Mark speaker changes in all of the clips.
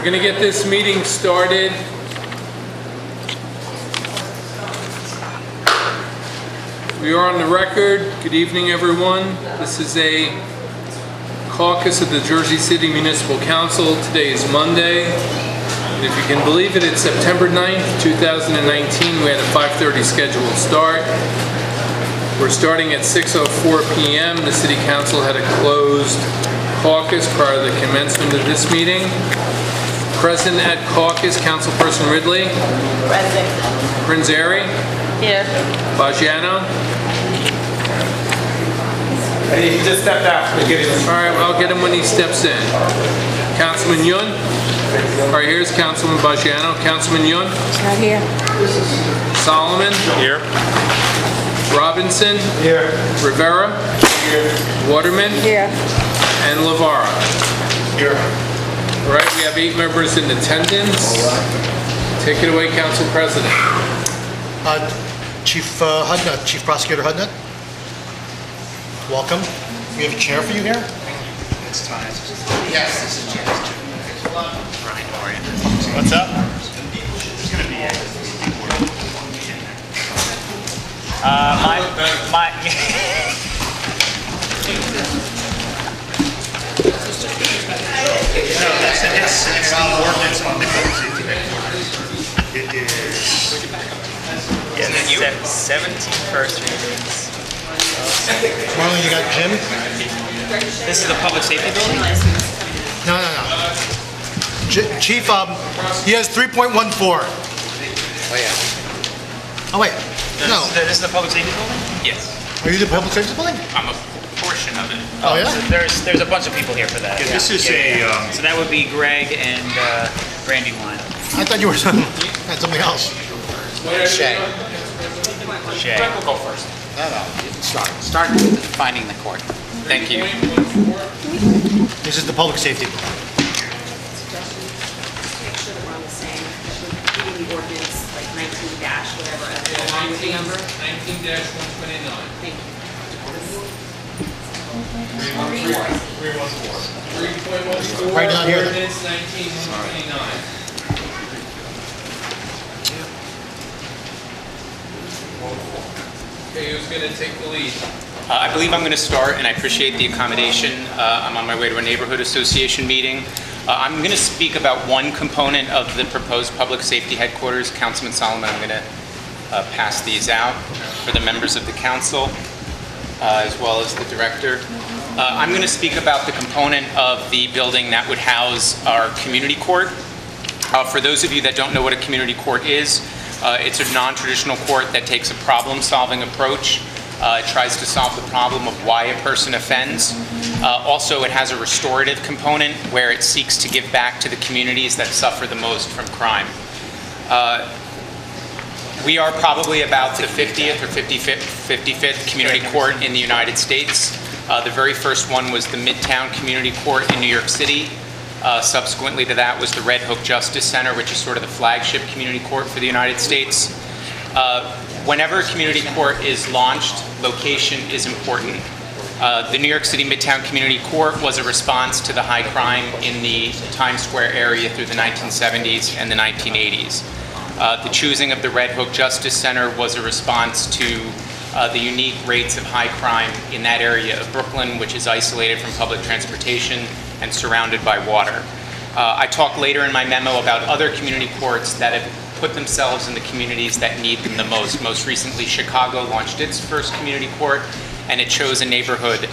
Speaker 1: We're going to get this meeting started. We are on the record. Good evening, everyone. This is a caucus of the Jersey City Municipal Council. Today is Monday. And if you can believe it, it's September 9th, 2019. We had a 5:30 scheduled start. We're starting at 6:04 p.m. The City Council had a closed caucus prior to the commencement of this meeting. Present at caucus, Councilperson Ridley.
Speaker 2: Present.
Speaker 1: Prinzeri.
Speaker 2: Here.
Speaker 1: Baggiano.
Speaker 3: He just stepped out.
Speaker 1: All right, I'll get him when he steps in. Councilman Yun. All right, here's Councilman Baggiano. Councilman Yun.
Speaker 2: Right here.
Speaker 1: Solomon.
Speaker 3: Here.
Speaker 1: Robinson.
Speaker 3: Here.
Speaker 1: Rivera.
Speaker 3: Here.
Speaker 1: Waterman.
Speaker 2: Here.
Speaker 1: And Lavara.
Speaker 3: Here.
Speaker 1: All right, we have 8 members in attendance. Take it away, Council President.
Speaker 4: Chief Hudnut, Chief Prosecutor Hudnut, welcome. We have a chair for you here.
Speaker 5: It's time. Yes, this is James. Brian, how are you?
Speaker 4: What's up?
Speaker 5: There's going to be it's the ordinance on the public safety headquarters. It is.
Speaker 6: Yeah, 17 first readings.
Speaker 4: Marlon, you got Jim?
Speaker 6: This is the public safety building?
Speaker 4: No. Chief, he has 3.14.
Speaker 5: Oh yeah.
Speaker 4: Oh wait, no.
Speaker 6: This is the public safety building? Yes.
Speaker 4: Are you the public safety building?
Speaker 6: I'm a portion of it.
Speaker 4: Oh, yeah?
Speaker 6: So there's a bunch of people here for that.
Speaker 5: Yeah, this is
Speaker 6: So that would be Greg and Brandywine.
Speaker 4: I thought you were something else.
Speaker 5: Shay.
Speaker 6: Shay.
Speaker 5: We'll go first. No. Start with finding the court.
Speaker 6: Thank you.
Speaker 4: This is the public safety building.
Speaker 7: Make sure that we're on the same, reading the ordinance, like 19 dash, whatever, along with the number.
Speaker 1: 19-129.
Speaker 7: Thank you.
Speaker 1: 3.14.
Speaker 4: Right down here.
Speaker 1: Ordinance 19-129. Okay, who's going to take the lead?
Speaker 6: I believe I'm going to start, and I appreciate the accommodation. I'm on my way to a neighborhood association meeting. I'm going to speak about one component of the proposed public safety headquarters. Councilman Solomon, I'm going to pass these out for the members of the council, as well as the director. I'm going to speak about the component of the building that would house our community court. For those of you that don't know what a community court is, it's a non-traditional court that takes a problem-solving approach. It tries to solve the problem of why a person offends. Also, it has a restorative component where it seeks to give back to the communities that suffer the most from crime. We are probably about the 50th or 55th community court in the United States. The very first one was the Midtown Community Court in New York City. Subsequently to that was the Red Hook Justice Center, which is sort of the flagship community court for the United States. Whenever a community court is launched, location is important. The New York City Midtown Community Court was a response to the high crime in the Times Square area through the 1970s and the 1980s. The choosing of the Red Hook Justice Center was a response to the unique rates of high crime in that area of Brooklyn, which is isolated from public transportation and surrounded by water. I talk later in my memo about other community courts that have put themselves in the communities that need them the most. Most recently, Chicago launched its first community court, and it chose a neighborhood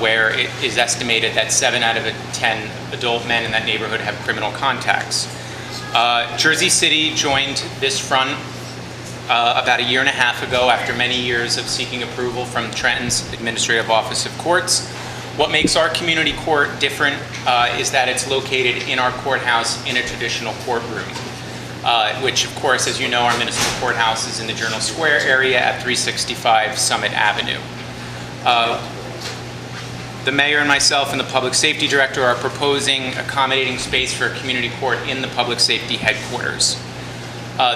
Speaker 6: where it is estimated that 7 out of 10 adult men in that neighborhood have criminal contacts. Jersey City joined this front about a year and a half ago after many years of seeking approval from Trenton's Administrative Office of Courts. What makes our community court different is that it's located in our courthouse in a traditional courtroom, which of course, as you know, our municipal courthouse is in the Journal Square area at 365 Summit Avenue. The mayor and myself and the public safety director are proposing accommodating space for a community court in the public safety headquarters.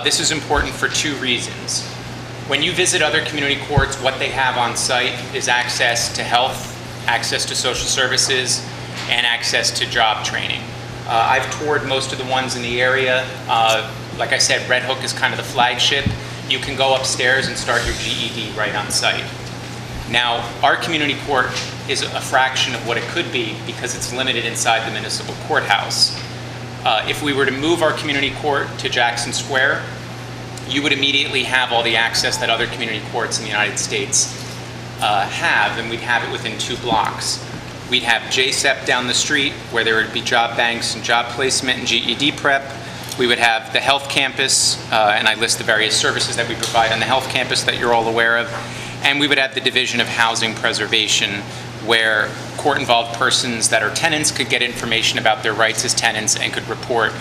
Speaker 6: This is important for 2 reasons. When you visit other community courts, what they have on site is access to health, access to social services, and access to job training. I've toured most of the ones in the area. Like I said, Red Hook is kind of the flagship. You can go upstairs and start your GED right on site. Now, our community court is a fraction of what it could be because it's limited inside the municipal courthouse. If we were to move our community court to Jackson Square, you would immediately have all the access that other community courts in the United States have, and we'd have it within 2 blocks. We'd have JSEP down the street, where there would be job banks and job placement and GED prep. We would have the health campus, and I list the various services that we provide on the health campus that you're all aware of. And we would have the Division of Housing Preservation, where court-involved persons that are tenants could get information about their rights as tenants and could report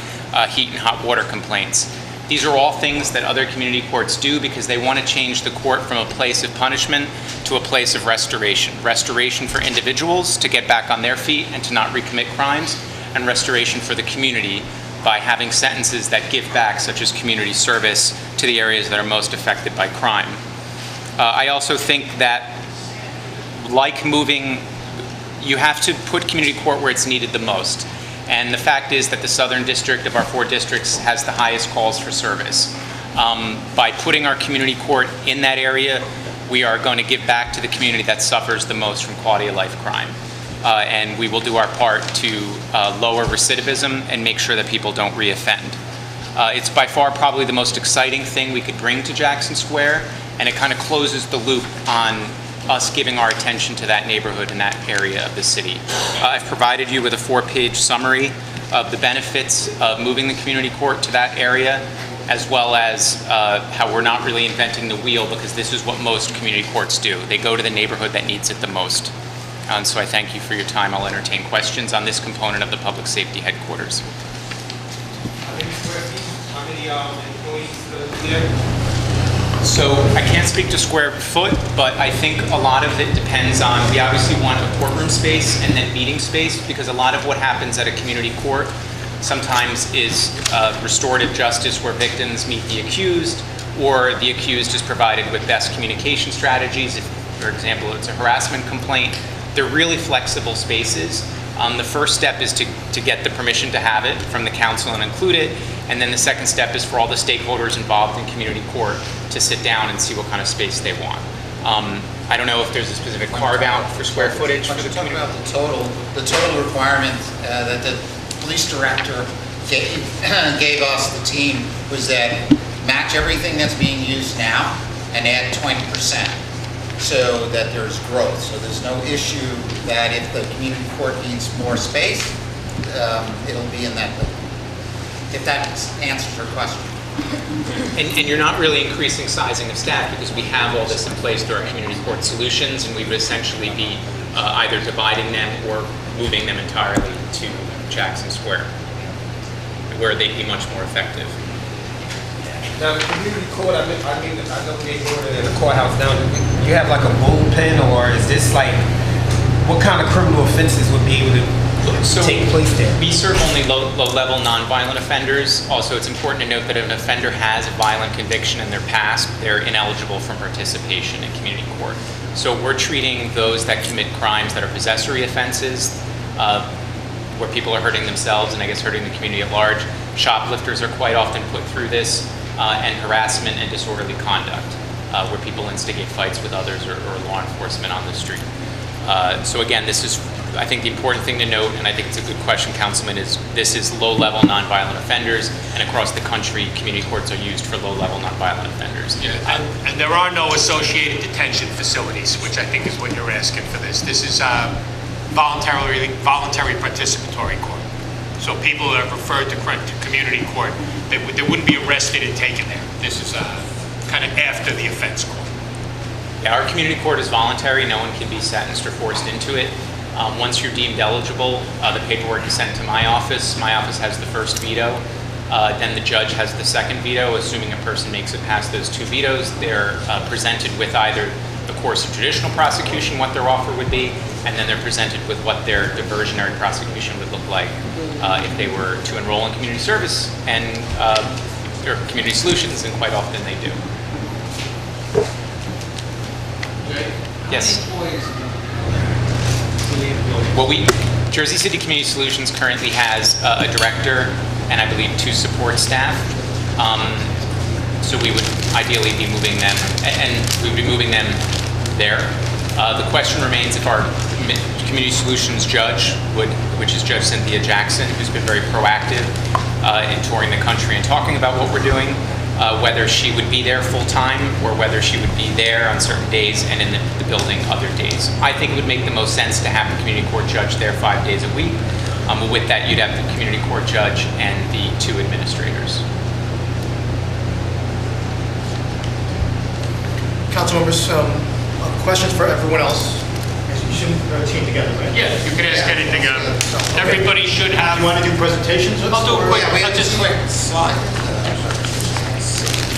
Speaker 6: heat and hot water complaints. These are all things that other community courts do because they want to change the court from a place of punishment to a place of restoration. Restoration for individuals to get back on their feet and to not recommit crimes, and restoration for the community by having sentences that give back, such as community service, to the areas that are most affected by crime. I also think that, like moving, you have to put community court where it's needed the most. And the fact is that the southern district of our 4 districts has the highest calls for service. By putting our community court in that area, we are going to give back to the community that suffers the most from quality of life crime. And we will do our part to lower recidivism and make sure that people don't reoffend. It's by far probably the most exciting thing we could bring to Jackson Square, and it kind of closes the loop on us giving our attention to that neighborhood and that area of the city. I've provided you with a 4-page summary of the benefits of moving the community court to that area, as well as how we're not really inventing the wheel, because this is what most community courts do. They go to the neighborhood that needs it the most. And so I thank you for your time. I'll entertain questions on this component of the public safety headquarters.
Speaker 3: How many employees live there?
Speaker 6: So I can't speak to square foot, but I think a lot of it depends on, we obviously want a courtroom space and then meeting space, because a lot of what happens at a community court sometimes is restorative justice, where victims meet the accused, or the accused is provided with best communication strategies. If, for example, it's a harassment complaint, they're really flexible spaces. The first step is to get the permission to have it from the council and include it. And then the second step is for all the stakeholders involved in community court to sit down and see what kind of space they want. I don't know if there's a specific carve out for square footage for the
Speaker 2: Talk
Speaker 6: community.
Speaker 2: about the total requirement that the police director gave us, the team, was that match everything that's being used now and add 20%, so that there's growth. So there's no issue that if the community court needs more space, it'll be in that building. If that answers your question.
Speaker 6: And you're not really increasing sizing of staff, because we have all this in place through our community court solutions, and we would essentially be either dividing them or moving them entirely to Jackson Square, where they'd be much more effective.
Speaker 3: Now, the community court, I know they doing it in the courthouse now. Do you have like a bullpen, or is this like, what kind of criminal offenses would be able to take place there?
Speaker 6: We serve only low-level nonviolent offenders. Also, it's important to note that if an offender has a violent conviction in their past, they're ineligible for participation in community court. So we're treating those that commit crimes that are possessory offenses, where people are hurting themselves and I guess hurting the community at large. Shoplifters are quite often put through this, and harassment and disorderly conduct, where people instigate fights with others or law enforcement on the street. So again, this is, I think the important thing to note, and I think it's a good question, Councilman, is this is low-level nonviolent offenders, and across the country, community courts are used for low-level nonviolent offenders.
Speaker 5: Yeah, and there are no associated detention facilities, which I think is what you're asking for this. This is voluntary participatory court. So people that are referred to community court, they wouldn't be arrested and taken there. This is kind of after the offense court.
Speaker 6: Yeah, our community court is voluntary. No one can be sentenced or forced into it. Once you're deemed eligible, the paperwork is sent to my office. My office has the first veto. Then the judge has the second veto. Assuming a person makes it past those 2 vetoes, they're presented with either the course of traditional prosecution, what their offer would be, and then they're presented with what their diversionary prosecution would look like if they were to enroll in community service and or community solutions, and quite often they do. Yes. Well, Jersey City Community Solutions currently has a director and I believe 2 support staff. So we would ideally be moving them, and we would be moving them there. The question remains if our Community Solutions judge which is Judge Cynthia Jackson, who's been very proactive in touring the country and talking about what we're doing, whether she would be there full-time or whether she would be there on certain days and in the building other days. I think it would make the most sense to have the community court judge there 5 days a week. With that, you'd have the community court judge and the 2 administrators.
Speaker 4: Council members, questions for everyone else? You shouldn't team together, right?
Speaker 5: Yeah, you can ask anything. Everybody should have.
Speaker 4: You want to do presentations?
Speaker 5: I'll do a quick,
Speaker 2: Yeah, we have
Speaker 5: just
Speaker 2: just quick slide.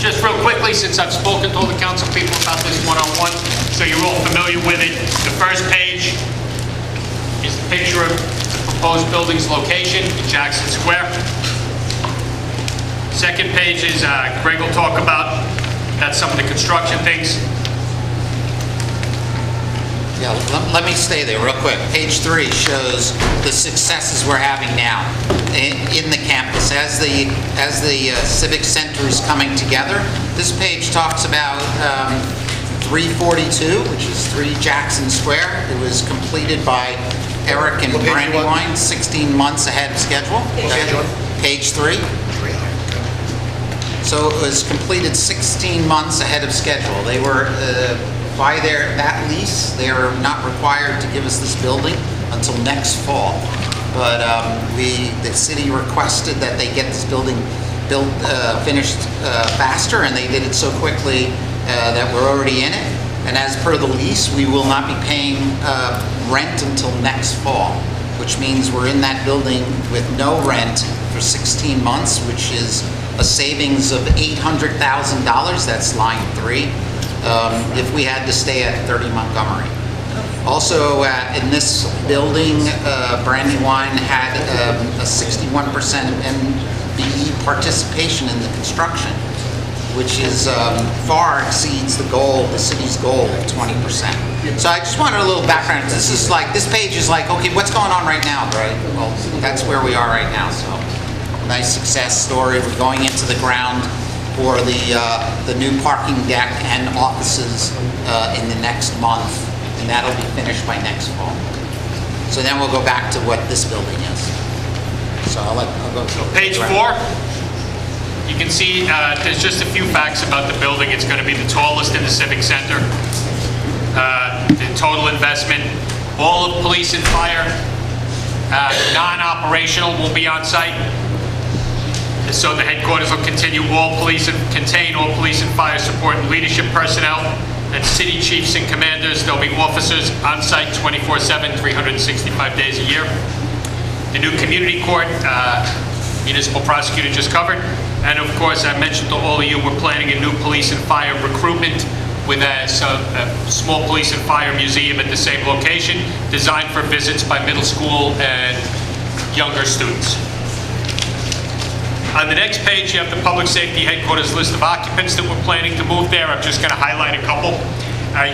Speaker 5: Just real quickly, since I've spoken to all the council people about this one-on-one, so you're all familiar with it. The first page is the picture of the proposed building's location in Jackson Square. Second page is, Greg will talk about, that's some of the construction things.
Speaker 2: Yeah, let me stay there real quick. Page 3 shows the successes we're having now in the campus as the civic center is coming together. This page talks about 342, which is 3 Jackson Square. It was completed by Eric and
Speaker 4: What page you want?
Speaker 2: Brandywine 16 months ahead of schedule.
Speaker 4: page you want?
Speaker 2: Page 3. So it was completed 16 months ahead of schedule. They were, by that lease, they are not required to give us this building until next fall. But the city requested that they get this building finished faster, and they did it so quickly that we're already in it. And as per the lease, we will not be paying rent until next fall, which means we're in that building with no rent for 16 months, which is a savings of $800,000. That's line 3. If we had to stay at 30 Montgomery. Also, in this building, Brandywine had a 61% MBE participation in the construction, which is far exceeds the city's goal of 20%. So I just wanted a little background. This page is like, okay, what's going on right now, right? Well, that's where we are right now. So, nice success story. We're going into the ground for the new parking deck and offices in the next month, and that'll be finished by next fall. So then we'll go back to what this building is. So I'll go.
Speaker 5: Page 4, you can see there's just a few facts about the building. It's going to be the tallest in the Civic Center. The total investment, all of police and fire, non-operational will be on site. So the headquarters will contain all police and fire support and leadership personnel, and city chiefs and commanders. There'll be officers on site 24/7, 365 days a year. The new community court, municipal prosecutor just covered. And of course, I mentioned to all of you, we're planning a new police and fire recruitment with a small police and fire museum at the same location, designed for visits by middle school and younger students. On the next page, you have the public safety headquarters list of occupants that we're planning to move there. I'm just going to highlight a couple.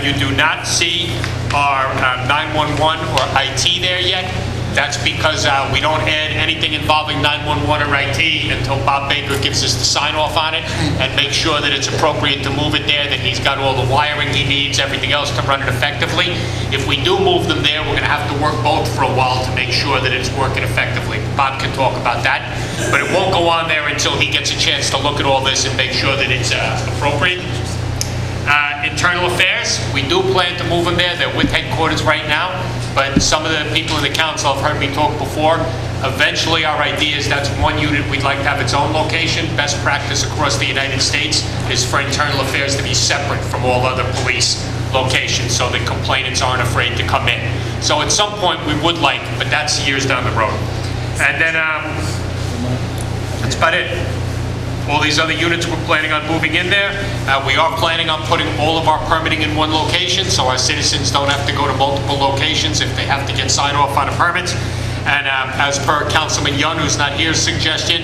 Speaker 5: You do not see our 911 or IT there yet. That's because we don't add anything involving 911 or IT until Bob Baker gives us the sign off on it and make sure that it's appropriate to move it there, that he's got all the wiring he needs, everything else to run it effectively. If we do move them there, we're going to have to work both for a while to make sure that it's working effectively. Bob can talk about that, but it won't go on there until he gets a chance to look at all this and make sure that it's appropriate. Internal affairs, we do plan to move them there. They're with headquarters right now, but some of the people in the council have heard me talk before. Eventually, our idea is that's one unit we'd like to have its own location. Best practice across the United States is for internal affairs to be separate from all other police locations, so the complainants aren't afraid to come in. So at some point, we would like, but that's years down the road. And then, that's about it. All these other units we're planning on moving in there. We are planning on putting all of our permitting in one location, so our citizens don't have to go to multiple locations if they have to get sign off on a permit. And as per Councilman Young, who's not here, suggestion,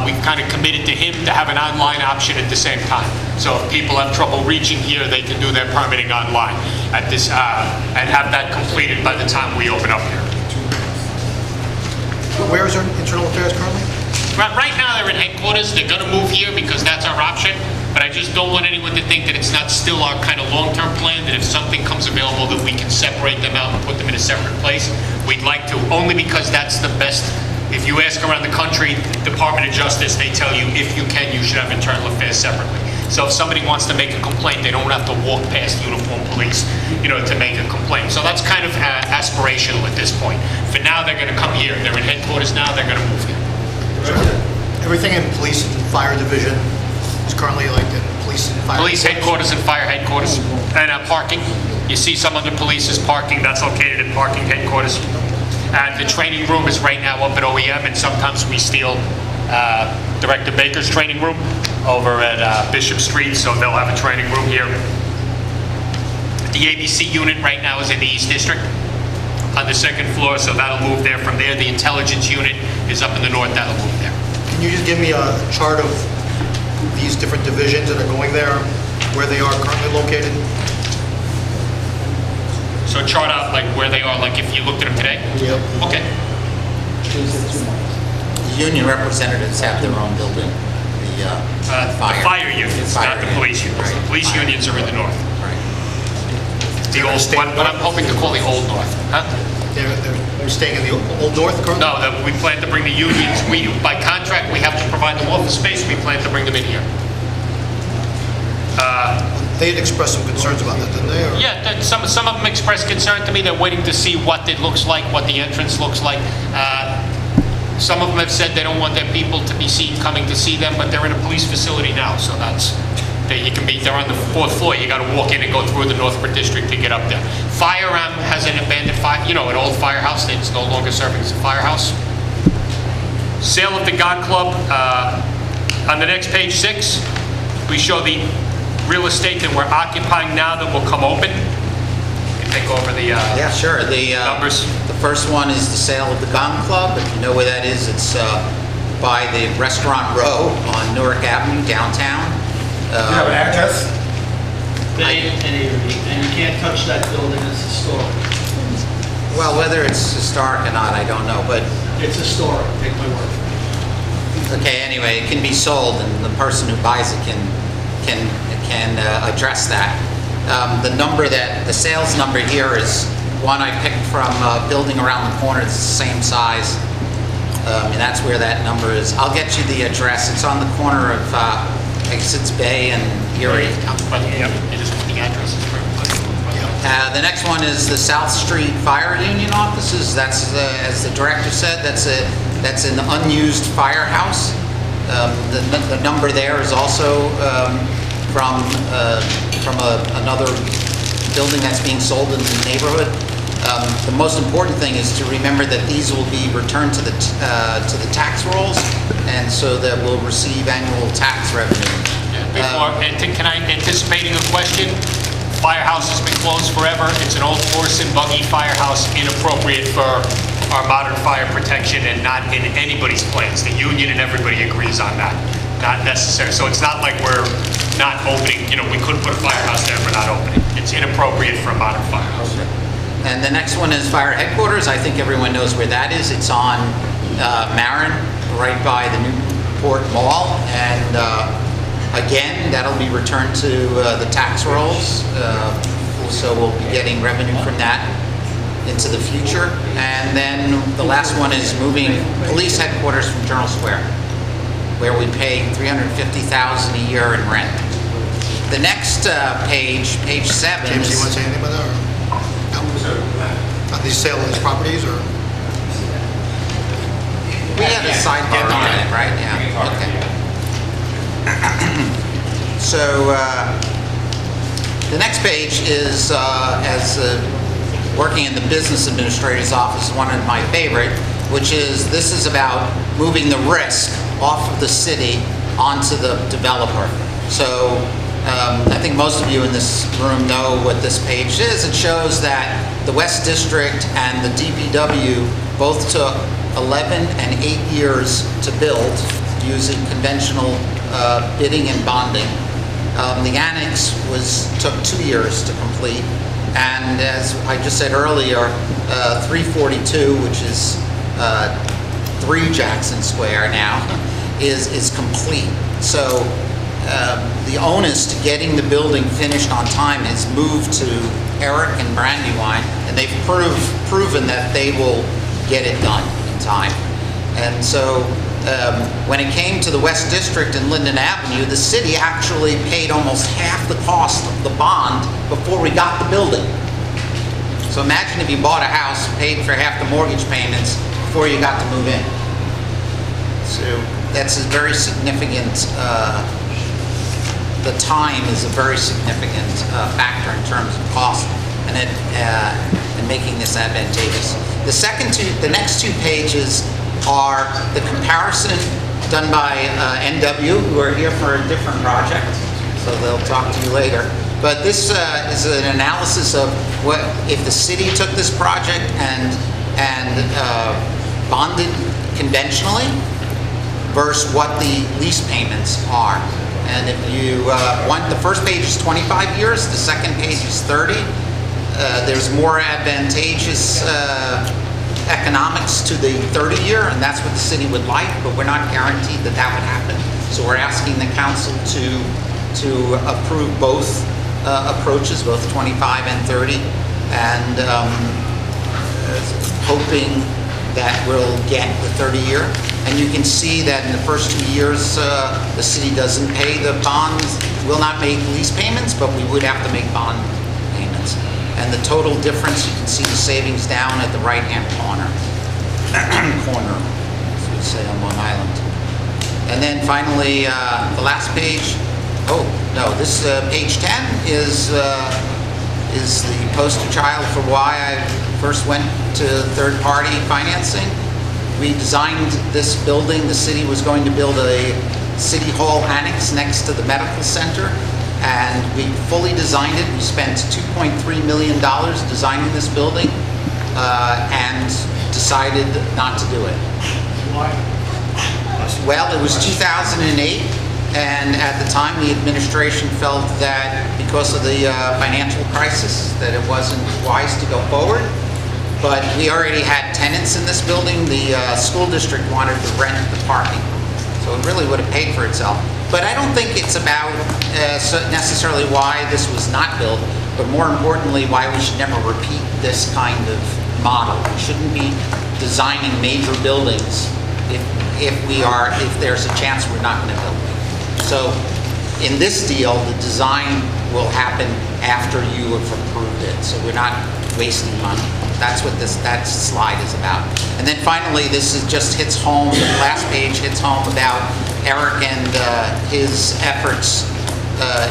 Speaker 5: we've kind of committed to him to have an online option at the same time. So if people have trouble reaching here, they can do their permitting online at this and have that completed by the time we open up here.
Speaker 4: Where is our internal affairs currently?
Speaker 5: Right now, they're in headquarters. They're going to move here because that's our option. But I just don't want anyone to think that it's not still our kind of long-term plan, that if something comes available, that we can separate them out and put them in a separate place. We'd like to, only because that's the best. If you ask around the country, Department of Justice, they tell you, if you can, you should have internal affairs separately. So if somebody wants to make a complaint, they don't have to walk past uniformed police, to make a complaint. So that's kind of aspirational at this point. For now, they're going to come here. They're in headquarters now. They're going to move here.
Speaker 4: Everything in police and fire division is currently like in police and fire.
Speaker 5: Police headquarters and fire headquarters, and parking. You see some of the police's parking, that's located in parking headquarters. And the training room is right now up at OEM, and sometimes we steal Director Baker's training room over at Bishop Street, so they'll have a training room here. The ABC unit right now is in the East District on the second floor, so that'll move there. From there, the intelligence unit is up in the north, that'll move there.
Speaker 4: Can you just give me a chart of these different divisions that are going there, where they are currently located?
Speaker 5: So chart out like where they are, like if you looked at them today?
Speaker 4: Yep.
Speaker 5: Okay.
Speaker 2: The union representatives have their own building, the
Speaker 5: The fire unions, not the police unions.
Speaker 2: Right.
Speaker 5: The police unions are in the north.
Speaker 2: Right.
Speaker 5: The old, what I'm hoping to call the Old North. Huh?
Speaker 4: They're staying in the Old North currently?
Speaker 5: No, we plan to bring the unions, by contract, we have to provide them office space, we plan to bring them in here.
Speaker 4: They had expressed some concerns about that, didn't they? Or-
Speaker 5: Yeah, some of them expressed concern to me, they're waiting to see what it looks like, what the entrance looks like. Some of them have said they don't want their people to be seen coming to see them, but they're in a police facility now, so they're on the fourth floor, you gotta walk in and go through the Northbrook District to get up there. Fire has an abandoned fire, an old firehouse that's no longer serving as a firehouse. Sale of the Gun Club, on the next page 6, we show the real estate that we're occupying now that will come open. You can take over the
Speaker 2: Yeah, sure. The
Speaker 5: numbers.
Speaker 2: The first one is the sale of the Gun Club. If you know where that is, it's by the Restaurant Row on Newark Avenue, downtown.
Speaker 3: You have an address?
Speaker 8: And you can't touch that building, it's historic.
Speaker 2: Well, whether it's historic or not, I don't know, but
Speaker 8: It's historic, take my word.
Speaker 2: okay, anyway, it can be sold, and the person who buys it can address that. The sales number here is one I picked from a building around the corner. It's the same size, and that's where that number is. I'll get you the address. It's on the corner of Exits Bay and Erie.
Speaker 5: You just put the addresses for everybody.
Speaker 2: The next one is the South Street Fire Union offices. That's, as the director said, that's an unused firehouse. The number there is also from another building that's being sold in the neighborhood. The most important thing is to remember that these will be returned to the tax rolls, and so that we'll receive annual tax revenue.
Speaker 5: Can I, anticipating a question, firehouse has been closed forever. It's an old horse and buggy firehouse, inappropriate for our modern fire protection and not in anybody's plans. The union and everybody agrees on that. Not necessary. So it's not like we're not opening, we could put a firehouse there, we're not opening. It's inappropriate for a modern firehouse.
Speaker 2: And the next one is fire headquarters. I think everyone knows where that is. It's on Marin, right by the Newport Mall. And again, that'll be returned to the tax rolls. So we'll be getting revenue from that into the future. And then the last one is moving police headquarters from Journal Square, where we pay $350,000 a year in rent. The next page 7
Speaker 4: James, you want to say anything about that? Or? No? These sale of these properties, or?
Speaker 2: We had a sidebar on it, right? Yeah, okay. So, the next page is, working in the business administrator's office, one of my favorite, which is, this is about moving the risk off of the city onto the developer. So, I think most of you in this room know what this page is. It shows that the West District and the DPW both took 11 and 8 years to build using conventional bidding and bonding. The annex took 2 years to complete. And as I just said earlier, 342, which is 3 Jackson Square now, is complete. So the onus to getting the building finished on time has moved to Eric and Brandywine, and they've proven that they will get it done in time. And so when it came to the West District and Linden Avenue, the city actually paid almost half the cost of the bond before we got the building. So imagine if you bought a house, paid for half the mortgage payments before you got to move in. So that's a very significant, the time is a very significant factor in terms of cost and making this advantageous. The next 2 pages are the comparison done by NW, who are here for a different project, so they'll talk to you later. But this is an analysis of what if the city took this project and bonded conventionally versus what the lease payments are. And if you want, the first page is 25 years, the second page is 30. There's more advantageous economics to the 30-year, and that's what the city would like, but we're not guaranteed that that would happen. So we're asking the council to approve both approaches, both 25 and 30, and hoping that we'll get the 30-year. And you can see that in the first 2 years, the city doesn't pay the bonds, will not make lease payments, but we would have to make bond payments. And the total difference, you can see the savings down at the right-hand corner, as we say on Long Island. And then finally, the last page. Oh no, this page 10 is the poster child for why I first went to third-party financing. We designed this building. The city was going to build a city hall annex next to the medical center, and we fully designed it. We spent $2.3 million designing this building and decided not to do it.
Speaker 8: Why?
Speaker 2: Well, it was 2008, and at the time the administration felt that because of the financial crisis that it wasn't wise to go forward. But we already had tenants in this building. The school district wanted to rent the parking, so it really would have paid for itself. But I don't think it's about necessarily why this was not built, but more importantly, why we should never repeat this kind of model. We shouldn't be designing major buildings if there's a chance we're not going to build them. So in this deal, the design will happen after you have approved it, so we're not wasting money. That's what that slide is about. And then finally, this just hits home, the last page hits home about Eric and his efforts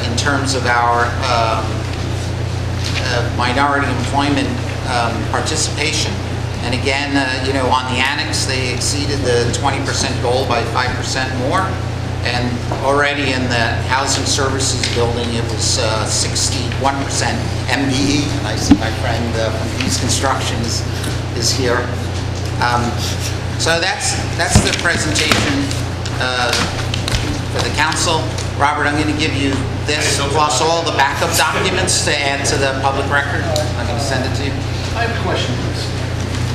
Speaker 2: in terms of our minority employment participation. And again, on the annex, they exceeded the 20% goal by 5% more. And already in the housing services building, it was 61% MBE. And I see my friend from East Construction is here. So that's the presentation for the council. Robert, I'm going to give you this plus all the backup documents to add to the public record. I'm going to send it to you.
Speaker 8: I have a question, please.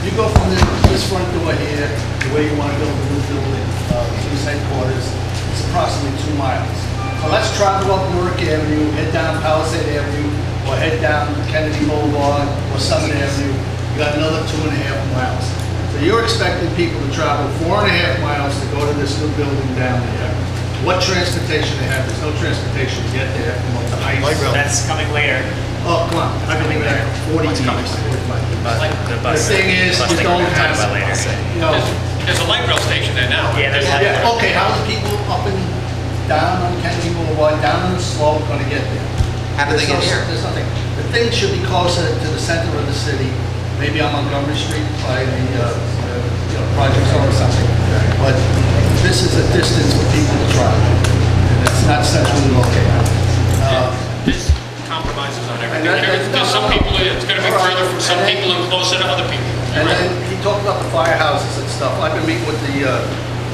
Speaker 8: You go from this front door here, the way you want to build the new building, police headquarters, it's approximately 2 miles. So let's travel up Newark Avenue, head down Palisade Avenue, or head down Kennedy Boulevard or Summit Avenue. You got another 2.5 miles. So you're expecting people to travel 4.5 miles to go to this new building down there. What transportation they have? There's no transportation to get there from the heights.
Speaker 4: Light rail.
Speaker 9: That's coming later.
Speaker 8: Oh, come on, I'm coming there 40 minutes.
Speaker 9: The
Speaker 8: The
Speaker 9: bus.
Speaker 8: thing is,
Speaker 9: bus
Speaker 8: you
Speaker 9: thing
Speaker 8: don't
Speaker 9: we're gonna
Speaker 8: have,
Speaker 9: talk about later.
Speaker 8: you know,
Speaker 5: There's a light rail station there now.
Speaker 9: Yeah, there's like.
Speaker 8: yeah, okay, how are the people up and down on Kennedy Boulevard, down on the slope gonna get there?
Speaker 2: How do they get here?
Speaker 8: There's nothing. The thing should be closer to the center of the city, maybe on Montgomery Street by the Project Zone or something. But this is a distance for people to travel, and it's not centrally located.
Speaker 5: This compromises on everything.
Speaker 8: And that-
Speaker 5: There's some people, it's gonna be further from some people and closer to other people.
Speaker 8: And then he talked about the firehouses and stuff. I've been meeting with the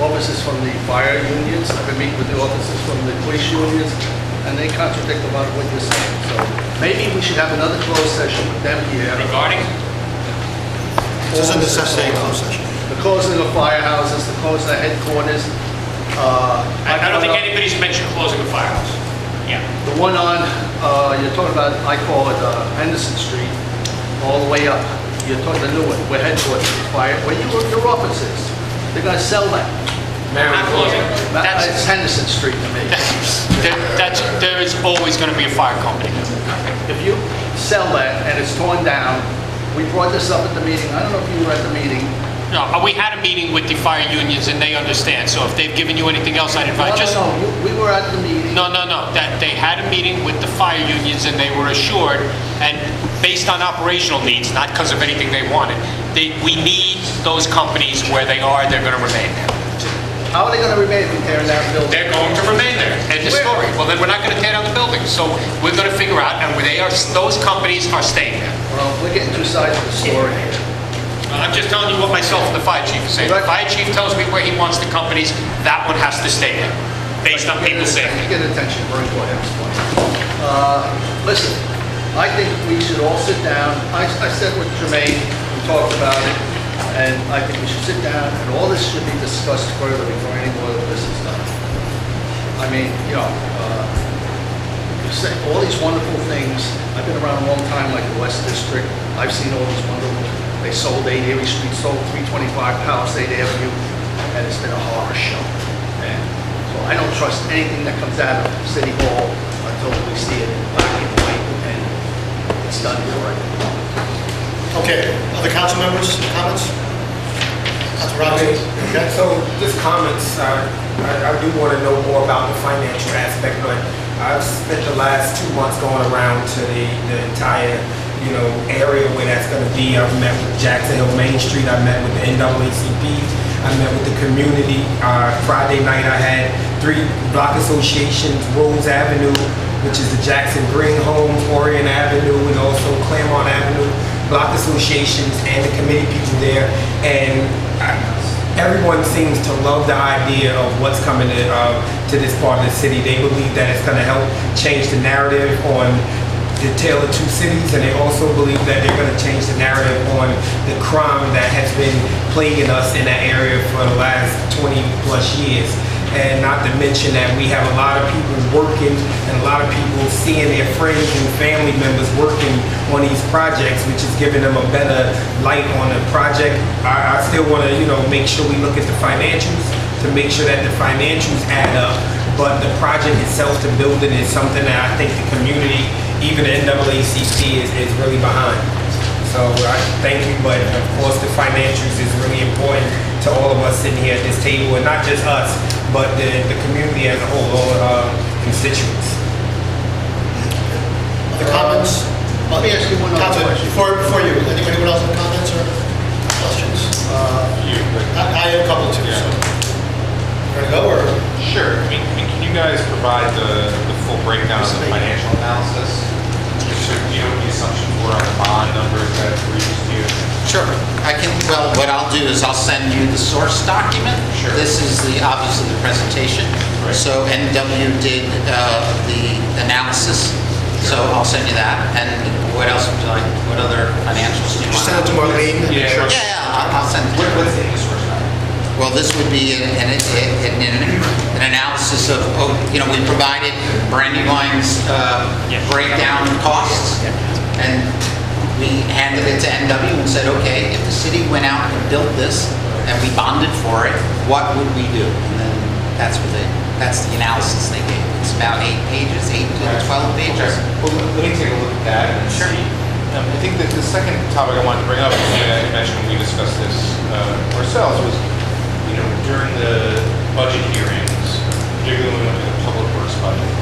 Speaker 8: officers from the fire unions. I've been meeting with the officers from the police unions, and they contradict a lot of what you're saying. So maybe we should have another closed session with them here.
Speaker 5: Regarding,
Speaker 4: This is a necessity closed session.
Speaker 8: the closing of firehouses, the closing of headquarters.
Speaker 5: I don't think anybody's mentioned closing the firehouse.
Speaker 9: Yeah.
Speaker 8: The one on, you're talking about, I call it Henderson Street, all the way up. You're talking the new one, where headquarters is, where your office is. They're gonna sell that.
Speaker 5: We're not closing.
Speaker 8: It's Henderson Street to me.
Speaker 5: There is always going to be a fire company.
Speaker 8: If you sell that and it's torn down, we brought this up at the meeting, I don't know if you were at the meeting.
Speaker 5: No, we had a meeting with the fire unions and they understand. So if they've given you anything else, I'd advise just...
Speaker 8: No, we were at the meeting.
Speaker 5: No. That they had a meeting with the fire unions and they were assured, and based on operational needs, not because of anything they wanted, we need those companies where they are, they're going to remain there.
Speaker 8: How are they gonna remain if we tear down the building?
Speaker 5: They're going to remain there. End of story. Well, then we're not going to tear down the building. So we're going to figure out, and those companies are staying there.
Speaker 8: Well, we're getting two sides of the story here.
Speaker 5: I'm just telling you what myself and the fire chief is saying. The fire chief tells me where he wants the companies, that one has to stay there, based on people's safety.
Speaker 8: You get attention, very important. Listen, I think we should all sit down. I said with Jermaine, we talked about it, and I think we should sit down, and all this should be discussed further before any more of this is done. I mean, you say all these wonderful things. I've been around a long time, like the West District. I've seen all these wonderful. They sold 8 Erie Street, sold 325 Palisade Avenue, and it's been a horror show. And so I don't trust anything that comes out of City Hall until we see it black and white and it's done correctly.
Speaker 4: Okay, other council members, comments? Council Robinson? Okay.
Speaker 3: So just comments, I do want to know more about the financial aspect, but I've spent the last 2 months going around to the entire area where that's going to be. I've met with Jackson Hill Main Street. I met with the NAACP. I met with the community. Friday night I had 3 block associations, Rose Avenue, which is the Jackson Green Homes, Orion Avenue, and also Claremont Avenue, block associations and the committee people there. And everyone seems to love the idea of what's coming to this part of the city. They believe that it's going to help change the narrative on the tale of 2 cities, and they also believe that they're going to change the narrative on the crime that has been plaguing us in that area for the last 20 plus years. And not to mention that we have a lot of people working and a lot of people seeing their friends and family members working on these projects, which is giving them a better light on the project. I still want to, make sure we look at the financials to make sure that the financials add up, but the project itself, the building, is something that I think the community, even the NAACP, is really behind. So I thank you, but of course the financials is really important to all of us sitting here at this table, and not just us, but the community as a whole, all constituents.
Speaker 4: Other comments?
Speaker 8: Let me ask you one other question.
Speaker 4: Before you, anyone else have comments or questions? I have a couple too, so. Ready to go, or?
Speaker 10: Sure. I mean, can you guys provide the full breakdown of the financial analysis? So you know what the assumptions were on the bond numbers that were used to use?
Speaker 2: Sure. Well, what I'll do is I'll send you the source document.
Speaker 10: Sure.
Speaker 2: This is obviously the presentation.
Speaker 10: Right.
Speaker 2: So NW did the analysis. So I'll send you that. And what else would you like? What other financials do you want?
Speaker 4: Just send it to Marlene.
Speaker 10: Yeah, sure.
Speaker 2: Yeah, I'll send it.
Speaker 10: What's in the source document?
Speaker 2: Well, this would be an analysis of, we provided Brandywine's breakdown costs, and we handed it to NW and said, okay, if the city went out and built this and we bonded for it, what would we do? And then that's the analysis they gave. It's about 8 pages, 8 to 12 pages.
Speaker 10: Okay. Well, let me take a look at that and
Speaker 2: Sure.
Speaker 10: see. I think that the second topic I wanted to bring up, I mentioned when we discussed this ourselves, was during the budget hearings, particularly when we went to the public works budget,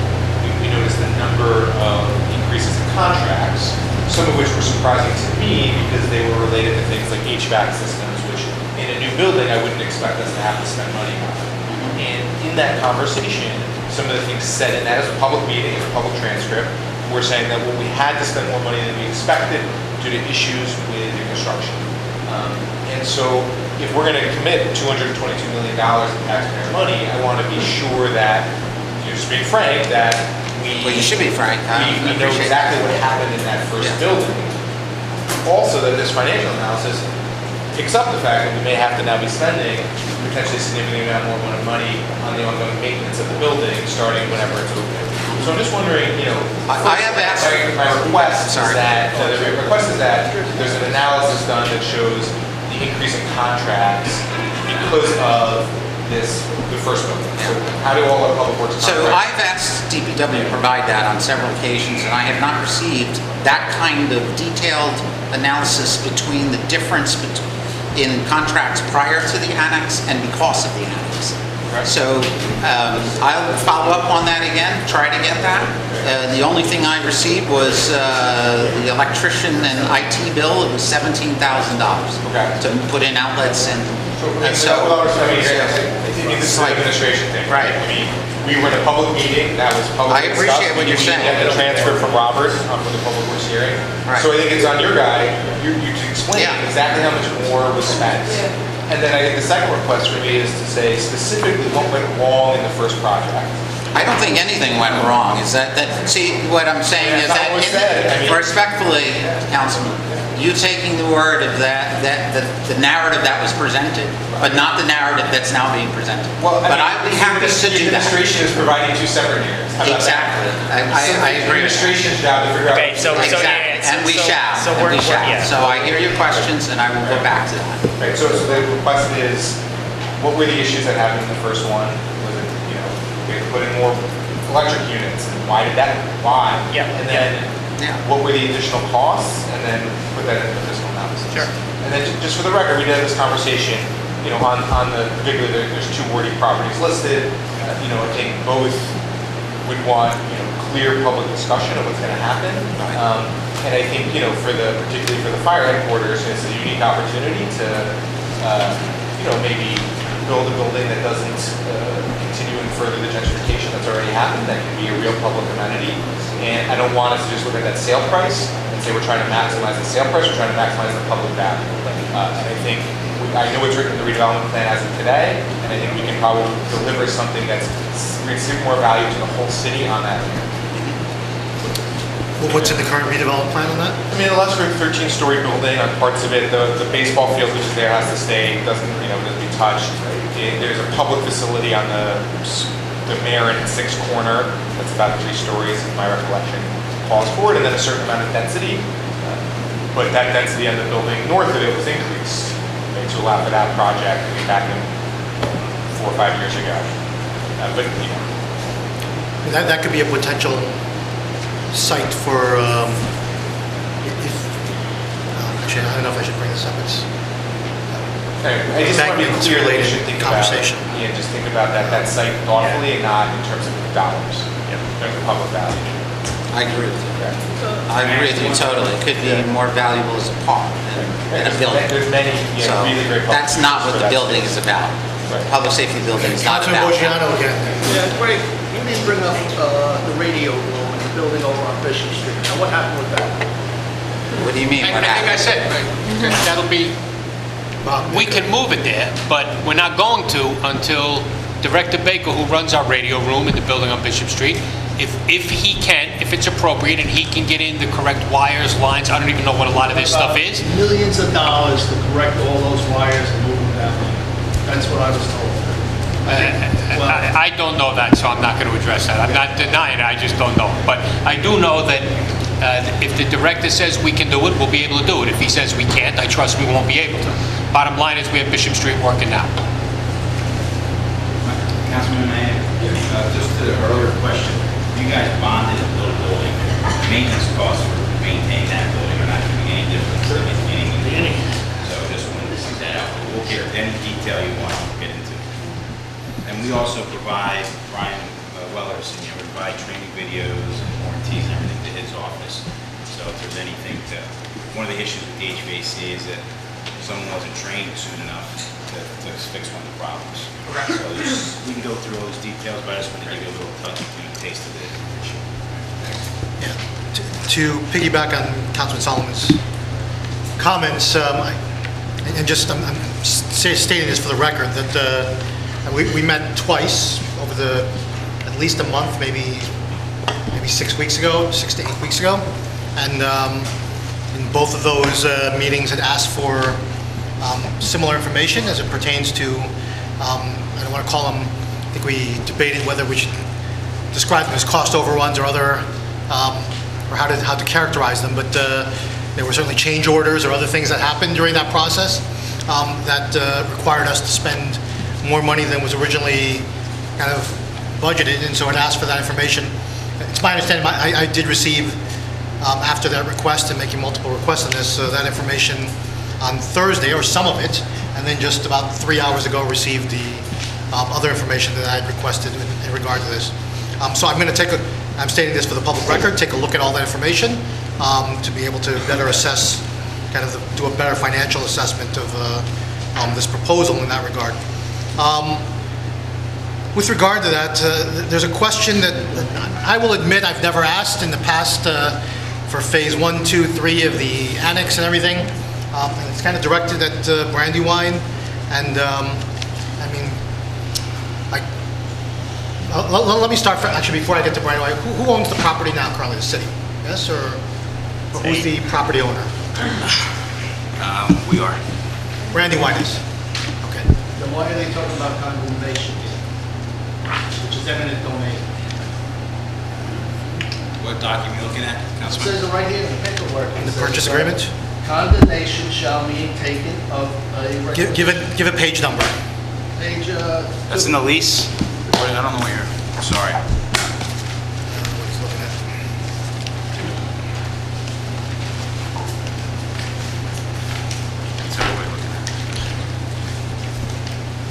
Speaker 10: we noticed the number of increases in contracts, some of which were surprising to me because they were related to things like HVAC systems, which in a new building I wouldn't expect us to have to spend money on. And in that conversation, some of the things said in that as a public meeting, as a public transcript, were saying that we had to spend more money than we expected due to issues with the construction. And so if we're going to commit $222 million in taxpayer money, I want to be sure that, just being frank, that
Speaker 2: Well, you should be frank.
Speaker 10: we know exactly what happened in that first building. Also, that this financial analysis picks up the fact that we may have to now be spending potentially significantly amount more money on the ongoing maintenance of the building, starting whenever it's open. So I'm just wondering,
Speaker 2: I have asked.
Speaker 10: my request is
Speaker 2: Sorry.
Speaker 10: that, the request is that there's an analysis done that shows the increase in contracts because of the first building. So how do all our public works
Speaker 2: So
Speaker 10: contracts?
Speaker 2: I've asked DPW to provide that on several occasions, and I have not received that kind of detailed analysis between the difference in contracts prior to the annex and because of the annex. So I'll follow up on that again, try to get that. The only thing I received was the electrician and IT bill. It was $17,000 to put in outlets and
Speaker 10: So, this is an administration thing.
Speaker 2: Right.
Speaker 10: I mean, we were in a public meeting, that was public.
Speaker 2: I appreciate what you're saying.
Speaker 10: We get the transfer from Robert for the public works hearing.
Speaker 2: Right.
Speaker 10: So I think it's on your guy, you to explain
Speaker 2: Yeah.
Speaker 10: exactly how much more was spent. And then I think the second request for me is to say specifically what went wrong in the first project.
Speaker 2: I don't think anything went wrong. Is that see, what I'm saying is
Speaker 10: That's not
Speaker 2: that,
Speaker 10: what was said. I mean-
Speaker 2: respectfully, Councilman, you taking the word of the narrative that was presented, but not the narrative that's now being presented.
Speaker 10: Well,
Speaker 2: But I'd be happy to do
Speaker 10: The
Speaker 2: that.
Speaker 10: administration is providing two separate hearings. How about that?
Speaker 2: Exactly. I agree with that.
Speaker 10: Administration's job to figure out.
Speaker 9: Okay, so
Speaker 2: Exactly,
Speaker 9: yeah,
Speaker 2: and we shall,
Speaker 9: so
Speaker 2: and we shall.
Speaker 9: yeah.
Speaker 2: So I hear your questions, and I will go back to that.
Speaker 10: Right, so the request is, what were the issues that happened in the first one? Was it, we had to put in more electric units, and why?
Speaker 9: Yeah,
Speaker 10: And then,
Speaker 2: Yeah.
Speaker 10: what were the additional costs? And then put that into the fiscal analysis.
Speaker 9: Sure.
Speaker 10: And then just for the record, we did have this conversation, on the, particularly, there's two wordy properties listed. I think both would want, clear public discussion of what's gonna happen. And I think, particularly for the fire headquarters, it's a unique opportunity to, maybe build a building that doesn't continue and further the gentrification that's already happened, that can be a real public amenity. And I don't want us to just look at that sale price and say we're trying to maximize the sale price, we're trying to maximize the public value. And I think, I know it's written in the redevelopment plan as of today, and I think we can probably deliver something that's more value to the whole city on that.
Speaker 4: Well, what's in the current redevelopment plan on that?
Speaker 10: I mean, the last 13-story building, on parts of it, the baseball field which is there has to stay, doesn't be touched. There's a public facility on the Marin 6th corner, that's about 3 stories, if my recollection calls for it, and then a certain amount of density. But that density on the building north of it was increased, right, to allow for that project back in 4 or 5 years ago. But,
Speaker 4: That could be a potential site for, actually, I don't know if I should bring this up. It's
Speaker 10: I just want to be clear that we should think about it.
Speaker 4: Conversation.
Speaker 10: Yeah, just think about that site thoughtfully and not in terms of dollars, in terms of public value.
Speaker 2: I agree with you. I agree with you totally. It could be more valuable as a park than a building.
Speaker 10: There's many
Speaker 2: So
Speaker 10: really great public
Speaker 2: that's not what
Speaker 10: uses
Speaker 2: the
Speaker 10: for that
Speaker 2: building
Speaker 10: space.
Speaker 2: is about.
Speaker 10: Right.
Speaker 2: Public safety building is not
Speaker 4: Councilman
Speaker 2: about that.
Speaker 4: Boggiano again.
Speaker 11: Yeah, Greg, you didn't bring up the radio room in the building over on Bishop Street. Now, what happened with that?
Speaker 2: What do you mean?
Speaker 5: I
Speaker 2: What
Speaker 5: think I
Speaker 2: happened?
Speaker 5: said, that'll be, we can move it there, but we're not going to until Director Baker, who runs our radio room in the building on Bishop Street, if he can, if it's appropriate, and he can get in the correct wires, lines, I don't even know what a lot of this stuff is.
Speaker 11: Millions of dollars to correct all those wires and move them down. That's what I was told.
Speaker 5: I don't know that, so I'm not going to address that. I'm not denying it, I just don't know. But I do know that if the director says we can do it, we'll be able to do it. If he says we can't, I trust we won't be able to. Bottom line is we have Bishop Street working now.
Speaker 12: Councilman Mayor, just to the earlier question, you guys bonded a little building. Maintenance costs for maintaining that building are not going to be any different than any beginning. So just wanted to see that out. We'll get any detail you want to get into. And we also provide, Brian Weller, Senior, we provide training videos and warranties and everything to his office. So if there's anything one of the issues with the HVAC is that someone wasn't trained soon enough to fix one of the problems. So we can go through those details, but I just want to give you a little taste of the issue.
Speaker 4: To piggyback on Councilman Solomon's comments, and just I'm stating this for the record, that we met twice over at least a month, maybe 6 weeks ago, 6 to 8 weeks ago, and in both of those meetings had asked for similar information as it pertains to, I don't want to call them, I think we debated whether we should describe them as cost overruns or other, or how to characterize them, but there were certainly change orders or other things that happened during that process that required us to spend more money than was originally kind of budgeted, and so it asked for that information. It's my understanding, I did receive, after that request and making multiple requests on this, that information on Thursday, or some of it, and then just about 3 hours ago received the other information that I had requested in regard to this. So I'm going to I'm stating this for the public record, take a look at all that information to be able to better assess, do a better financial assessment of this proposal in that regard. With regard to that, there's a question that I will admit I've never asked in the past for phase 1, 2, 3 of the annex and everything. And it's kind of directed at Brandywine, and I mean, let me start, actually, before I get to Brandywine, who owns the property now currently, the city? Yes, or who's the property owner?
Speaker 12: We are.
Speaker 4: Brandywine is. Okay.
Speaker 8: Then why are they talking about condemnation, which is eminent domain?
Speaker 12: What document are you looking at,
Speaker 8: It
Speaker 12: Councilman?
Speaker 8: says it right here in the paperwork.
Speaker 4: In the purchase agreement?
Speaker 8: Condemnation shall mean taken of a...
Speaker 4: Give it page number.
Speaker 8: Page,
Speaker 12: That's in the lease? I don't know where you're, sorry.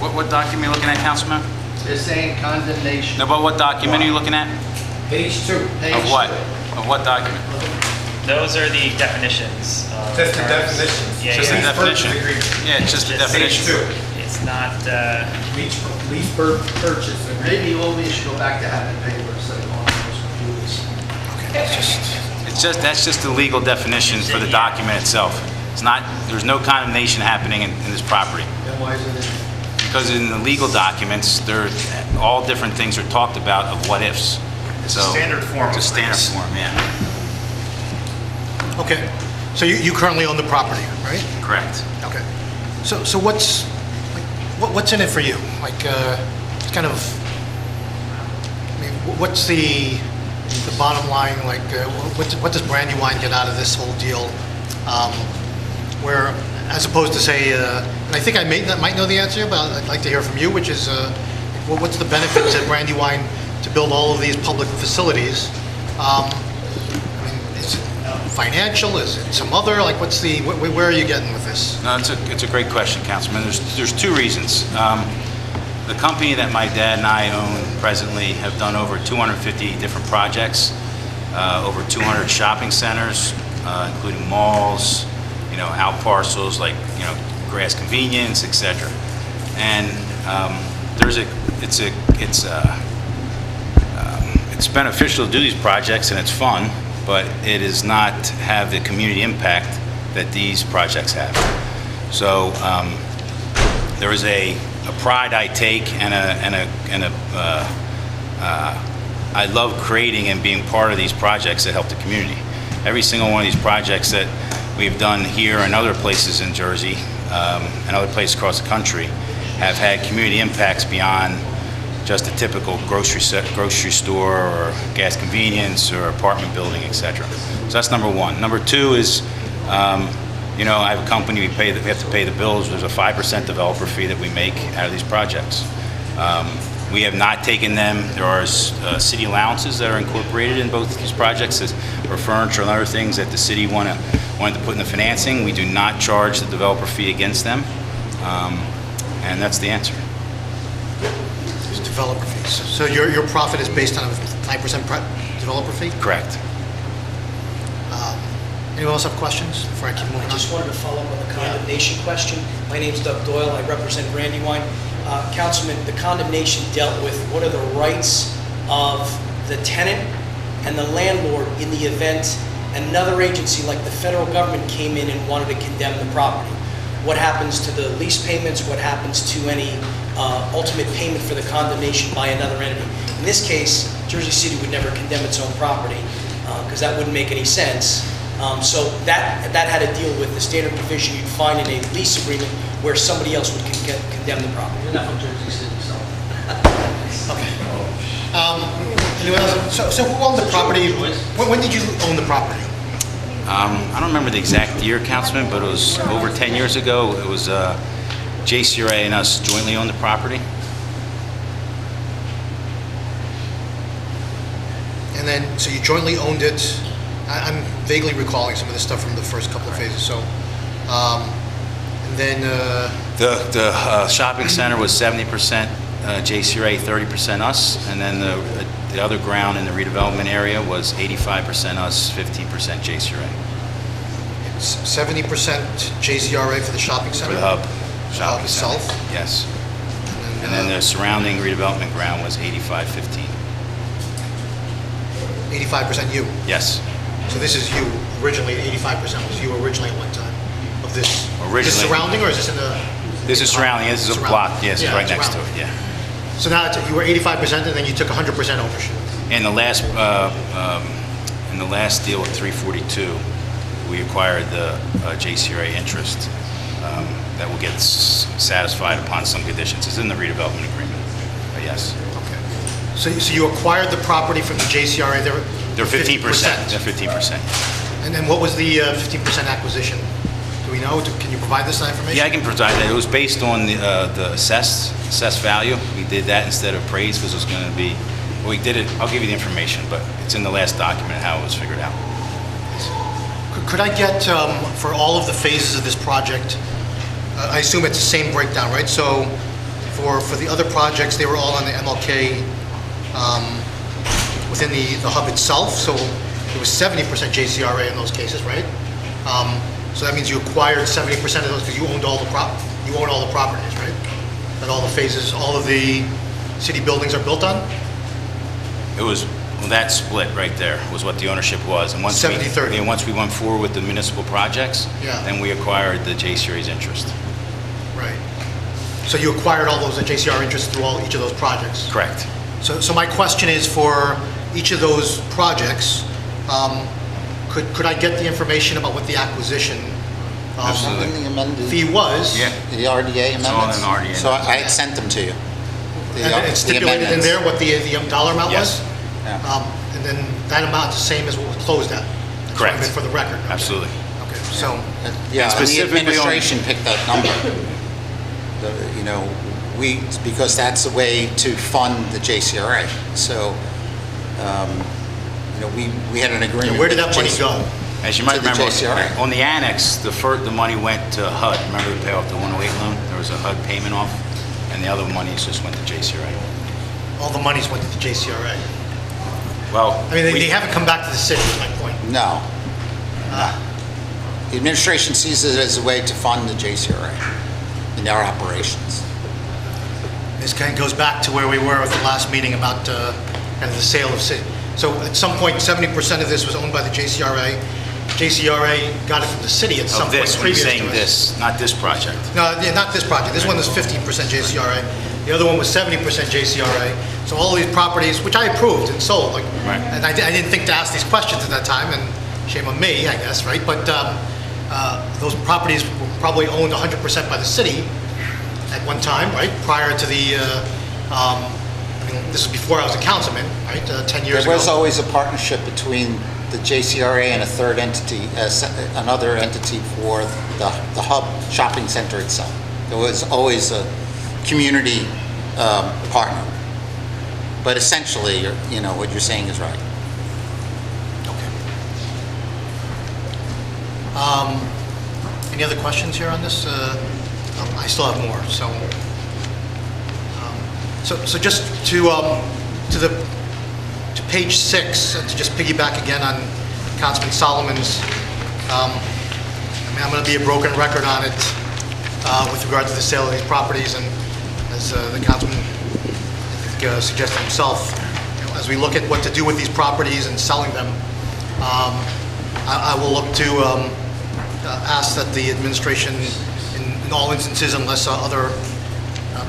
Speaker 12: What document are you looking at, Councilman?
Speaker 8: They're saying condemnation.
Speaker 12: No, but what document are you looking at?
Speaker 3: Page 2.
Speaker 12: Of what? Of what document?
Speaker 9: Those are the definitions.
Speaker 3: Just the definitions.
Speaker 9: Yeah,
Speaker 12: Just
Speaker 9: yeah.
Speaker 12: the definition.
Speaker 3: Purchase agreement.
Speaker 12: Yeah, it's just the
Speaker 9: Just
Speaker 12: definition.
Speaker 3: Page 2.
Speaker 9: It's not,
Speaker 3: Lease purchase agreement.
Speaker 8: Maybe all we should go back to having paper instead of on those computers.
Speaker 12: That's just the legal definition for the document itself. It's not, there's no condemnation happening in this property.
Speaker 8: Then why is it in?
Speaker 12: Because in the legal documents, all different things are talked about of what ifs. It's
Speaker 10: a standard form
Speaker 12: It's a
Speaker 10: of
Speaker 12: standard
Speaker 10: things.
Speaker 12: form, yeah.
Speaker 4: Okay. So you currently own the property, right?
Speaker 12: Correct.
Speaker 4: Okay. So what's in it for you? Like, kind of, I mean, what's the bottom line? Like, what does Brandywine get out of this whole deal? Where, as opposed to say, and I think I might know the answer, but I'd like to hear from you, which is, what's the benefits at Brandywine to build all of these public facilities? I mean, is it financial? Is it some other? Like, where are you getting with this?
Speaker 12: No, it's a great question, Councilman. There's two reasons. The company that my dad and I own presently have done over 250 different projects, over 200 shopping centers, including malls, out parcels like, Grass Convenience, etc. And it's beneficial to do these projects and it's fun, but it does not have the community impact that these projects have. So there is a pride I take and I love creating and being part of these projects that help the community. Every single one of these projects that we've done here and other places in Jersey and other places across the country have had community impacts beyond just a typical grocery store or gas convenience or apartment building, etc. So that's number one. Number two is, I have a company, we have to pay the bills. There's a 5% developer fee that we make out of these projects. We have not taken them. There are city allowances that are incorporated in both of these projects for furniture and other things that the city wanted to put in the financing. We do not charge the developer fee against them, and that's the answer.
Speaker 4: It's developer fees. So your profit is based on a 5% developer fee?
Speaker 12: Correct.
Speaker 4: Anyone else have questions before I keep moving
Speaker 13: I
Speaker 4: on?
Speaker 13: just wanted to follow up on the condemnation question. My name's Doug Doyle, I represent Brandywine. Councilman, the condemnation dealt with what are the rights of the tenant and the landlord in the event another agency like the federal government came in and wanted to condemn the property. What happens to the lease payments? What happens to any ultimate payment for the condemnation by another entity? In this case, Jersey City would never condemn its own property because that wouldn't make any sense. So that had to deal with the standard provision you'd find in a lease agreement where somebody else would condemn the property.
Speaker 8: You're not from Jersey City, so.
Speaker 4: Anyone else? So who owned the property? When did you own the property?
Speaker 12: I don't remember the exact year, Councilman, but it was over 10 years ago. It was JCRA and us jointly owned the property.
Speaker 4: And then, so you jointly owned it. I'm vaguely recalling some of the stuff from the first couple of phases. So, and then
Speaker 12: The shopping center was 70% JCRA, 30% us, and then the other ground in the redevelopment area was 85% us, 15% JCRA.
Speaker 4: it's 70% JCRA for the shopping center.
Speaker 12: For the hub.
Speaker 4: The hub
Speaker 12: Shopping center.
Speaker 4: itself.
Speaker 12: Yes. And
Speaker 4: And
Speaker 12: then
Speaker 4: then
Speaker 12: the surrounding redevelopment ground was 85-15.
Speaker 4: 85% you.
Speaker 12: Yes.
Speaker 4: So this is you originally. 85% was you originally at one time of this. Is this
Speaker 12: Originally.
Speaker 4: surrounding or is this in the?
Speaker 12: This is surrounding, this is a
Speaker 4: Surrounding.
Speaker 12: block, yes,
Speaker 4: Yeah,
Speaker 12: right
Speaker 4: it's
Speaker 12: next to it,
Speaker 4: surrounding.
Speaker 12: yeah.
Speaker 4: So now you were 85% and then you took 100% ownership.
Speaker 12: In the last deal with 342, we acquired the JCRA interest that will get satisfied upon some conditions. It's in the redevelopment agreement, but yes.
Speaker 4: Okay. So you acquired the property from the JCRA.
Speaker 12: They're 15%. They're 15%.
Speaker 4: And then what was the 15% acquisition? Do we know? Can you provide this information?
Speaker 12: Yeah, I can provide that. It was based on the assessed value. We did that instead of appraised because it was going to be, well, we did it, I'll give you the information, but it's in the last document how it was figured out.
Speaker 4: Could I get, for all of the phases of this project, I assume it's the same breakdown, right? So for the other projects, they were all on the MLK within the hub itself. So it was 70% JCRA in those cases, right? So that means you acquired 70% of those because you owned all the properties, right? That all the phases, all of the city buildings are built on?
Speaker 12: It was, well, that split right there was what the ownership was. And once
Speaker 4: 70-30.
Speaker 12: And once we went forward with the municipal projects,
Speaker 4: Yeah.
Speaker 12: then we acquired the JCRA's interest.
Speaker 4: Right. So you acquired all those JCR interests through each of those projects?
Speaker 12: Correct.
Speaker 4: So my question is for each of those projects, could I get the information about what the acquisition
Speaker 12: Absolutely.
Speaker 2: The amended,
Speaker 4: fee was?
Speaker 12: Yeah.
Speaker 2: the RDA
Speaker 12: It's all
Speaker 2: amendments?
Speaker 12: in RDA.
Speaker 2: So I had sent them to you.
Speaker 4: And it's stipulated in there what the dollar amount
Speaker 12: Yes.
Speaker 4: was?
Speaker 2: Yeah.
Speaker 4: And then that amount is the same as what was closed at? That's what I
Speaker 12: Correct.
Speaker 4: meant for the record. Okay.
Speaker 12: Absolutely.
Speaker 4: Okay, so,
Speaker 2: Yeah, and the
Speaker 12: specifically on-
Speaker 2: administration picked that number. You know, because that's the way to fund the JCRA. So, you know, we had an agreement.
Speaker 4: where did
Speaker 2: with
Speaker 4: that money
Speaker 2: JCRA.
Speaker 4: go?
Speaker 12: As you might
Speaker 2: To the
Speaker 12: remember,
Speaker 2: JCRA.
Speaker 12: on the annex, the money went to HUD. Remember we paid off the 108 loan? There was a HUD payment off, and the other monies just went to JCRA.
Speaker 4: All the monies went to the JCRA.
Speaker 12: Well,
Speaker 4: I mean,
Speaker 12: we-
Speaker 4: they haven't come back to the city, is my point.
Speaker 2: No. The administration sees it as a way to fund the JCRA in their operations.
Speaker 4: This kind of goes back to where we were at the last meeting about kind of the sale of city. So at some point, 70% of this was owned by the JCRA. JCRA got it from the city at some
Speaker 12: Of
Speaker 4: point
Speaker 12: this, when you're
Speaker 4: previous to
Speaker 12: saying
Speaker 4: us.
Speaker 12: this, not this project.
Speaker 4: No, yeah, not this project. This one was 15% JCRA. The other one was 70% JCRA. So all these properties, which I approved and sold, like,
Speaker 12: Right.
Speaker 4: and I didn't think to ask these questions at that time, and shame on me, I guess, right? But those properties were probably owned 100% by the city at one time, right? Prior to the, I mean, this was before I was a councilman, right? 10 years ago.
Speaker 2: There was always a partnership between the JCRA and a third entity, another entity for the hub shopping center itself. There was always a community partner. But essentially, you know, what you're saying is right.
Speaker 4: Any other questions here on this? I still have more, so. So just to page 6, to just piggyback again on Councilman Solomon's, I mean, I'm going to be a broken record on it with regard to the sale of these properties, and as the councilman, I think, suggested himself, you know, as we look at what to do with these properties and selling them, I will look to ask that the administration, in all instances, unless other,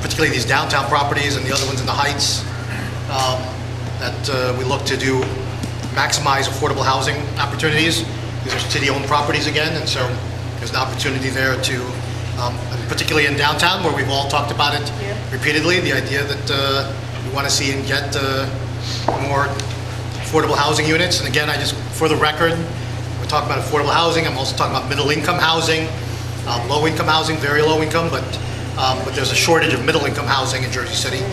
Speaker 4: particularly these downtown properties and the other ones in the Heights, that we look to maximize affordable housing opportunities these are city-owned properties again, and so there's an opportunity there to, particularly in downtown, where we've all talked about it repeatedly, the idea that we want to see and get more affordable housing units. And again, for the record, we're talking about affordable housing. I'm also talking about middle-income housing, low-income housing, very low-income, but there's a shortage of middle-income housing in Jersey City,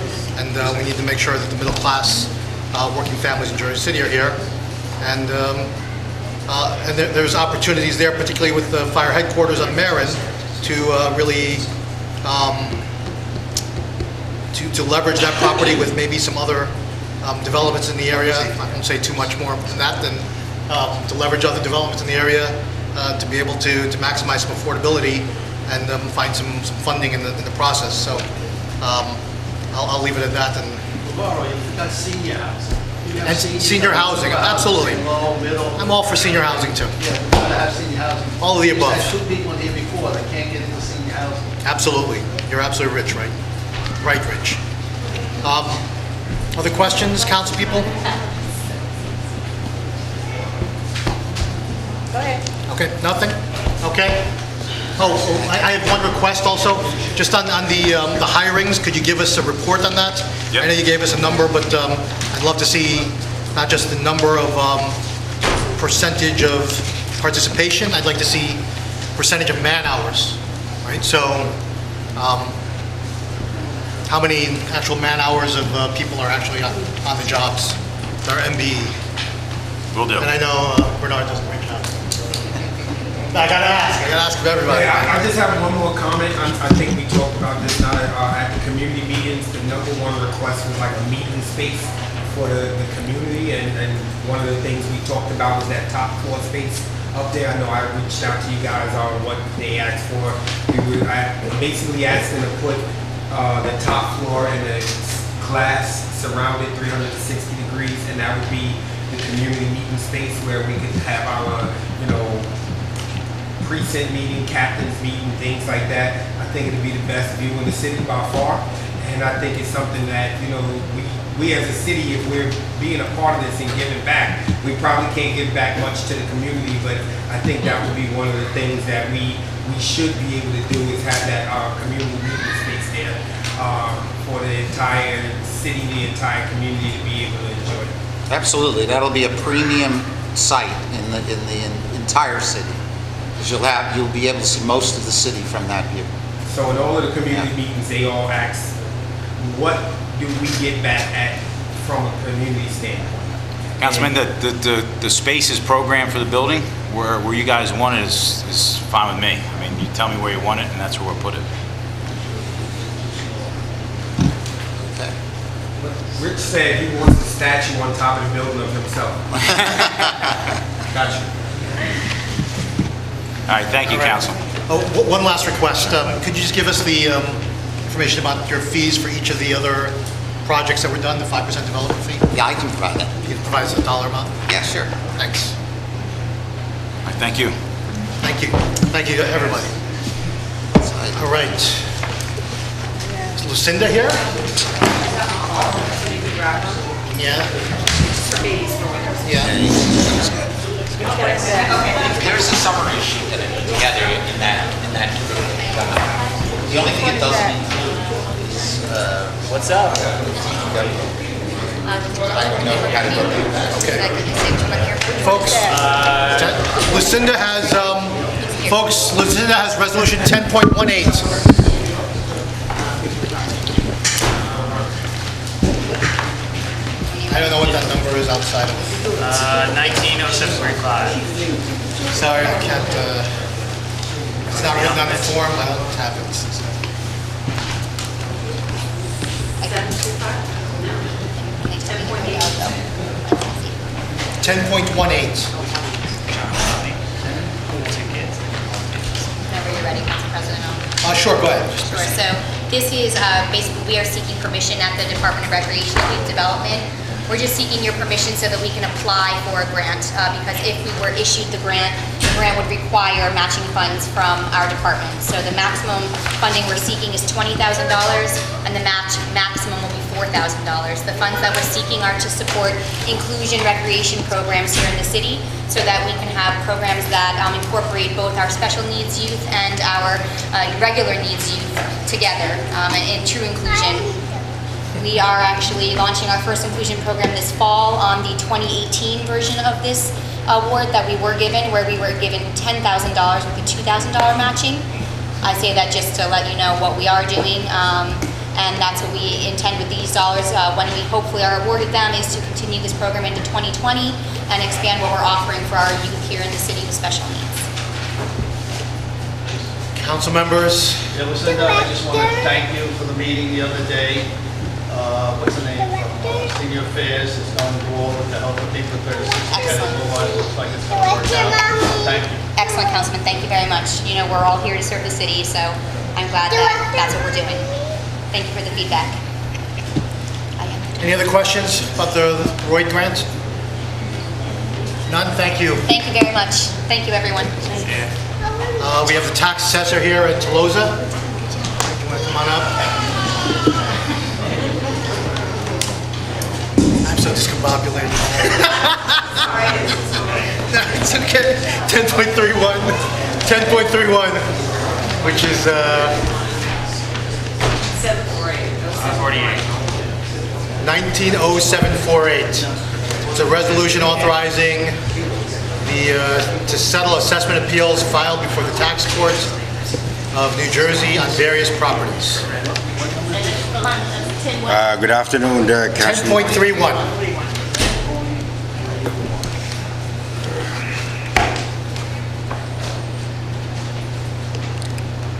Speaker 4: and we need to make sure that the middle-class working families in Jersey City are here. And there's opportunities there, particularly with the fire headquarters on Marin, to really to leverage that property with maybe some other developments in the area. I won't say too much more than that, than to leverage other developments in the area to be able to maximize some affordability and find some funding in the process. So I'll leave it at that. And
Speaker 8: Tomorrow, you've got senior housing. You have
Speaker 4: And senior housing, absolutely.
Speaker 8: Low, middle.
Speaker 4: I'm all for senior housing too.
Speaker 8: Yeah, we gotta have senior housing.
Speaker 4: All of the above.
Speaker 8: We had 2 people in here before that can't get into senior housing.
Speaker 4: Absolutely. You're absolutely rich, right? Right, Rich. Other questions, council people?
Speaker 7: Go ahead.
Speaker 4: Okay, nothing? Okay. Oh, I have one request also, just on the hirings, could you give us a report on that?
Speaker 12: Yep.
Speaker 4: I know you gave us a number, but I'd love to see not just the number of percentage of participation, I'd like to see percentage of man hours, right? So, how many actual man hours of people are actually on the jobs, our MBE?
Speaker 12: Will do.
Speaker 4: And I know Bernard does a great job. I gotta ask of everybody.
Speaker 3: Yeah, I just have one more comment. I think we talked about this now at the community meetings. The #1 request was like a meeting space for the community, and one of the things we talked about was that top floor space up there. I know I reached out to you guys on what they asked for. I basically asked them to put the top floor in a glass surrounded 360 degrees, and that would be the community meeting space where we could have our, precinct meeting, captains meeting, things like that. I think it'd be the best view in the city by far, and I think it's something that, we as a city, if we're being a part of this and giving back, we probably can't give back much to the community, but I think that would be one of the things that we should be able to do, is have that community meeting space there for the entire city, the entire community to be able to enjoy.
Speaker 2: Absolutely, that'll be a premium site in the entire city. Because you'll be able to see most of the city from that view.
Speaker 3: So in all of the community meetings, they all ask, what do we get back from a community standpoint?
Speaker 12: Councilman, the space is programmed for the building. Where you guys want it is fine with me. I mean, you tell me where you want it, and that's where we'll put it.
Speaker 2: Okay.
Speaker 3: Rich said he wants the statue on top of the building of himself. Gotcha.
Speaker 12: All right, thank you, Council.
Speaker 4: Oh, one last request. Could you just give us the information about your fees for each of the other projects that were done, the 5% development fee?
Speaker 2: Yeah, I can provide that.
Speaker 4: You can provide us a dollar amount?
Speaker 2: Yeah, sure.
Speaker 4: Thanks.
Speaker 12: All right, thank you.
Speaker 4: Thank you. Thank you to everybody. All right. Is Lucinda here? Yeah.
Speaker 2: Yeah. There's a summary sheet that I put together in that group. The only thing it doesn't include is,
Speaker 9: What's up?
Speaker 2: I don't know how to go do that.
Speaker 4: Okay. Folks, Lucinda has resolution 10.18. I don't know what that number is outside of it.
Speaker 9: 1907.5.
Speaker 4: Sorry, I can't, it's not written on the form, I don't have it. 10.18.
Speaker 14: Whenever you're ready, Council President.
Speaker 4: Sure, go ahead.
Speaker 14: Sure, so this is basically, we are seeking permission at the Department of Recreation and Youth Development. We're just seeking your permission so that we can apply for a grant, because if we were issued the grant would require matching funds from our department. So the maximum funding we're seeking is $20,000, and the maximum will be $4,000. The funds that we're seeking are to support inclusion recreation programs here in the city. so that we can have programs that incorporate both our special needs youth and our regular needs youth together in true inclusion. We are actually launching our first inclusion program this fall on the 2018 version of this award that we were given, where we were given $10,000 with a $2,000 matching. I say that just to let you know what we are doing, and that's what we intend with these dollars when we hopefully are awarded them, is to continue this program into 2020 and expand what we're offering for our youth here in the city with special needs.
Speaker 4: Council members?
Speaker 8: Yeah, Lucinda, I just want to thank you for the meeting the other day. What's her name, from Senior Affairs, is going to go over to help the people at 36 Kennedy Boulevard. Looks like it's going to work out. Thank you.
Speaker 14: Excellent, Councilman. Thank you very much. You know, we're all here to serve the city, so I'm glad that that's what we're doing. Thank you for the feedback.
Speaker 4: Any other questions about the Roy grant? None? Thank you.
Speaker 14: Thank you very much. Thank you, everyone.
Speaker 4: We have the tax assessor here at Tolosa. You want to come on up? I'm so discombobulated. No, it's okay. 10.31, which is 190748. It's a resolution authorizing to settle assessment appeals filed before the tax courts of New Jersey on various properties.
Speaker 15: Good afternoon, Councilman.
Speaker 4: 10.31.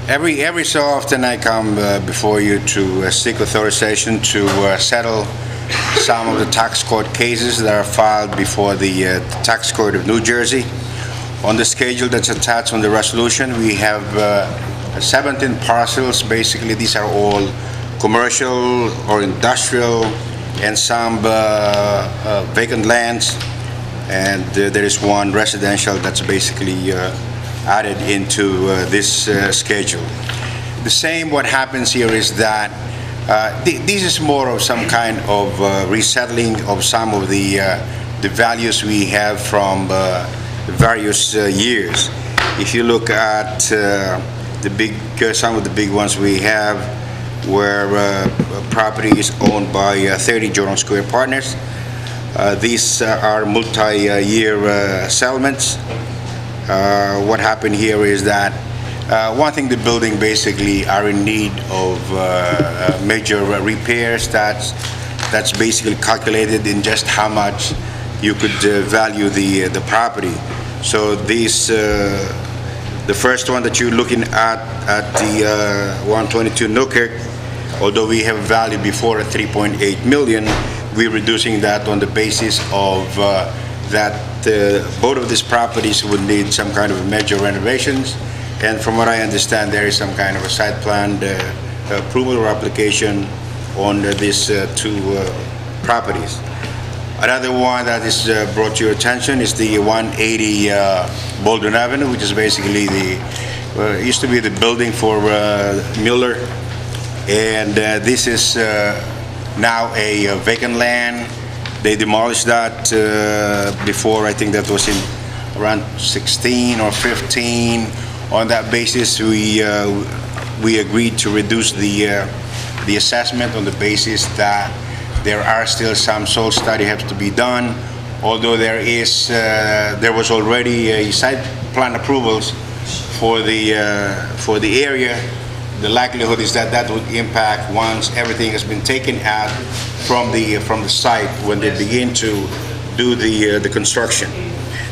Speaker 15: Every so often I come before you to seek authorization to settle some of the tax court cases that are filed before the tax court of New Jersey. On the schedule that's attached on the resolution, we have 17 parcels. Basically, these are all commercial or industrial and some vacant lands. And there is one residential that's basically added into this schedule. The same what happens here is that this is more of some kind of resettling of some of the values we have from various years. If you look at some of the big ones we have, where property is owned by 30 Jordan Square Partners. These are multi-year settlements. What happened here is that one thing, the building basically are in need of major repairs. That's basically calculated in just how much you could value the property. So these, the first one that you're looking at the 122 Newkirk, although we have value before at 3.8 million, we're reducing that on the basis of that both of these properties would need some kind of major renovations. And from what I understand, there is some kind of a site plan approval or application on these two properties. Another one that is brought to your attention is the 180 Baldwin Avenue, which is basically used to be the building for Miller. And this is now a vacant land. They demolished that before. I think that was in around 16 or 15. On that basis, we agreed to reduce the assessment on the basis that there are still some soil study has to be done. Although there was already a site plan approvals for the area, the likelihood is that that would impact once everything has been taken out from the site when they begin to do the construction.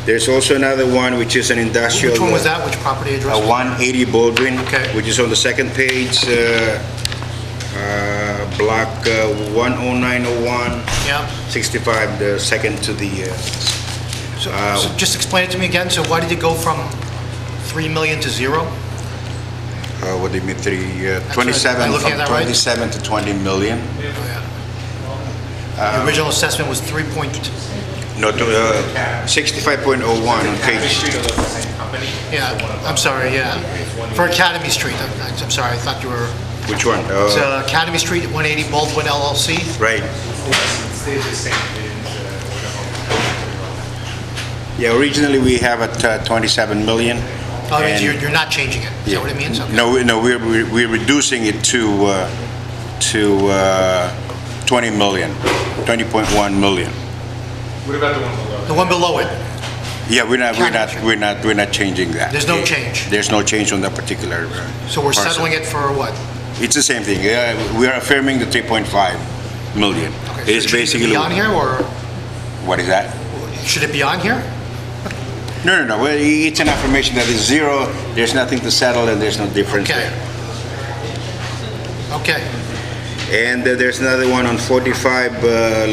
Speaker 15: There's also another one which is an industrial.
Speaker 4: Which one was that? Which property address?
Speaker 15: 180 Baldwin,
Speaker 4: okay,
Speaker 15: which is on the second page, block 10901.
Speaker 4: Yeah.
Speaker 15: 65, the second to the.
Speaker 4: So just explain it to me again. So why did you go from 3 million to 0?
Speaker 15: What do you mean, 27
Speaker 4: am I looking
Speaker 15: from
Speaker 4: at that right?
Speaker 15: 27 to 20 million?
Speaker 4: The original assessment was 3.2.
Speaker 15: No, 65.01 on page.
Speaker 4: Yeah, I'm sorry, yeah. For Academy Street, I'm sorry, I thought you were...
Speaker 15: Which one?
Speaker 4: It's Academy Street, 180 Baldwin LLC.
Speaker 15: Right. Yeah, originally we have at 27 million.
Speaker 4: Oh, it means
Speaker 15: and-
Speaker 4: you're not changing it, is that what it means? Okay.
Speaker 15: No, we're reducing it to 20 million, 20.1 million.
Speaker 10: What about the one below?
Speaker 4: The one below it,
Speaker 15: Yeah, we're not changing that.
Speaker 4: there's no change.
Speaker 15: There's no change on that particular.
Speaker 4: So we're
Speaker 15: parcel.
Speaker 4: settling it for what?
Speaker 15: It's the same thing. We are affirming the 3.5 million.
Speaker 4: Okay,
Speaker 15: It
Speaker 4: so
Speaker 15: is
Speaker 4: should it
Speaker 15: basically.
Speaker 4: be on here, or
Speaker 15: What is that?
Speaker 4: should it be on here?
Speaker 15: No. Well, it's an affirmation that is zero. There's nothing to settle, and there's no difference
Speaker 4: Okay.
Speaker 15: there.
Speaker 4: Okay.
Speaker 15: And there's another one on 45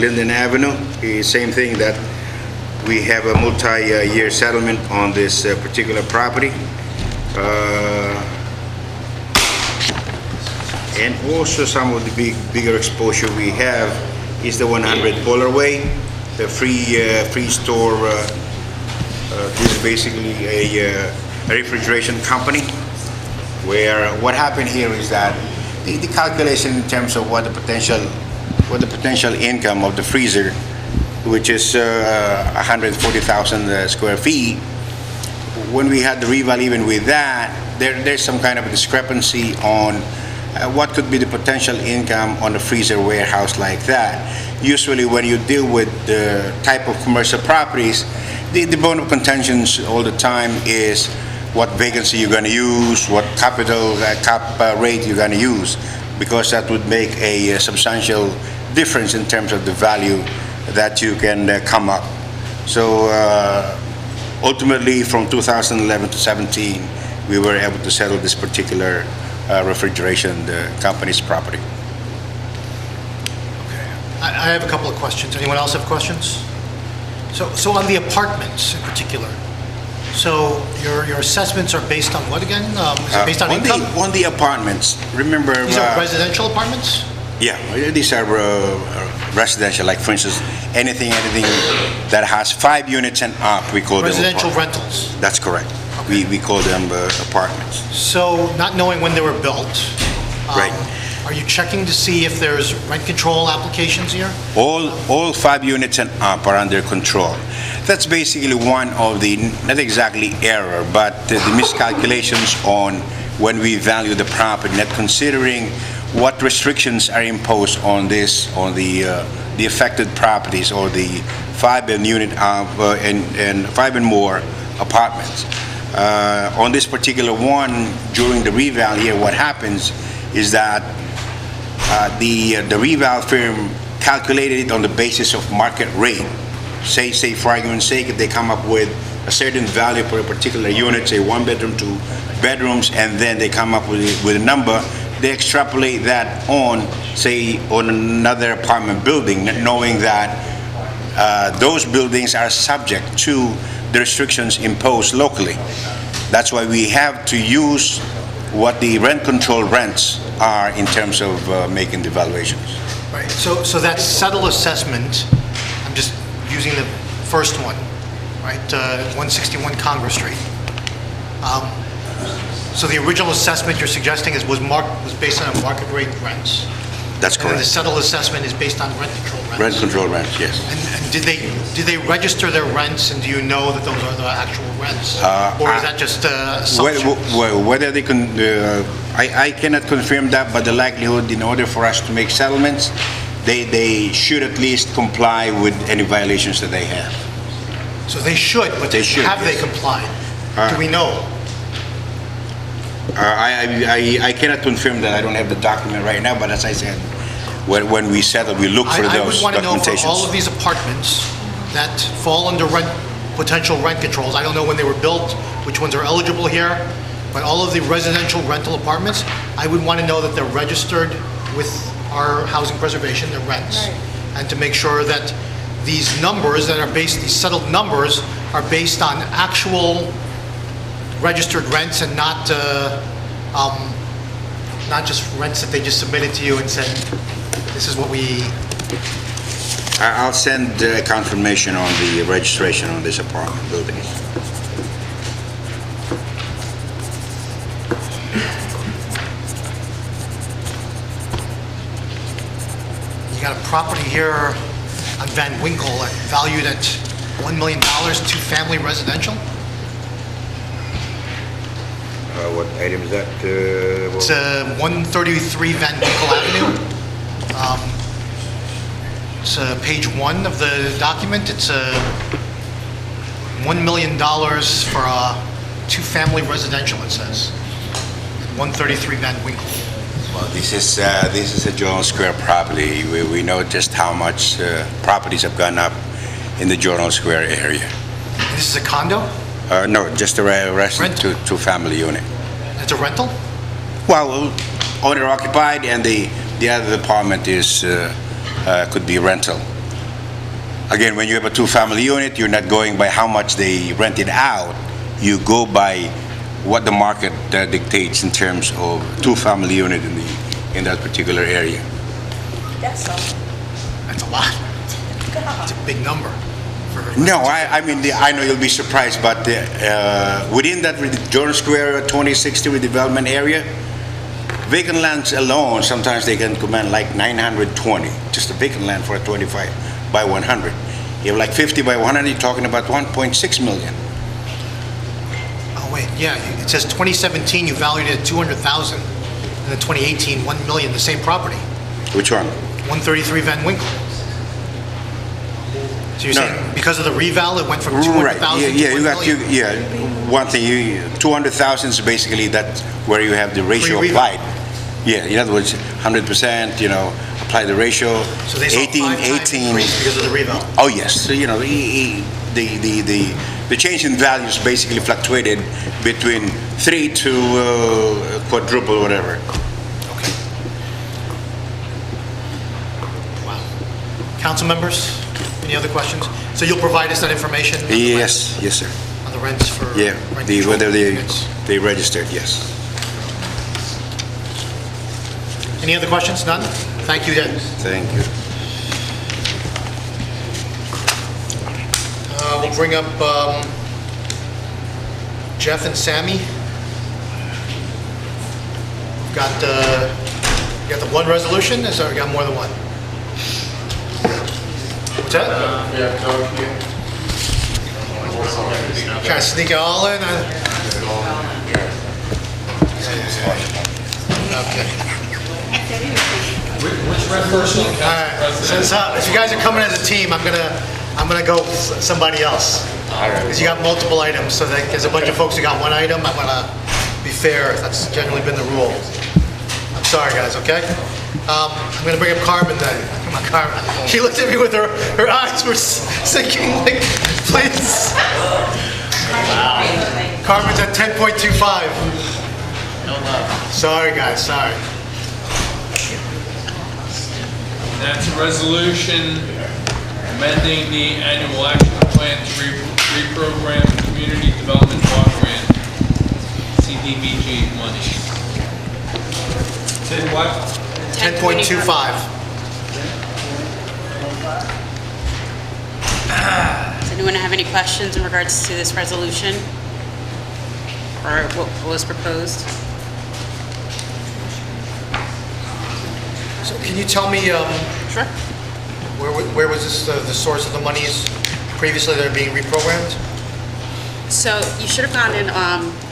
Speaker 15: Linden Avenue. Same thing, that we have a multi-year settlement on this particular property. And also some of the bigger exposure we have is the 100 Polar Way, the free store. This is basically a refrigeration company, where what happened here is that the calculation in terms of what the potential income of the freezer, which is 140,000 square feet, when we had the reval even with that, there's some kind of a discrepancy on what could be the potential income on a freezer warehouse like that. Usually when you deal with the type of commercial properties, the bone of contentions all the time is what vacancy you're going to use, what capital cap rate you're going to use, because that would make a substantial difference in terms of the value that you can come up. So ultimately, from 2011 to 17, we were able to settle this particular refrigeration company's property.
Speaker 4: I have a couple of questions. Anyone else have questions? So on the apartments in particular, so your assessments are based on what again? Is it based on income?
Speaker 15: On the apartments, remember...
Speaker 4: These are residential apartments?
Speaker 15: Yeah, these are residential, like for instance, anything that has 5 units and up, we call them
Speaker 4: Residential
Speaker 15: apartments.
Speaker 4: rentals?
Speaker 15: That's correct. We call them apartments.
Speaker 4: So not knowing when they were built,
Speaker 15: Right.
Speaker 4: are you checking to see if there's rent control applications here?
Speaker 15: All 5 units and up are under control. That's basically one of the, not exactly error, but the miscalculations on when we value the property, not considering what restrictions are imposed on this, on the affected properties, or the 5 unit and 5 and more apartments. On this particular one, during the reval here, what happens is that the reval firm calculated it on the basis of market rate. Say for argument's sake, if they come up with a certain value for a particular unit, say 1 bedroom, 2 bedrooms, and then they come up with a number, they extrapolate that on, say, on another apartment building, knowing that those buildings are subject to the restrictions imposed locally. That's why we have to use what the rent control rents are in terms of making the valuations.
Speaker 4: Right, so that settle assessment, I'm just using the first one, right, 161 Congress Street. So the original assessment you're suggesting was based on market rate rents?
Speaker 15: That's
Speaker 4: And then the
Speaker 15: correct.
Speaker 4: settle assessment is based on rent control rents?
Speaker 15: Rent control rents, yes.
Speaker 4: And did they register their rents, and do you know that those are the actual rents? Or is that just assumptions?
Speaker 15: Whether they can, I cannot confirm that, but the likelihood, in order for us to make settlements, they should at least comply with any violations that they have.
Speaker 4: So they should, but
Speaker 15: They should,
Speaker 4: have they
Speaker 15: yes.
Speaker 4: complied? Do we know?
Speaker 15: I cannot confirm that. I don't have the document right now, but as I said, when we settle, we look for
Speaker 4: I would
Speaker 15: those
Speaker 4: want to know for all of
Speaker 15: documentations.
Speaker 4: these apartments that fall under potential rent controls. I don't know when they were built, which ones are eligible here, but all of the residential rental apartments, I would want to know that they're registered with our housing preservation, their rents, and to make sure that these numbers that are based, these settled numbers, are based on actual registered rents and not just rents that they just submitted to you and said, this is what we...
Speaker 15: I'll send a confirmation on the registration on this apartment building.
Speaker 4: You got a property here on Van Winkle valued at $1 million, two-family residential?
Speaker 15: What item is that?
Speaker 4: It's 133 Van Winkle Avenue. It's page 1 of the document. It's $1 million for a two-family residential, it says. 133 Van Winkle.
Speaker 15: Well, this is a Journal Square property. We know just how much properties have gone up in the Journal Square area.
Speaker 4: This is a condo?
Speaker 15: No, just a resident two-family unit.
Speaker 4: It's a rental?
Speaker 15: Well, owner occupied, and the other department is could be rental. Again, when you have a two-family unit, you're not going by how much they rent it out. You go by what the market dictates in terms of two-family unit in that particular area.
Speaker 7: That's so.
Speaker 4: That's a lot. It's a big number.
Speaker 15: No, I mean, I know you'll be surprised, but within that Journal Square 2060 redevelopment area, vacant lands alone, sometimes they can command like 920, just a vacant land for a 25 by 100. You have like 50 by 100, you're talking about 1.6 million.
Speaker 4: Oh, wait, yeah, it says 2017, you valued it at 200,000, and then 2018, 1 million, the same property.
Speaker 15: Which one?
Speaker 4: 133 Van Winkle. So you're saying because of the reval, it went from 200,000 to 1 million?
Speaker 15: One thing, 200,000 is basically that's where you have the ratio
Speaker 4: Pre-reval.
Speaker 15: applied. Yeah, in other words, 100%, apply the ratio.
Speaker 4: So they saw 5 times increase because of the reval.
Speaker 15: Oh, yes. So, the change in values basically fluctuated between 3 to quadruple, whatever.
Speaker 4: Okay. Wow. Council members, any other questions? So you'll provide us that information?
Speaker 15: Yes, sir.
Speaker 4: On the rents for...
Speaker 15: Yeah, whether they registered, yes.
Speaker 4: Any other questions? None? Thank you, Dennis.
Speaker 15: Thank you.
Speaker 4: We'll bring up Jeff and Sammy. We've got the one resolution, or we got more than one? What's that? Trying to sneak it all in? Okay.
Speaker 1: Which resolution?
Speaker 4: All right. Since you guys are coming as a team, I'm gonna go with somebody else. Because you got multiple items, so there's a bunch of folks who got one item. I wanna be fair. That's generally been the rule. I'm sorry, guys. Okay. I'm gonna bring up Carmen then. Come on, Carmen. She looked at me with her eyes were sinking like plates. Wow. Carmen's at 10.25.
Speaker 9: No love.
Speaker 4: Sorry, guys. Sorry.
Speaker 1: That's a resolution amending the annual action plan to reprogram community development block grant, CDBG money. 10 what?
Speaker 4: 10.25.
Speaker 16: Does anyone have any questions in regards to this resolution? Or what was proposed?
Speaker 4: So can you tell me,
Speaker 16: Sure.
Speaker 4: where was this, the source of the monies previously that are being reprogrammed?
Speaker 16: So you should have gotten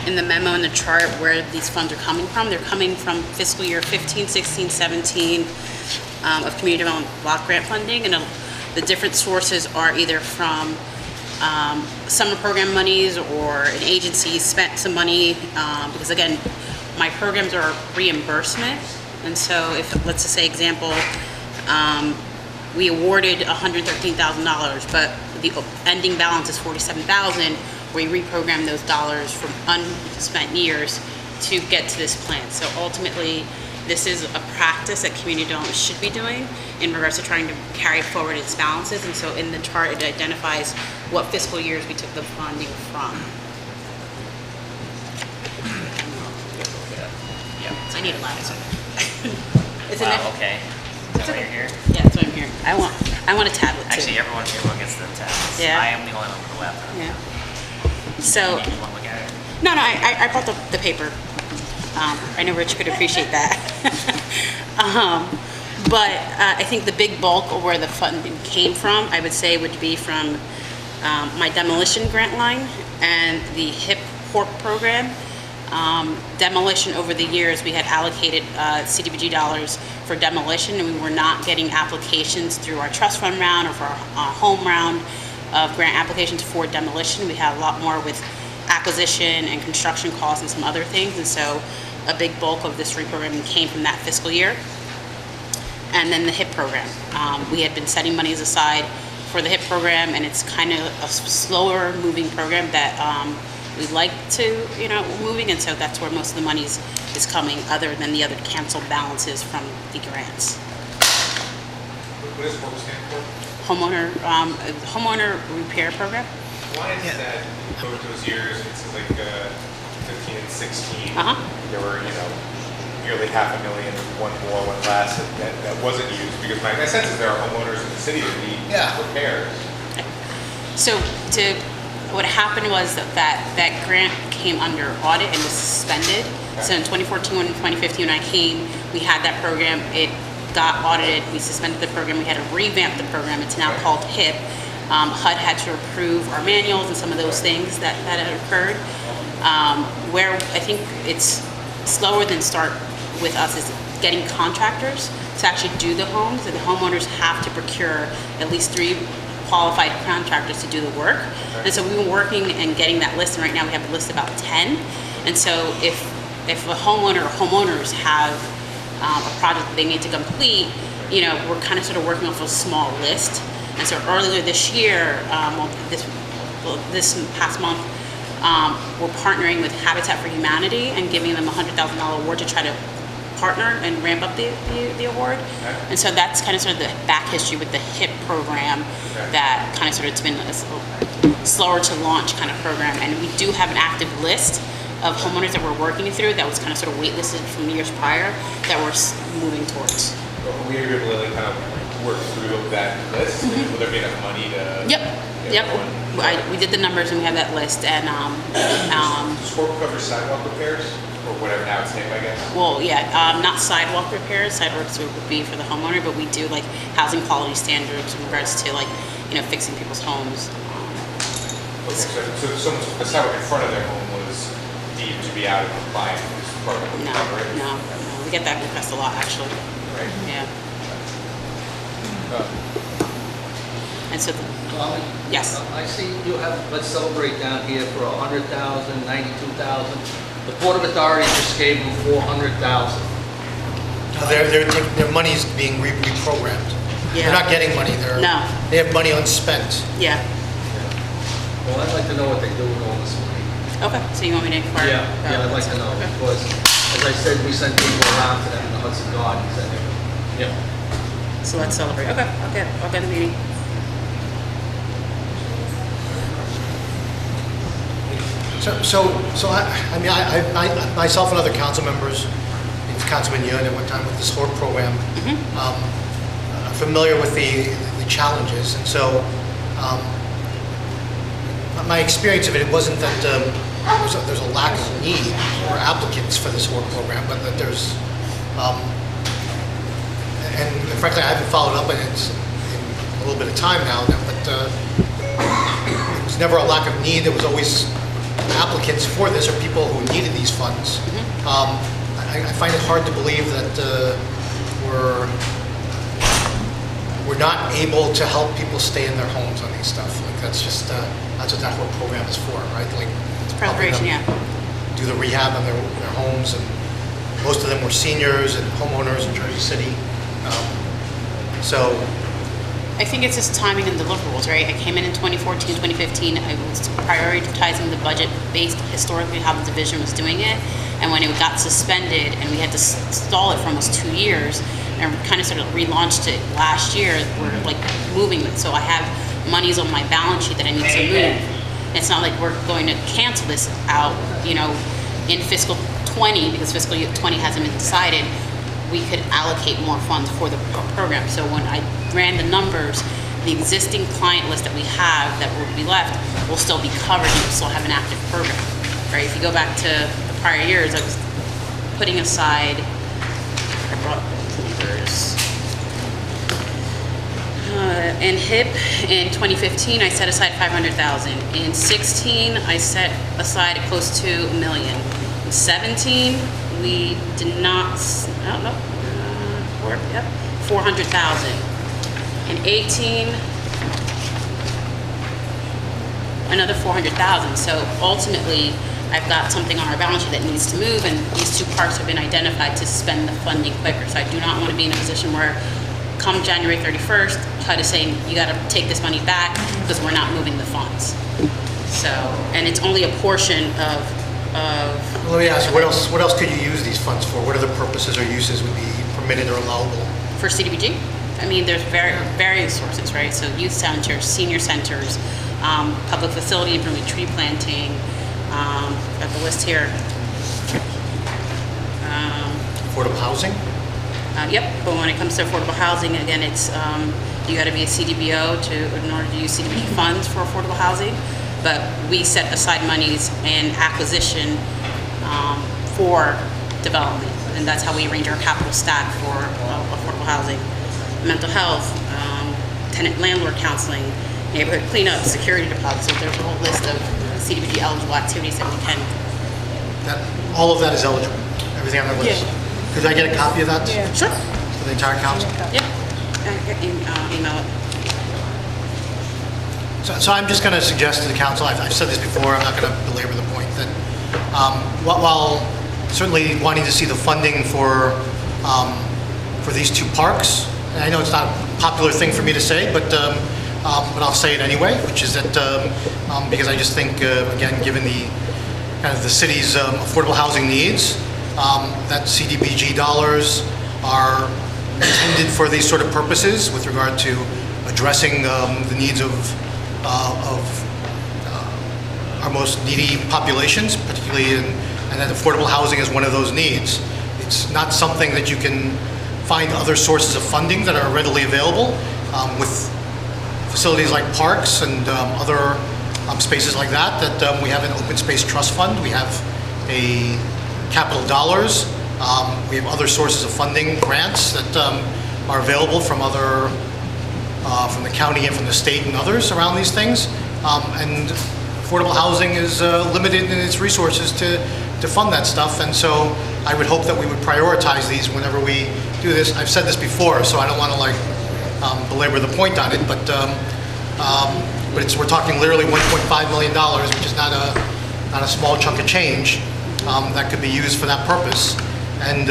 Speaker 16: in the memo in the chart where these funds are coming from. They're coming from fiscal year 15, 16, 17 of community development block grant funding, and the different sources are either from summer program monies or an agency spent some money, because again, my programs are reimbursement, and so if, let's just say example, we awarded $113,000, but the ending balance is $47,000, we reprogram those dollars from unspent years to get to this plan. So ultimately, this is a practice that community development should be doing in regards to trying to carry forward its balances. And so in the chart, it identifies what fiscal years we took the funding from.
Speaker 9: Yeah.
Speaker 16: I need a ladder. Isn't
Speaker 9: Wow,
Speaker 16: it?
Speaker 9: okay. Is that why you're here?
Speaker 16: Yeah, that's why I'm here. I want a tablet too.
Speaker 9: Actually, everyone gets the tablets.
Speaker 16: Yeah.
Speaker 9: I am the only one with the laptop.
Speaker 16: Yeah. So.
Speaker 9: You want to look at it?
Speaker 16: No, I brought the paper. I know Rich could appreciate that. But I think the big bulk of where the funding came from, I would say would be from my demolition grant line and the HIP HORP program. Demolition, over the years, we had allocated CDBG dollars for demolition, and we were not getting applications through our trust fund round or for our home round of grant applications for demolition. We had a lot more with acquisition and construction costs and some other things, and so a big bulk of this reprogramming came from that fiscal year. And then the HIP program. We had been setting monies aside for the HIP program, and it's kind of a slower moving program that we'd like to, moving, and so that's where most of the monies is coming, other than the other canceled balances from the grants.
Speaker 10: What does HORP stand for?
Speaker 16: Homeowner repair program.
Speaker 10: Why is that over those years, it seems like 15 and 16, there were, nearly $500,000, one more, one less, that wasn't used, because my sense is there are homeowners in the city that need repairs.
Speaker 16: So what happened was that grant came under audit and was suspended. So in 2014 and 2015 when I came, we had that program. It got audited. We suspended the program. We had to revamp the program. It's now called HIP. HUD had to approve our manuals and some of those things that had occurred. Where I think it's slower than start with us is getting contractors to actually do the homes, and the homeowners have to procure at least 3 qualified contractors to do the work. And so we were working and getting that list, and right now we have a list of about 10. And so if a homeowner or homeowners have a project that they need to complete, we're kind of sort of working off a small list. And so earlier this year, this past month, we're partnering with Habitat for Humanity and giving them a $100,000 award to try to partner and ramp up the award. And so that's kind of sort of the back history with the HIP program that kind of sort of it's been a slower to launch kind of program. And we do have an active list of homeowners that we're working through that was kind of sort of waitlisted from years prior that we're moving towards.
Speaker 10: Will we be able to kind of work through that list? Will there be enough money to...
Speaker 16: Yep. We did the numbers and we have that list. And
Speaker 10: does HORP cover sidewalk repairs? Or whatever now it's named, I guess?
Speaker 16: Well, yeah, not sidewalk repairs. Sidewalks would be for the homeowner, but we do like housing quality standards in regards to like, fixing people's homes.
Speaker 10: Okay, so the sidewalk in front of their home was deemed to be out of compliance with this program?
Speaker 16: No. We get that request a lot, actually.
Speaker 10: Right.
Speaker 16: Yeah. And so, yes.
Speaker 11: I see you have, let's celebrate down here for 100,000, 92,000. The Port of Authority just gave them 400,000.
Speaker 4: Their money's being reprogrammed. They're not getting money. They have money unspent.
Speaker 16: Yeah.
Speaker 11: Well, I'd like to know what they do with all this money.
Speaker 16: Okay, so you want me to inquire?
Speaker 11: Yeah, I'd like to know, because, as I said, we send people around to them in the Hudson Gardens, and
Speaker 16: So let's celebrate. Okay, I'll get the meeting.
Speaker 4: So I myself and other council members, Councilman Yun at one time with this HORP program, are familiar with the challenges, and so my experience of it wasn't that there's a lack of need for applicants for this HORP program, but that there's and frankly I haven't followed up on it in a little bit of time now, but it was never a lack of need. There was always applicants for this, or people who needed these funds. I find it hard to believe that we're not able to help people stay in their homes on these stuff. Like that's what that whole program is for, right? Like
Speaker 16: it's preparation,
Speaker 4: do the rehab on their homes, and most of them were seniors and homeowners in Jersey City. So
Speaker 16: I think it's just timing and deliverables, right? I came in 2014, 2015. I was prioritizing the budget based historically how the division was doing it. And when it got suspended and we had to stall it for almost 2 years and kind of sort of relaunched it last year, we're like moving it. So I have monies on my balance sheet that I need to move. It's not like we're going to cancel this out, in fiscal 20, because fiscal year 20 hasn't been decided. We could allocate more funds for the program. So when I ran the numbers, the existing client list that we have that will be left will still be covered and we'll still have an active program, right? If you go back to the prior years, I was putting aside, I brought those numbers. in HIP, in 2015, I set aside 500,000. In 16, I set aside close to $1 million. In 17, we did not, I don't know, 400,000. In 18, another 400,000. So ultimately, I've got something on our balance sheet that needs to move, and these two parks have been identified to spend the funding quicker. So I do not want to be in a position where, come January 31st, HUD is saying, you got to take this money back because we're not moving the funds. So, and it's only a portion of.
Speaker 4: Let me ask you, what else could you use these funds for? What other purposes or uses would be permitted or allowable?
Speaker 16: For CDBG? I mean, there's various sources, right? So youth centers, senior centers, public facility improvement, tree planting, I have the list here.
Speaker 4: Affordable housing?
Speaker 16: Yep, but when it comes to affordable housing, again, it's, you gotta be a CDBO in order to use CDBG funds for affordable housing. But we set aside monies in acquisition for development, and that's how we arrange our capital stack for affordable housing. Mental health, tenant landlord counseling, neighborhood cleanup, security deposits. So there's a whole list of CDBG eligible activities that we can.
Speaker 4: All of that is eligible, everything on the list?
Speaker 16: Yeah.
Speaker 4: Could I get a copy of that?
Speaker 16: Yeah. Sure.
Speaker 4: For the entire council?
Speaker 16: Yep. Email it.
Speaker 4: So I'm just going to suggest to the council, I've said this before, I'm not going to belabor the point, that while certainly wanting to see the funding for these two parks, and I know it's not a popular thing for me to say, but I'll say it anyway, which is that because I just think, again, given the kind of the city's affordable housing needs, that CDBG dollars are intended for these sort of purposes with regard to addressing the needs of our most needy populations, particularly and that affordable housing is one of those needs. It's not something that you can find other sources of funding that are readily available with facilities like parks and other spaces like that we have an open space trust fund, we have a capital dollars, we have other sources of funding, grants that are available from other from the county and from the state and others around these things, and affordable housing is limited in its resources to fund that stuff, and so I would hope that we would prioritize these whenever we do this. I've said this before, so I don't want to belabor the point on it, but we're talking literally $1.5 million, which is not a small chunk of change that could be used for that purpose, and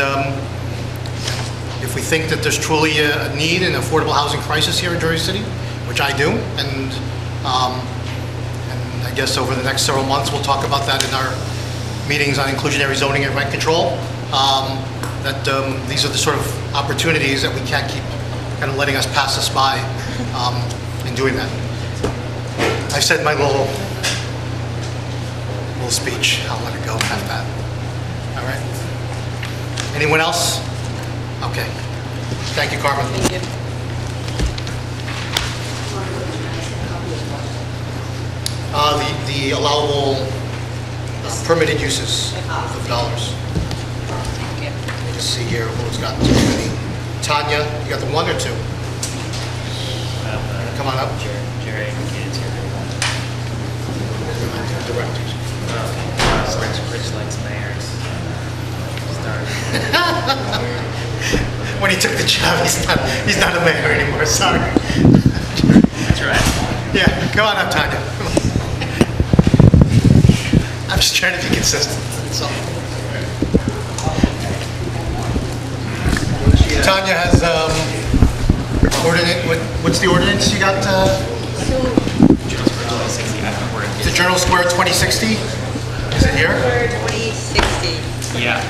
Speaker 4: if we think that there's truly a need and affordable housing crisis here in Jersey City, which I do, and I guess over the next several months we'll talk about that in our meetings on inclusionary zoning and rent control, that these are the sort of opportunities that we can't keep kind of letting us pass us by in doing that. I said my little speech. I'll let it go at that. All right. Anyone else? Okay. Thank you, Carmen.
Speaker 16: Thank you.
Speaker 4: The allowable permitted uses of dollars. Let's see here who's got too many. Tanya, you got the one or two? Come on up.
Speaker 9: Jerry, kids here.
Speaker 4: Directors.
Speaker 9: Rich likes mayors.
Speaker 4: When he took the job, he's not a mayor anymore. Sorry.
Speaker 9: That's right.
Speaker 4: Yeah, come on up, Tanya. I'm just trying to be consistent. That's all. Tanya has what's the ordinance you got? The Journal Square 2060? Is it here?
Speaker 17: 2060.
Speaker 9: Yeah.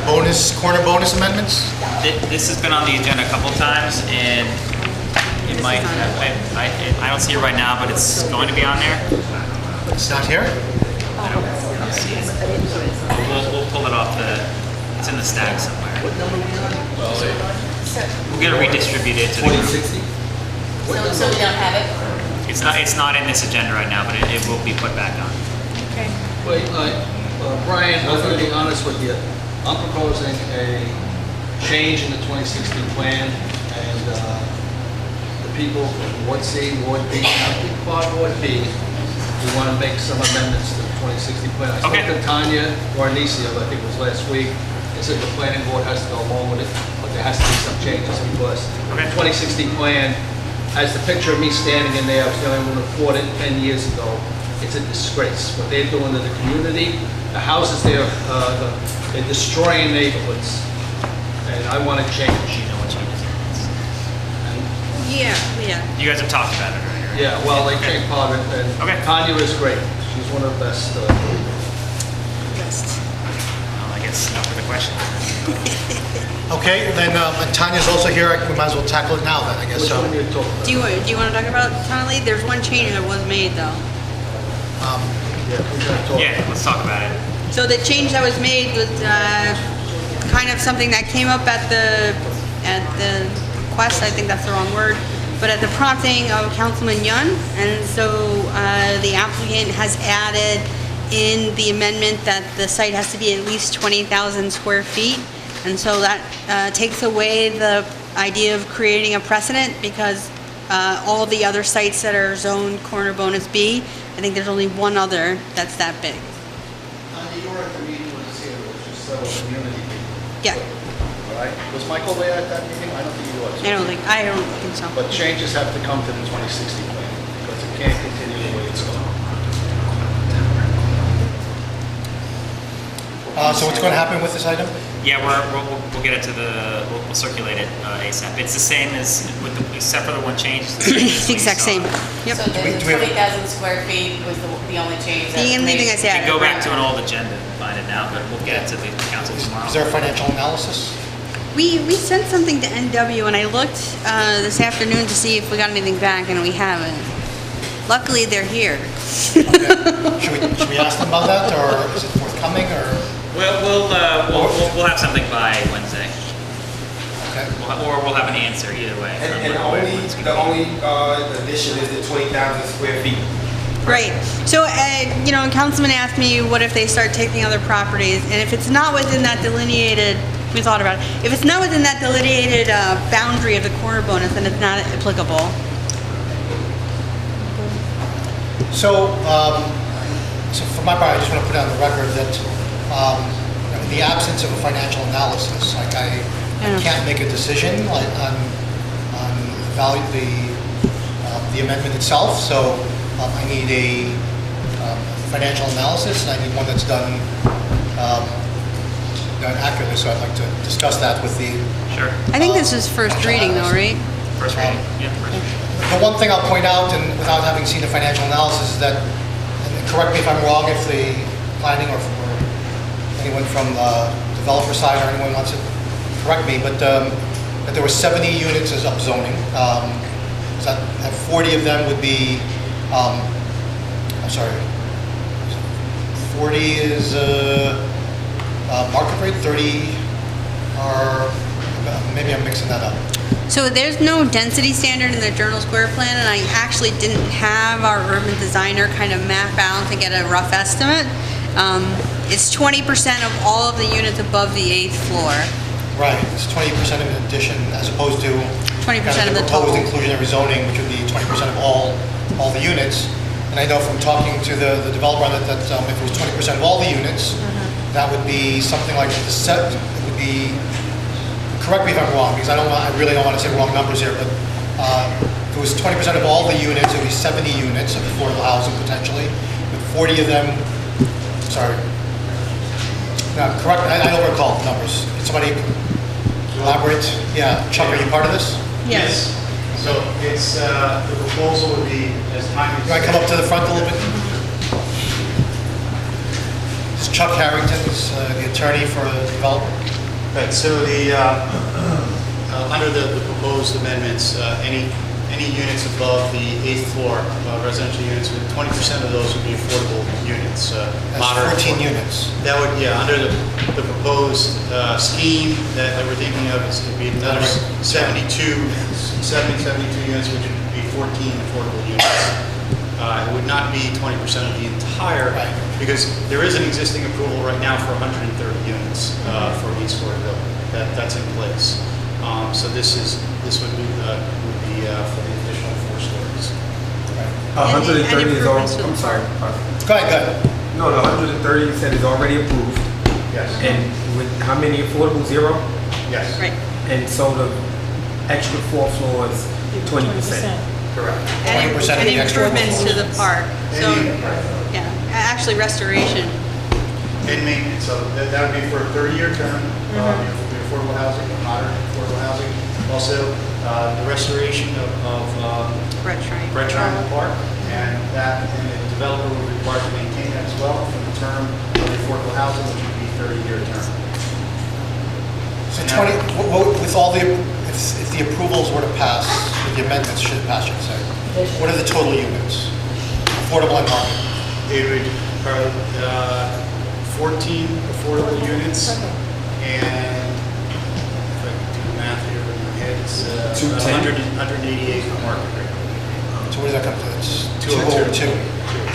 Speaker 4: Corner bonus amendments?
Speaker 9: This has been on the agenda a couple times, and it might, I don't see it right now, but it's going to be on there.
Speaker 4: It's not here?
Speaker 9: I don't see it. We'll pull it off it's in the stack somewhere. We'll get it redistributed to the group.
Speaker 11: 2060?
Speaker 16: So we don't have it?
Speaker 9: It's not in this agenda right now, but it will be put back on.
Speaker 16: Okay.
Speaker 11: Wait, Brian, I'm going to be honest with you. I'm proposing a change in the 2060 plan, and the people from Ward C, Ward B, I think part Ward B, we want to make some amendments to the 2060 plan. I spoke to Tanya Guarnicio, I think it was last week. They said the planning board has to go along with it, but there has to be some changes because the 2060 plan, as the picture of me standing in there, I was the only one who fought it 10 years ago. It's a disgrace. What they're doing to the community, the houses there, they're destroying neighborhoods. And I want to change.
Speaker 9: You know what changes it
Speaker 16: Yeah, yeah.
Speaker 9: is. You guys have talked about it earlier.
Speaker 11: Yeah, well, they changed part of it, and Tanya is great. She's one of the best.
Speaker 9: Well, I guess no further questions.
Speaker 4: Okay, then Tanya's also here, we might as well tackle it now then, I guess.
Speaker 11: Which
Speaker 4: So,
Speaker 11: one are you talking about?
Speaker 16: Do you want to talk about Tonally? There's one change that was made though.
Speaker 11: Yeah, we're gonna talk.
Speaker 9: Yeah, let's talk about it.
Speaker 16: So the change that was made was kind of something that came up at the request, I think that's the wrong word, but at the prompting of Councilman Yun. And so the applicant has added in the amendment that the site has to be at least 20,000 square feet. And so that takes away the idea of creating a precedent because all the other sites that are zoned corner bonus B, I think there's only one other that's that big.
Speaker 8: You were at the meeting with us here, which was several community meetings.
Speaker 16: Yeah.
Speaker 8: Right? Was Michael there at that meeting? I don't think he was.
Speaker 16: I don't think so.
Speaker 8: But changes have to come to the 2060 plan because it can't continue the way it's going.
Speaker 4: so what's going to happen with this item?
Speaker 9: Yeah, we'll get it to we'll circulate it ASAP. It's the same as except for the one change.
Speaker 16: It's the exact same. Yep.
Speaker 18: So the 20,000 square feet was the only change that
Speaker 16: The only thing I
Speaker 9: We
Speaker 16: said.
Speaker 9: can go back to an old agenda and find it now, but we'll get it to the council tomorrow.
Speaker 4: Is there a financial analysis?
Speaker 16: We sent something to NW and I looked this afternoon to see if we got anything back and we haven't. Luckily, they're here.
Speaker 4: Should we ask them about that, or is it forthcoming, or?
Speaker 9: We'll have something by Wednesday.
Speaker 4: Okay.
Speaker 9: Or we'll have an answer either way.
Speaker 3: And the only addition is the 20,000 square feet.
Speaker 16: Right. So, Councilman asked me, what if they start taking other properties? And if it's not within that delineated, we thought about it. If it's not within that delineated boundary of the corner bonus, then it's not applicable.
Speaker 4: So, so for my part, I just want to put on the record that in the absence of a financial analysis, like I can't make a decision like on the value, the amendment itself. So I need a financial analysis, and I need one that's done accurately. So I'd like to discuss that with the.
Speaker 9: Sure.
Speaker 16: I think this is first reading though, right?
Speaker 9: First reading. Yeah. First reading.
Speaker 4: The one thing I'll point out, and without having seen the financial analysis, is that, and correct me if I'm wrong, if the planning or anyone from the developer side or anyone wants to correct me, but that there were 70 units as upzoning. So that 40 of them would be, I'm sorry, 40 is market rate, 30 are, maybe I'm mixing that up.
Speaker 16: So there's no density standard in the Journal Square plan, and I actually didn't have our urban designer kind of map out to get a rough estimate. It's 20% of all of the units above the 8th floor.
Speaker 4: Right, it's 20% of an addition as opposed to
Speaker 16: 20% of the
Speaker 4: proposed
Speaker 16: total.
Speaker 4: inclusionary zoning, which would be 20% of all the units. And I know from talking to the developer on that if it was 20% of all the units, that would be something like the set. It would be. Correct me if I'm wrong, because I really don't want to say wrong numbers here, but if it was 20% of all the units, it would be 70 units of affordable housing potentially, with 40 of them, sorry. No, correct, I don't recall the numbers. Can somebody elaborate? Yeah, Chuck, are you part of this?
Speaker 16: Yes.
Speaker 19: So it's, the proposal would be, as time is...
Speaker 4: You want to come up to the front a little bit? This is Chuck Harrington, is the attorney for the developer.
Speaker 19: Right, so the, under the proposed amendments, any units above the 8th floor, residential units, 20% of those would be affordable units.
Speaker 4: That's 14 units.
Speaker 19: That would, yeah, under the proposed scheme that we're thinking of, it would be another 72 units, which would be 14 affordable units. It would not be 20% of the entire, because there is an existing approval right now for 130 units for an eight-story building. That's in place. So this would be for the
Speaker 3: 130 is all, I'm sorry.
Speaker 4: Go ahead.
Speaker 3: No, the 130 you said is already approved.
Speaker 19: Yes.
Speaker 3: And with how many affordable? 0?
Speaker 19: Yes.
Speaker 17: Right.
Speaker 3: And so the extra 4 floors, 20%.
Speaker 19: Correct.
Speaker 4: 20% of the extra
Speaker 17: improvements to the park. So, yeah, actually restoration.
Speaker 19: And maintenance, so that would be for a 30-year term, the affordable housing, modern affordable housing. Also, the restoration of
Speaker 17: Red Triangle.
Speaker 19: Red Triangle Park, and the developer will be required to maintain that as well for the term of the affordable housing, which would be 30-year term.
Speaker 4: So 20, with all the, if the approvals were to pass, if the amendments should pass, should say, what are the total units? Affordable and market?
Speaker 19: It would, 14 affordable units, and if I can do the math here in my head, it's about 188 market rate.
Speaker 4: So what does that come to? It's
Speaker 19: 202.
Speaker 4: 202.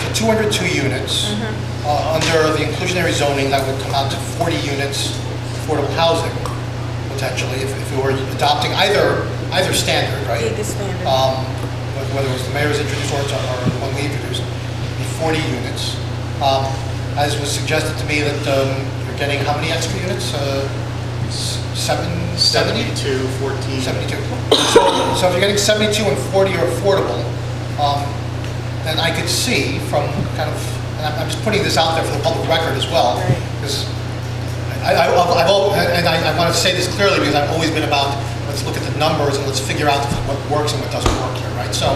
Speaker 4: So 202 units. Under the inclusionary zoning, that would come out to 40 units affordable housing, potentially, if we were adopting either standard, right?
Speaker 17: Either standard.
Speaker 4: Whether it was the mayor's introduced or the one we introduced, it'd be 40 units. As was suggested to me that you're getting how many extra units? 72,
Speaker 19: 14.
Speaker 4: 72. So if you're getting 72 and 40 are affordable, then I could see from kind of, and I'm just putting this out there for the public record as well, because I want to say this clearly because I've always been about, let's look at the numbers and let's figure out what works and what doesn't work here, right? So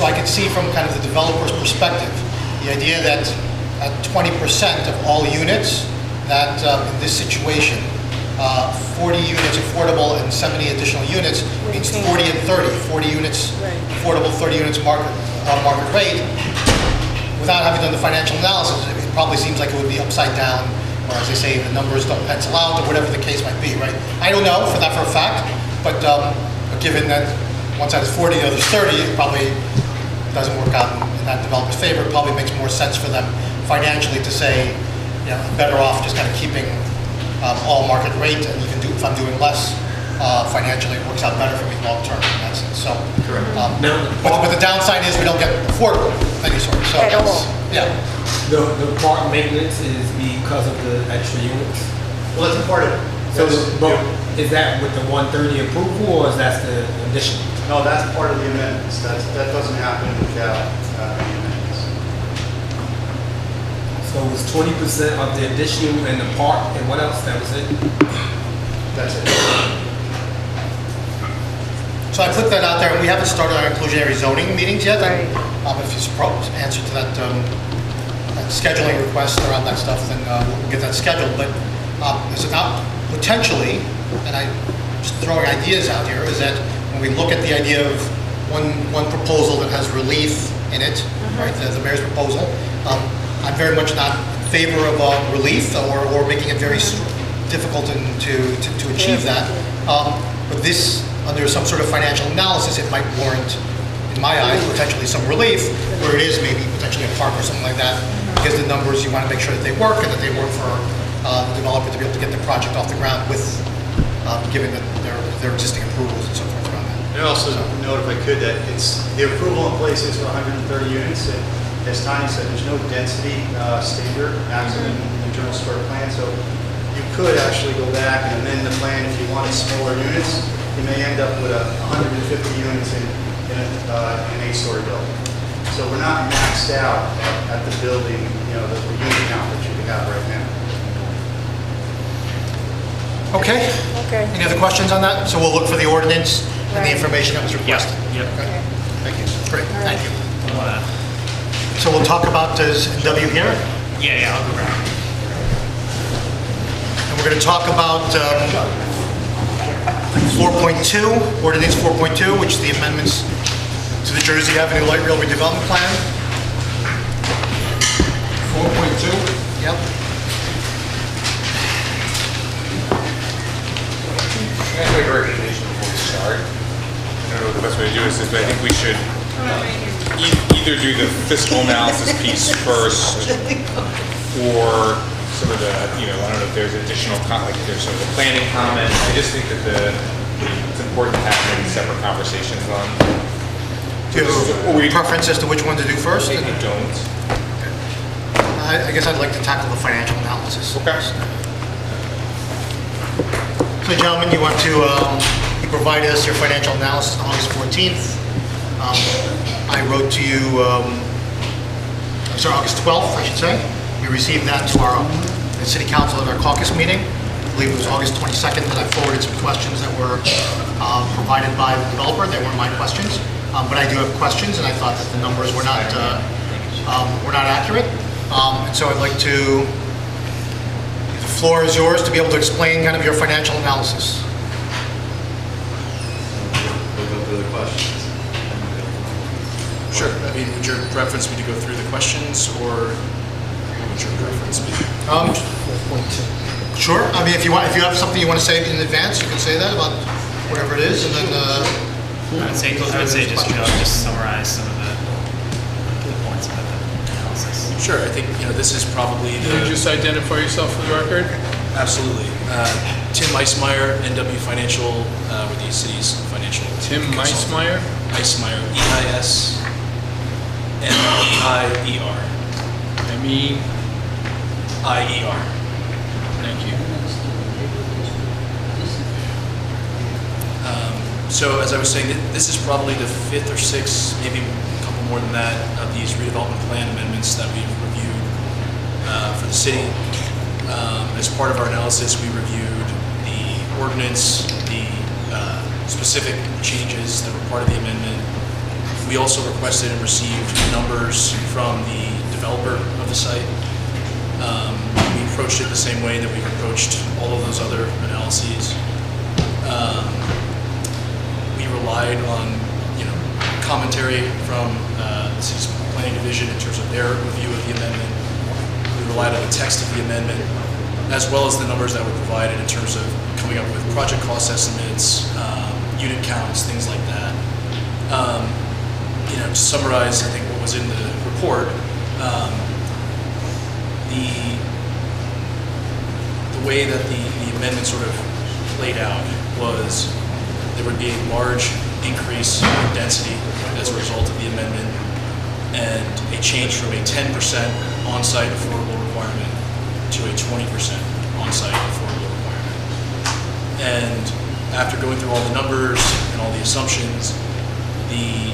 Speaker 4: I could see from kind of the developer's perspective, the idea that at 20% of all units, that in this situation, 40 units affordable and 70 additional units means 40 and 30. 40 units affordable, 30 units market rate. Without having done the financial analysis, it probably seems like it would be upside down, or as they say, the numbers don't pencil out, or whatever the case might be, right? I don't know for a fact, but given that one side is 40, the other is 30, it probably doesn't work out in that developer's favor. It probably makes more sense for them financially to say, you know, I'm better off just kind of keeping all market rate, and even if I'm doing less, financially it works out better for me long term in that sense. So, but the downside is we don't get affordable of any sort. So
Speaker 17: At all.
Speaker 4: Yeah.
Speaker 3: The park maintenance is because of the extra units?
Speaker 19: Well, that's a part of it.
Speaker 3: So, is that with the 130 approval, or is that the addition?
Speaker 19: No, that's part of the amendments. That doesn't happen without the amendments.
Speaker 3: So it was 20% of the additional in the park, and what else? That was it?
Speaker 19: That's it.
Speaker 4: So I put that out there. We haven't started our inclusionary zoning meetings yet. If you answer to that scheduling request around that stuff, then we'll get that scheduled. But there's about potentially, and I'm just throwing ideas out here, is that when we look at the idea of one proposal that has relief in it, right, the mayor's proposal, I'm very much not in favor of relief or making it very difficult to achieve that. But this, under some sort of financial analysis, it might warrant, in my eyes, potentially some relief, where it is maybe potentially a park or something like that, because the numbers, you want to make sure that they work and that they work for the developer to be able to get the project off the ground with, given that their existing approvals and so forth around that.
Speaker 19: And also note, if I could, that it's the approval in place is for 130 units. And as Tanya said, there's no density standard maximum in the general square plan. So you could actually go back and amend the plan if you wanted smaller units. You may end up with 150 units in an 8-story building. So we're not maxed out at the building, the unit count that you have right now.
Speaker 4: Okay. Any other questions on that? So we'll look for the ordinance and the information that was requested.
Speaker 9: Yep.
Speaker 4: Okay. Thank you. Great. Thank you. So we'll talk about this W here.
Speaker 9: Yeah, I'll go around.
Speaker 4: And we're going to talk about 4.2, ordinance 4.2, which is the amendments to the Jersey Avenue Light Rail Redevelopment Plan. 4.2? Yep.
Speaker 10: Can I make a recommendation before we start? I don't know what the best way to do this is, but I think we should either do the fiscal analysis piece first, or some of the, I don't know if there's additional, like if there's some of the planning comments. I just think that it's important to have maybe separate conversations on
Speaker 4: Do you have a preference as to which one to do first?
Speaker 10: I don't.
Speaker 4: I guess I'd like to tackle the financial analysis.
Speaker 10: Okay.
Speaker 4: So gentlemen, you you provided us your financial analysis on August 14th. I wrote to you, August 12th, I should say. We received that to the City Council at our caucus meeting. I believe it was August 22nd that I forwarded some questions that were provided by the developer. They weren't my questions, but I do have questions, and I thought that the numbers were not accurate. And so I'd like to, the floor is yours to be able to explain kind of your financial analysis.
Speaker 20: We'll go through the questions.
Speaker 21: Sure. I mean, would your preference be to go through the questions, or what would your preference be?
Speaker 4: Sure. I mean, if you have something you want to say in advance, you can say that about whatever it is, and then.
Speaker 9: I would say just summarize some of the points about the analysis.
Speaker 21: Sure. I think this is probably the.
Speaker 1: Can you just identify yourself for the record?
Speaker 21: Absolutely. Tim Eismeyer, NW Financial, with the city's financial.
Speaker 1: Tim Eismeyer.
Speaker 21: Eismeyer, E-I-S. M-E-I-E-R. M-E-I-E-R.
Speaker 1: Thank you.
Speaker 21: So as I was saying, this is probably the 5th or 6th, maybe a couple more than that, of these redevelopment plan amendments that we've reviewed for the city. As part of our analysis, we reviewed the ordinance, the specific changes that were part of the amendment. We also requested and received numbers from the developer of the site. We approached it the same way that we've approached all of those other analyses. We relied on, commentary from the city's planning division in terms of their review of the amendment. We relied on the text of the amendment, as well as the numbers that were provided in terms of coming up with project cost estimates, unit counts, things like that. To summarize, I think what was in the report, the way that the amendment sort of played out was there would be a large increase in density as a result of the amendment, and a change from a 10% on-site affordable requirement to a 20% on-site affordable requirement. And after going through all the numbers and all the assumptions, the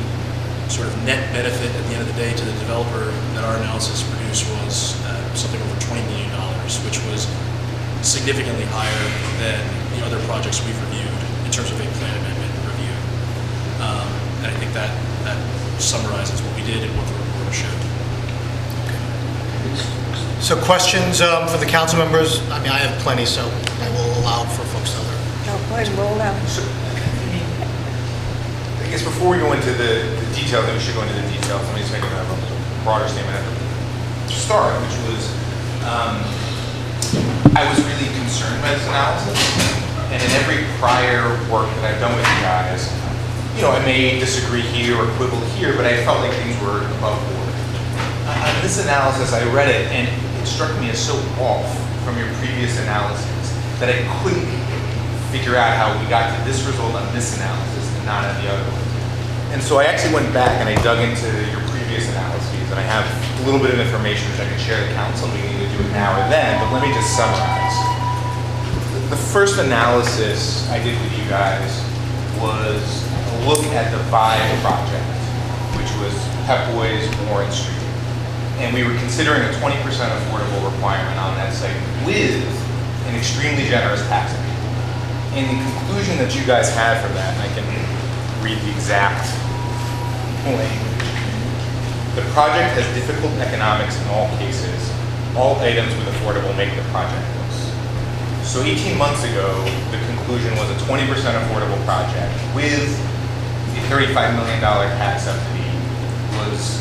Speaker 21: sort of net benefit at the end of the day to the developer that our analysis produced was something over $20 million, which was significantly higher than the other projects we've reviewed in terms of a plan amendment review. And I think that summarizes what we did and what the report showed.
Speaker 4: So questions for the council members? I mean, I have plenty, so I will allow for folks to other.
Speaker 22: No, go ahead and roll out.
Speaker 10: I guess before we go into the details, and we should go into the details, let me just make a broader statement to start, which was I was really concerned by this analysis, and in every prior work that I've done with you guys, I may disagree here or quibble here, but I felt like things were above board. On this analysis, I read it, and it struck me as so off from your previous analysis that I couldn't figure out how we got to this result on this analysis and not on the other one. And so I actually went back and I dug into your previous analyses, and I have a little bit of information which I can share with the council. We can either do it now or then, but let me just summarize. The first analysis I did with you guys was a look at the Vibe project, which was Pep Boys, Warren Street. And we were considering a 20% affordable requirement on that site with an extremely generous tax rate. And the conclusion that you guys had from that, and I can read the exact language. The project has difficult economics in all cases. All items with affordable make the project worse. So 18 months ago, the conclusion was a 20% affordable project with a $35 million tax subsidy was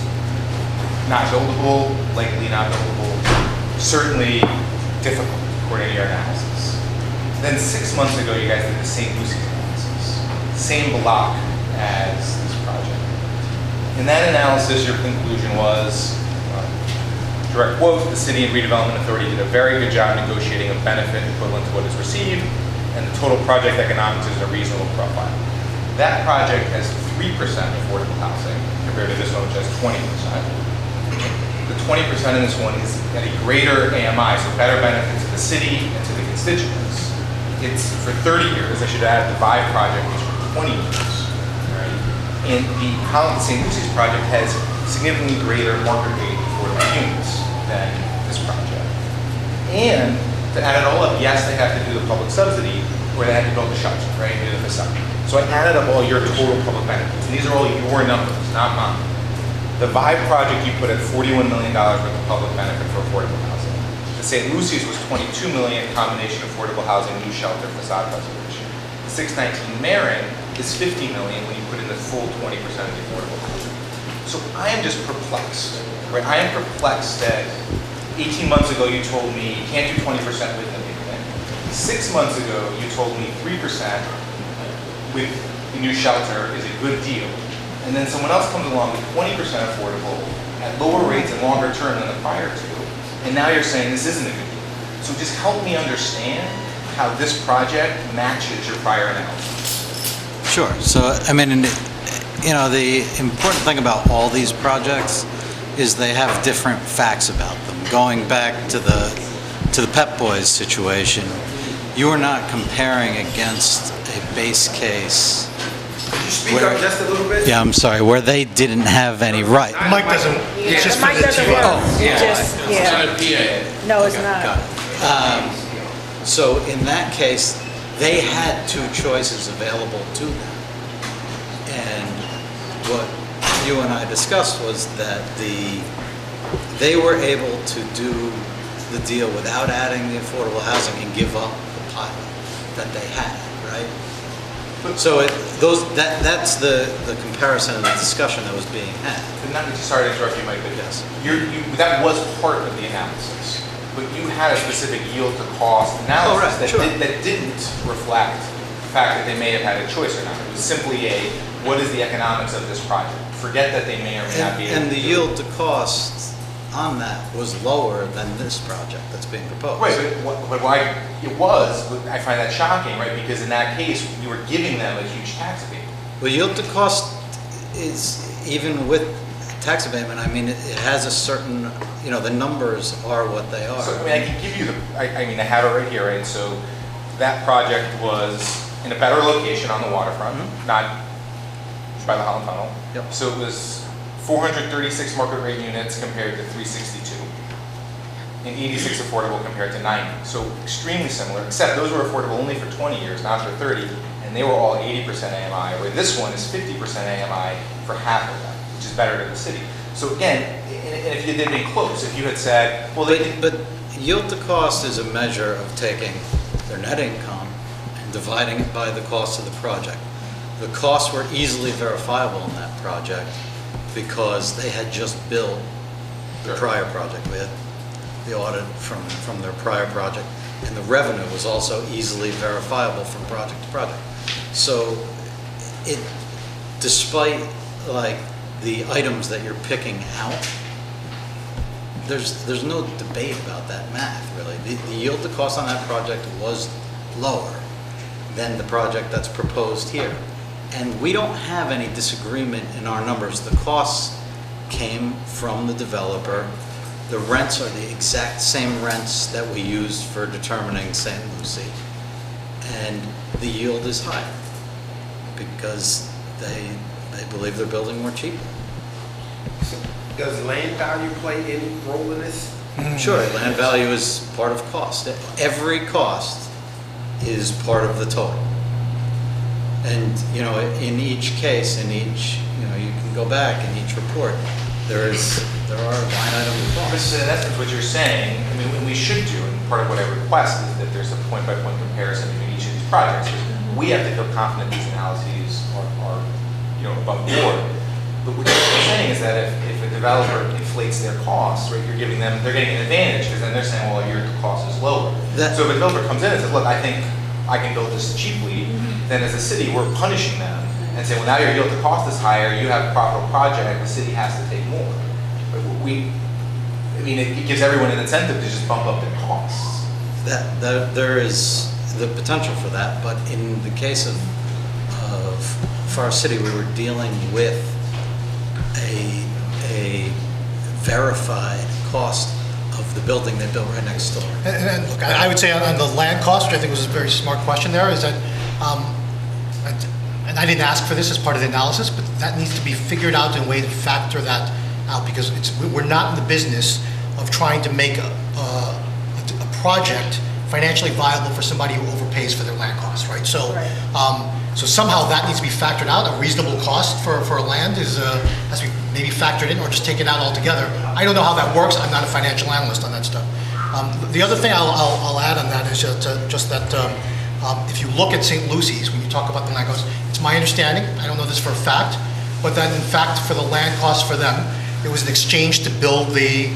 Speaker 10: not buildable, likely not buildable, certainly difficult, according to your analysis. Then 6 months ago, you guys did the St. Lucy's analysis, same block as this project. In that analysis, your conclusion was, direct quote, the City and Redevelopment Authority did a very good job negotiating a benefit equivalent to what is received, and the total project economics is a reasonable profile. That project has 3 affordable housing compared to this one, which has 20%. The 20% in this one is at a greater AMI, so better benefit to the city and to the constituents. It's for 30 years. I should add the Vive project is for 20 years. Right? And the St. Lucy's project has significantly greater market rate affordable units than this project. And to add it all up, yes, they have to do the public subsidy, where they have to build the shelter, right, do the facade. So I added up all your total public benefits, and these are all your numbers, not mine. The Vive project, you put at $41 million worth of public benefit for affordable housing. The St. Lucy's was $22 million combination affordable housing, new shelter, facade preservation. The 619 Marin is $50 million when you put in the full 20% of the affordable housing. So I am just perplexed, right? I am perplexed that 18 months ago you told me you can't do 20% with the payment. 6 months ago you told me 3% with the new shelter is a good deal. And then someone else comes along with 20% affordable at lower rates and longer term than the prior two, and now you're saying this isn't a good deal. So just help me understand how this project matches your prior analysis.
Speaker 6: Sure. So, I mean, you know, the important thing about all these projects is they have different facts about them. Going back to the Pep Boys situation, you are not comparing against a base case.
Speaker 3: Could you speak up just a little bit?
Speaker 6: Yeah, I'm sorry, where they didn't have any right.
Speaker 4: Mike doesn't, it's just for the TV.
Speaker 6: Oh,
Speaker 17: It just, yeah. No, it's not.
Speaker 6: Got it. So in that case, they had two choices available to them. And what you and I discussed was that they were able to do the deal without adding the affordable housing and give up the pilot that they had, right? So that's the comparison and the discussion that was being had.
Speaker 10: Sorry to interrupt you, Mike, but yes, that was part of the analysis. But you had a specific yield to cost analysis that didn't reflect the fact that they may have had a choice or not. It was simply what is the economics of this project? Forget that they may or may not be able
Speaker 6: and
Speaker 10: to
Speaker 6: the
Speaker 10: do
Speaker 6: yield to cost on that was lower than this project that's being proposed.
Speaker 10: Right, but why it was, I find that shocking, right? Because in that case, you were giving them a huge tax abatement.
Speaker 6: Well, yield to cost is, even with tax abatement, I mean, it has a certain, you know, the numbers are what they are.
Speaker 10: So, I mean, I can give you I have it right here, right? So that project was in a better location on the waterfront, not by the Holland Tunnel.
Speaker 6: Yep.
Speaker 10: So it was 436 market rate units compared to 362, and 86 affordable compared to 90. So extremely similar, except those were affordable only for 20 years, not for 30, and they were all 80% AMI, where this one is 50% AMI for half of them, which is better than the city. So again, and if you did been close, if you had said, well,
Speaker 6: but yield to cost is a measure of taking their net income and dividing it by the cost of the project. The costs were easily verifiable in that project because they had just built the prior project. We had the audit from their prior project, and the revenue was also easily verifiable from project to project. So despite like the items that you're picking out, there's no debate about that math, really. The yield to cost on that project was lower than the project that's proposed here. And we don't have any disagreement in our numbers. The costs came from the developer. The rents are the exact same rents that we used for determining St. Lucie. And the yield is higher because they believe they're building more cheaply.
Speaker 3: Does land value play any role in this?
Speaker 6: Sure, land value is part of cost. Every cost is part of the total. And, you know, in each case, you can go back in each report, there are line item costs.
Speaker 10: That's what you're saying. I mean, what we should do, and part of what I request is that there's a point-by-point comparison between each of these projects. We have to feel confident these analyses are above board. But what you're saying is that if a developer inflates their costs, right, they're getting an advantage because then they're saying, well, your cost is lower. So if a developer comes in and says, look, I think I can build this cheaply, then as a city, we're punishing them and saying, well, now your yield to cost is higher, you have a profitable project, the city has to take more. But it gives everyone an incentive to just bump up their costs.
Speaker 6: There is the potential for that, but in the case of for our city, we were dealing with a verified cost of the building they built right next door.
Speaker 4: And look, I would say on the land cost, which I think was a very smart question there, is that, and I didn't ask for this as part of the analysis, but that needs to be figured out in a way to factor that out, because we're not in the business of trying to make a project financially viable for somebody who overpays for their land costs, right? So, so somehow that needs to be factored out. A reasonable cost for a land has to be maybe factored in or just taken out altogether. I don't know how that works. I'm not a financial analyst on that stuff. The other thing I'll add on that is just that if you look at St. Lucy's, when you talk about the land costs, it's my understanding, I don't know this for a fact, but that in fact for the land costs for them, it was an exchange to build the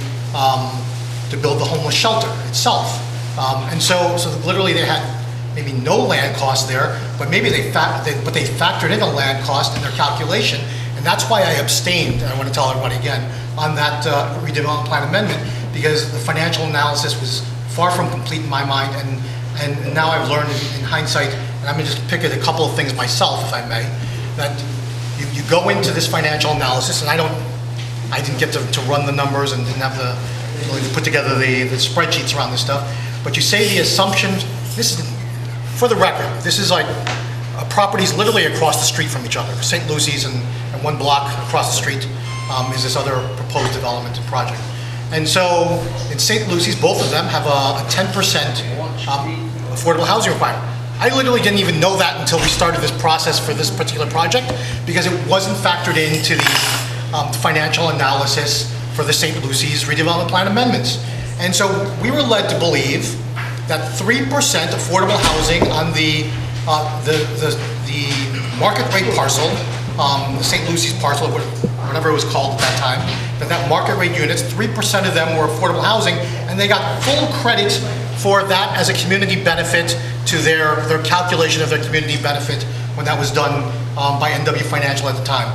Speaker 4: homeless shelter itself. And so literally they had maybe no land cost there, but maybe they factored in a land cost in their calculation, and that's why I abstained, and I want to tell everybody again, on that redevelopment plan amendment, because the financial analysis was far from complete in my mind, and now I've learned in hindsight, and I'm going to just pick at a couple of things myself, if I may, that you go into this financial analysis, and I didn't get to run the numbers and didn't have the ability to put together the spreadsheets around this stuff, but you say the assumptions, this is, for the record, this is like properties literally across the street from each other. St. Lucy's and one block across the street is this other proposed development and project. And so in St. Lucy's, both of them have a 10% affordable housing requirement. I literally didn't even know that until we started this process for this particular project, because it wasn't factored into the financial analysis for the St. Lucy's redevelopment plan amendments. And so we were led to believe that 3% affordable housing on the market rate parcel, the St. Lucy's parcel, whatever it was called at that time, that market rate units, 3% of them were affordable housing, and they got full credit for that as a community benefit to their calculation of their community benefit when that was done by NW Financial at the time.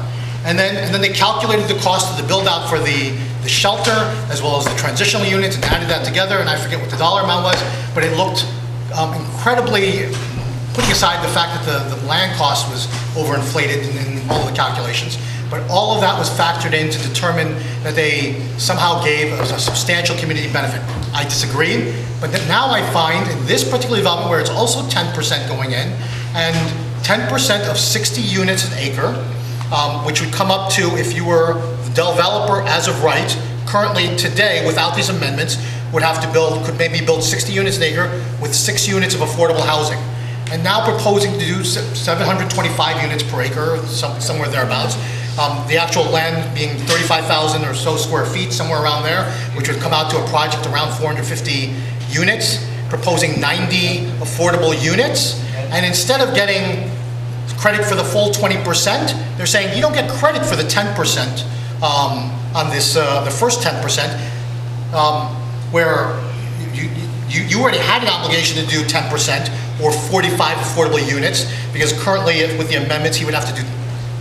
Speaker 4: And then they calculated the cost of the build out for the shelter as well as the transitional units and added that together, and I forget what the dollar amount was, but it looked incredibly, putting aside the fact that the land cost was overinflated in all of the calculations, but all of that was factored in to determine that they somehow gave a substantial community benefit. I disagree, but now I find in this particular development where it's also 10% going in, and 10% of 60 units an acre, which would come up to, if you were the developer as of right, currently today, without these amendments, would have to could maybe build 60 units an acre with 6 units of affordable housing. And now proposing to do 725 units per acre, somewhere thereabouts. The actual land being 35,000 or so square feet, somewhere around there, which would come out to a project around 450 units, proposing 90 affordable units. And instead of getting credit for the full 20%, they're saying you don't get credit for the 10% on this, the first 10%, where you already had an obligation to do 10% or 45 affordable units, because currently with the amendments he would have to do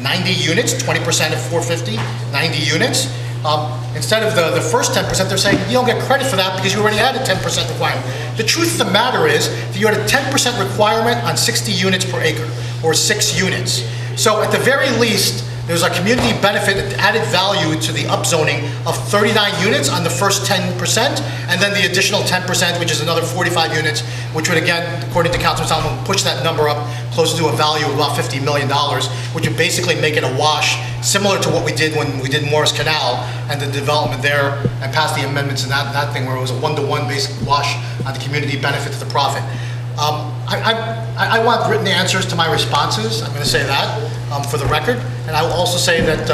Speaker 4: 90 units, 20% of 450, 90 units. Instead of the first 10%, they're saying you don't get credit for that because you already had a 10% requirement. The truth of the matter is that you had a 10% requirement on 60 units per acre, or 6 units. So at the very least, there's a community benefit added value to the upzoning of 39 units on the first 10%, and then the additional 10%, which is another 45 units, which would again, according to Councilman Solomon, push that number up closer to a value of about $50 million, which would basically make it a wash, similar to what we did when we did Morris Canal and the development there and passed the amendments and that thing where it was a one-to-one basic wash on the community benefit to the profit. I want written answers to my responses. I'm going to say that for the record, and I will also say that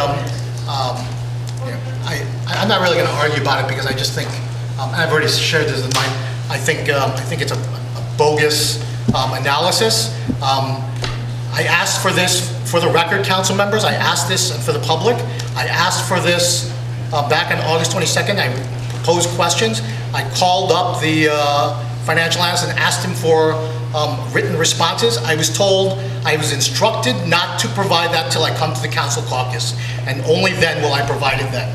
Speaker 4: I'm not really going to argue about it because I just think, and I've already shared this in mine. I think it's a bogus analysis. I asked for this for the record, council members. I asked this for the public. I asked for this back on August 22nd. I proposed questions. I called up the financial analyst and asked him for written responses. I was told, I was instructed not to provide that till I come to the council caucus, and only then will I provide it then.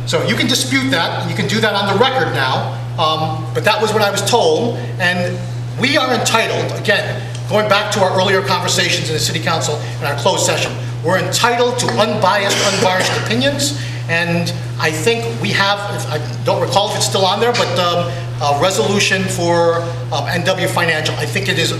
Speaker 4: So you can dispute that, and you can do that on the record now, but that was what I was told, and we are entitled, again, going back to our earlier conversations in the city council in our closed session, we're entitled to unbiased, unvarnished opinions, and I think we have, I don't recall if it's still on there, but a resolution for NW Financial. I think it is,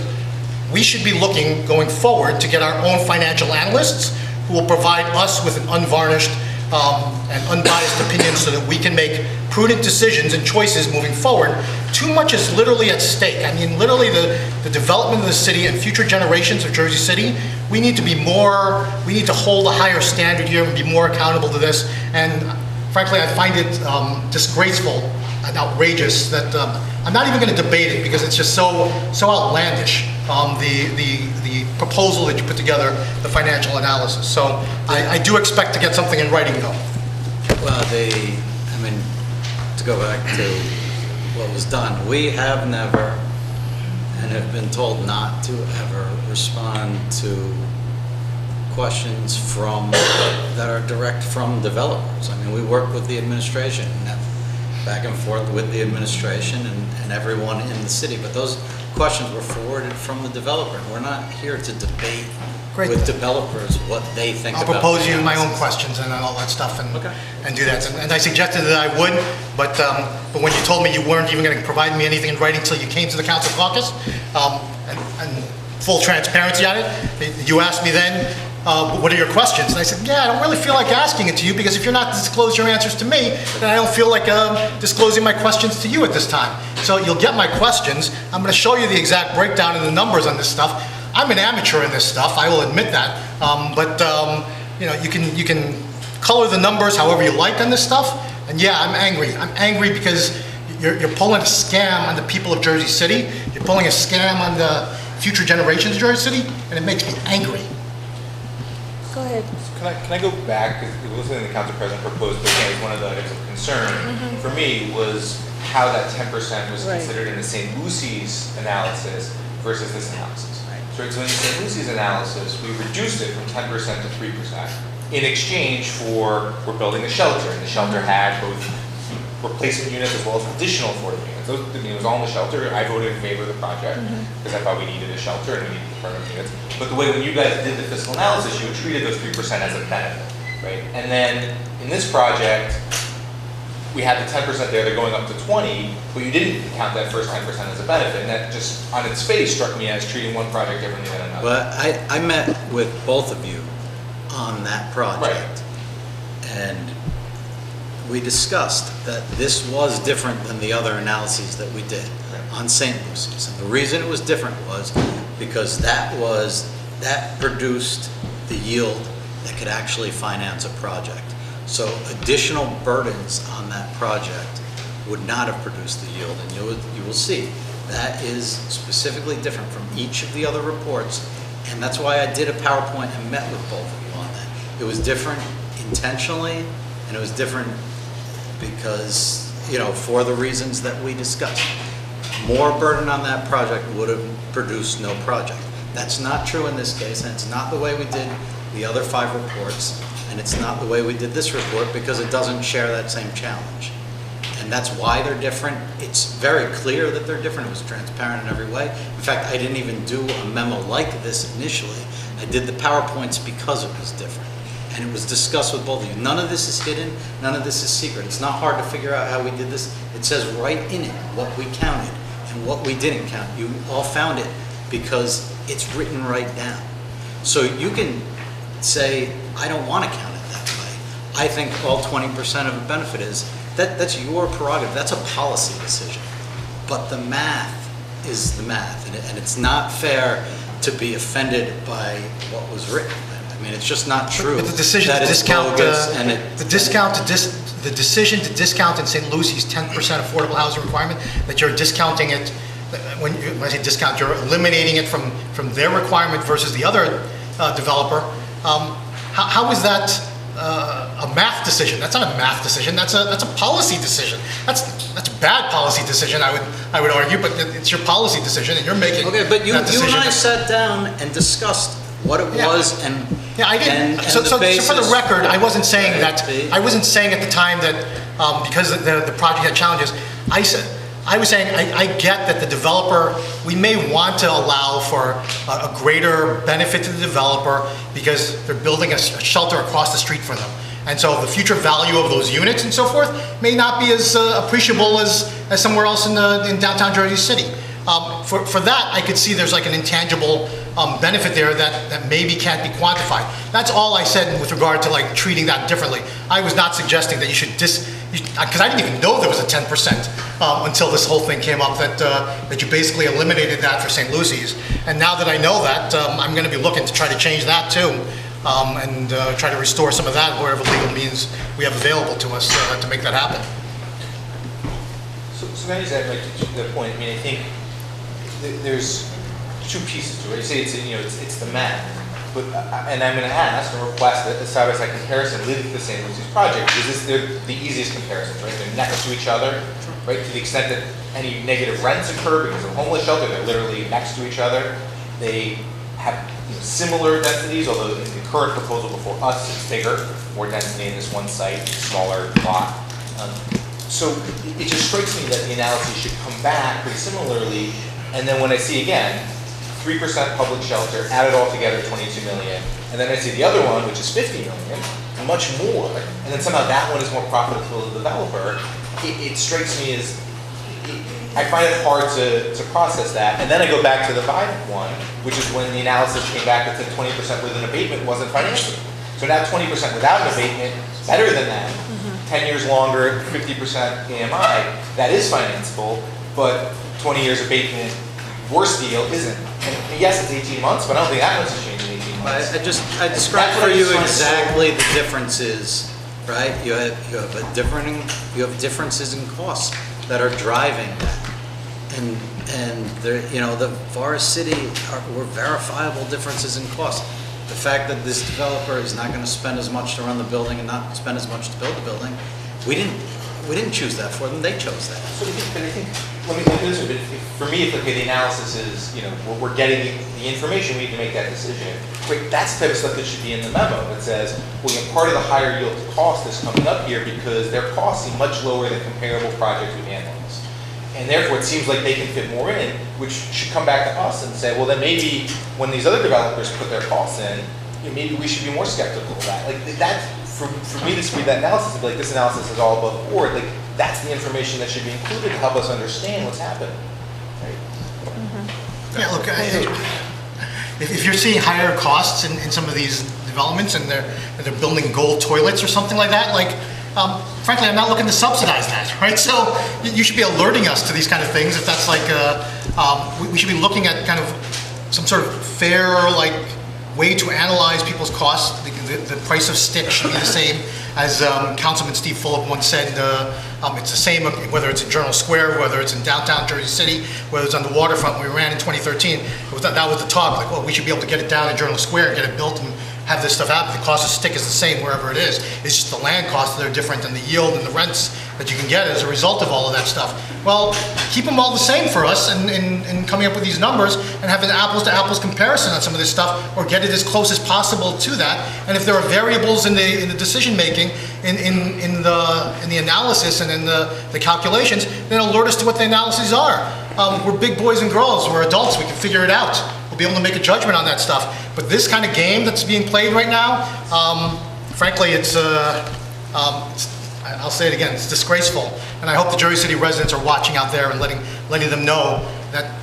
Speaker 4: we should be looking going forward to get our own financial analysts who will provide us with an unvarnished and unbiased opinion so that we can make prudent decisions and choices moving forward. Too much is literally at stake. I mean, literally the development of the city and future generations of Jersey City, we need to be more, we need to hold a higher standard here and be more accountable to this. And frankly, I find it disgraceful and outrageous that I'm not even going to debate it because it's just so outlandish, the proposal that you put together, the financial analysis. So I do expect to get something in writing though.
Speaker 6: Well, I mean, to go back to what was done, we have never and have been told not to ever respond to questions that are direct from developers. I mean, we work with the administration and have back and forth with the administration and everyone in the city, but those questions were forwarded from the developer. We're not here to debate with developers what they think about.
Speaker 4: I'll propose you my own questions and all that stuff and do that. And I suggested that I would, but when you told me you weren't even going to provide me anything in writing until you came to the council caucus, and full transparency on it, you asked me then, what are your questions? And I said, yeah, I don't really feel like asking it to you because if you're not to disclose your answers to me, then I don't feel like disclosing my questions to you at this time. So you'll get my questions. I'm going to show you the exact breakdown and the numbers on this stuff. I'm an amateur in this stuff, I will admit that. But you know, you can color the numbers however you like on this stuff. And yeah, I'm angry. I'm angry because you're pulling a scam on the people of Jersey City. You're pulling a scam on the future generations of Jersey City, and it makes me angry.
Speaker 17: Go ahead.
Speaker 10: Can I go back, because listening to the council president propose, but again, one of the items of concern for me was how that 10% was considered in the St. Lucy's analysis versus this analysis. So in the St. Lucy's analysis, we reduced it from 10% to 3% in exchange for, we're building a shelter, and the shelter had both replacement units as well as additional affordable units. Those, I mean, it was all in the shelter. I voted in favor of the project because I thought we needed a shelter and we needed the permanent units. But the way when you guys did the fiscal analysis, you treated those 3% as a benefit, right? And then in this project, we had the 10% there, they're going up to 20, but you didn't count that first 10% as a benefit, and that just, on its face, struck me as treating one project differently than another.
Speaker 6: But I met with both of you on that project, and we discussed that this was different than the other analyses that we did on St. Lucy's. And the reason it was different was because that produced the yield that could actually finance a project. So additional burdens on that project would not have produced the yield, and you will see that is specifically different from each of the other reports, and that's why I did a PowerPoint and met with both of you on that. It was different intentionally, and it was different because, you know, for the reasons that we discussed. More burden on that project would have produced no project. That's not true in this case, and it's not the way we did the other 5 reports. And it's not the way we did this report because it doesn't share that same challenge. And that's why they're different. It's very clear that they're different. It was transparent in every way. In fact, I didn't even do a memo like this initially. I did the PowerPoints because it was different. And it was discussed with both of you. None of this is hidden. None of this is secret. It's not hard to figure out how we did this. It says right in it what we counted and what we didn't count. You all found it because it's written right down. So you can say, I don't want to count it that way. I think all 20% of a benefit is, that's your prerogative. That's a policy decision. But the math is the math. And it's not fair to be offended by what was written. I mean, it's just not true.
Speaker 4: But the decision to discount, the decision to discount in St. Lucy's 10% affordable housing requirement, that you're discounting it, when I say discount, you're eliminating it from their requirement versus the other developer. How is that a math decision? That's not a math decision. That's a policy decision. That's a bad policy decision, I would argue. But it's your policy decision, and you're making.
Speaker 6: Okay, but you and I sat down and discussed what it was and.
Speaker 4: Yeah, I didn't. So for the record, I wasn't saying that. I wasn't saying at the time that because the project had challenges. I said I was saying, I get that the developer, we may want to allow for a greater benefit to the developer because they're building a shelter across the street for them. And so the future value of those units and so forth may not be as appreciable as somewhere else in downtown Jersey City. For that, I could see there's like an intangible benefit there that maybe can't be quantified. That's all I said with regard to like treating that differently. I was not suggesting that you should because I didn't even know there was a 10% until this whole thing came up, that you basically eliminated that for St. Lucy's. And now that I know that, I'm going to be looking to try to change that too, and try to restore some of that wherever legal means we have available to us to make that happen.
Speaker 10: So Manny's at the point. I mean, I think there's two pieces to it. You say it's the math, but and I'm going to ask and request that the side-by-side comparison with the St. Lucy's project, because they're the easiest comparisons, right? They're next to each other, right? To the extent that any negative rents occur because of homeless shelter, they're literally next to each other. They have similar densities, although in the current proposal before us, it's bigger, more density in this one site, smaller lot. So it just strikes me that the analysis should come back pretty similarly. And then when I see again, 3% public shelter, add it all together, 22 million. And then I see the other one, which is 50 million, much more. And then somehow that one is more profitable to the developer. It strikes me as, I find it hard to process that. And then I go back to the Biden one, which is when the analysis came back that said 20% with an abatement wasn't financeable. So now 20% without an abatement, better than that. 10 years longer, 50% AMI, that is financeable, but 20 years abatement, worst deal isn't. And yes, it's 18 months, but I don't think that much has changed in 18 months.
Speaker 6: I described for you exactly the differences, right? You have differences in costs that are driving that. And there, the Forest City were verifiable differences in cost. The fact that this developer is not going to spend as much to run the building and not spend as much to build the building, we didn't choose that for them. They chose that.
Speaker 10: So I think let me look at this a bit. For me, it's okay. The analysis is, we're getting the information we need to make that decision. But that's the type of stuff that should be in the memo that says, well, part of the higher yield to cost is coming up here because their costs seem much lower than comparable projects with analysts. And therefore, it seems like they can fit more in, which should come back to us and say, well, then maybe when these other developers put their costs in, maybe we should be more skeptical of that. Like that, for me to read that analysis and be like, this analysis is all above board, like that's the information that should be included to help us understand what's happening. Right?
Speaker 4: Yeah, look, if you're seeing higher costs in some of these developments and they're building gold toilets or something like that, like, frankly, I'm not looking to subsidize that, right? So you should be alerting us to these kind of things. If that's like, we should be looking at kind of some sort of fair, way to analyze people's costs. The price of stick should be the same as Councilman Steve Fulop once said. It's the same whether it's in Journal Square, whether it's in downtown Jersey City, whether it's on the waterfront. When we ran in 2013, that was the talk. Like, well, we should be able to get it down in Journal Square and get it built and have this stuff happen. The cost of stick is the same wherever it is. It's just the land costs that are different and the yield and the rents that you can get as a result of all of that stuff. Well, keep them all the same for us in coming up with these numbers and have an apples to apples comparison on some of this stuff, or get it as close as possible to that. And if there are variables in the decision making, in the analysis and in the calculations, then alert us to what the analyses are. We're big boys and girls. We're adults. We can figure it out. We'll be able to make a judgment on that stuff. But this kind of game that's being played right now, frankly, I'll say it again, it's disgraceful. And I hope the Jersey City residents are watching out there and letting them know that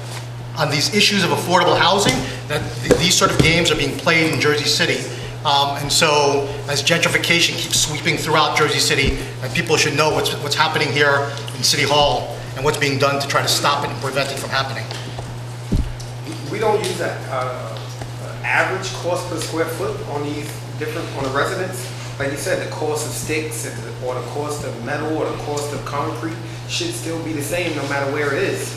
Speaker 4: on these issues of affordable housing, that these sort of games are being played in Jersey City. And so as gentrification keeps sweeping throughout Jersey City, people should know what's happening here in City Hall and what's being done to try to stop it and prevent it from happening.
Speaker 3: We don't use that average cost per square foot on the residents. Like you said, the cost of sticks or the cost of metal or the cost of concrete should still be the same no matter where it is.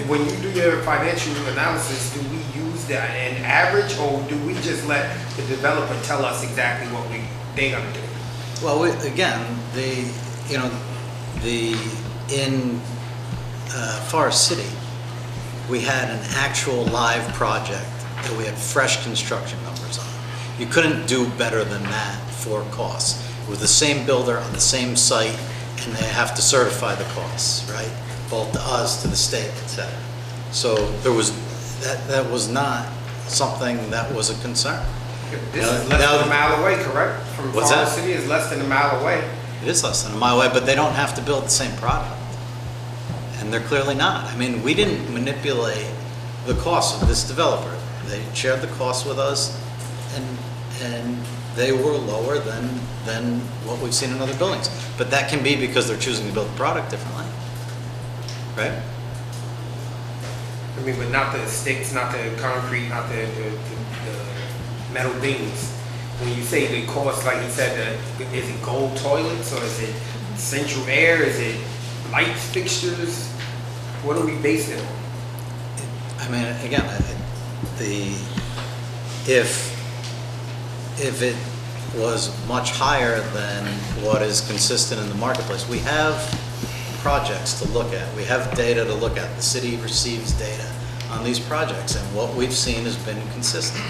Speaker 3: When you do your financial analysis, do we use that an average, or do we just let the developer tell us exactly what they're gonna do?
Speaker 6: Well, again, in Forest City, we had an actual live project that we had fresh construction numbers on. You couldn't do better than that for costs. With the same builder on the same site, and they have to certify the costs, right? both to us, to the state, et cetera. So there was, that was not something that was a concern.
Speaker 3: This is less than a mile away, correct? From
Speaker 6: What's
Speaker 3: Forest
Speaker 6: that?
Speaker 3: City is less than a mile away.
Speaker 6: It is less than a mile away, but they don't have to build the same product. And they're clearly not. I mean, we didn't manipulate the cost of this developer. They shared the cost with us, and they were lower than what we've seen in other buildings. But that can be because they're choosing to build the product differently, right?
Speaker 3: I mean, but not the sticks, not the concrete, not the metal beams. When you say the cost, like you said, is it gold toilets or is it central air? Is it lights, fixtures? What are we based it on?
Speaker 6: I mean, again, if it was much higher than what is consistent in the marketplace, we have projects to look at. We have data to look at. The city receives data on these projects, and what we've seen has been consistent.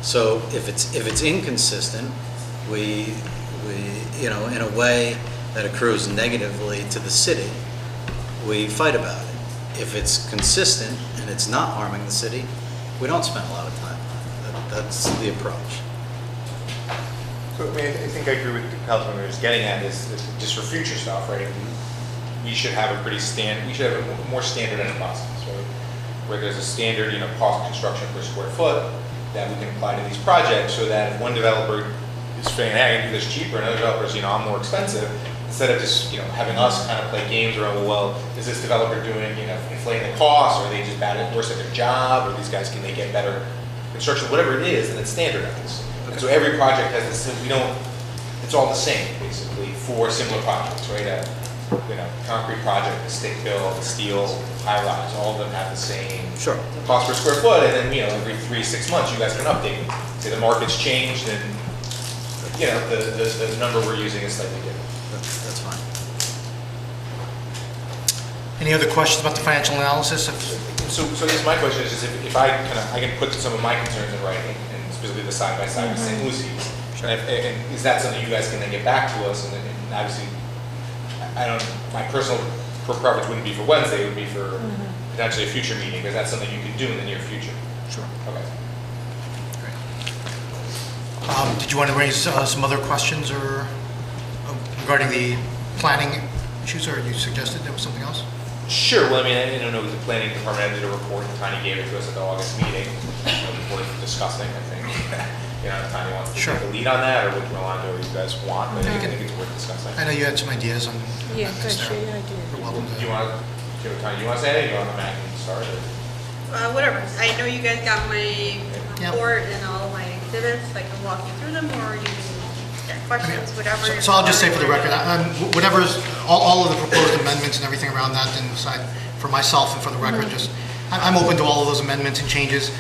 Speaker 6: So if it's inconsistent, we you know, in a way that accrues negatively to the city, we fight about it. If it's consistent and it's not harming the city, we don't spend a lot of time on it. That's the approach.
Speaker 10: So, I mean, I think I agree with the Councilman was getting at is just for future stuff, right? We should have a we should have a more standardized process, right? Where there's a standard, you know, cost of construction per square foot that we can apply to these projects, so that if one developer is saying, hey, I can do this cheaper, and other developers, you know, I'm more expensive, instead of just, you know, having us kind of play games around, well, is this developer doing, you know, inflating the costs, or are they just bad at worse at their job, or these guys, can they get better construction, whatever it is, and it's standardized. And so every project has this, it's all the same, basically, for similar projects, right? You know, concrete project, the stick build, the steel, high rise, all of them have the same cost per square foot, and then, you know, every 3-6 months, you guys can update it. Say the market's changed, and, you know, the number we're using is slightly different.
Speaker 6: That's fine.
Speaker 4: Any other questions about the financial analysis?
Speaker 10: So I guess my question is if I can put some of my concerns in writing, and specifically the side-by-side with St. Lucy's, and is that something you guys can then get back to us, and obviously, my personal preference wouldn't be for Wednesday, it would be for potentially a future meeting, because that's something you could do in the near future.
Speaker 4: Sure.
Speaker 10: Okay.
Speaker 4: Did you want to raise some other questions or regarding the planning issues, or you suggested there was something else?
Speaker 10: Sure. Well, I mean, I don't know, the planning department did a report, and Tiny gave it to us at the August meeting. Before discussing, I think. You know, if Tiny wants to take the lead on that, or which Rolando, or you guys want, but I think it's worth discussing.
Speaker 4: I know you had some ideas on.
Speaker 17: Yeah, good, sure, yeah, I
Speaker 10: Do you want to say it? You want to start? Or?
Speaker 17: Whatever. I know you guys got my report and all my exhibits. I can walk you through them, or you can get questions, whatever.
Speaker 4: So I'll just say for the record, whatever's, all of the proposed amendments and everything around that, and aside for myself and for the record, just, I'm open to all of those amendments and changes.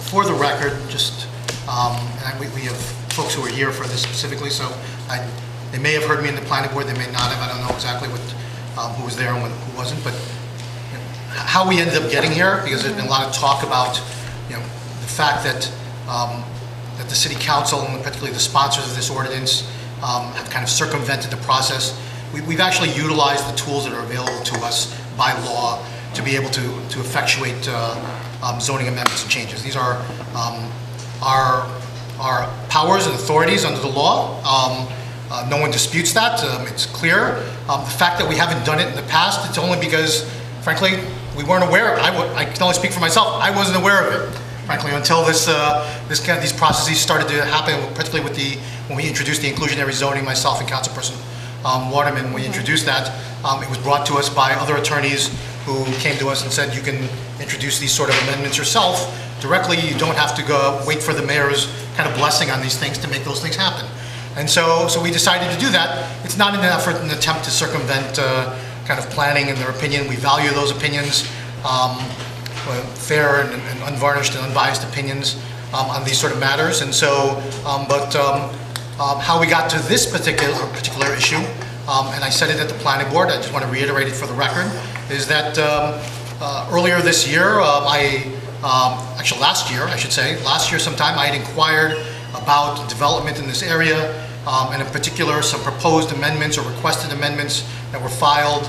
Speaker 4: For the record, just, and we have folks who are here for this specifically, so they may have heard me in the planning board, they may not have, I don't know exactly who was there and who wasn't, but you know, how we ended up getting here, because there's been a lot of talk about, you know, the fact that that the city council, and particularly the sponsors of this ordinance, have kind of circumvented the process. We've actually utilized the tools that are available to us by law to be able to effectuate zoning amendments and changes. These are our powers and authorities under the law. No one disputes that. It's clear. The fact that we haven't done it in the past, it's only because, frankly, we weren't aware of it. I can only speak for myself. I wasn't aware of it, frankly, until these processes started to happen, particularly with when we introduced the inclusionary zoning, myself and Councilperson Waterman, when we introduced that, it was brought to us by other attorneys who came to us and said, you can introduce these sort of amendments yourself directly. You don't have to go wait for the mayor's kind of blessing on these things to make those things happen. And so we decided to do that. It's not an effort, an attempt to circumvent kind of planning and their opinion. We value those opinions, fair and unvarnished and unbiased opinions on these sort of matters. And so, how we got to this particular issue, and I said it at the planning board, I just want to reiterate it for the record, is that earlier this year, actually last year, I should say, last year sometime, I had inquired about development in this area, and in particular some proposed amendments or requested amendments that were filed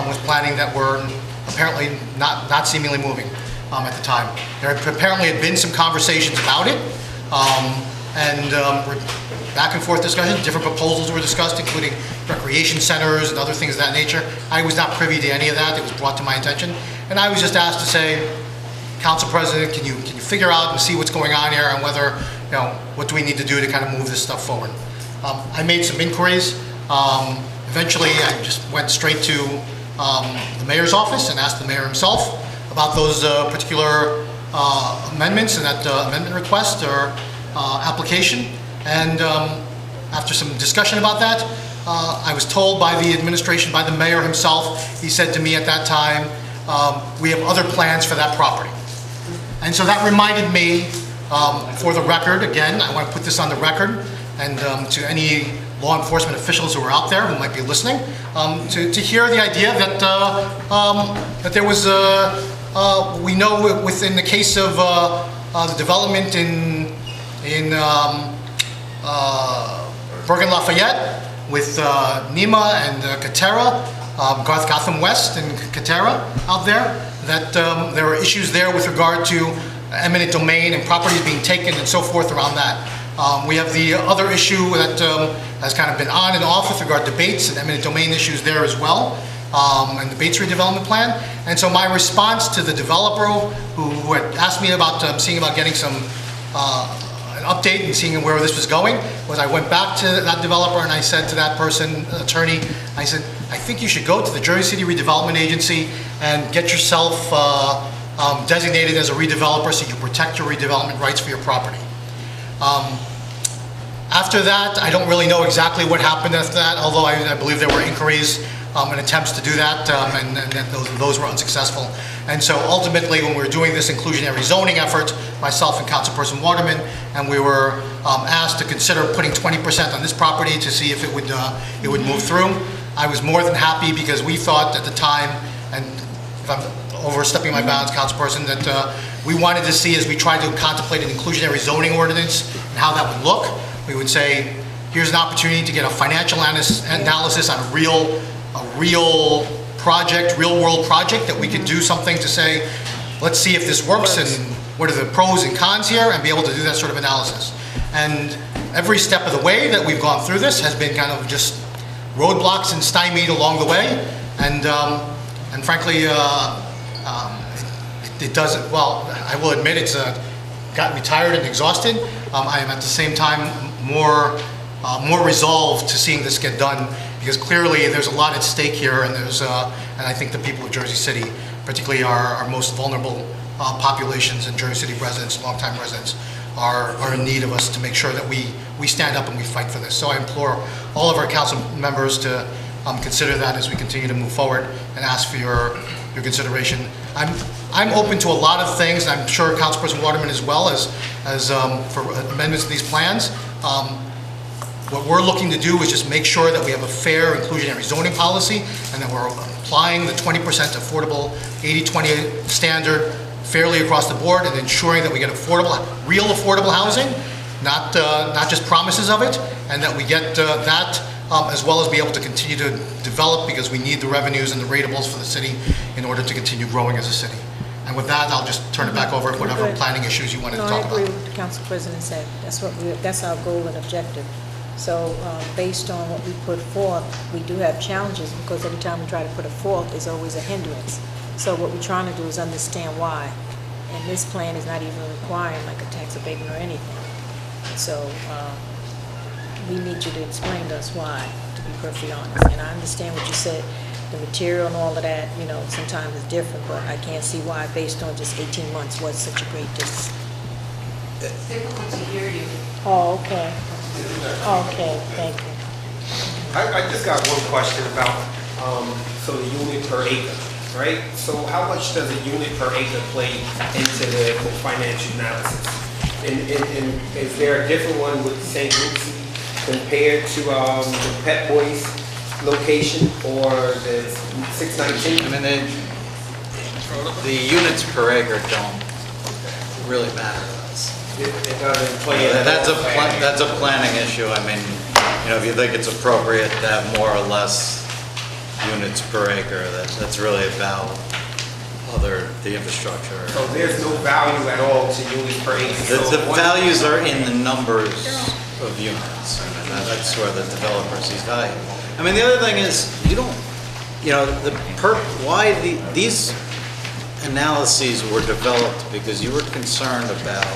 Speaker 4: with planning that were apparently not seemingly moving at the time. There apparently had been some conversations about it, and back and forth discussions, different proposals were discussed, including recreation centers and other things of that nature. I was not privy to any of that. It was brought to my attention, and I was just asked to say, Council President, can you figure out and see what's going on here, and whether, what do we need to do to kind of move this stuff forward? I made some inquiries. Eventually, I just went straight to the mayor's office and asked the mayor himself about those particular amendments and that amendment request or application. And after some discussion about that, I was told by the administration, by the mayor himself, he said to me at that time, we have other plans for that property. And so that reminded me, for the record, again, I want to put this on the record, and to any law enforcement officials who are out there who might be listening, to hear the idea that that there was, we know within the case of the development in Bergen Lafayette with Nima and Katera, Gotham West and Katera out there, that there are issues there with regard to eminent domain and properties being taken and so forth around that. We have the other issue that has kind of been on and off with regard to Bates and eminent domain issues there as well, and the Bates redevelopment plan. And so my response to the developer who had asked me about seeing about getting some an update and seeing where this was going was I went back to that developer and I said to that person, attorney, I said, I think you should go to the Jersey City Redevelopment Agency and get yourself designated as a redeveloper so you protect your redevelopment rights for your property. After that, I don't really know exactly what happened after that, although I believe there were inquiries and attempts to do that, and those were unsuccessful. And so ultimately, when we were doing this inclusionary zoning effort, myself and Councilperson Waterman, and we were asked to consider putting 20% on this property to see if it would move through. I was more than happy because we thought at the time, and if I'm overstepping my bounds, Councilperson, that we wanted to see as we tried to contemplate an inclusionary zoning ordinance and how that would look. We would say, here's an opportunity to get a financial analysis on a real project, real world project that we could do something to say, let's see if this works and what are the pros and cons here, and be able to do that sort of analysis. And every step of the way that we've gone through this has been kind of just roadblocks and stymied along the way. And frankly, it doesn't, well, I will admit it's gotten me tired and exhausted. I am at the same time more resolved to seeing this get done, because clearly there's a lot at stake here, and there's and I think the people of Jersey City, particularly our most vulnerable populations and Jersey City residents, longtime residents, are in need of us to make sure that we stand up and we fight for this. So I implore all of our council members to consider that as we continue to move forward, and ask for your consideration. I'm open to a lot of things. I'm sure Councilperson Waterman as well, as for amendments to these plans. What we're looking to do is just make sure that we have a fair inclusionary zoning policy, and that we're applying the 20% affordable 80-20 standard fairly across the board, and ensuring that we get real affordable housing, not just promises of it, and that we get that as well as be able to continue to develop, because we need the revenues and the ratables for the city in order to continue growing as a city. And with that, I'll just turn it back over to whatever planning issues you wanted to talk about.
Speaker 5: I agree with what the council president said. That's our goal and objective. So based on what we put forth, we do have challenges, because every time we try to put it forth, there's always a hindrance. So what we're trying to do is understand why. And this plan is not even requiring like a tax abatement or anything. So we need you to explain to us why, to be perfectly honest. And I understand what you said, the material and all of that, sometimes is different, but I can't see why, based on just 18 months, was such a great difference.
Speaker 18: It's difficult to hear you.
Speaker 5: Oh, okay. Okay, thank you.
Speaker 3: I just got one question about, so the unit per acre, right? So how much does a unit per acre play into the financial analysis? And is there a different one with St. Lucie compared to the Pet Boys location or the 619?
Speaker 6: I mean, the units per acre don't really matter to us.
Speaker 3: It doesn't play in.
Speaker 6: That's a planning issue. I mean, if you think it's appropriate to have more or less units per acre. That's really about the infrastructure.
Speaker 3: So there's no value at all to units per acre?
Speaker 6: The values are in the numbers of units, and that's where the developer sees value. I mean, the other thing is, these analyses were developed because you were concerned about,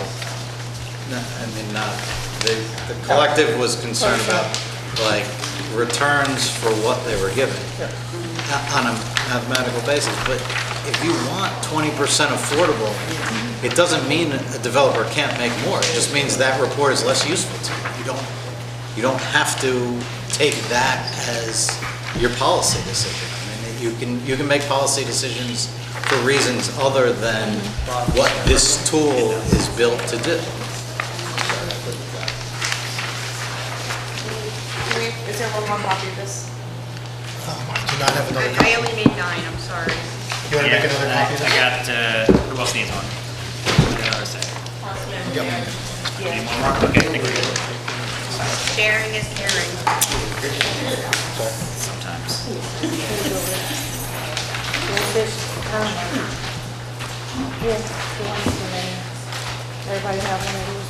Speaker 6: the collective was concerned about, like, returns for what they were given on a mathematical basis. But if you want 20% affordable, it doesn't mean a developer can't make more. It just means that report is less useful to you. You don't have to take that as your policy decision. I mean, you can make policy decisions for reasons other than what this tool is built to do.
Speaker 18: Is there one more copy of this?
Speaker 4: I do not have another
Speaker 17: I
Speaker 4: copy.
Speaker 17: only made 9, I'm sorry.
Speaker 4: You want to make another copy of
Speaker 9: I
Speaker 4: that?
Speaker 9: got, who else needs one? Another set. Need one more? Okay, thank you.
Speaker 17: Sharing is caring.
Speaker 9: Sometimes.
Speaker 5: Everybody have one of these?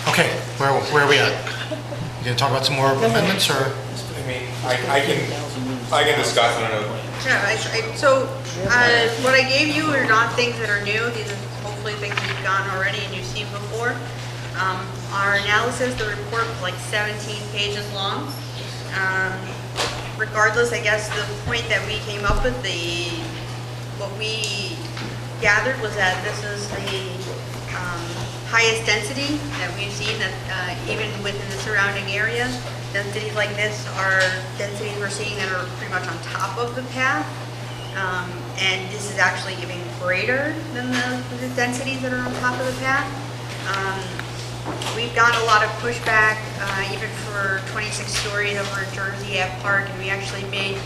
Speaker 4: Okay, where are we at? You gonna talk about some more amendments, or?
Speaker 10: I mean, I can discuss, I don't know.
Speaker 17: Yeah, so what I gave you are not things that are new. These are hopefully things that you've gotten already and you've seen before. Our analysis, the report was like 17 pages long. Regardless, I guess the point that we came up with, what we gathered was that this is the highest density that we've seen, that even within the surrounding area. Densities like this are densities we're seeing that are pretty much on top of the path. And this is actually even greater than the densities that are on top of the path. We've got a lot of pushback, even for 26 stories over in Jersey Ave Park, and we actually made,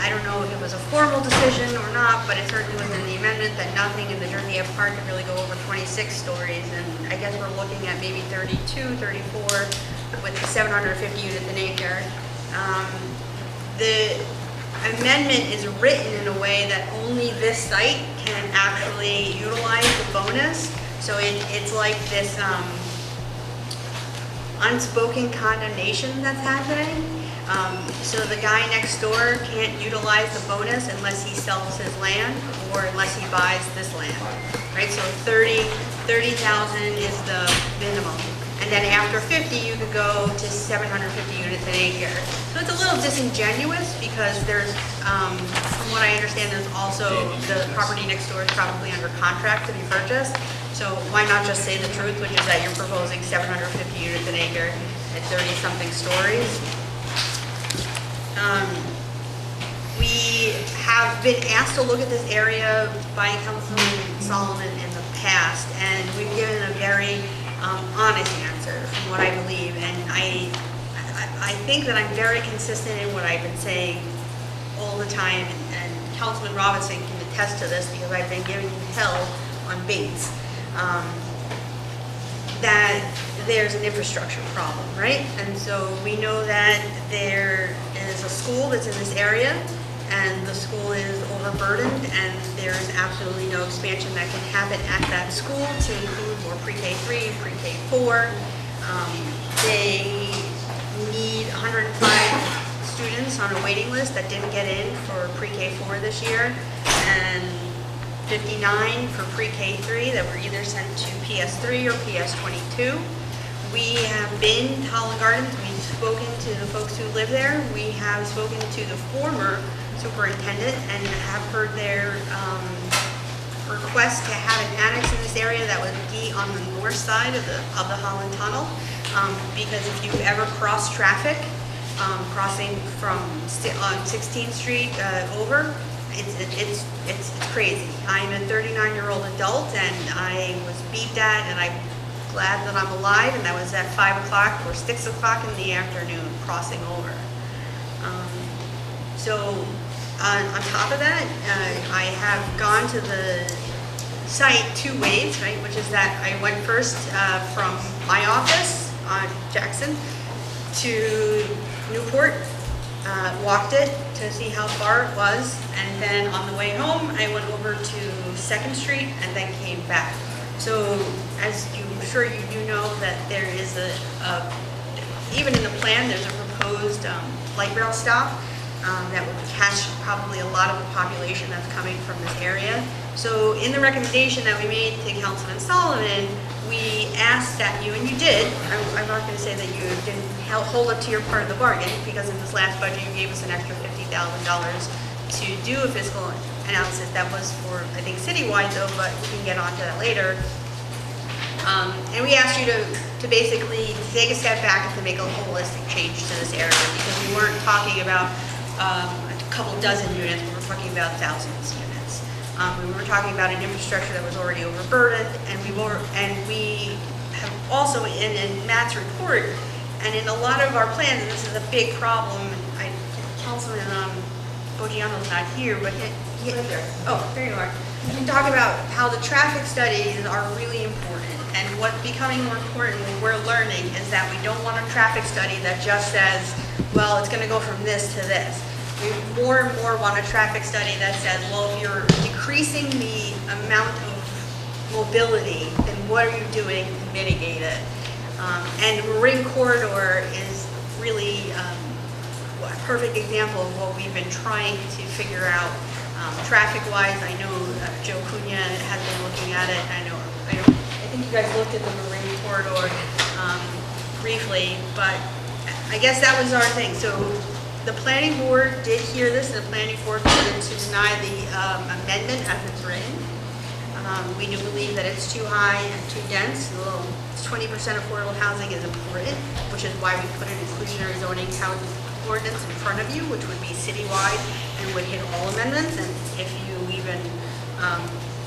Speaker 17: I don't know if it was a formal decision or not, but it certainly was in the amendment that nothing in the Jersey Ave Park could really go over 26 stories, and I guess we're looking at maybe 32, 34 with the 750 units an acre. The amendment is written in a way that only this site can actually utilize the bonus. So it's like this unspoken condemnation that's happening. So the guy next door can't utilize the bonus unless he sells his land or unless he buys this land, right? So 30,000 is the minimum. And then after 50, you could go to 750 units an acre. So it's a little disingenuous because there's, from what I understand, there's also the property next door is probably under contract to be purchased. So why not just say the truth, which is that you're proposing 750 units an acre at 30-something stories? We have been asked to look at this area by Councilman Solomon in the past, and we've given a very honest answer from what I believe, and I think that I'm very consistent in what I've been saying all the time, and Councilman Robinson can attest to this because I've been giving him hell on Bates, that there's an infrastructure problem, right? And so we know that there is a school that's in this area, and the school is overburdened, and there's absolutely no expansion that can happen at that school to include more pre-K3 and pre-K4. They need 105 students on a waiting list that didn't get in for pre-K4 this year, and 59 for pre-K3 that were either sent to PS3 or PS22. We have been to Holland Gardens, we've spoken to the folks who live there, we have spoken to the former superintendent and have heard their request to have an annex in this area that would be on the north side of the Holland Tunnel, because if you ever cross traffic, crossing from on 16th Street over, it's crazy. I'm a 39-year-old adult, and I was beat at, and I'm glad that I'm alive, and that was at 5 o'clock or 6 o'clock in the afternoon, crossing over. So on top of that, I have gone to the site 2 ways, right, which is that I went first from my office on Jackson to Newport, walked it to see how far it was, and then on the way home, I went over to 2nd Street and then came back. So as I'm sure you do know that there is even in the plan, there's a proposed light rail stop that would catch probably a lot of the population that's coming from this area. So in the recommendation that we made to Councilman Solomon, we asked that you, and you did, I'm not going to say that you didn't hold up to your part of the bargain, because in this last budget you gave us an extra $50,000 to do a fiscal analysis that was for, I think, citywide though, but we can get onto that later. And we asked you to basically take a step back and to make a holistic change to this area, because we weren't talking about a couple dozen units, we were talking about thousands of units. We were talking about an infrastructure that was already overburdened, and we have also in Matt's report, and in a lot of our plans, and this is a big problem, Councilman Boggiano's not here, but there you are. We talk about how the traffic studies are really important, and what's becoming more important, what we're learning, is that we don't want a traffic study that just says, well, it's going to go from this to this. We more and more want a traffic study that says, well, if you're decreasing the amount of mobility, then what are you doing to mitigate it? And the Marine Corridor is really a perfect example of what we've been trying to figure out. Traffic-wise, I know Joe Cunha has been looking at it. I think you guys looked at the Marine Corridor briefly, but I guess that was our thing. So the planning board did hear this, and the planning board voted to deny the amendment as it's written. We do believe that it's too high and too dense. 20% affordable housing is important, which is why we put an inclusionary zoning housing ordinance in front of you, which would be citywide and would hit all amendments. And if you even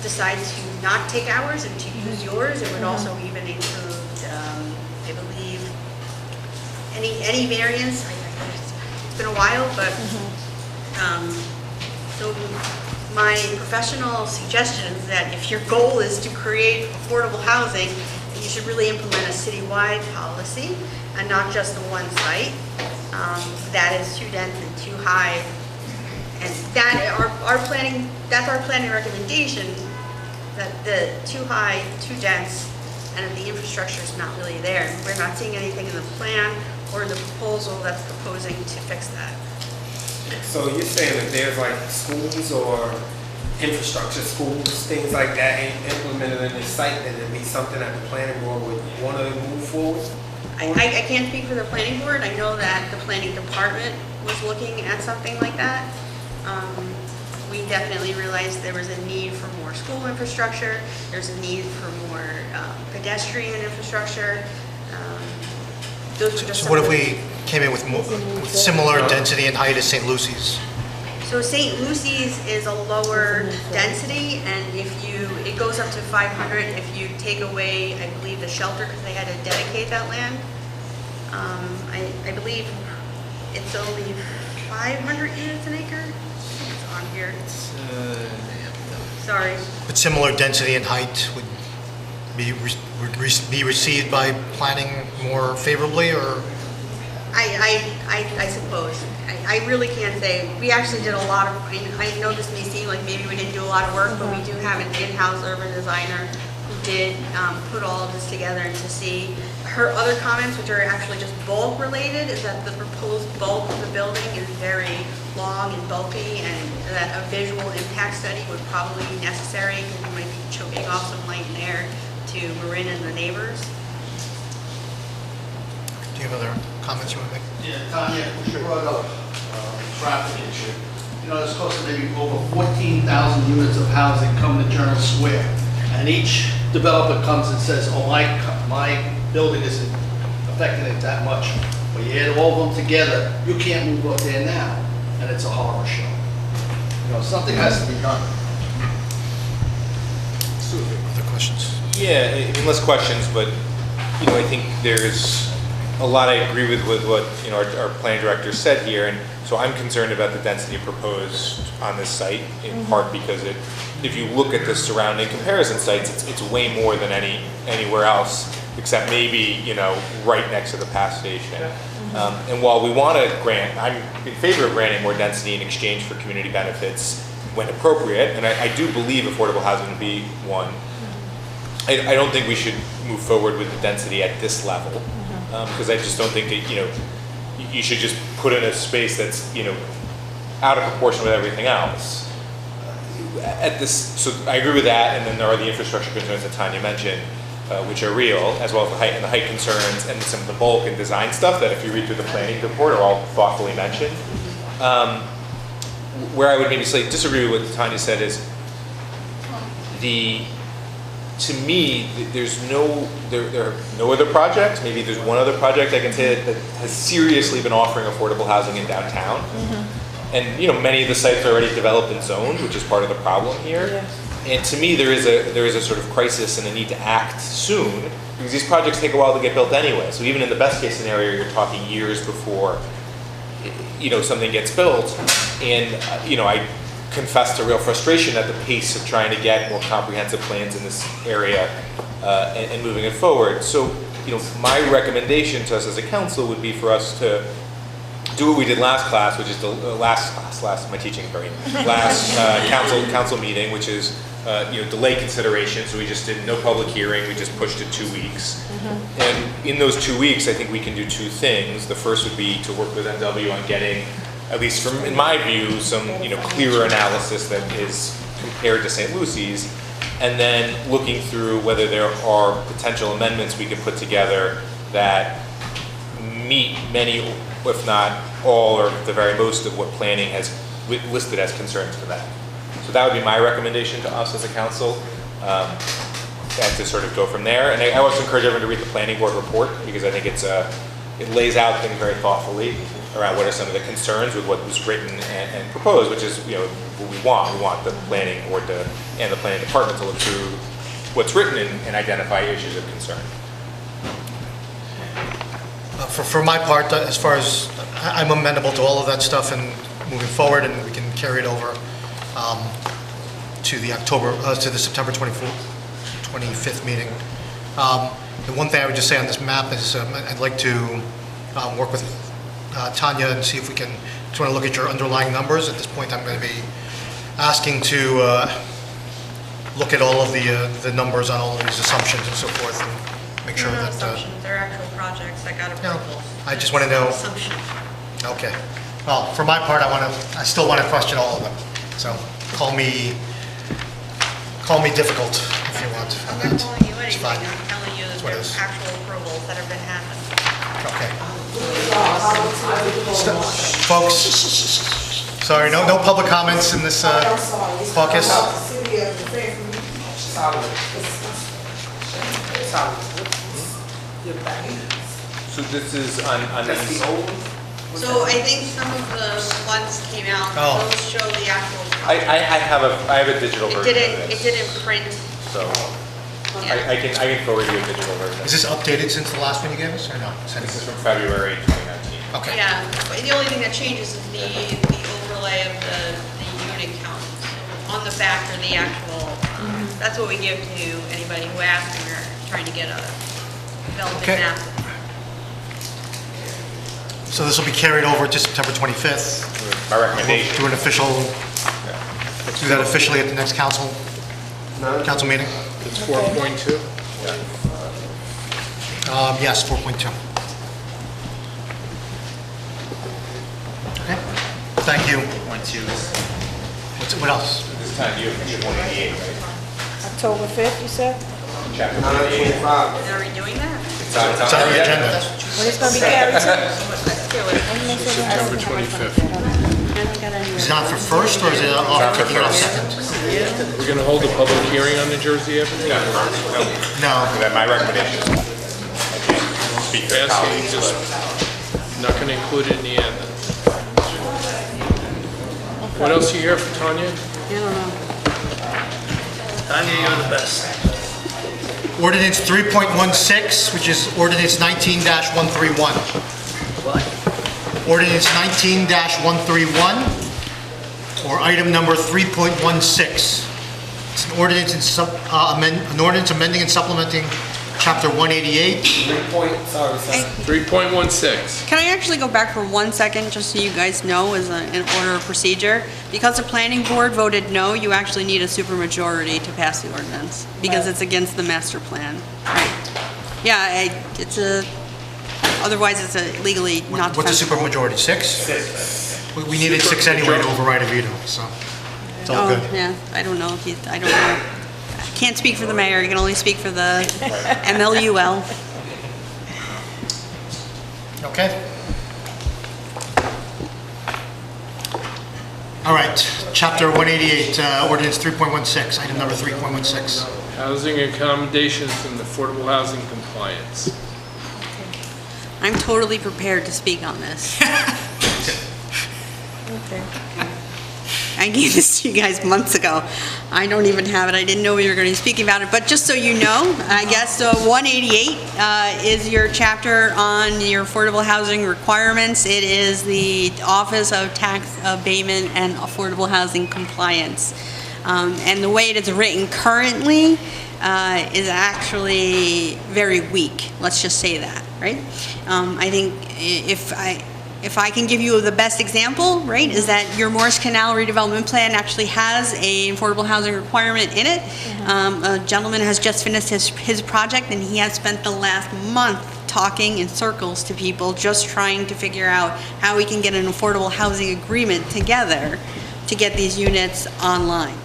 Speaker 17: decide to not take ours and to use yours, it would also even include, I believe, any variance. It's been a while, but so my professional suggestion is that if your goal is to create affordable housing, then you should really implement a citywide policy and not just the one site that is too dense and too high. And that that's our planning recommendation, that the too high, too dense, and if the infrastructure is not really there. We're not seeing anything in the plan or the proposal that's proposing to fix that.
Speaker 3: So you're saying that there's like schools or infrastructure, schools, things like that implemented in this site, that it'd be something that the planning board would want to move forward?
Speaker 17: I can't speak for the planning board. I know that the planning department was looking at something like that. We definitely realized there was a need for more school infrastructure. There's a need for more pedestrian infrastructure. Those are just
Speaker 4: So what if we came in with similar density and height as St. Lucy's?
Speaker 17: So St. Lucy's is a lower density, and it goes up to 500 if you take away, I believe, the shelter, because they had to dedicate that land. I believe it's only 500 units an acre. It's on here. Sorry.
Speaker 4: But similar density and height would be received by planning more favorably, or?
Speaker 17: I suppose. I really can't say. We actually did a lot of, I know this may seem like maybe we didn't do a lot of work, but we do have an in-house urban designer who did put all of this together, and to see her other comments, which are actually just bulk related, is that the proposed bulk of the building is very long and bulky, and that a visual impact study would probably be necessary, because we might be choking off some light and air to Marin and the neighbors.
Speaker 4: Do you have other comments you want to make?
Speaker 8: Yeah, Tanya, you brought up traffic issue. You know, there's close to maybe over 14,000 units of housing coming to Journal Square. And each developer comes and says, oh, my building isn't affecting it that much. But you add all of them together, you can't move up there now. And it's a horror show. You know, something has to be done.
Speaker 4: Other questions?
Speaker 10: Yeah, I mean, less questions, but, you know, I think there's a lot I agree with what, you know, our planning director said here, and so I'm concerned about the density proposed on this site, in part because if you look at the surrounding comparison sites, it's way more than anywhere else, except maybe, you know, right next to the pass station. And while we want to grant, I'm in favor of granting more density in exchange for community benefits when appropriate, and I do believe affordable housing to be one. I don't think we should move forward with the density at this level, because I just don't think that, you know, you should just put in a space that's, you know, out of proportion with everything else. At this, so I agree with that, and then there are the infrastructure concerns that Tanya mentioned, which are real, as well as the height concerns and some of the bulk and design stuff that if you read through the planning report are all thoughtfully mentioned. Where I would maybe slightly disagree with what Tanya said is to me, there are no other projects. Maybe there's one other project I can say that has seriously been offering affordable housing in downtown. And, you know, many of the sites are already developed and zoned, which is part of the problem here. And to me, there is a sort of crisis and a need to act soon, because these projects take a while to get built anyway. So even in the best case scenario, you're talking years before, you know, something gets built. And, you know, I confess to real frustration at the pace of trying to get more comprehensive plans in this area and moving it forward. So, you know, my recommendation to us as a council would be for us to do what we did last class, which is my teaching brain, last council meeting, which is you know, delay consideration. So we just did no public hearing. We just pushed it 2 weeks. And in those 2 weeks, I think we can do two things. The first would be to work with NW on getting, at least from, in my view, some, you know, clearer analysis that is compared to St. Lucy's, and then looking through whether there are potential amendments we can put together that meet many, if not all, or the very most of what planning has listed as concerns for that. So that would be my recommendation to us as a council, and to sort of go from there. And I also encourage everyone to read the planning board report, because I think it lays out things very thoughtfully around what are some of the concerns with what was written and proposed, which is, you know, what we want. We want the planning board and the planning department to look through what's written and identify issues of concern.
Speaker 4: For my part, as far as, I'm amenable to all of that stuff and moving forward, and we can carry it over to the September 25th meeting. The one thing I would just say on this map is I'd like to work with Tanya and see if we can, just want to look at your underlying numbers. At this point, I'm going to be asking to look at all of the numbers on all of these assumptions and so forth, and make sure that...
Speaker 17: assumptions, they're actual projects that got approval.
Speaker 4: I just want to know...
Speaker 17: Assumption.
Speaker 4: Okay. Well, for my part, I still want to question all of them. So call me difficult if you want.
Speaker 17: I'm not calling you
Speaker 4: It's
Speaker 17: anything,
Speaker 4: fine.
Speaker 17: I'm telling you that
Speaker 4: That's what it
Speaker 17: there's
Speaker 4: is.
Speaker 17: actual approvals that have been happening.
Speaker 4: Okay. Folks, sorry, no public comments in this caucus.
Speaker 10: So this is on these.
Speaker 17: So I think some of the ones came out,
Speaker 10: Oh.
Speaker 17: those show the actual.
Speaker 10: I have a digital version of
Speaker 17: It
Speaker 10: this.
Speaker 17: didn't print.
Speaker 10: So
Speaker 17: Yeah.
Speaker 10: I can forward you a digital version.
Speaker 4: Is this updated since the last one you gave us, or no?
Speaker 10: This is from February 2019.
Speaker 4: Okay.
Speaker 17: Yeah, but the only thing that changes is the overlay of the unit count. On the back are the actual, that's what we give to anybody who asks, and we're trying to get a development
Speaker 4: Okay.
Speaker 17: map.
Speaker 4: So this will be carried over to September 25th.
Speaker 10: My recommendation.
Speaker 4: Do that officially at the next council meeting?
Speaker 1: It's 4.2?
Speaker 4: Yes, 4.2. Okay, thank you.
Speaker 10: 4.2
Speaker 4: What else?
Speaker 10: This time you have 188, right?
Speaker 5: October 5th, you said?
Speaker 10: Chapter 188.
Speaker 17: Are we doing that?
Speaker 4: It's on the agenda.
Speaker 5: When it's gonna be carried to?
Speaker 17: Let's do it.
Speaker 1: September 25th.
Speaker 4: Is it on for first, or is it off for second?
Speaker 1: We're gonna hold a public hearing on New Jersey Avenue?
Speaker 4: No.
Speaker 10: My recommendation is speak to
Speaker 1: Asking,
Speaker 10: colleagues,
Speaker 1: just
Speaker 10: but
Speaker 1: not gonna include it in the end. What else you hear for Tanya?
Speaker 16: I don't know.
Speaker 13: Tanya, you're the best.
Speaker 4: Ordinance 3.16, which is ordinance 19-131. Ordinance 19-131, or item number 3.16. It's an ordinance, an ordinance amending and supplementing Chapter 188.
Speaker 1: 3.16.
Speaker 16: Can I actually go back for 1 second, just so you guys know, as an order of procedure? Because the planning board voted no, you actually need a supermajority to pass the ordinance, because it's against the master plan. Right. Yeah, it's a, otherwise it's a legally not
Speaker 4: What's a
Speaker 16: defensible.
Speaker 4: supermajority, 6? We needed 6 anyway to override a veto, so it's all good.
Speaker 16: Yeah, I don't know if you, I don't know. I can't speak for the mayor, you can only speak for the MLUL.
Speaker 4: Okay. All right, Chapter 188, ordinance 3.16, item number 3.16.
Speaker 1: Housing accommodations and affordable housing compliance.
Speaker 16: I'm totally prepared to speak on this.
Speaker 5: Okay.
Speaker 16: I gave this to you guys months ago. I don't even have it. I didn't know we were going to be speaking about it. But just so you know, I guess 188 is your chapter on your affordable housing requirements. It is the Office of Tax Abatement and Affordable Housing Compliance. And the way it is written currently is actually very weak. Let's just say that, right? I think if I can give you the best example, right, is that your Morris Canal redevelopment plan actually has a affordable housing requirement in it. A gentleman has just finished his project, and he has spent the last month talking in circles to people, just trying to figure out how we can get an affordable housing agreement together to get these units online.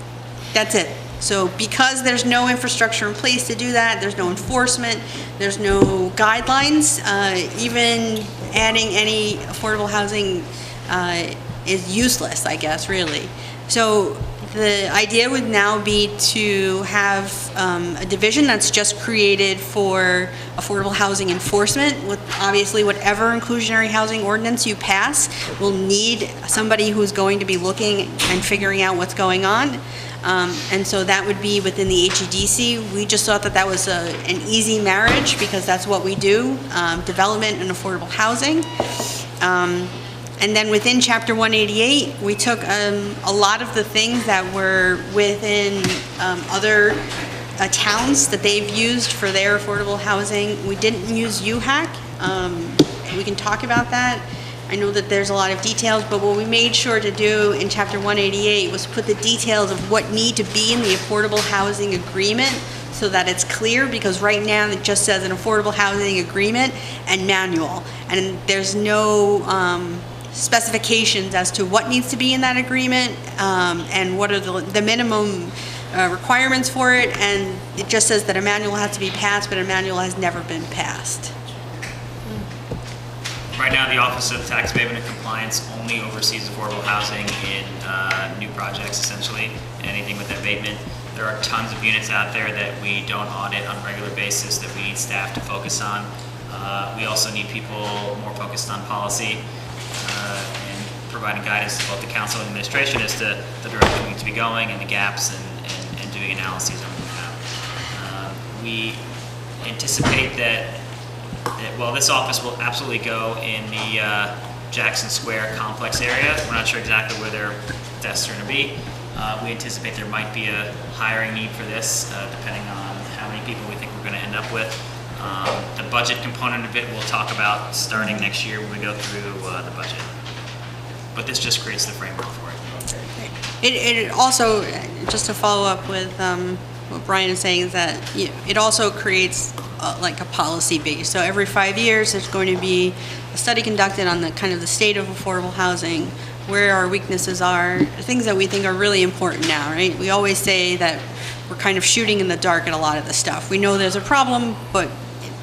Speaker 16: That's it. So because there's no infrastructure in place to do that, there's no enforcement, there's no guidelines, even adding any affordable housing is useless, I guess, really. So the idea would now be to have a division that's just created for affordable housing enforcement. With obviously whatever inclusionary housing ordinance you pass will need somebody who's going to be looking and figuring out what's going on. And so that would be within the HEDC. We just thought that that was an easy marriage because that's what we do, development and affordable housing. And then within Chapter 188, we took a lot of the things that were within other towns that they've used for their affordable housing. We didn't use UHAC. We can talk about that. I know that there's a lot of details, but what we made sure to do in Chapter 188 was put the details of what need to be in the affordable housing agreement so that it's clear, because right now it just says an affordable housing agreement and manual, and there's no specifications as to what needs to be in that agreement and what are the minimum requirements for it, and it just says that a manual has to be passed, but a manual has never been passed.
Speaker 9: Right now, the Office of Tax Abatement and Compliance only oversees affordable housing in new projects, essentially, anything with abatement. There are tons of units out there that we don't audit on a regular basis that we need staff to focus on. We also need people more focused on policy and providing guidance to both the council and administration as to the direction we need to be going and the gaps and doing analyses on that. We anticipate that well, this office will absolutely go in the Jackson Square complex area. We're not sure exactly where their desks are going to be. We anticipate there might be a hiring need for this, depending on how many people we think we're going to end up with. The budget component of it we'll talk about starting next year when we go through the budget. But this just creates the framework for it.
Speaker 16: It also, just to follow up with what Brian is saying, is that it also creates like a policy base. So every 5 years, there's going to be a study conducted on the kind of the state of affordable housing, where our weaknesses are, things that we think are really important now, right? We always say that we're kind of shooting in the dark at a lot of the stuff. We know there's a problem, but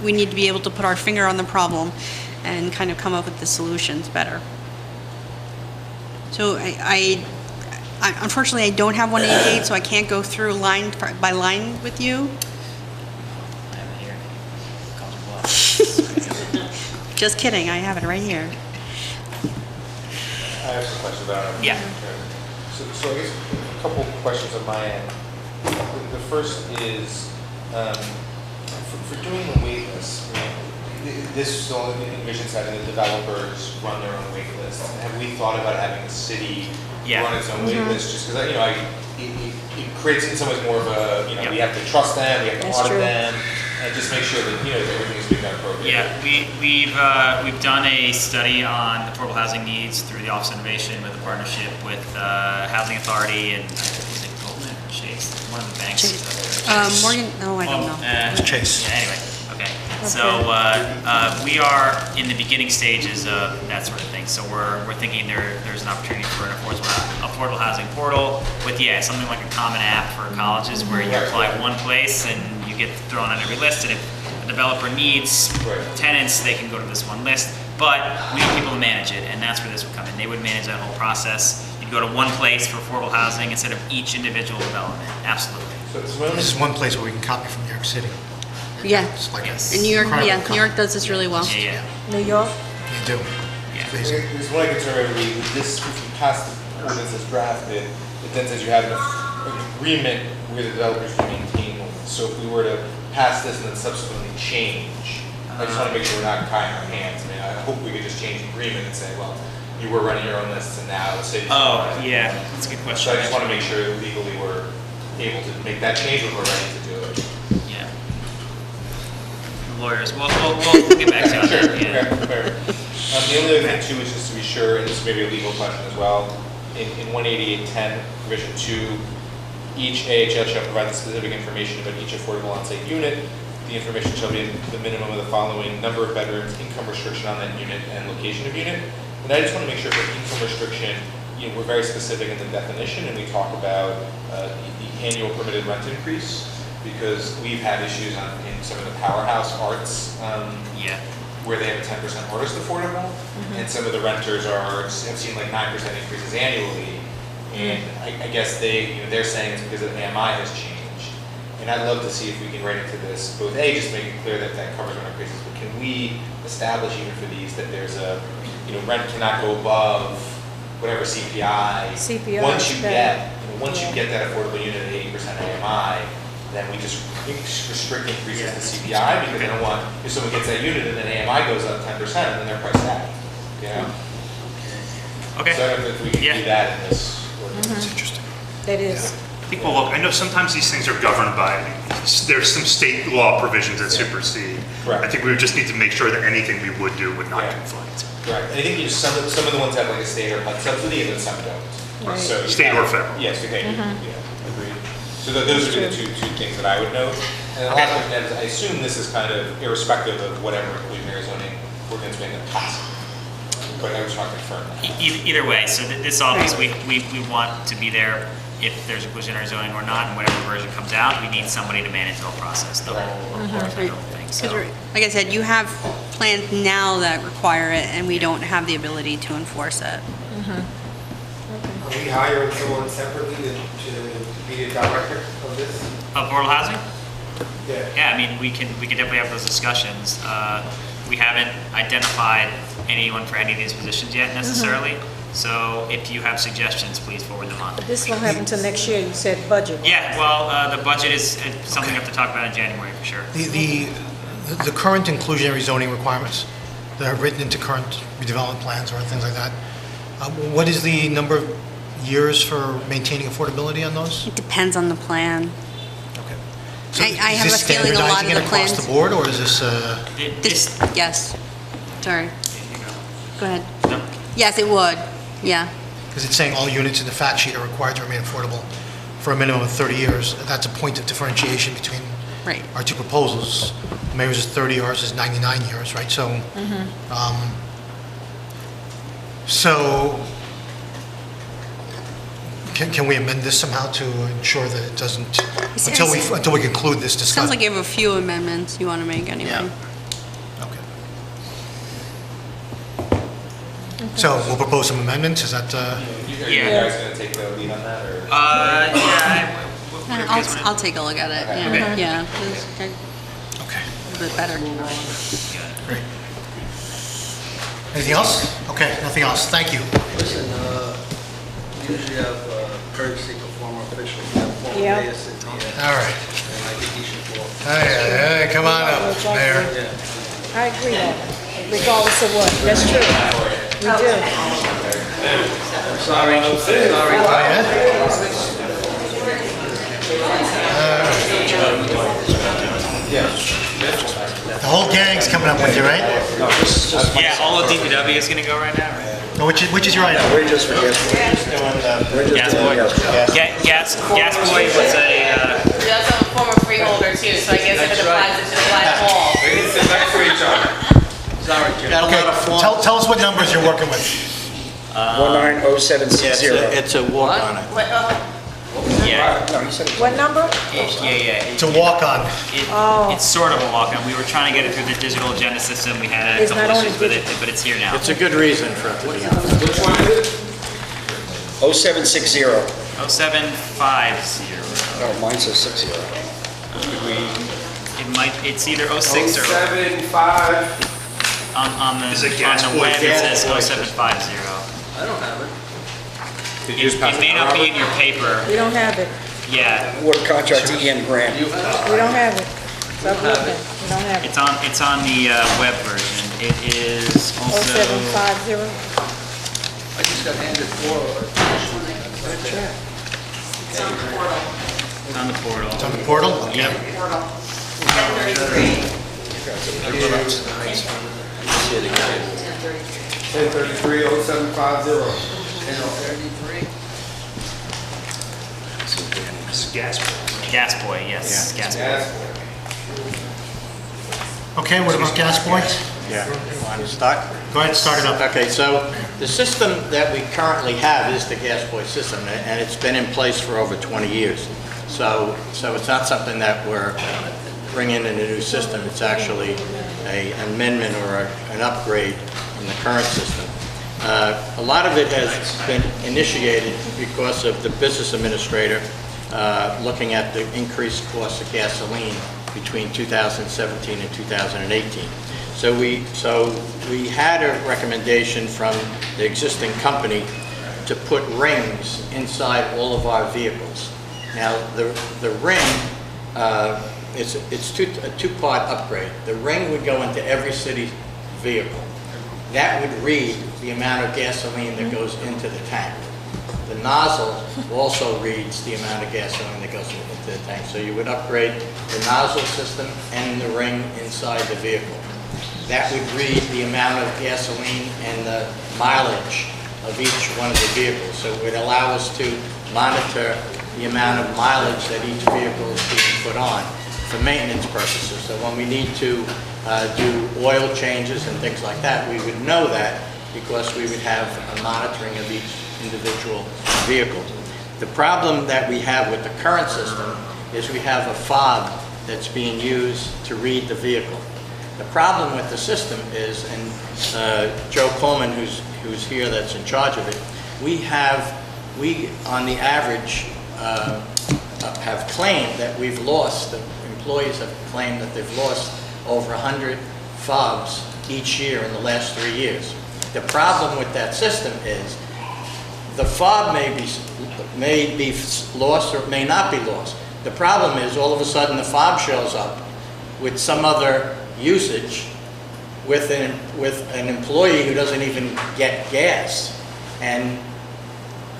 Speaker 16: we need to be able to put our finger on the problem and kind of come up with the solutions better. So I unfortunately, I don't have 188, so I can't go through line by line with you. Just kidding, I have it right here.
Speaker 10: I have some questions about it.
Speaker 9: Yeah.
Speaker 10: So I guess a couple questions on my end. The first is, for doing the wait list, this all envisions having the developers run their own wait list. Have we thought about having the city run its own wait list? Just because, it creates in some ways more of a, we have to trust them, we have to audit them, and just make sure that, that everything is being done appropriately.
Speaker 9: Yeah, we've done a study on affordable housing needs through the Office of Innovation with a partnership with Housing Authority and is it Goldman or Chase? One of the banks.
Speaker 16: Morgan, no, I don't know.
Speaker 4: Chase.
Speaker 9: Yeah, anyway, okay. So we are in the beginning stages of that sort of thing. So we're thinking there's an opportunity for an affordable housing portal with something like a common app for colleges where you apply one place and you get thrown on every list, and if a developer needs tenants, they can go to this one list. But we need people to manage it, and that's where this would come in. They would manage that whole process. You'd go to one place for affordable housing instead of each individual development. Absolutely.
Speaker 4: This is one place where we can copy from New York City.
Speaker 16: Yeah.
Speaker 4: It's like
Speaker 16: In New York, New York does this really well.
Speaker 9: Yeah.
Speaker 5: New York?
Speaker 4: You do.
Speaker 10: There's one concern with this, if you pass the ordinance as drafted, it then says you have an agreement with the developers to maintain them. So if we were to pass this and then subsequently change, I just want to make sure we're not tying our hands. I mean, I hope we could just change the agreement and say, well, you were running your own lists and now the city's.
Speaker 9: Yeah, that's a good question.
Speaker 10: So I just want to make sure legally we're able to make that change when we're ready to do it.
Speaker 9: Yeah. Lawyers, we'll get back to you on
Speaker 10: Sure,
Speaker 9: that. Yeah.
Speaker 10: okay, fair. The only other thing too is just to be sure, and this may be a legal question as well, in 18810, provision 2, each AHL shall provide the specific information about each affordable on-site unit. The information shall be the minimum of the following: number of bedrooms, income restriction on that unit, and location of unit. And I just want to make sure for income restriction, we're very specific in the definition, and we talk about the annual permitted rent increase, because we've had issues in some of the powerhouse arts where they have a 10% artist affordable, and some of the renters have seen like 9% increases annually, and I guess they're saying it's because the AMI has changed. And I'd love to see if we can write into this, both just make it clear that that covers rent increases, but can we establish even for these that there's a, rent cannot go above whatever CPI. Once you get that affordable unit at 80% AMI, then we just restrict increases to CPI, because they don't want, if someone gets that unit and then AMI goes up 10%, then they're priced out,
Speaker 9: Okay.
Speaker 10: So I don't know if we can do that in this ordinance.
Speaker 4: That's interesting.
Speaker 5: That is.
Speaker 12: Well, look, I know sometimes these things are governed by, there's some state law provisions that supersede.
Speaker 10: Correct.
Speaker 12: I think we would just need to make sure that anything we would do would not conflict.
Speaker 10: Right, I think some of the ones have like a state or HUD subsidy, and then some don't.
Speaker 5: Right.
Speaker 10: So
Speaker 12: State or federal.
Speaker 10: Yes, okay, agreed. So those would be the two things that I would note. And the last one is, I assume this is kind of irrespective of whatever inclusionary zoning ordinance we end up passing. But I was trying to confirm that.
Speaker 9: Either way, so this office, we want to be there if there's inclusionary zoning or not, and whatever version comes out, we need somebody to manage the whole process, the whole thing. So.
Speaker 16: Like I said, you have plans now that require it, and we don't have the ability to enforce it.
Speaker 3: Are we hiring someone separately to be the director of this?
Speaker 9: Affordable housing?
Speaker 3: Yeah.
Speaker 9: Yeah, I mean, we can definitely have those discussions. We haven't identified anyone for any of these positions yet necessarily. So if you have suggestions, please forward them on.
Speaker 5: This won't happen until next year, you said budget.
Speaker 9: Yeah, well, the budget is something we have to talk about in January for sure.
Speaker 4: The current inclusionary zoning requirements that are written into current redevelopment plans or things like that, what is the number of years for maintaining affordability on those?
Speaker 16: It depends on the plan.
Speaker 4: Okay. So
Speaker 16: I have
Speaker 4: is this
Speaker 16: a feeling a lot of
Speaker 4: standardizing
Speaker 16: the
Speaker 4: it across
Speaker 16: plans.
Speaker 4: the board, or is this?
Speaker 16: Yes. Sorry. Go ahead. Yes, it would. Yeah.
Speaker 4: Because it's saying all units in the fact sheet are required to remain affordable for a minimum of 30 years. That's a point of differentiation between our two proposals. The mayor's is 30, ours is 99 years, right? So, so can we amend this somehow to ensure that it doesn't, until we conclude this discussion?
Speaker 16: Sounds like you have a few amendments you want to make anyway.
Speaker 4: Yeah. So we'll propose some amendments, is that?
Speaker 10: Are you guys going to take the lead on that, or?
Speaker 16: I'll take a look at it.
Speaker 10: Okay.
Speaker 16: Yeah.
Speaker 4: Okay.
Speaker 16: A little bit better.
Speaker 4: Great. Anything else? Okay, nothing else. Thank you.
Speaker 11: Listen, we usually have courtesy for former officials. We have former
Speaker 5: Yeah.
Speaker 11: mayor sitting here.
Speaker 4: All right.
Speaker 11: And I think he should walk.
Speaker 4: Hey, come on up, Mayor.
Speaker 5: I agree on that, regardless of what, that's true. We do.
Speaker 11: Sorry.
Speaker 4: The whole gang's coming up with you, right?
Speaker 9: Yeah, all of DPW is gonna go right now, right?
Speaker 4: No, which is your item?
Speaker 9: Gas Boy. Gas Boy was a,
Speaker 18: We also have a former freeholder too, so I guess if it applies, it should apply to all.
Speaker 3: They can sit next to each other.
Speaker 11: Sorry, Jim.
Speaker 4: Okay, tell us what numbers you're working with.
Speaker 2: 190760.
Speaker 6: It's a walk on it.
Speaker 9: yeah,
Speaker 5: What number?
Speaker 9: yeah.
Speaker 4: To walk on.
Speaker 9: It's sort of a walk-on. We were trying to get it through the digital agenda system. We had a
Speaker 5: It's
Speaker 9: couple
Speaker 5: not only
Speaker 9: issues with it, but it's here now.
Speaker 6: It's a good reason for it to be on.
Speaker 3: Which one is it?
Speaker 2: 0760.
Speaker 9: 0750.
Speaker 2: Oh, mine says 60.
Speaker 9: It's either 06 or
Speaker 3: 75.
Speaker 9: on the
Speaker 12: Is it Gas
Speaker 9: on the
Speaker 12: Boy?
Speaker 9: web it says 0750.
Speaker 11: I don't have it.
Speaker 3: Did you just pass
Speaker 9: It may
Speaker 3: it
Speaker 9: not be
Speaker 3: around?
Speaker 9: in your paper.
Speaker 5: We don't have it.
Speaker 9: Yeah,
Speaker 2: Water contract to Ian Grant.
Speaker 5: We don't have it. Stop looking. We don't have it.
Speaker 9: it's on the web version. It is also
Speaker 5: 0750.
Speaker 11: I just got handed four.
Speaker 9: it's on the portal.
Speaker 4: It's on the portal?
Speaker 9: Yep.
Speaker 18: Portal. 1033.
Speaker 3: 1033 0750.
Speaker 11: 1033.
Speaker 12: This is Gas Boy.
Speaker 9: Gas Boy, yes. Gas Boy.
Speaker 3: Yes.
Speaker 4: Okay, what about Gas Boy?
Speaker 6: Yeah. Want to start?
Speaker 4: Go ahead, start it up.
Speaker 6: Okay, so the system that we currently have is the Gas Boy system, and it's been in place for over 20 years. So it's not something that we're bringing in a new system. It's actually an amendment or an upgrade in the current system. A lot of it has been initiated because of the business administrator looking at the increased cost of gasoline between 2017 and 2018. So we had a recommendation from the existing company to put rings inside all of our vehicles. Now, the ring, it's a two-part upgrade. The ring would go into every city vehicle. That would read the amount of gasoline that goes into the tank. The nozzle also reads the amount of gasoline that goes into the tank. So you would upgrade the nozzle system and the ring inside the vehicle. That would read the amount of gasoline and the mileage of each one of the vehicles. So it would allow us to monitor the amount of mileage that each vehicle is being put on for maintenance purposes. So when we need to do oil changes and things like that, we would know that because we would have a monitoring of each individual vehicle. The problem that we have with the current system is we have a fob that's being used to read the vehicle. The problem with the system is, and Joe Coleman, who's here that's in charge of it, we on the average have claimed that we've lost, the employees have claimed that they've lost over 100 fobs each year in the last 3 years. The problem with that system is the fob may be lost or it may not be lost. The problem is all of a sudden the fob shows up with some other usage with an employee who doesn't even get gas, and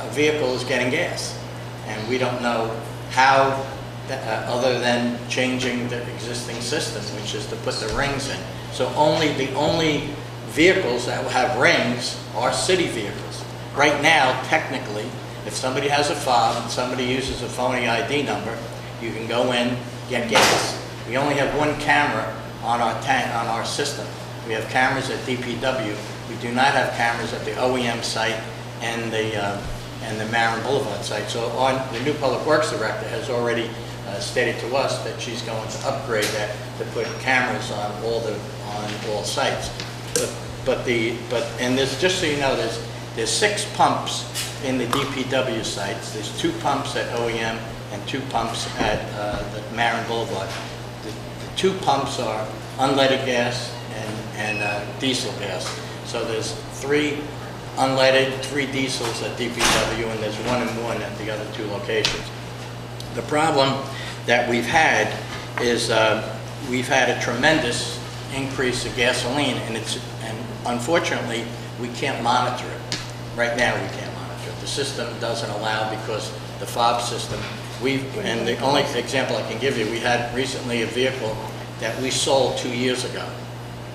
Speaker 6: a vehicle is getting gas. And we don't know how, other than changing the existing system, which is to put the rings in. So the only vehicles that will have rings are city vehicles. Right now, technically, if somebody has a fob and somebody uses a phony ID number, you can go in, get gas. We only have one camera on our tank, on our system. We have cameras at DPW. We do not have cameras at the OEM site and the Marin Boulevard site. So the new Public Works Director has already stated to us that she's going to upgrade that to put cameras on all sites. And there's, just so you know, there's 6 pumps in the DPW sites. There's 2 pumps at OEM and 2 pumps at the Marin Boulevard. The 2 pumps are unleaded gas and diesel gas. So there's 3
Speaker 14: unleaded, 3 diesels at DPW, and there's 1 and 1 at the other 2 locations. The problem that we've had is we've had a tremendous increase of gasoline, and unfortunately, we can't monitor it. Right now, we can't monitor it. The system doesn't allow because the fob system, and the only example I can give you, we had recently a vehicle that we sold 2 years ago.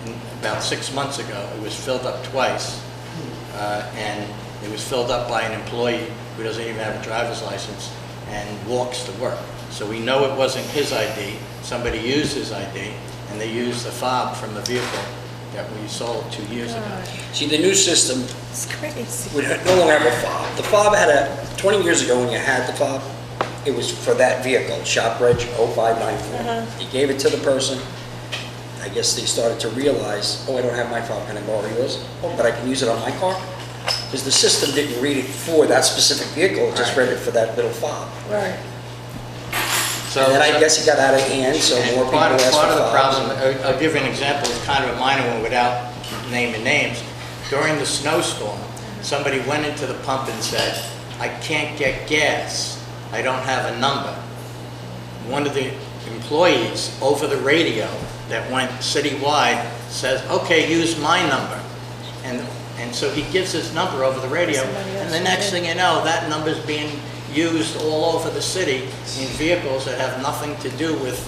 Speaker 14: And about 6 months ago, it was filled up twice, and it was filled up by an employee who doesn't even have a driver's license and walks to work. So we know it wasn't his ID. Somebody used his ID, and they used the fob from the vehicle that we sold 2 years ago.
Speaker 2: See, the new system
Speaker 5: It's crazy.
Speaker 2: would no longer have a fob. The fob had 20 years ago when you had the fob, it was for that vehicle, shop reg 0594. You gave it to the person. I guess they started to realize, oh, I don't have my fob, can I borrow yours? Oh, but I can use it on my car? Because the system didn't read it for that specific vehicle, it just read it for that little fob.
Speaker 5: Right.
Speaker 2: And then I guess it got out of hand, so more people asked for
Speaker 14: Part of the
Speaker 2: fobs.
Speaker 14: problem, I'll give you an example, it's kind of a minor one without naming names. During the snowstorm, somebody went into the pump and said, I can't get gas, I don't have a number. One of the employees over the radio that went citywide says, okay, use my number. And so he gives his number over the radio, and the next thing you know, that number's being used all over the city in vehicles that have nothing to do with,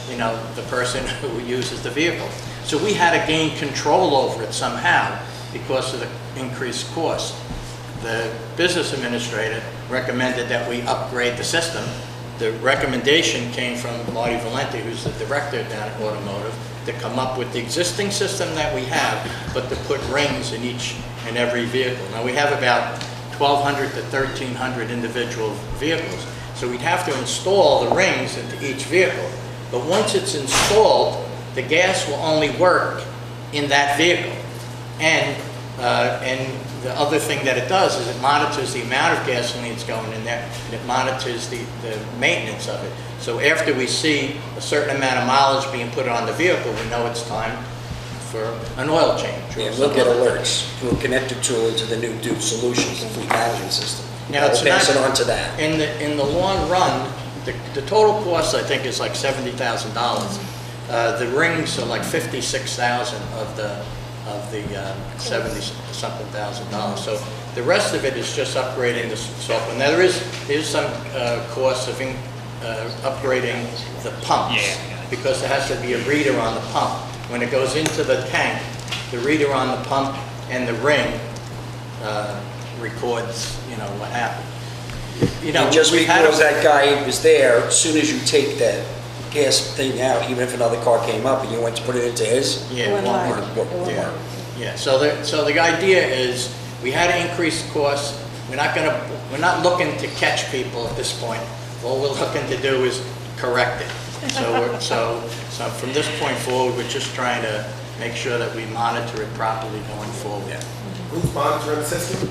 Speaker 14: you know, the person who uses the vehicle. So we had to gain control over it somehow because of the increased cost. The business administrator recommended that we upgrade the system. The recommendation came from Marty Valenti, who's the director down at Automotive, to come up with the existing system that we have, but to put rings in each and every vehicle. Now we have about 1,200 to 1,300 individual vehicles, so we'd have to install the rings into each vehicle. But once it's installed, the gas will only work in that vehicle. And the other thing that it does is it monitors the amount of gasoline that's going in there, and it monitors the maintenance of it. So after we see a certain amount of mileage being put on the vehicle, we know it's time for an oil change.
Speaker 2: Yeah, we'll get alerts. We'll connect the tool into the new Duke Solutions, the fleet management system.
Speaker 14: Now,
Speaker 2: We'll pass it on to that.
Speaker 14: In the long run, the total cost, I think, is like $70,000. The rings are like $56,000 of the 70-something thousand dollars. So the rest of it is just upgrading the software. Now there is some cost of upgrading the pumps because there has to be a reader on the pump. When it goes into the tank, the reader on the pump and the ring records, you know, what happened. You know,
Speaker 2: And just because that guy was there, as soon as you take that gas thing out, even if another car came up and you went to put it into his,
Speaker 14: yeah, it won't work. Yeah. So the idea is we had to increase the cost. We're not looking to catch people at this point. All we're looking to do is correct it. So from this point forward, we're just trying to make sure that we monitor it properly going forward.
Speaker 3: Who's monitoring the system?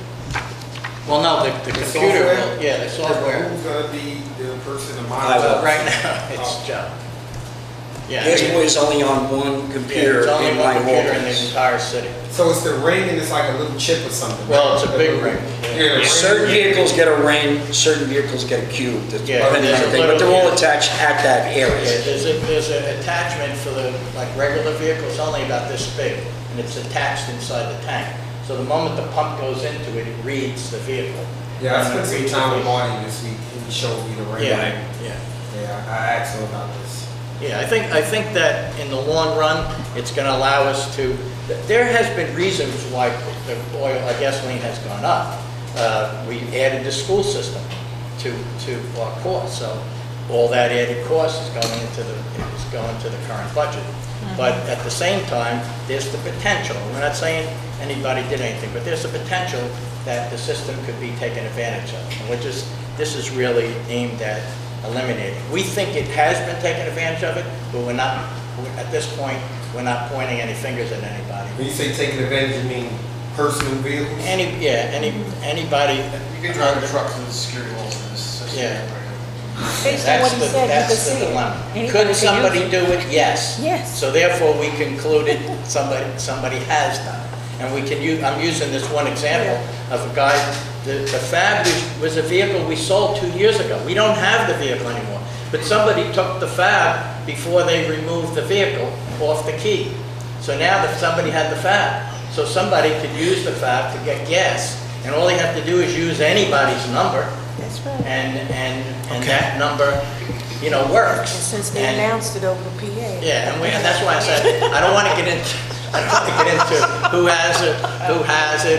Speaker 14: Well, no, the computer
Speaker 3: software?
Speaker 14: will. Yeah, the software.
Speaker 3: Who's going to be the person to monitor?
Speaker 14: Right now, it's Joe. Yeah.
Speaker 2: Gas boy is only on one computer
Speaker 14: it's only
Speaker 2: in
Speaker 14: one
Speaker 2: my
Speaker 14: computer in
Speaker 2: office.
Speaker 14: the entire city.
Speaker 3: So it's the ring and it's like a little chip or something?
Speaker 14: Well, it's a big ring.
Speaker 3: Yeah.
Speaker 2: Certain vehicles get a ring, certain vehicles get a cube, depending on the thing, but they're all attached at that area.
Speaker 14: Yeah, there's an attachment for the regular vehicles, only about this big, and it's attached inside the tank. So the moment the pump goes into it, it reads the vehicle.
Speaker 3: Yeah, I spent some time with Marty this week. He showed me the ring.
Speaker 14: Yeah.
Speaker 3: Yeah, I asked him about this.
Speaker 14: Yeah, I think that in the long run, it's going to allow us to. There has been reasons why the gasoline has gone up. We added the school system to our cost, so all that added cost is going to the current budget. But at the same time, there's the potential. We're not saying anybody did anything, but there's the potential that the system could be taken advantage of. And this is really aimed at eliminating. We think it has been taken advantage of it, but at this point, we're not pointing any fingers at anybody.
Speaker 3: When you say taking advantage, you mean personal vehicles?
Speaker 14: Anybody.
Speaker 10: You can drive the trucks and the security walls in this system.
Speaker 14: Yeah.
Speaker 5: Based on what he said, you could
Speaker 14: That's
Speaker 5: see
Speaker 14: the
Speaker 5: it.
Speaker 14: dilemma.
Speaker 5: Anybody
Speaker 14: Could
Speaker 5: could
Speaker 14: somebody
Speaker 5: use
Speaker 14: do it? Yes.
Speaker 5: Yes.
Speaker 14: So therefore, we concluded somebody has done it. And we can use, I'm using this one example of a guy, the Fab was a vehicle we sold 2 years ago. We don't have the vehicle anymore. But somebody took the Fab before they removed the vehicle off the key. So now that somebody had the Fab, so somebody could use the Fab to get gas. And all they have to do is use anybody's number.
Speaker 5: That's right.
Speaker 14: And that number, you know, works.
Speaker 5: And since they
Speaker 14: And-
Speaker 5: announced it over PA.
Speaker 14: Yeah, and that's why I said, I don't want to get into who has it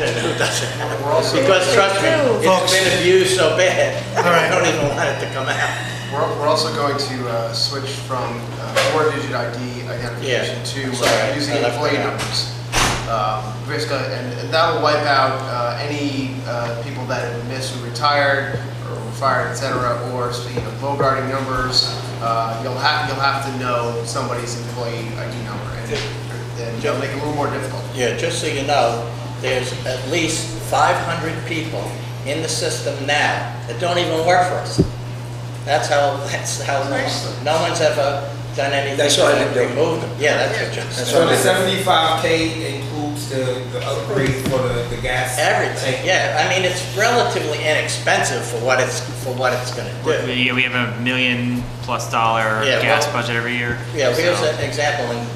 Speaker 14: and who doesn't have it. Because trust me, it's been abused so bad, I don't even want it to come out.
Speaker 7: We're also going to switch from 4-digit ID identification to using employee numbers. And that will wipe out any people that have missed who retired or were fired, etc., or bogarting numbers. You'll have to know somebody's employee ID number, and it'll make it a little more difficult.
Speaker 14: Yeah, just so you know, there's at least 500 people in the system now that don't even work for us. That's how no one's ever done anything
Speaker 2: That's why I didn't
Speaker 14: to
Speaker 2: do it.
Speaker 14: remove them. Yeah, that's what you're saying.
Speaker 3: So the 75K includes the upgrade for the gas?
Speaker 14: Everything, yeah. I mean, it's relatively inexpensive for what it's going to do.
Speaker 9: We have $1 million+ gas budget every year.
Speaker 14: Yeah, here's
Speaker 9: so.
Speaker 14: an example, and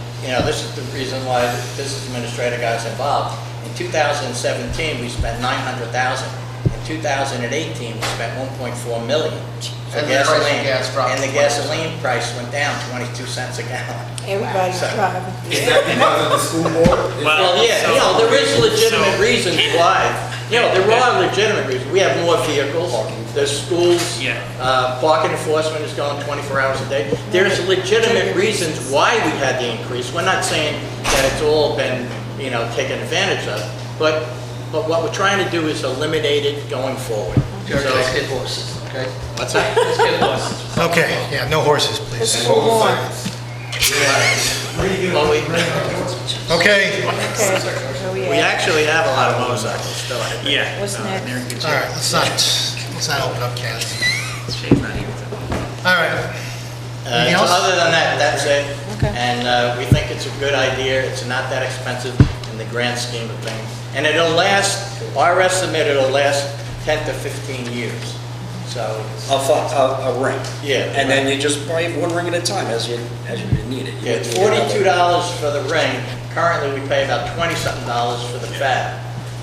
Speaker 14: this is the reason why this administrator got us involved. In 2017, we spent $900,000. In 2018, we spent $1.4 million.
Speaker 7: And the price of gas dropped.
Speaker 14: And the gasoline price went down 22 cents a gallon.
Speaker 5: Everybody's driving.
Speaker 3: Is that because of the school board?
Speaker 14: Well, yeah, there is legitimate reasons why. There are legitimate reasons. We have more vehicles. The schools, parking enforcement is going 24 hours a day. There's legitimate reasons why we had the increase. We're not saying that it's all been, taken advantage of, but what we're trying to do is eliminate it going forward.
Speaker 11: Let's get horses, okay?
Speaker 14: What's that?
Speaker 11: Let's get horses.
Speaker 4: Okay, yeah, no horses, please.
Speaker 5: Let's move on.
Speaker 4: Okay.
Speaker 14: We actually have a lot of motorcycles still. I think.
Speaker 9: Yeah.
Speaker 5: What's next?
Speaker 4: All right, let's not open up cans.
Speaker 9: Shane's not here.
Speaker 4: All right. Anything
Speaker 14: So
Speaker 4: else?
Speaker 14: other than that, that's it.
Speaker 5: Okay.
Speaker 14: And we think it's a good idea. It's not that expensive in the grand scheme of things. And it'll last, our estimate, it'll last 10 to 15 years. So,
Speaker 2: A ring.
Speaker 14: yeah.
Speaker 2: And then you just buy one ring at a time as you need it.
Speaker 14: Yeah, it's $42 for the ring. Currently, we pay about $20-something for the fab.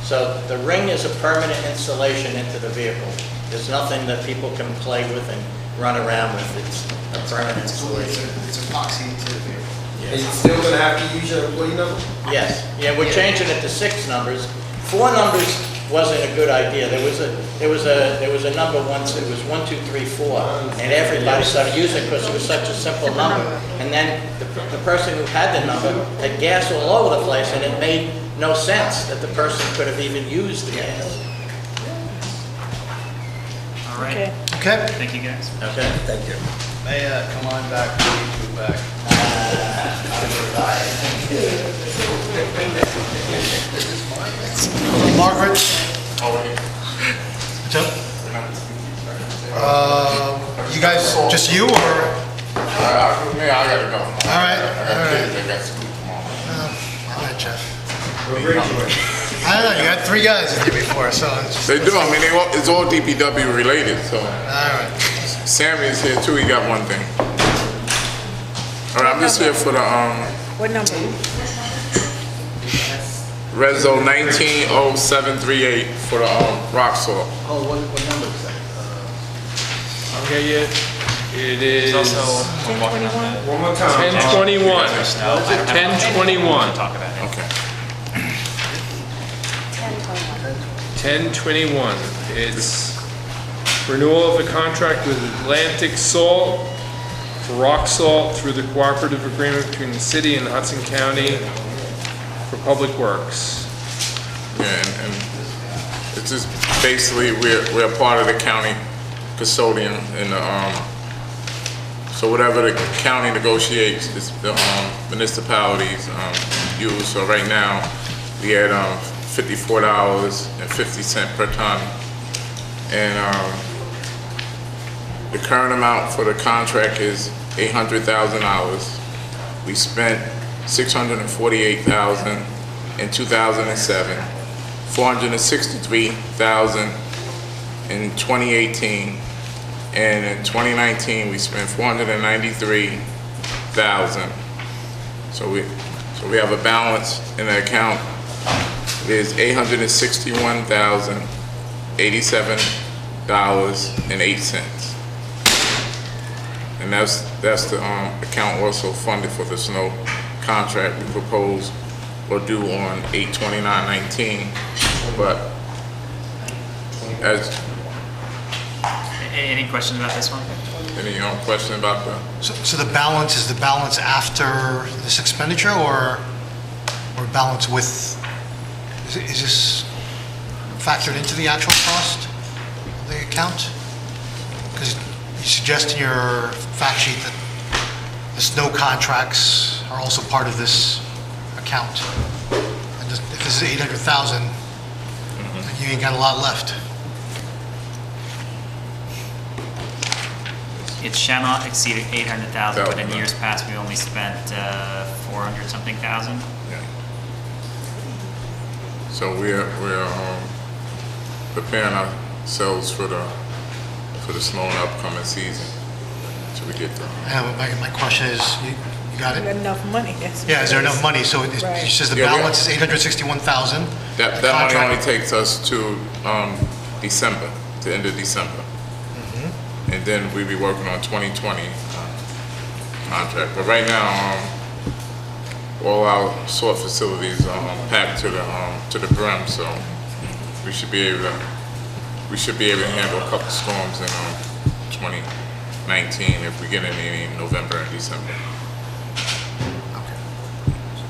Speaker 14: So the ring is a permanent installation into the vehicle. There's nothing that people can play with and run around with. It's a permanent installation.
Speaker 7: It's epoxy to the vehicle.
Speaker 3: And you're still gonna have to use your employee number?
Speaker 14: Yes, yeah, we're changing it to 6 numbers. 4 numbers wasn't a good idea. There was a number once, it was 1, 2, 3, 4, and everybody started using it because it was such a simple number. And then the person who had the number had gas all over the place, and it made no sense that the person could have even used the gas.
Speaker 9: All right.
Speaker 5: Okay.
Speaker 4: Okay.
Speaker 9: Thank you, guys.
Speaker 14: Okay?
Speaker 2: Thank you.
Speaker 11: May I come on back, please, move back?
Speaker 4: Margaret? You guys, just you, or?
Speaker 22: I gotta go.
Speaker 4: All right, all right.
Speaker 22: I got school tomorrow.
Speaker 4: All right, Jeff. I don't know, you got 3 guys with you before, so it's just...
Speaker 22: They do, I mean, it's all DPW related, so.
Speaker 4: All right.
Speaker 22: Sammy's here too, he got one thing. All right, I'm just here for the,
Speaker 5: What number?
Speaker 22: Reso 190738 for the, rock salt.
Speaker 11: Oh, what number is that?
Speaker 1: Okay, yet. It is
Speaker 9: There's also
Speaker 5: 1021?
Speaker 3: One more time.
Speaker 1: 1021.
Speaker 9: No, I don't have
Speaker 1: 1021.
Speaker 9: Talk about it.
Speaker 22: Okay.
Speaker 1: 1021. It's renewal of the contract with Atlantic Salt for rock salt through the cooperative agreement between the city and Hudson County for public works.
Speaker 22: Yeah, and it's just basically, we're a part of the county custodian and so whatever the county negotiates is the municipalities use. So right now, we had $54.50 per ton. And the current amount for the contract is $800,000. We spent $648,000 in 2007, 463,000 in 2018, and in 2019 we spent 493,000. So we have a balance in the account is $861,087.08, and that's the account also funded for the snow contract we proposed or due on 8/29/19. But as
Speaker 9: Any questions about this one?
Speaker 22: any question about the
Speaker 4: So the balance, is the balance after this expenditure or balance with, is this factored into the actual cost of the account? Because you suggest in your fact sheet that the snow contracts are also part of this account. And if this is 800,000, then you ain't got a lot left.
Speaker 9: It shall not exceed 800,000, but in years past, we only spent 400 something thousand.
Speaker 22: So we're preparing ourselves for the snow in the upcoming season. So we get the.
Speaker 4: My question is, you got it?
Speaker 5: Enough money, that's.
Speaker 4: Yeah, is there enough money? So it
Speaker 5: Right.
Speaker 4: says the
Speaker 22: Yeah,
Speaker 4: balance is 861,000.
Speaker 22: That money only takes us to December, the end of December. And then we'll be working on 2020 contract. But right now, all our sort facilities packed to the brim, so we should be able to handle a couple storms in 2019 if we get any in November and December.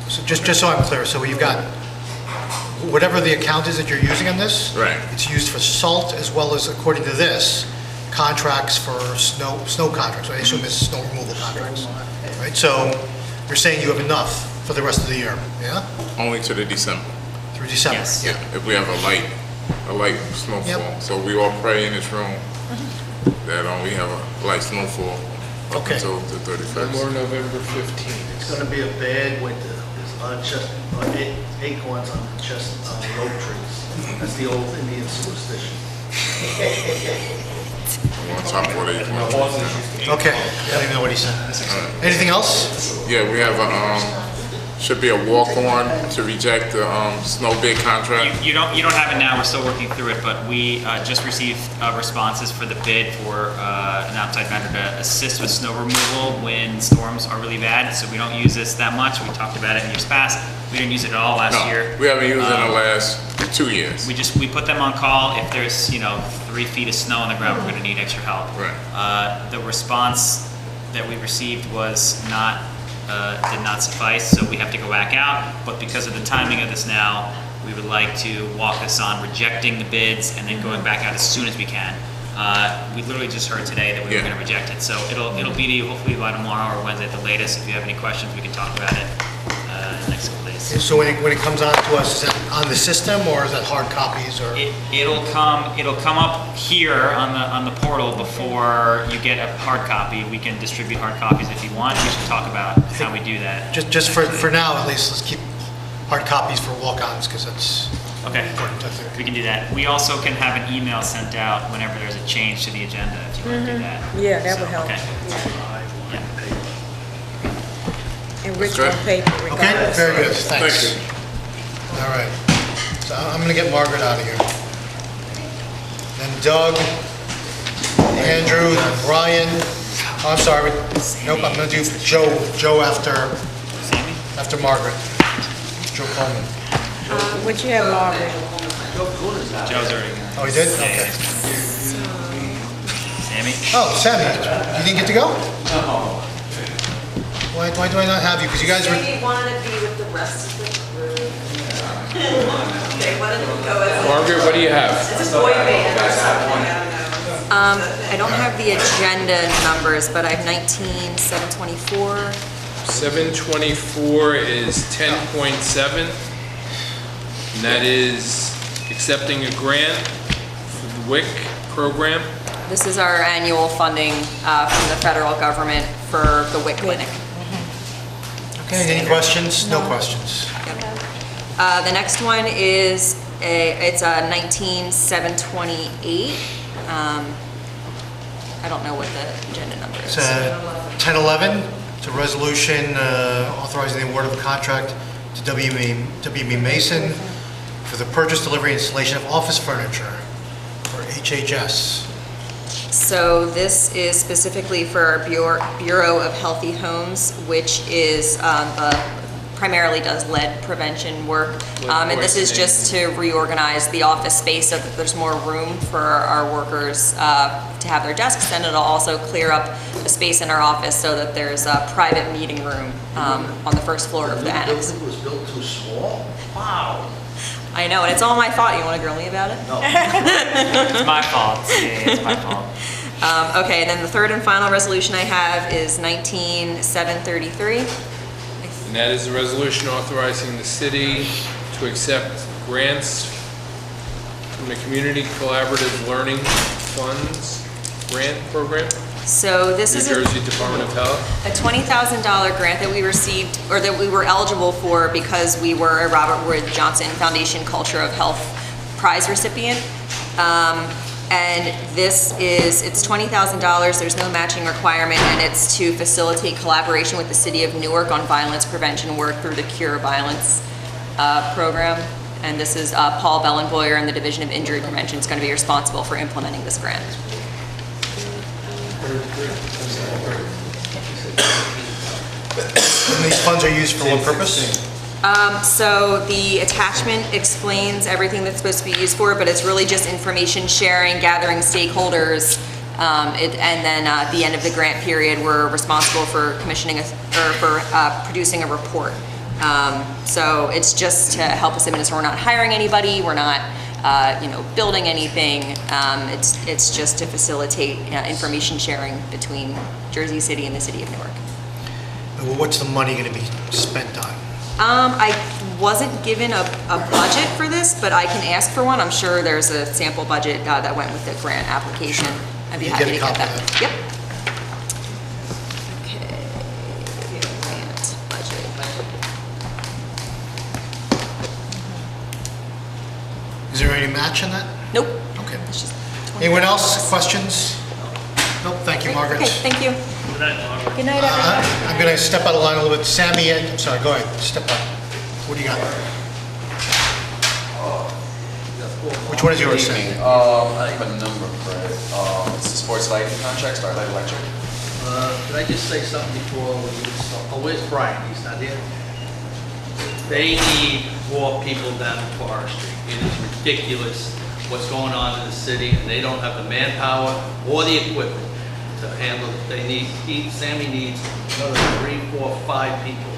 Speaker 4: So just so I'm clear, so you've got, whatever the account is that you're using on this?
Speaker 22: Right.
Speaker 4: It's used for salt as well as, according to this, contracts for snow contracts. I assume it's snow removal contracts, right? So you're saying you have enough for the rest of the year, yeah?
Speaker 22: Only to the December.
Speaker 4: Through December?
Speaker 9: Yes.
Speaker 22: Yeah, if we have a light snowfall.
Speaker 4: Yep.
Speaker 22: So we all pray in this room that we have a light snowfall up until the 31st.
Speaker 1: Or November 15th.
Speaker 8: It's gonna be a bad winter. There's acorns on oak trees. That's the old Indian superstition.
Speaker 22: On top of what they
Speaker 4: Okay, I don't even know what he said. Anything else?
Speaker 22: Yeah, we have should be a walk-on to reject the snow bid contract.
Speaker 9: You don't have it now, we're still working through it, but we just received responses for the bid for an outside vendor to assist with snow removal when storms are really bad, so we don't use this that much. We talked about it in years past. We didn't use it at all last year.
Speaker 22: We haven't used it in the last 2 years.
Speaker 9: We put them on call. If there's 3 feet of snow on the ground, we're gonna need extra help.
Speaker 22: Right.
Speaker 9: The response that we received was did not suffice, so we have to go back out. But because of the timing of this now, we would like to walk this on rejecting the bids and then going back out as soon as we can. We literally just heard today that we were going to reject it, so it'll be to you hopefully by tomorrow or Wednesday at the latest. If you have any questions, we can talk about it in the next couple days.
Speaker 4: So when it comes on to us, is that on the system or is that hard copies or?
Speaker 9: It'll come up here on the portal before you get a hard copy. We can distribute hard copies if you want. We should talk about how we do that.
Speaker 4: Just for now, at least, let's keep hard copies for walk-ons, because that's
Speaker 9: Okay,
Speaker 4: important, I think.
Speaker 9: we can do that. We also can have an email sent out whenever there's a change to the agenda, if you want to do that.
Speaker 5: Yeah, that would help.
Speaker 9: Okay.
Speaker 5: And Rich will pay for
Speaker 4: Okay,
Speaker 5: regardless.
Speaker 4: very good, thanks.
Speaker 22: Thank you.
Speaker 4: All right, so I'm gonna get Margaret out of here. Then Doug, Andrew, Brian, oh, I'm sorry, nope, I'm gonna do Joe after Margaret. Joe Coleman.
Speaker 5: What you have, Margaret?
Speaker 9: Joe's already.
Speaker 4: Oh, he did? Okay.
Speaker 9: Sammy?
Speaker 4: Oh, Sammy, you didn't get to go? No. Why do I not have you? Because you guys were,
Speaker 15: They wanted to be with the rest of the group. They wanted to go as
Speaker 1: Margaret, what do you have?
Speaker 15: It's a boy band or something.
Speaker 19: I don't have the agenda numbers, but I have 19,724.
Speaker 1: 724 is 10.7, and that is accepting a grant for the WIC program.
Speaker 19: This is our annual funding from the federal government for the WIC clinic.
Speaker 4: okay, any questions? No questions.
Speaker 19: The next one is it's a 19728. I don't know what the agenda number is.
Speaker 4: It's 1011. It's a resolution authorizing the award of a contract to WB Mason for the purchase, delivery, and installation of office furniture for HHS.
Speaker 19: So this is specifically for our Bureau of Healthy Homes, which is primarily does lead prevention work. And this is just to reorganize the office space so that there's more room for our workers to have their desks, and it'll also clear up the space in our office so that there's a private meeting room on the first floor of the annex.
Speaker 8: It was built too small? Wow.
Speaker 19: I know, and it's all my fault. You want to grill me about it?
Speaker 8: No.
Speaker 9: It's my fault. Yeah, it's my fault.
Speaker 19: Okay, and then the third and final resolution I have is 19733.
Speaker 1: And that is a resolution authorizing the city to accept grants from the Community Collaborative Learning Funds grant program.
Speaker 19: So this is
Speaker 1: New Jersey Department of Health.
Speaker 19: a $20,000 grant that we received, or that we were eligible for because we were a Robert Wood Johnson Foundation Culture of Health Prize recipient. And it's $20,000, there's no matching requirement, and it's to facilitate collaboration with the City of Newark on violence prevention work through the Cure Violence program. And this is Paul Bellenboyer and the Division of Injury Prevention is going to be responsible for implementing this grant.
Speaker 4: And these funds are used for what purpose?
Speaker 19: So the attachment explains everything that's supposed to be used for, but it's really just information sharing, gathering stakeholders, and then at the end of the grant period, we're responsible for producing a report. So it's just to help us administer. We're not hiring anybody. We're not, building anything. It's just to facilitate information sharing between Jersey City and the City of Newark.
Speaker 4: Well, what's the money going to be spent on?
Speaker 19: I wasn't given a budget for this, but I can ask for one. I'm sure there's a sample budget that went with the grant application. I'd be happy to get that. Yep. Okay. Grant budget.
Speaker 4: Is there any match in that?
Speaker 19: Nope.
Speaker 4: Okay. Anyone else? Questions? Nope. Thank you, Margaret.
Speaker 19: Okay, thank you.
Speaker 13: Good night, Margaret.
Speaker 19: Good night, everyone.
Speaker 4: I'm going to step out of line a little bit. Sammy, I'm sorry, go ahead. Step up. What do you got? Which one is yours, Sammy?
Speaker 20: I think I have a number for it. It's the sports lighting contract, Starlight Electric.
Speaker 11: Did I just say something before? Where's Brian? He's not here? They need more people down Forestry. It is ridiculous what's going on in the city, and they don't have the manpower or the equipment to handle it. Sammy needs another 3, 4, 5 people,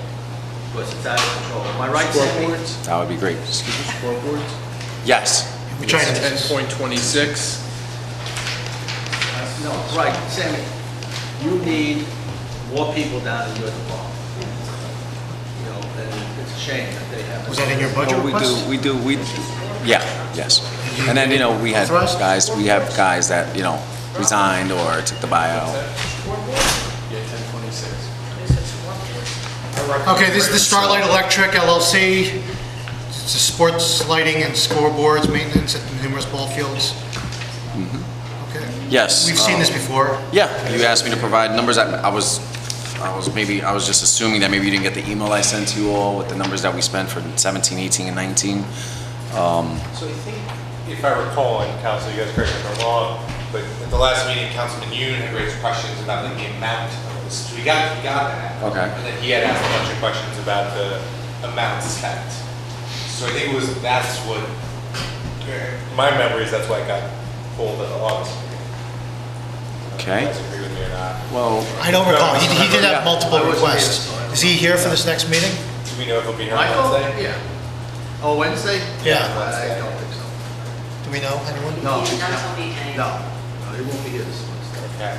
Speaker 11: because it's out of control. Am I right, Sammy?
Speaker 20: Scoreboards? That would be great.
Speaker 1: Excuse me, scoreboards?
Speaker 20: Yes.
Speaker 4: We're trying to...
Speaker 1: 10.26.
Speaker 11: No, right, Sammy, you need more people down in your department. And it's a shame that they have.
Speaker 4: Was that in your budget request?
Speaker 20: We do. Yeah, yes. And then, we have guys that, resigned or took the buyout.
Speaker 1: Yeah, 10.26.
Speaker 4: Okay, this is the Starlight Electric LLC. It's a sports lighting and scoreboards maintenance at numerous ball fields. Okay.
Speaker 20: Yes.
Speaker 4: We've seen this before.
Speaker 20: Yeah, you asked me to provide numbers. I was just assuming that maybe you didn't get the email I sent to you all with the numbers that we spent for 17, 18, and 19.
Speaker 10: So I think, if I recall, and Council, you guys correct me if I'm wrong, but at the last meeting, Councilman Yoon had raised questions about the amount of this. So we got that.
Speaker 20: Okay.
Speaker 10: And then he had asked a bunch of questions about the amount spent. So I think that's what, my memory is that's why it got pulled at the August meeting.
Speaker 20: Okay.
Speaker 10: You guys agree with me or not?
Speaker 20: Well,
Speaker 4: I don't recall. He did have multiple requests. Is he here for this next meeting?
Speaker 10: Do we know if he'll be here on
Speaker 11: Michael?
Speaker 10: Wednesday?
Speaker 11: Yeah. Oh, Wednesday?
Speaker 4: Yeah.
Speaker 11: I don't think so.
Speaker 4: Do we know anyone?
Speaker 11: No. No, he won't be here this Wednesday.
Speaker 10: Okay.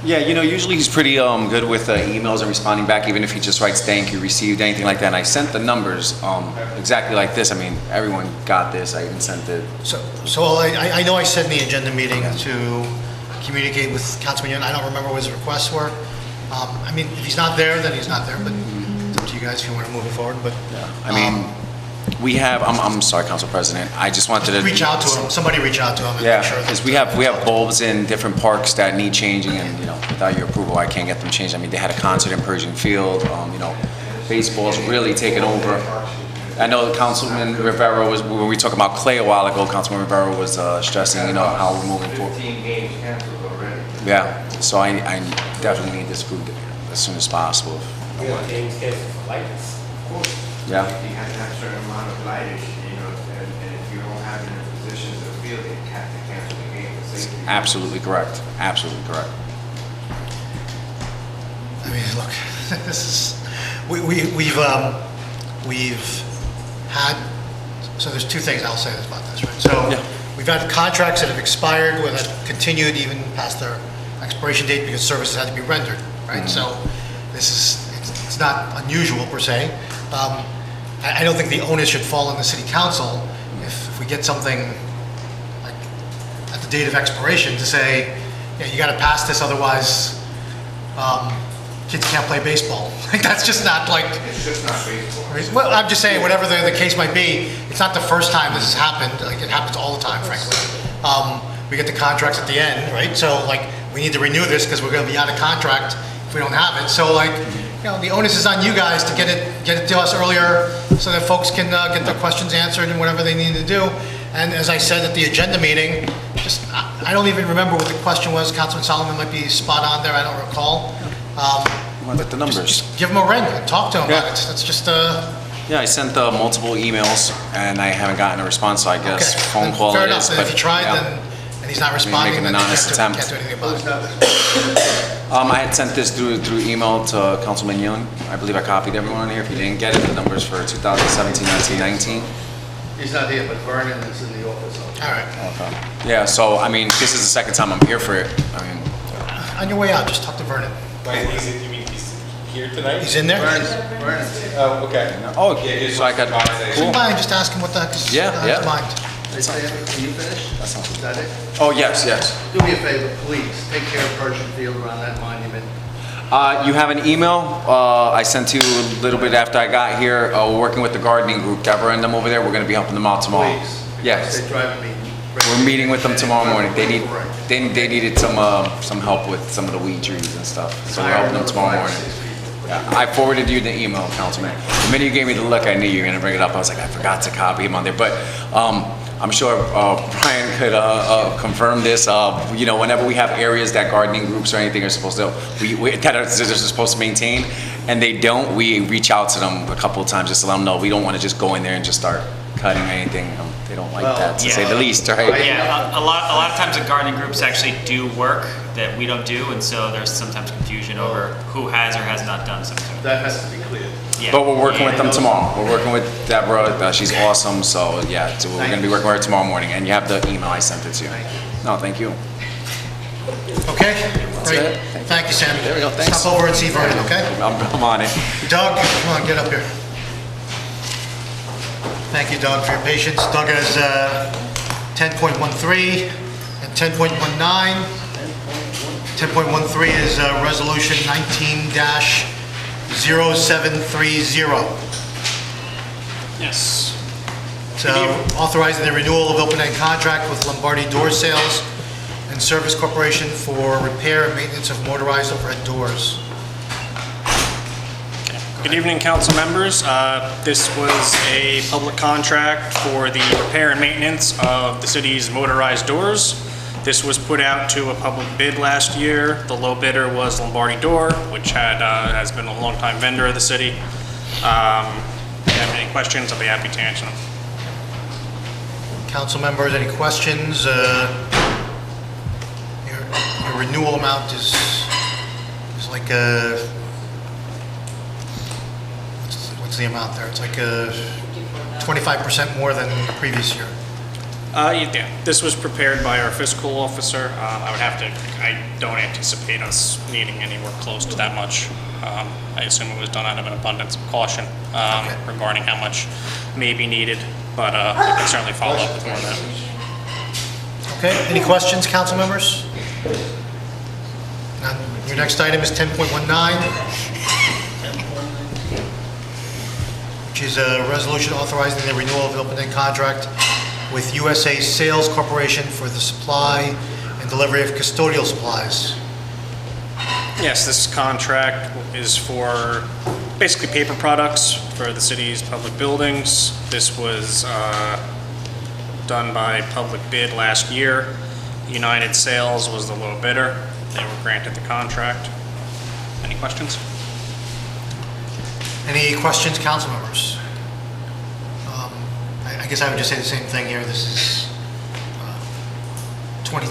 Speaker 20: Yeah, usually he's pretty good with emails and responding back, even if he just writes thank you, received, anything like that. And I sent the numbers exactly like this. I mean, everyone got this. I even sent it.
Speaker 4: So I know I said in the agenda meeting to communicate with Councilman Young. I don't remember what his requests were. I mean, if he's not there, then he's not there, but it's up to you guys if you want to move it forward. But
Speaker 20: I mean, We have, I'm sorry, Council President, I just wanted to...
Speaker 4: Reach out to him, somebody reach out to him and
Speaker 20: Yeah,
Speaker 4: make sure that...
Speaker 20: because we have bulbs in different parks that need changing, and, you know, without your approval, I can't get them changed. I mean, they had a concert in Pershing Field, you know, baseball's really taken over. I know Councilman Rivera was, when we talked about Clay a while ago, Councilman Rivera was stressing, you know, how we're moving forward.
Speaker 17: 15 games canceled already.
Speaker 20: Yeah, so I definitely need this approved as soon as possible.
Speaker 17: We have games canceled for lights, of course.
Speaker 20: Yeah.
Speaker 17: You have to have a certain amount of lightage, you know, and if you don't have it in a position to the field, you have to cancel the game for safety.
Speaker 20: Absolutely correct, absolutely correct.
Speaker 4: I mean, look, this is, we've had, so there's two things I'll say about this, right? So we've had contracts that have expired, or that continued even past their expiration date because services had to be rendered, right? So this is, it's not unusual per se. I don't think the onus should fall on the city council if we get something like at the date of expiration to say, yeah, you gotta pass this, otherwise kids can't play baseball. Like, that's just not like...
Speaker 17: It's just not baseball.
Speaker 4: Well, I'm just saying, whatever the case might be, it's not the first time this has happened. Like, it happens all the time, frankly. We get the contracts at the end, right? So, like, we need to renew this because we're gonna be out of contract if we don't have it. So, like, you know, the onus is on you guys to get it to us earlier so that folks can get their questions answered and whatever they need to do. And as I said at the agenda meeting, just, I don't even remember what the question was. Councilman Solomon might be spot on there, I don't recall.
Speaker 20: But the numbers.
Speaker 4: Just give them a ring and talk to them about it. That's just,
Speaker 20: Yeah, I sent multiple emails and I haven't gotten a response, so I guess phone call
Speaker 4: fair
Speaker 20: it
Speaker 4: enough.
Speaker 20: is.
Speaker 4: And if you tried, then, and he's not responding,
Speaker 20: making
Speaker 4: then
Speaker 20: an
Speaker 4: you
Speaker 20: honest attempt.
Speaker 4: can't do anything about it.
Speaker 20: I had sent this through email to Councilman Young. I believe I copied everyone on here. If you didn't get it, the numbers for 2017, 19, 19.
Speaker 11: He's not here, but Vernon is in the office.
Speaker 4: All right.
Speaker 20: Okay. Yeah, so, I mean, this is the second time I'm here for it. I mean...
Speaker 4: On your way out, just talk to Vernon.
Speaker 10: Wait, you mean he's here tonight?
Speaker 4: He's in there?
Speaker 11: Vernon.
Speaker 10: Oh, okay.
Speaker 20: Oh,
Speaker 10: Yeah,
Speaker 20: so I could...
Speaker 4: Come by and just ask him what the heck is on his mind.
Speaker 11: Can you finish? Is that it?
Speaker 20: Oh, yes, yes.
Speaker 11: Do me a favor, please, take care of Pershing Field around that monument.
Speaker 20: You have an email I sent to you a little bit after I got here. We're working with the gardening group, Deborah and them over there. We're going to be helping them out tomorrow.
Speaker 11: Please.
Speaker 20: Yes.
Speaker 11: They're driving me.
Speaker 20: We're meeting with them tomorrow morning. They needed some help with some of the weed trees and stuff. So we're helping them tomorrow morning. Yeah, I forwarded you the email, Councilman. The minute you gave me the look, I knew you were going to bring it up. I was like, I forgot to copy him on there. But I'm sure Brian could confirm this. You know, whenever we have areas that gardening groups or anything are supposed to, they're supposed to maintain, and they don't, we reach out to them a couple of times just to let them know we don't want to just go in there and just start cutting anything. They don't like that, to say the least, right?
Speaker 9: Yeah, a lot of times the gardening groups actually do work that we don't do, and so there's sometimes confusion over who has or has not done something.
Speaker 11: That has to be clear.
Speaker 9: Yeah.
Speaker 20: But we're working with them tomorrow. We're working with Deborah. She's awesome. So yeah, so we're going to be working with her tomorrow morning. And you have the email I sent it to you. No, thank you.
Speaker 4: Okay? Great. Thank you, Sammy.
Speaker 20: There we go. Thanks.
Speaker 4: Stop over and see Vernon, okay?
Speaker 20: I'm on it.
Speaker 4: Doug, come on, get up here. Thank you, Doug, for your patience. Doug has 10.13 and 10.19. 10.13 is Resolution 19-0730.
Speaker 21: Yes.
Speaker 4: So authorizing the renewal of open-end contract with Lombardi Door Sales and Service Corporation for repair and maintenance of motorized overhead doors.
Speaker 21: Good evening, council members. This was a public contract for the repair and maintenance of the city's motorized doors. This was put out to a public bid last year. The low bidder was Lombardi Door, which has been a longtime vendor of the city. If you have any questions, I'll be happy to answer them.
Speaker 4: Council members, any questions? Your renewal amount is like a, what's the amount there? It's like a 25% more than the previous year.
Speaker 21: Yeah, this was prepared by our fiscal officer. I don't anticipate us needing anywhere close to that much. I assume it was done out of an abundance of caution regarding how much may be needed, but I can certainly follow up with more of that.
Speaker 4: Okay, any questions, council members? None. Your next item is 10.19. which is a resolution authorizing the renewal of the open-end contract with USA Sales Corporation for the supply and delivery of custodial supplies.
Speaker 21: Yes, this contract is for basically paper products for the city's public buildings. This was done by public bid last year. United Sales was the low bidder. They were granted the contract. Any questions?
Speaker 4: Any questions, council members? I guess I would just say the same thing here. This is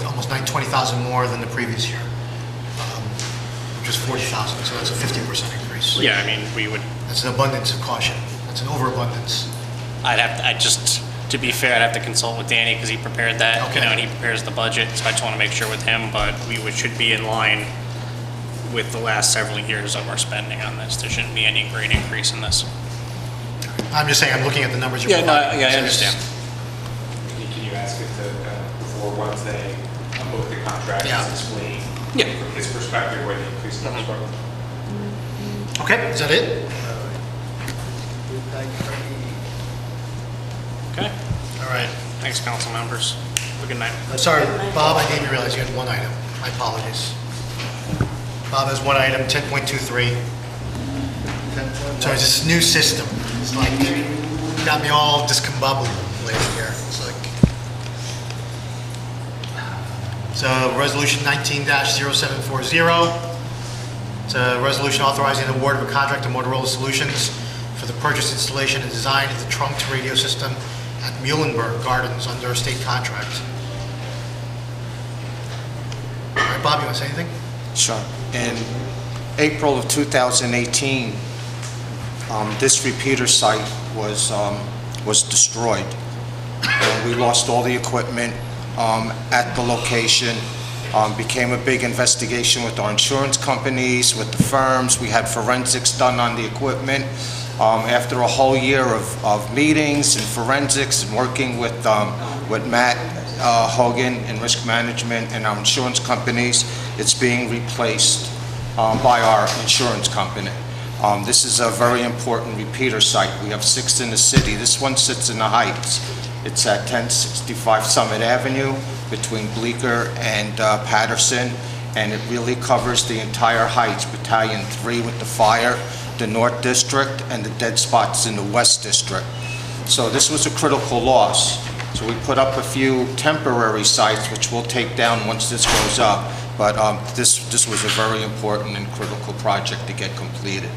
Speaker 4: almost 20,000 more than the previous year, which was 40,000, so that's a 50% increase.
Speaker 21: Yeah, I mean, we would...
Speaker 4: That's an abundance of caution. That's an overabundance.
Speaker 21: To be fair, I'd have to consult with Danny because he prepared that,
Speaker 4: Okay.
Speaker 21: and he prepares the budget, so I just want to make sure with him, but should be in line with the last several years of our spending on this. There shouldn't be any great increase in this.
Speaker 4: I'm just saying, I'm looking at the numbers you're
Speaker 21: I
Speaker 4: providing.
Speaker 21: understand.
Speaker 10: Can you ask it to, for Wednesday, on both the contracts,
Speaker 4: Yeah.
Speaker 10: explain from his perspective where the increase comes from?
Speaker 4: Okay, is that it?
Speaker 21: Okay.
Speaker 4: All right.
Speaker 21: Thanks, council members. Have a good night.
Speaker 4: Sorry, Bob, I didn't realize you had one item. My apologies. Bob has one item, 10.23. So it's this new system. It's like, got me all discombobulated here. It's like, so resolution 19-0740. It's a resolution authorizing the award of a contract to Motorola Solutions for the purchase, installation, and design of the trunked radio system at Muhlenberg Gardens under a state contract. All right, Bob, you want to say anything?
Speaker 16: Sure. In April of 2018, this repeater site was destroyed. We lost all the equipment at the location. Became a big investigation with our insurance companies, with the firms. We had forensics done on the equipment. After a whole year of meetings and forensics and working with Matt Hogan in risk management and our insurance companies, it's being replaced by our insurance company. This is a very important repeater site. We have 6 in the city. This one sits in the Heights. It's at 1065 Summit Avenue between Bleecker and Patterson, and it really covers the entire Heights, Battalion 3 with the fire, the North District, and the dead spots in the West District. So this was a critical loss. So we put up a few temporary sites, which we'll take down once this goes up, but this was a very important and critical project to get completed.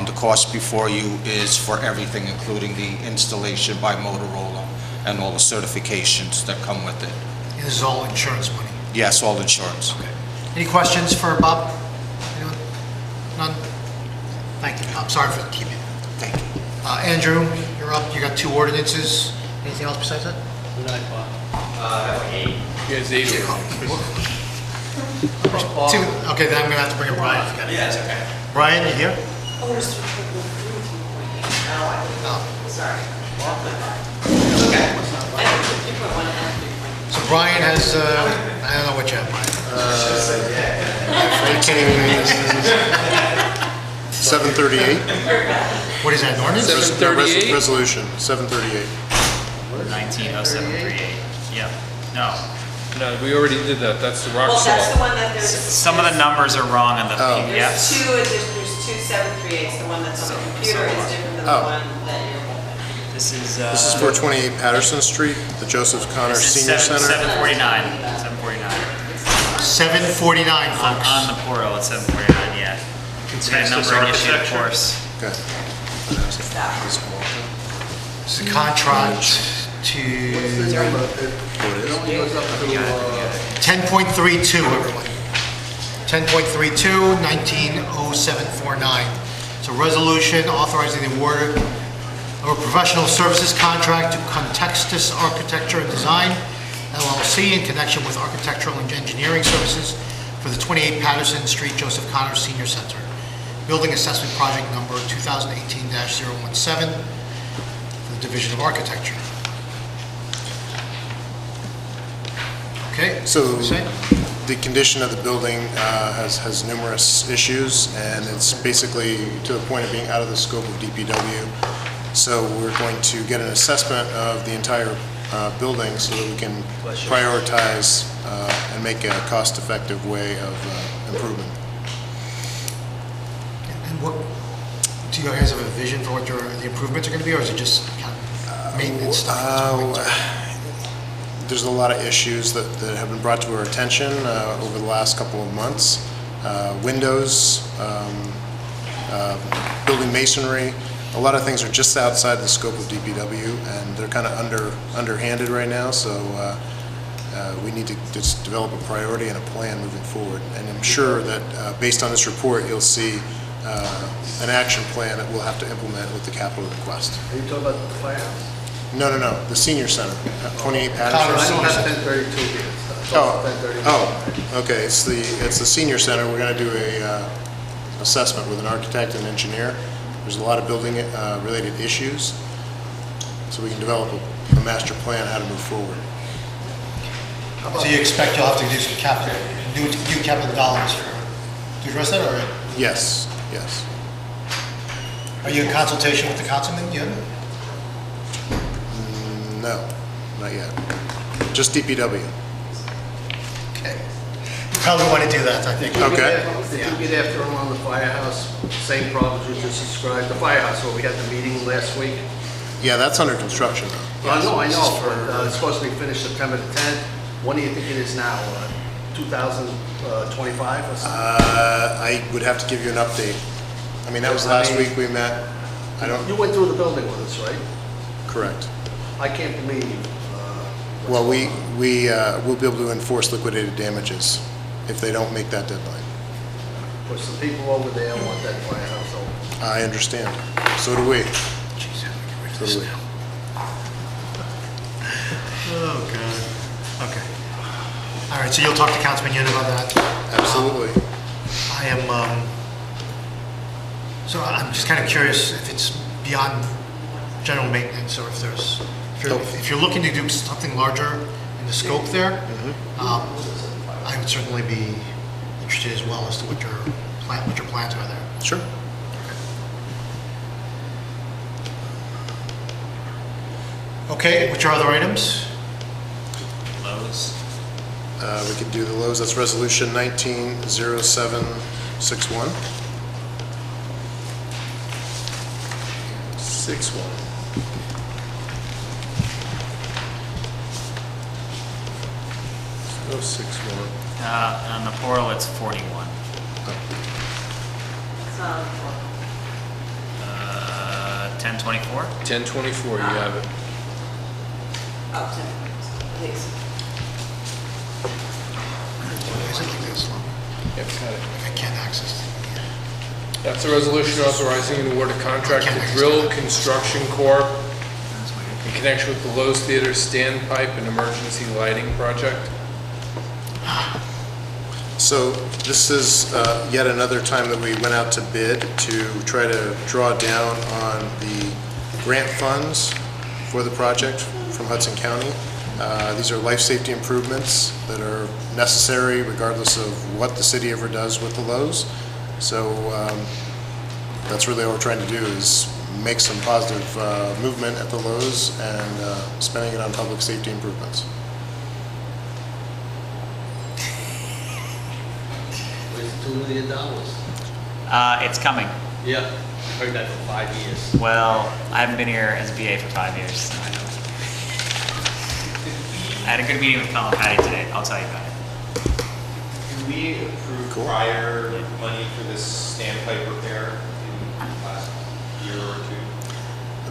Speaker 16: The cost before you is for everything, including the installation by Motorola and all the certifications that come with it.
Speaker 4: And this is all insurance money.
Speaker 16: Yes, all insurance.
Speaker 4: Okay. Any questions for Bob? Anyone? None? Thank you, Bob. Sorry for keeping you.
Speaker 16: Thank you.
Speaker 4: Andrew, you're up. You got 2 ordinances. Anything else besides that?
Speaker 11: Good night, Bob.
Speaker 1: 8. You guys 8
Speaker 4: Two. Okay, then I'm gonna have to bring in Brian.
Speaker 1: Yeah, it's okay.
Speaker 4: Brian, you here?
Speaker 15: Oh, I sorry. Okay.
Speaker 4: So Brian has, I don't know what you have, Brian.
Speaker 7: I can't even read this. 738?
Speaker 4: What is that, an ordinance?
Speaker 1: 738?
Speaker 7: Resolution, 738.
Speaker 9: 190738. Yep. No.
Speaker 1: No, we already did that. That's the rock
Speaker 15: Well, that's the
Speaker 1: salt.
Speaker 15: one that there's.
Speaker 9: Some of the numbers are wrong on the
Speaker 15: There's
Speaker 9: PDFs.
Speaker 15: there's 2 738s. The one that's on the computer is different than the one that you're holding.
Speaker 9: This is.
Speaker 7: This is for 28 Patterson Street, the Joseph Connor
Speaker 9: This is
Speaker 7: Senior Center.
Speaker 9: 749. 749.
Speaker 4: 749, folks.
Speaker 9: On the portal, it's 749. Yeah. It's got a number initiated, of course.
Speaker 7: Okay.
Speaker 4: It's a contract to 10.32, everyone. 10.32, 190749. It's a resolution authorizing the award of a professional services contract to Contextus Architecture and Design, LLC, in connection with architectural and engineering services for the 28 Patterson Street Joseph Connor Senior Center. Building Assessment Project Number 2018-017 for the Division of Architecture. Okay.
Speaker 7: So the condition of the building has numerous issues, and it's basically to the point of being out of the scope of DPW.
Speaker 12: So we're going to get an assessment of the entire building so that we can prioritize and make a cost-effective way of improvement.
Speaker 4: And what, do you guys have a vision for what the improvements are going to be, or is it just kind of maintenance stuff?
Speaker 12: There's a lot of issues that have been brought to our attention over the last couple of months. Windows, building masonry, a lot of things are just outside the scope of DPW, and they're kind of underhanded right now, so we need to just develop a priority and a plan moving forward. And I'm sure that based on this report, you'll see an action plan that we'll have to implement with the capital request.
Speaker 11: Are you talking about the firehouse?
Speaker 12: No, the senior center, 28 Patterson.
Speaker 11: I don't have 1032 here.
Speaker 12: Oh, okay, it's the senior center. We're going to do a assessment with an architect and engineer. There's a lot of building related issues, so we can develop a master plan how to move forward.
Speaker 4: So you expect you'll have to do some capital, do capital dollars to address that, or?
Speaker 12: Yes.
Speaker 4: Are you in consultation with the councilman yet?
Speaker 12: No, not yet. Just DPW.
Speaker 4: Okay. You probably want to do that, I think.
Speaker 12: Okay.
Speaker 11: Did you get after him on the firehouse? Same problems you just described. The firehouse, where we had the meeting last week?
Speaker 12: Yeah, that's under construction though.
Speaker 11: Well, I know, but it's supposed to be finished September the 10th. When do you think it is now? 2025 or something?
Speaker 12: I would have to give you an update. I mean, that was last week we met.
Speaker 11: You went through the building with us, right?
Speaker 12: Correct.
Speaker 11: I can't believe.
Speaker 12: Well, we'll be able to enforce liquidated damages if they don't make that deadline.
Speaker 11: Because the people over there want that firehouse open.
Speaker 12: I understand. So do we. So do we.
Speaker 4: Oh, God. Okay. All right, so you'll talk to Councilman Yun about that?
Speaker 12: Absolutely.
Speaker 4: I am, so I'm just kind of curious if it's beyond general maintenance, or if there's, if you're looking to do something larger in the scope there, I would certainly be interested as well as to what your plans are there.
Speaker 12: Sure.
Speaker 4: Okay, which are other items?
Speaker 9: Lowe's.
Speaker 12: We could do the Lowe's. That's resolution 190761. 61. Oh, 61.
Speaker 9: On the portal, it's 41. 1024?
Speaker 1: 1024, you have it.
Speaker 4: Is it like this long?
Speaker 1: Yep, got it.
Speaker 4: I can't access it.
Speaker 1: That's a resolution authorizing an award of contract to Drill Construction Corp. in connection with the Lowe's Theater standpipe and emergency lighting project.
Speaker 12: So this is yet another time that we went out to bid to try to draw down on the grant funds for the project from Hudson County. These are life safety improvements that are necessary regardless of what the city ever does with the Lowe's. So that's really what we're trying to do, is make some positive movement at the Lowe's and spending it on public safety improvements.
Speaker 11: $2 million.
Speaker 9: It's coming.
Speaker 11: Yeah, I heard that for 5 years.
Speaker 9: Well, I haven't been here as BA for 5 years, so I know. I had a good meeting with Colin Patty today. I'll tell you about it.
Speaker 10: Can we approve prior money for this standpipe repair in the last year or two?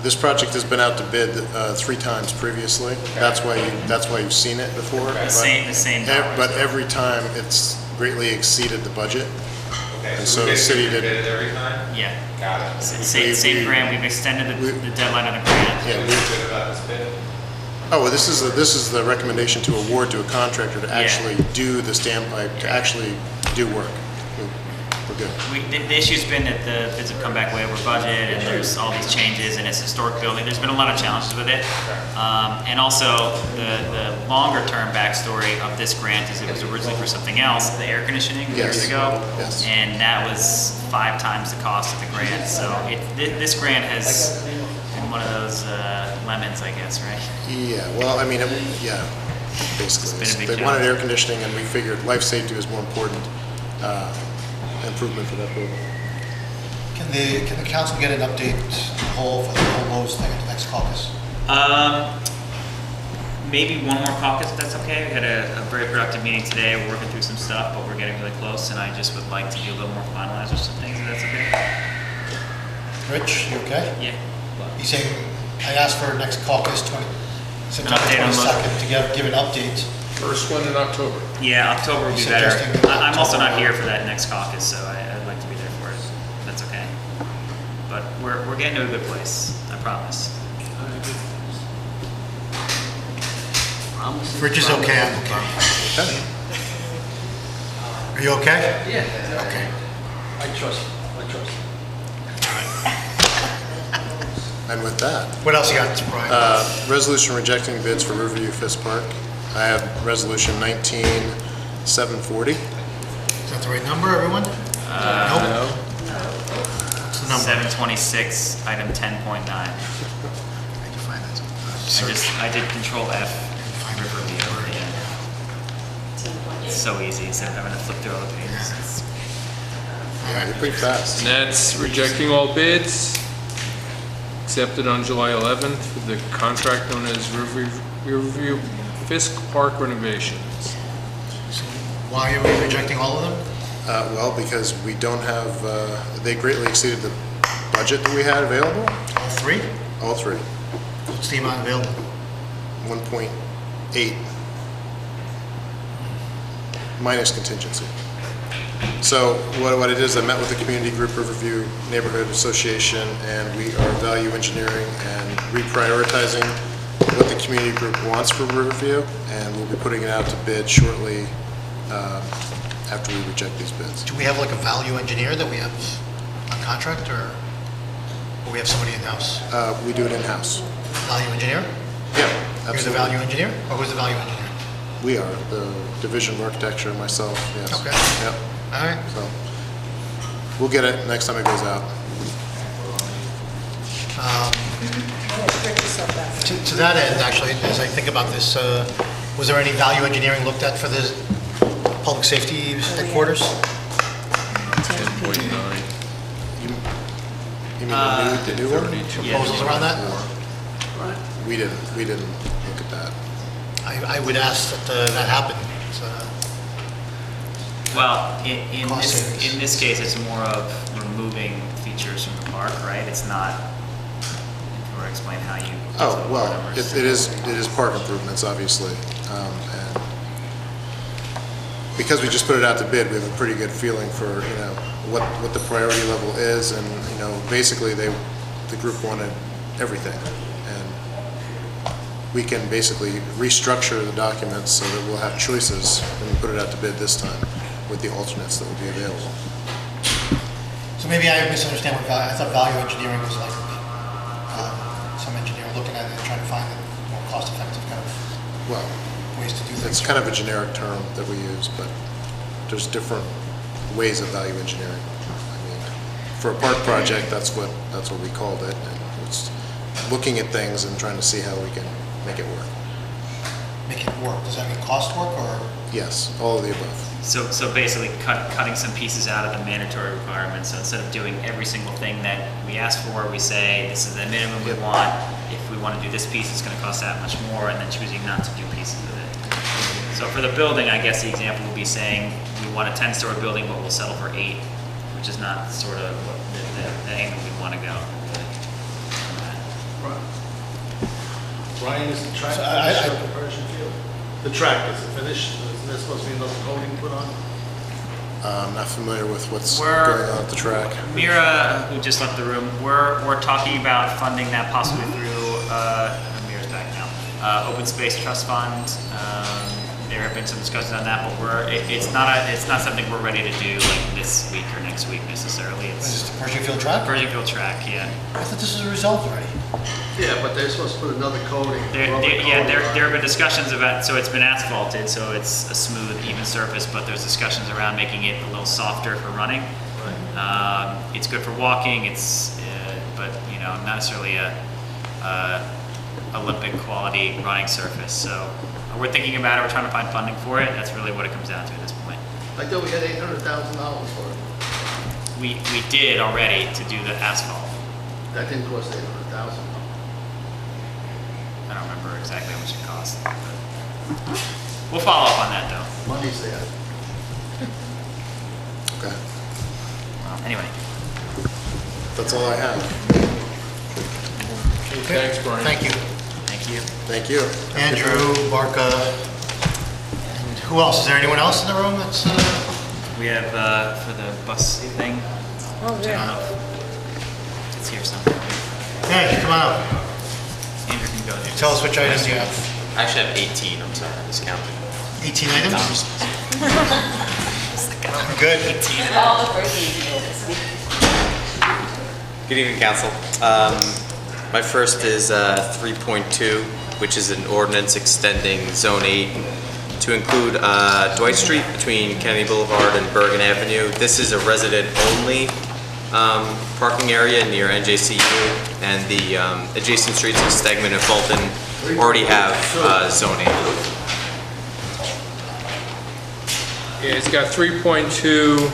Speaker 12: This project has been out to bid 3 times previously.
Speaker 10: Okay.
Speaker 12: That's why you've seen it before.
Speaker 9: The same dollars.
Speaker 12: But every time it's greatly exceeded the budget.
Speaker 10: Okay,
Speaker 12: And
Speaker 10: so
Speaker 12: so
Speaker 10: we
Speaker 12: the city
Speaker 10: basically
Speaker 12: did.
Speaker 10: bid it every time?
Speaker 9: Yeah.
Speaker 10: Got it.
Speaker 9: Same grant. We've extended the deadline on the grant.
Speaker 12: Yeah,
Speaker 10: We're good about this bid?
Speaker 12: Oh, well, this is the recommendation to award to a contractor to actually do the standpipe, to actually do work. We're good.
Speaker 9: The issue's been that the bids have come back way over budget, and there's all these changes, and it's a historic building. There's been a lot of challenges with it. And also, the longer-term backstory of this grant is it was originally for something else, the air conditioning years ago.
Speaker 12: Yes.
Speaker 9: And that was 5 times the cost of the grant. So this grant has been one of those lemons, I guess, right?
Speaker 12: Yeah, well, I mean, yeah, basically.
Speaker 9: It's been a big
Speaker 12: They wanted
Speaker 9: job.
Speaker 12: air conditioning, and we figured life safety was more important improvement for that building.
Speaker 4: Can the council get an update for the whole Lowe's thing at the next caucus?
Speaker 9: Maybe one more caucus, if that's okay. We had a very productive meeting today. We're working through some stuff, but we're getting really close, and I just would like to do a little more finalize with some things, if that's okay.
Speaker 4: Rich, you okay?
Speaker 9: Yeah.
Speaker 4: He's saying, I asked for next caucus, September
Speaker 9: update on what?
Speaker 4: 22nd, to give an update.
Speaker 1: First one in October.
Speaker 9: Yeah, October would be
Speaker 4: He's
Speaker 9: better.
Speaker 4: suggesting
Speaker 9: I'm also not
Speaker 4: October.
Speaker 9: here for that next caucus, so I'd like to be there for it. That's okay. But we're getting to a good place, I promise.
Speaker 4: Rich is okay, I'm okay. Are you okay?
Speaker 11: Yeah.
Speaker 4: Okay.
Speaker 11: I trust you.
Speaker 12: And with that,
Speaker 4: What else you got, Brian?
Speaker 12: resolution rejecting bids for Riverview Fisk Park. I have resolution 19740.
Speaker 4: Is that the right number, everyone? Nope. What's the number?
Speaker 9: 726, item 10.9. I did Control F. Riverview. Yeah. It's so easy instead of having to flip through all the pages. It's-
Speaker 12: Yeah, you're pretty fast.
Speaker 1: And that's rejecting all bids, accepted on July 11th for the contract known as Riverview Fisk Park renovations.
Speaker 4: Why are we rejecting all of them?
Speaker 12: Well, because we don't have, they greatly exceeded the budget that we had available.
Speaker 4: All three?
Speaker 12: All three.
Speaker 4: What's the amount available?
Speaker 12: 1.8 minus contingency. So what it is, I met with the community group Riverview Neighborhood Association, and we are value engineering and reprioritizing what the community group wants for Riverview, and we'll be putting it out to bid shortly after we reject these bids.
Speaker 4: Do we have like a value engineer that we have on contract, or we have somebody in-house?
Speaker 12: We do it in-house.
Speaker 4: Value engineer?
Speaker 12: Yeah,
Speaker 4: You're the
Speaker 12: absolutely.
Speaker 4: value engineer, or who's the value engineer?
Speaker 12: We are, the Division of Architecture, myself, yes.
Speaker 4: Okay.
Speaker 12: Yep.
Speaker 4: All right.
Speaker 12: So, we'll get it next time it goes out.
Speaker 4: To that end, actually, as I think about this, was there any value engineering looked at for the public safety headquarters?
Speaker 1: 10.9.
Speaker 12: You mean the new one?
Speaker 4: Proposals around that?
Speaker 12: We didn't look at that.
Speaker 4: I would ask that that happen.
Speaker 9: Well, in
Speaker 4: Cost
Speaker 9: this,
Speaker 4: savings.
Speaker 9: in this case, it's more of removing features from the park, right? It's not, or explain how you.
Speaker 12: Oh, well, it is park improvements, obviously. And because we just put it out to bid, we have a pretty good feeling for, what the priority level is, and, basically the group wanted everything. And we can basically restructure the documents so that we'll have choices when we put it out to bid this time with the alternates that will be available.
Speaker 4: So maybe I misunderstand what value, I thought value engineering was like some engineer looking at it and trying to find the more cost-effective kind of
Speaker 12: Well,
Speaker 4: ways to do things.
Speaker 12: it's kind of a generic term that we use, but there's different ways of value engineering. I mean, for a park project, that's what we called it, and it's looking at things and trying to see how we can make it work.
Speaker 4: Make it work, does that mean cost work, or?
Speaker 12: Yes, all of the above.
Speaker 9: So basically cutting some pieces out of the mandatory requirements. So instead of doing every single thing that we ask for, we say, this is the minimum we want. If we want to do this piece, it's going to cost that much more, and then choosing not to do pieces of it. So for the building, I guess the example would be saying, we want a 10-story building, but we'll settle for 8, which is not sort of what the angle we want to go.
Speaker 8: Brian, is the track
Speaker 4: So
Speaker 8: finished at the Persian Field? The track, is it finished? Isn't there supposed to be another coating put on?
Speaker 12: I'm not familiar with what's
Speaker 9: We're-
Speaker 12: going on at the track.
Speaker 9: Mira, who just left the room, we're talking about funding that possibly through, Mira's back now, Open Space Trust Fund. There have been some discussions on that, but it's not something we're ready to do like this week or next week necessarily.
Speaker 4: Is this the Pershing Field track?
Speaker 9: Pershing Field track, yeah.
Speaker 4: I thought this was resolved already.
Speaker 11: Yeah, but they're supposed to put another coating.
Speaker 9: There
Speaker 11: rubber coating.
Speaker 9: have been discussions about, so it's been asphalted, so it's a smooth, even surface, but there's discussions around making it a little softer for running. It's good for walking, but not necessarily a Olympic quality running surface. So we're thinking about it, we're trying to find funding for it. That's really what it comes down to at this point.
Speaker 8: I thought we had $800,000 for it.
Speaker 9: We did already to do the asphalt.
Speaker 8: That didn't cost $800,000.
Speaker 9: I don't remember exactly how much it cost. But we'll follow up on that though.
Speaker 8: Money's there.
Speaker 12: Okay.
Speaker 9: Anyway.
Speaker 12: That's all I have.
Speaker 1: Thanks, Brian.
Speaker 4: Thank you.
Speaker 9: Thank you.
Speaker 12: Thank you.
Speaker 4: Andrew, Barca, and who else? Is there anyone else in the room that's,
Speaker 9: We have for the bus thing.
Speaker 5: Oh,
Speaker 9: I don't
Speaker 5: yeah.
Speaker 9: know if it's here somewhere.
Speaker 4: hey, come on up.
Speaker 9: Andrew can go there.
Speaker 4: Tell us which items you have.
Speaker 6: I actually have 18, I'm sorry, I miscounted.
Speaker 4: 18 items? Good.
Speaker 6: Good evening, council. My first is 3.2, which is an ordinance extending Zone 8 to include Dwight Street between Kennedy Boulevard and Bergen Avenue. This is a resident-only parking area near NJCU, and the adjacent streets of Stegman and Fulton already have Zone 8.
Speaker 1: Yeah, it's got 3.2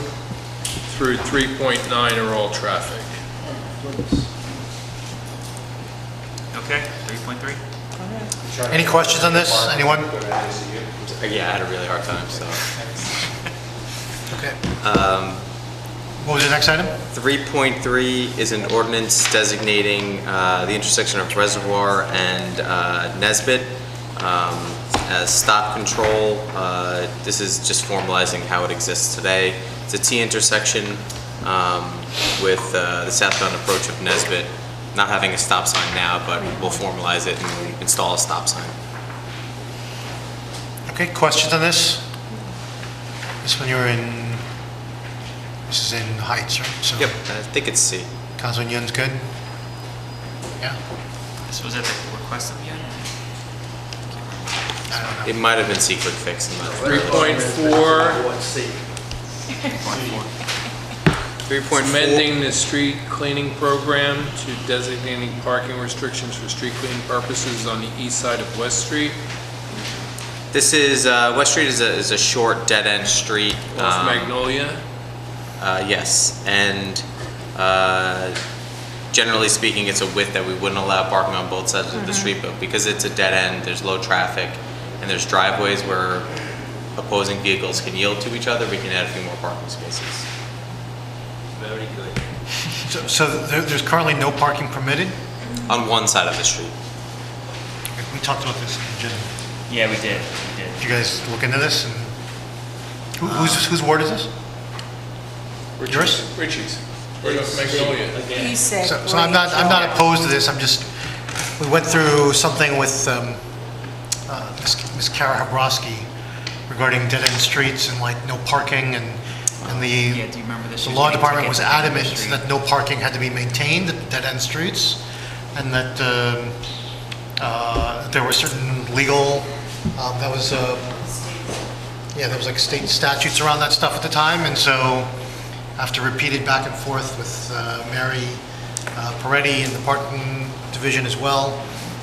Speaker 1: through 3.9 are all traffic.
Speaker 9: Okay, 3.3.
Speaker 4: Any questions on this? Anyone?
Speaker 6: Yeah, I had a really hard time, so.
Speaker 4: Okay. What was the next item?
Speaker 6: 3.3 is an ordinance designating the intersection of Reservoir and Nesbit as stop control. This is just formalizing how it exists today. It's a T intersection with the southbound approach of Nesbit, not having a stop sign now, but we'll formalize it and install a stop sign.
Speaker 4: Okay, questions on this? This one you're in, this is in Heights, right? So
Speaker 6: Yep, I think it's C.
Speaker 4: Councilman Yun's good? Yeah?
Speaker 9: This was at the request of the union.
Speaker 6: It might have been secret fix. I'm not
Speaker 1: 3.4.
Speaker 6: 3.4.
Speaker 1: Amending the street cleaning program to designating parking restrictions for street cleaning purposes on the east side of West Street.
Speaker 6: This is, West Street is a short dead-end street.
Speaker 1: Off Magnolia.
Speaker 6: Yes, and generally speaking, it's a width that we wouldn't allow parking on both sides of the street, but because it's a dead end, there's low traffic, and there's driveways where opposing vehicles can yield to each other, we can add a few more parking spaces.
Speaker 9: Very good.
Speaker 4: So there's currently no parking permitted?
Speaker 6: On one side of the street.
Speaker 4: We talked about this in the agenda.
Speaker 9: Yeah, we did.
Speaker 4: Did you guys look into this? And whose ward is this? Yours?
Speaker 1: Richie's. Right off Magnolia.
Speaker 5: He said.
Speaker 4: So I'm not opposed to this. We went through something with Ms. Kara Habrowski regarding dead-end streets and like no parking, and the
Speaker 9: Yeah, do you remember this?
Speaker 4: the law department was adamant that no parking had to be maintained at dead-end streets, and that there were certain legal, there was like state statutes around that stuff at the time, and so after repeated back and forth with Mary Peretti and the parking division as well,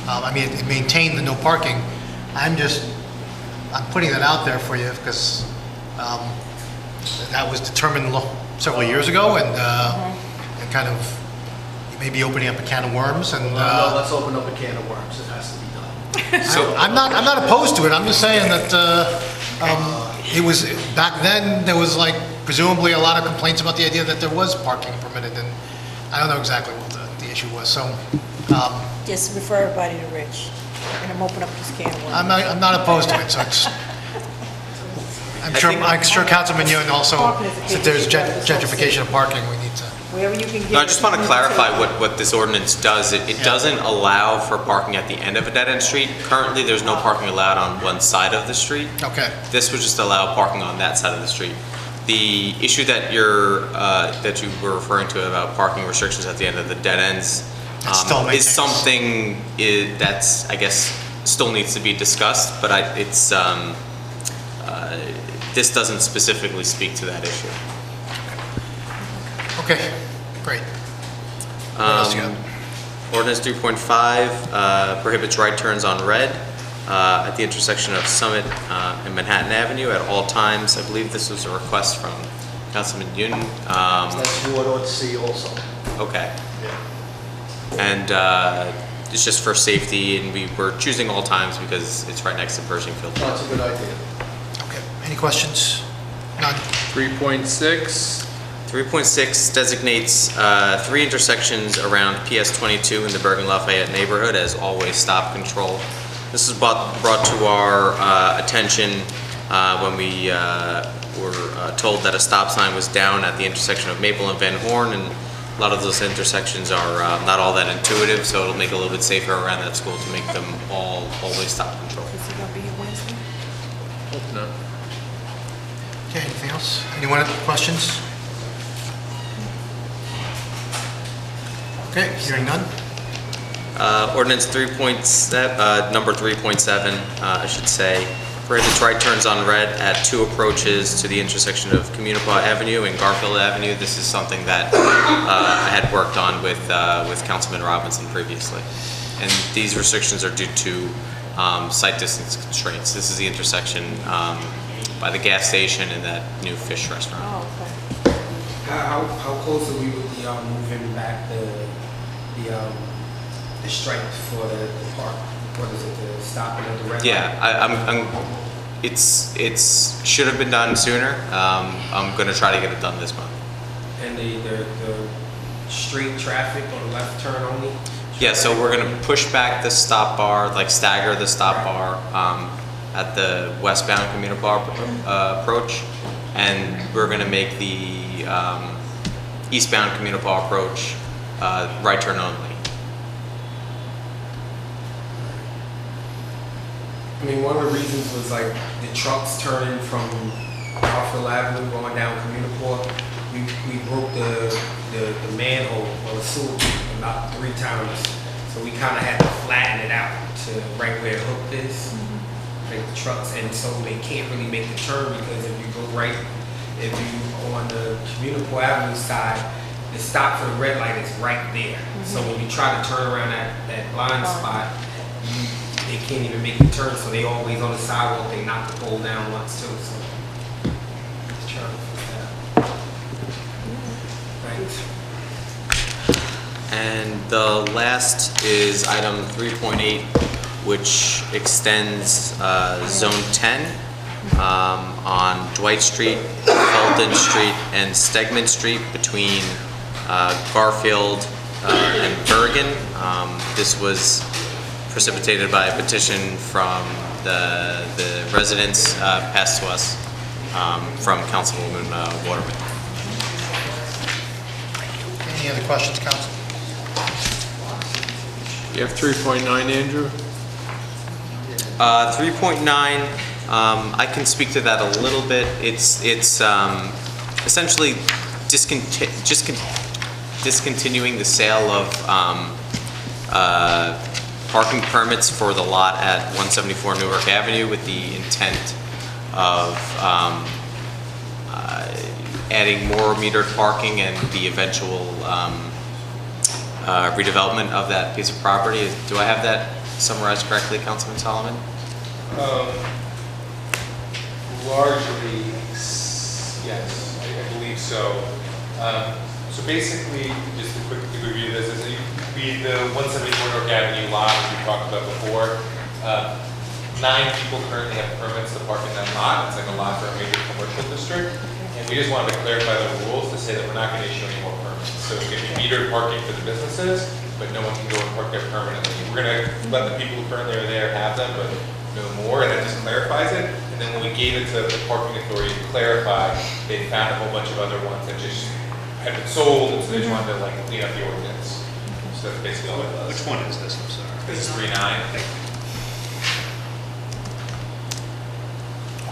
Speaker 4: it maintained the no parking. I'm putting that out there for you because that was determined several years ago, and kind of, you may be opening up a can of worms, and
Speaker 8: No, let's open up a can of worms, it has to be done.
Speaker 6: So
Speaker 4: I'm not opposed to it. I'm just saying that it was, back then, there was like presumably a lot of complaints about the idea that there was parking permitted, and I don't know exactly what the issue was, so.
Speaker 5: Just refer everybody to Rich, and I'm opening up this can of worms.
Speaker 4: I'm not opposed to it, so it's, I'm sure Councilman Yun also, if there's gentrification of parking, we need to.
Speaker 5: Wherever you can get.
Speaker 6: No, I just want to clarify what this ordinance does. It doesn't allow for parking at the end of a dead-end street. Currently, there's no parking allowed on one side of the street.
Speaker 4: Okay.
Speaker 6: This would just allow parking on that side of the street. The issue that you were referring to about parking restrictions at the end of the dead ends is something that's, I guess, still needs to be discussed, but this doesn't specifically speak to that issue.
Speaker 4: Okay, great. What else you got?
Speaker 6: Ordinance 3.5 prohibits right turns on red at the intersection of Summit and Manhattan Avenue at all times. I believe this was a request from Councilman Yun.
Speaker 8: That's you ought to see also.
Speaker 6: Okay. And it's just for safety, and we were choosing all times because it's right next to Pershing Field.
Speaker 8: That's a good idea.
Speaker 4: Okay, any questions? None.
Speaker 1: 3.6.
Speaker 6: 3.6 designates 3 intersections around PS 22 in the Bergen Lafayette neighborhood as always stop control. This is brought to our attention when we were told that a stop sign was down at the intersection of Maple and Van Horn, and a lot of those intersections are not all that intuitive, so it'll make it a little bit safer around that school to make them all always stop control.
Speaker 1: Hope not.
Speaker 4: Okay, anything else? Anyone have questions? Okay, hearing none.
Speaker 6: Ordinance 3.7, number 3.7, I should say, prohibits right turns on red at 2 approaches to the intersection of Communipaw Avenue and Garfield Avenue. This is something that I had worked on with Councilman Robinson previously. And these restrictions are due to site distance constraints. This is the intersection by the gas station and that new fish restaurant.
Speaker 3: How close are we with the moving back the stripe for the park? What is it, the stopping at the red light?
Speaker 6: Yeah, it's should have been done sooner. I'm gonna try to get it done this month.
Speaker 3: And the straight traffic or the left turn only?
Speaker 6: Yeah, so we're gonna push back the stop bar, like stagger the stop bar at the westbound Communipaw approach, and we're gonna make the eastbound Communipaw approach right turn only.
Speaker 3: I mean, one of the reasons was like the trucks turning from Garfield Avenue going down Communipaw. We broke the manhole or the sewer about 3 times, so we kind of had to flatten it out to right where the hook is, like the trucks, and so they can't really make the turn because if you go right, if you on the Communipaw Avenue side, the stop for the red light is right there. So when you try to turn around that blind spot, they can't even make the turn, so they always on the sidewalk. They knock the pole down once too. So just trying to fix that. Thanks.
Speaker 6: And the last is item 3.8, which extends Zone 10 on Dwight Street, Fulton Street, and Stegman Street between Garfield and Bergen. This was precipitated by a petition from the residents passed to us from Councilwoman Waterman.
Speaker 4: Any other questions, council?
Speaker 1: You have 3.9, Andrew?
Speaker 6: 3.9, I can speak to that a little bit. It's essentially discontinuing the sale of parking permits for the lot at 174 Newark Avenue with the intent of adding more metered parking and the eventual redevelopment of that piece of property. Do I have that summarized correctly, Councilman Solomon?
Speaker 10: Largely, yes, I believe so. So basically, just a quick review of this, is the 174 Newark Avenue lot we talked about before. 9 people currently have permits to park in that lot. It's like a lot for a major commercial district. And we just wanted to clarify the rules to say that we're not going to issue any more permits. So it's going to be metered parking for the businesses, but no one can go and park there permanently. We're going to let the people who currently are there have them, but no more, and that just clarifies it. And then when we gave it to the parking authority to clarify, they found a whole bunch of other ones that just had been sold, and so they just wanted to like clean up the ordinance. So that's basically all it does.
Speaker 21: Which one is this? I'm sorry.
Speaker 10: This is 3.9.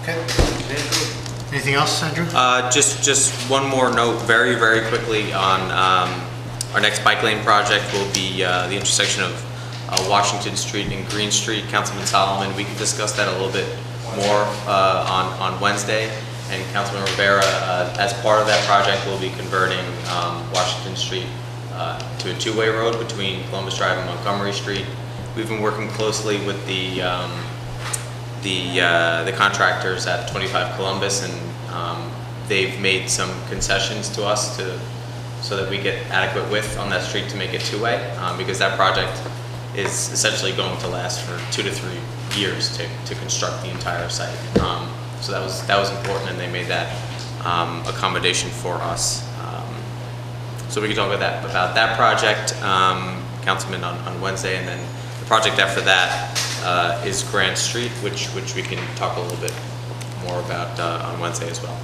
Speaker 4: Okay. Anything else, Andrew?
Speaker 6: Just one more note, very, very quickly on our next bike lane project will be the intersection of Washington Street and Green Street. Councilman Solomon, we can discuss that a little bit more on Wednesday. And Councilman Rivera, as part of that project, will be converting Washington Street to a two-way road between Columbus Drive and Montgomery Street. We've been working closely with the contractors at 25 Columbus, and they've made some concessions to us so that we get adequate width on that street to make it two-way, because that project is essentially going to last for 2 to 3 years to construct the entire site. So that was important, and they made that accommodation for us. So we can talk about that project, Councilman, on Wednesday, and then the project after that is Grant Street, which we can talk a little bit more about on Wednesday as well.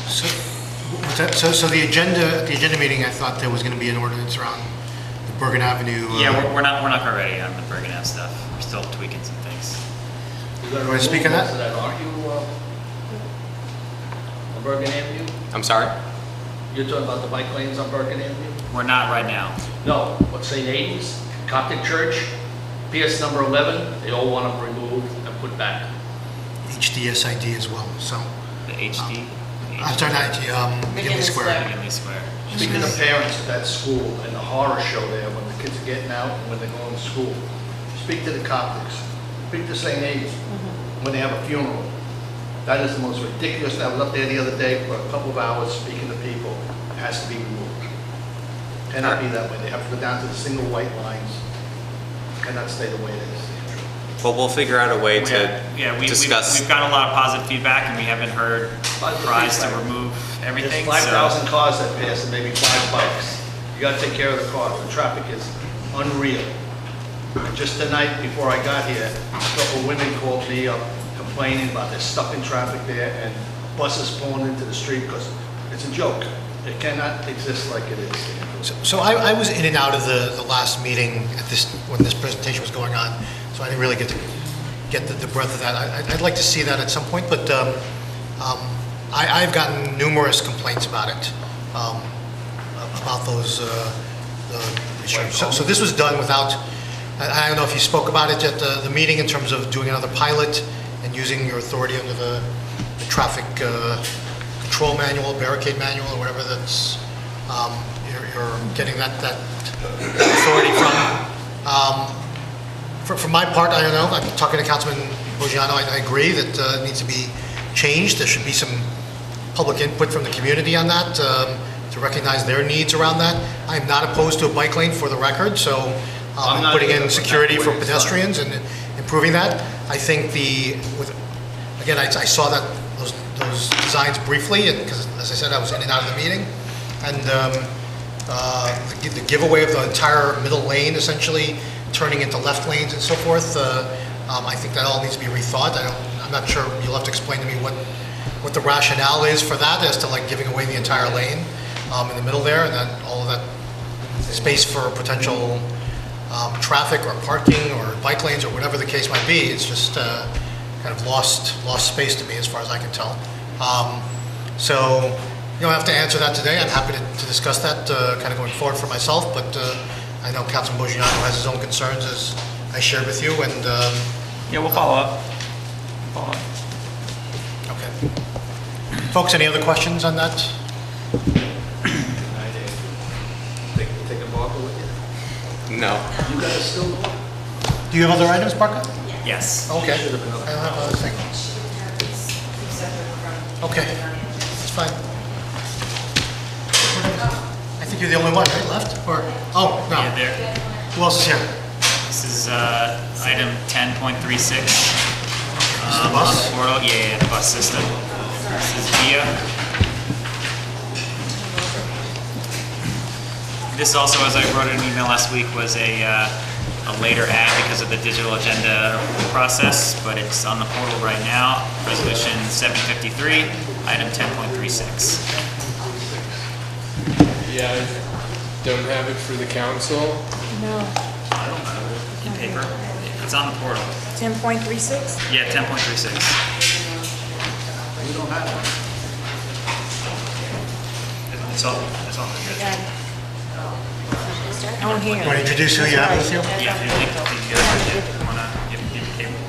Speaker 4: So the agenda meeting, I thought there was going to be an ordinance around the Bergen Avenue.
Speaker 9: Yeah, we're not quite ready on the Bergen Ave stuff. We're still tweaking some things.
Speaker 4: You want to speak on that?
Speaker 11: Aren't you, on Bergen Avenue?
Speaker 6: I'm sorry?
Speaker 11: You're talking about the bike lanes on Bergen Avenue?
Speaker 9: We're not right now.
Speaker 11: No, what, St. Aidan's, Coptic Church, PS number 11, they all want them removed and put back.
Speaker 4: HDSID as well, so.
Speaker 9: The HD?
Speaker 4: I'm sorry, not HD, McGinley Square.
Speaker 9: McGinley Square.
Speaker 11: Speaking of parents at that school and the horror show there when the kids are getting out and when they're going to school, speak to the Coptics, speak to St. Aidan's when they have a funeral. That is the most ridiculous. I was up there the other day for a couple of hours speaking to people. It has to be removed. Cannot be that way. They have to go down to the single white lines. Cannot stay the way it is.
Speaker 6: Well, we'll figure out a way to discuss.
Speaker 9: We've got a lot of positive feedback, and we haven't heard cries to remove everything.
Speaker 11: There's 5,000 cars that pass and maybe 5 bikes. You got to take care of the cars. The traffic is unreal. And just tonight, before I got here, a couple of women called me up complaining about they're stuck in traffic there and buses pulling into the street because it's a joke. It cannot exist like it is.
Speaker 4: So I was in and out of the last meeting when this presentation was going on, so I didn't really get the breadth of that. I'd like to see that at some point, but I've gotten numerous complaints about it, about those issues. So this was done without, I don't know if you spoke about it at the meeting in terms of doing another pilot and using your authority under the traffic control manual, barricade manual, or whatever that's you're getting that authority from. From my part, I don't know. I'm talking to Councilman Boggiano. I agree that it needs to be changed. There should be some public input from the community on that to recognize their needs around that. I'm not opposed to a bike lane, for the record, so I'm putting in security for pedestrians and improving that. I think again, I saw those designs briefly, and because, as I said, I was in and out of the meeting, and the giveaway of the entire middle lane, essentially turning into left lanes and so forth. I think that all needs to be rethought. I'm not sure. You'll have to explain to me what the rationale is for that, as to like giving away the entire lane in the middle there, and then all of that space for potential traffic or parking or bike lanes or whatever the case might be. It's just kind of lost space to me as far as I can tell. So you don't have to answer that today. I'm happy to discuss that kind of going forward for myself, but I know Councilman Boggiano has his own concerns, as I shared with you, and
Speaker 9: yeah, we'll follow up.
Speaker 4: Okay. Folks, any other questions on that?
Speaker 11: Take a marker with you?
Speaker 6: No.
Speaker 11: You guys still go?
Speaker 4: Do you have other items, Parker?
Speaker 9: Yes.
Speaker 4: Okay. I don't have other things. Okay, that's fine. I think you're the only one, right, left? Or, oh, no.
Speaker 9: Yeah, there.
Speaker 4: Who else is here?
Speaker 9: This is item 10.36.
Speaker 4: the bus?
Speaker 9: On the portal, yeah, the bus system. This is VIA. This also, as I wrote in an email last week, was a later add because of the digital agenda process, but it's on the portal right now. Resolution 753, item 10.36.
Speaker 1: Yeah, I don't have it for the council.
Speaker 5: No.
Speaker 9: I don't have it in paper. It's on the portal.
Speaker 5: 10.36?
Speaker 9: Yeah, 10.36.
Speaker 11: You don't have it.
Speaker 9: It's all.
Speaker 5: Got it. On here.
Speaker 4: Want to introduce who you have with you?
Speaker 9: Yeah, if you think you can get it, you want to give the cable.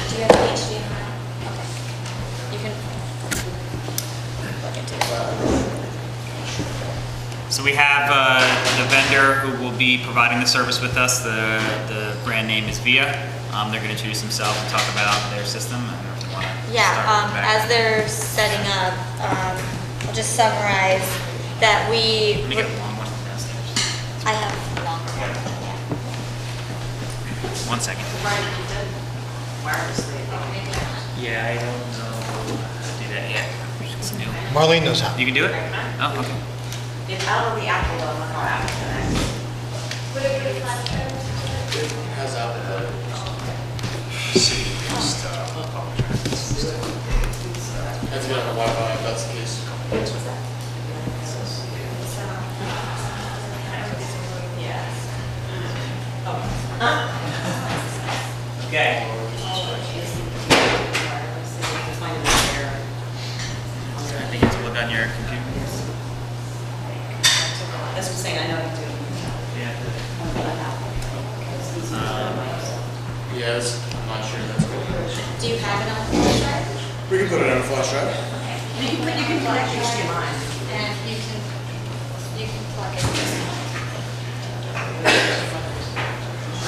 Speaker 19: Do you have the HDMI? Okay. You can plug into it.
Speaker 9: So we have the vendor who will be providing the service with us. The brand name is Via. They're going to introduce themselves and talk about their system. I don't know if you want to start from the back.
Speaker 14: As they're setting up, I'll just summarize that we.
Speaker 9: Let me get a long one downstairs.
Speaker 14: I have a longer one.
Speaker 9: 1 second. Yeah, I don't know how to do that yet. It's new.
Speaker 4: Marlene knows how.
Speaker 9: You can do it? Oh, okay.
Speaker 15: It's out of the Apple though, not our Apple Connect.
Speaker 12: Has Apple Has to get on the Wi-Fi if that's the case.
Speaker 9: Okay. I think you have to look on your computer.
Speaker 15: That's what I'm saying, I know you do.
Speaker 9: Yeah.
Speaker 12: Yes, I'm not sure that's good.
Speaker 14: Do you have it on the flash drive?
Speaker 12: We can put it on a flash drive.
Speaker 15: You can connect HDMI.
Speaker 14: And you can plug it in.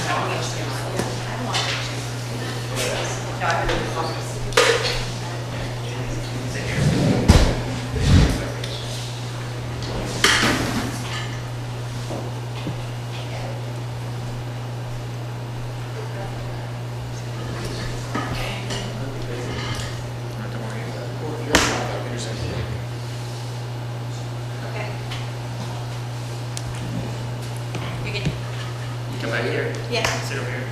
Speaker 15: No, I haven't.
Speaker 14: Okay. You can.
Speaker 9: Come back here.
Speaker 14: Yeah.
Speaker 9: Sit over here.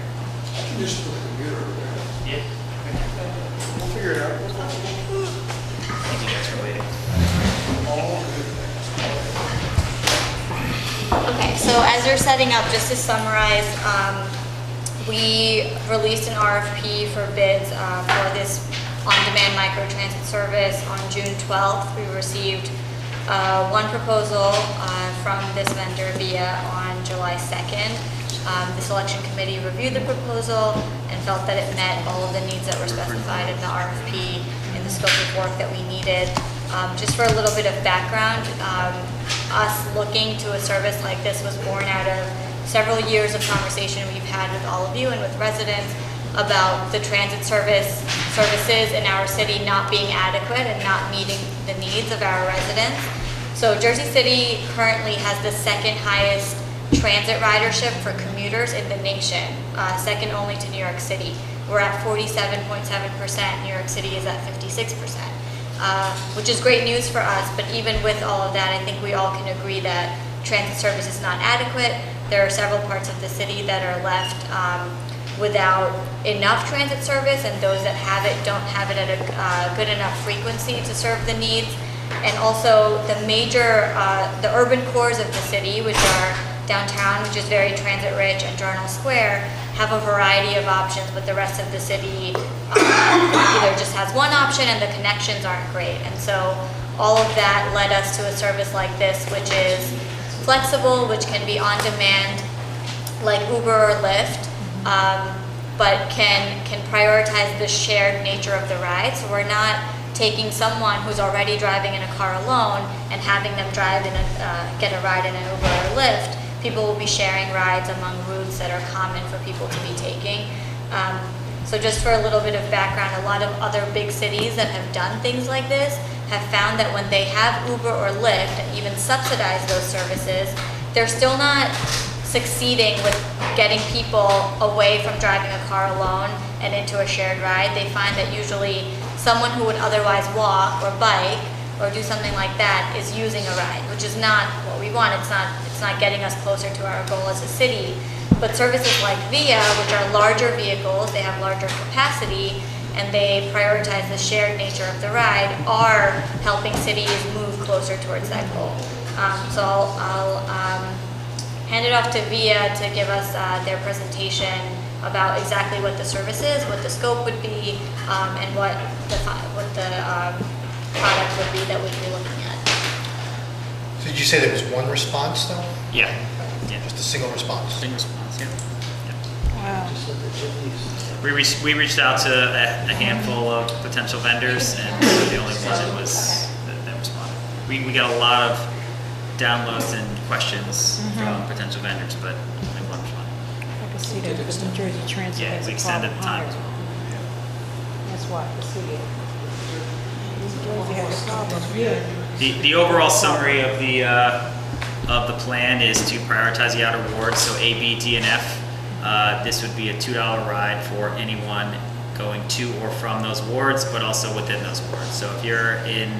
Speaker 12: Just put the computer over there.
Speaker 9: Yeah.
Speaker 12: We'll figure it out.
Speaker 9: Thank you guys for waiting.
Speaker 14: Okay, so as you're setting up, just to summarize, we released an RFP for bids for this on-demand microtransit service on June 12th. We received one proposal from this vendor Via on July 2nd. The selection committee reviewed the proposal and felt that it met all of the needs that were specified in the RFP and the scope of work that we needed. Just for a little bit of background, us looking to a service like this was born out of several years of conversation we've had with all of you and with residents about the transit services in our city not being adequate and not meeting the needs of our residents. So Jersey City currently has the second highest transit ridership for commuters in the nation, second only to New York City. We're at 47.7%, New York City is at 56%. Which is great news for us, but even with all of that, I think we all can agree that transit service is not adequate. There are several parts of the city that are left without enough transit service, and those that have it don't have it at a good enough frequency to serve the needs. And also the the urban cores of the city, which are downtown, which is very transit rich, and Journal Square, have a variety of options, but the rest of the city either just has one option and the connections aren't great. And so all of that led us to a service like this, which is flexible, which can be on demand, like Uber or Lyft, but can prioritize the shared nature of the ride. So we're not taking someone who's already driving in a car alone and having them drive in get a ride in an Uber or Lyft. People will be sharing rides among routes that are common for people to be taking. So just for a little bit of background, a lot of other big cities that have done things like this have found that when they have Uber or Lyft and even subsidize those services, they're still not succeeding with getting people away from driving a car alone and into a shared ride. They find that usually someone who would otherwise walk or bike or do something like that is using a ride, which is not what we want. It's not getting us closer to our goal as a city. But services like Via, which are larger vehicles, they have larger capacity, and they prioritize the shared nature of the ride, are helping cities move closer towards that goal. So I'll hand it off to Via to give us their presentation about exactly what the service is, what the scope would be, and what the product would be that we'd be looking at.
Speaker 4: So did you say there was one response though?
Speaker 9: Yeah.
Speaker 4: Just a single response?
Speaker 9: Single response, yeah.
Speaker 5: Wow.
Speaker 9: We reached out to a handful of potential vendors, and the only one that responded. We got a lot of downloads and questions from potential vendors, but I think lunch fun.
Speaker 5: I can see that because New Jersey Transit
Speaker 9: Yeah,
Speaker 5: has
Speaker 9: we
Speaker 5: a
Speaker 9: extended the
Speaker 5: problem
Speaker 9: time.
Speaker 5: hiring. That's why I can see it. New Jersey has a problem here.
Speaker 9: The overall summary of the plan is to prioritize the outer wards, so A, B, D, and F. This would be a $2 ride for anyone going to or from those wards, but also within those wards. So if you're in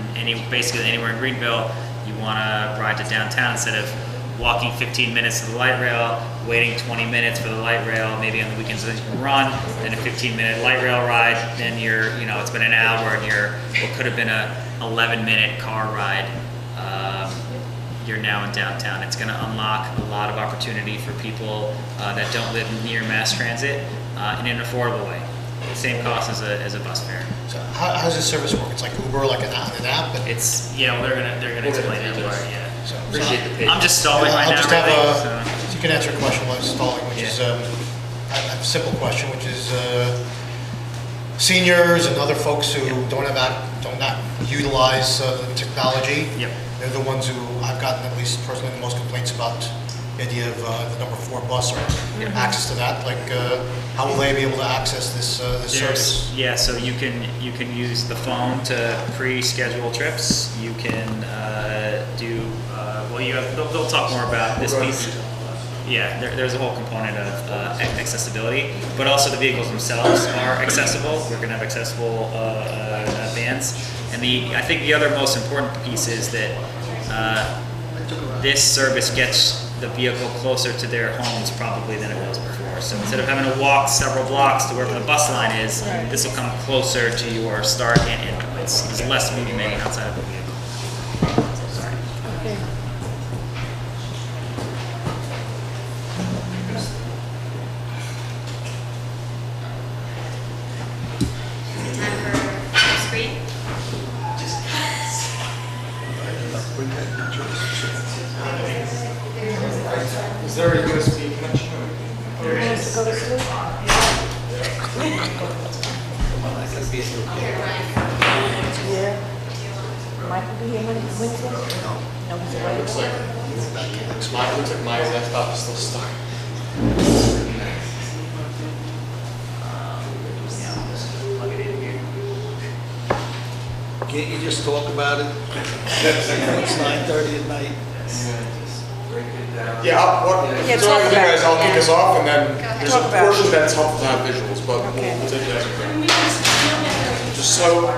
Speaker 9: basically anywhere in Greenville, you want to ride to downtown instead of walking 15 minutes to the light rail, waiting 20 minutes for the light rail, maybe on the weekends you can run, then a 15-minute light rail ride, then it's been an hour and what could have been a 11-minute car ride, you're now in downtown. It's going to unlock a lot of opportunity for people that don't live near mass transit in an affordable way. Same cost as a bus fare.
Speaker 4: So how does this service work? It's like Uber, like an app? And
Speaker 9: It's, well, they're gonna explain it more, yeah.
Speaker 4: Appreciate the patience.
Speaker 9: I'm just stalling right
Speaker 4: I'll
Speaker 9: now,
Speaker 4: just have
Speaker 9: really,
Speaker 4: you can answer a question while I'm stalling, which is, I have a simple question, which is, seniors and other folks who do not utilize the technology.
Speaker 9: Yep.
Speaker 4: They're the ones who I've gotten, at least personally, the most complaints about the idea of the number 4 bus or access to that. Like, how will they be able to access this service?
Speaker 9: Yeah, so you can use the phone to pre-schedule trips. You can do they'll talk more about this piece. Yeah, there's a whole component of accessibility, but also the vehicles themselves are accessible. We're going to have accessible vans, and I think the other most important piece is that this service gets the vehicle closer to their homes probably than it was before. So instead of having to walk several blocks to wherever the bus line is, this will come closer to your start and end points. There's less movement outside of the vehicle. Sorry.
Speaker 5: Okay.
Speaker 14: Time for screen.
Speaker 3: Is there a USB connection?
Speaker 5: Wants to go to sleep? Yeah. Michael be here Wednesday? No, he's away.
Speaker 3: Looks like my desktop is still stuck.
Speaker 8: Can't you just talk about it? It's 9:30 at night.
Speaker 2: Yeah, so
Speaker 5: talk
Speaker 2: you
Speaker 5: about
Speaker 2: guys,
Speaker 5: it.
Speaker 2: I'll kick us off, and then there's a
Speaker 5: Talk about
Speaker 2: portion
Speaker 5: it.
Speaker 2: that's helpful to have visuals, but we'll take that. Just so,
Speaker 5: Go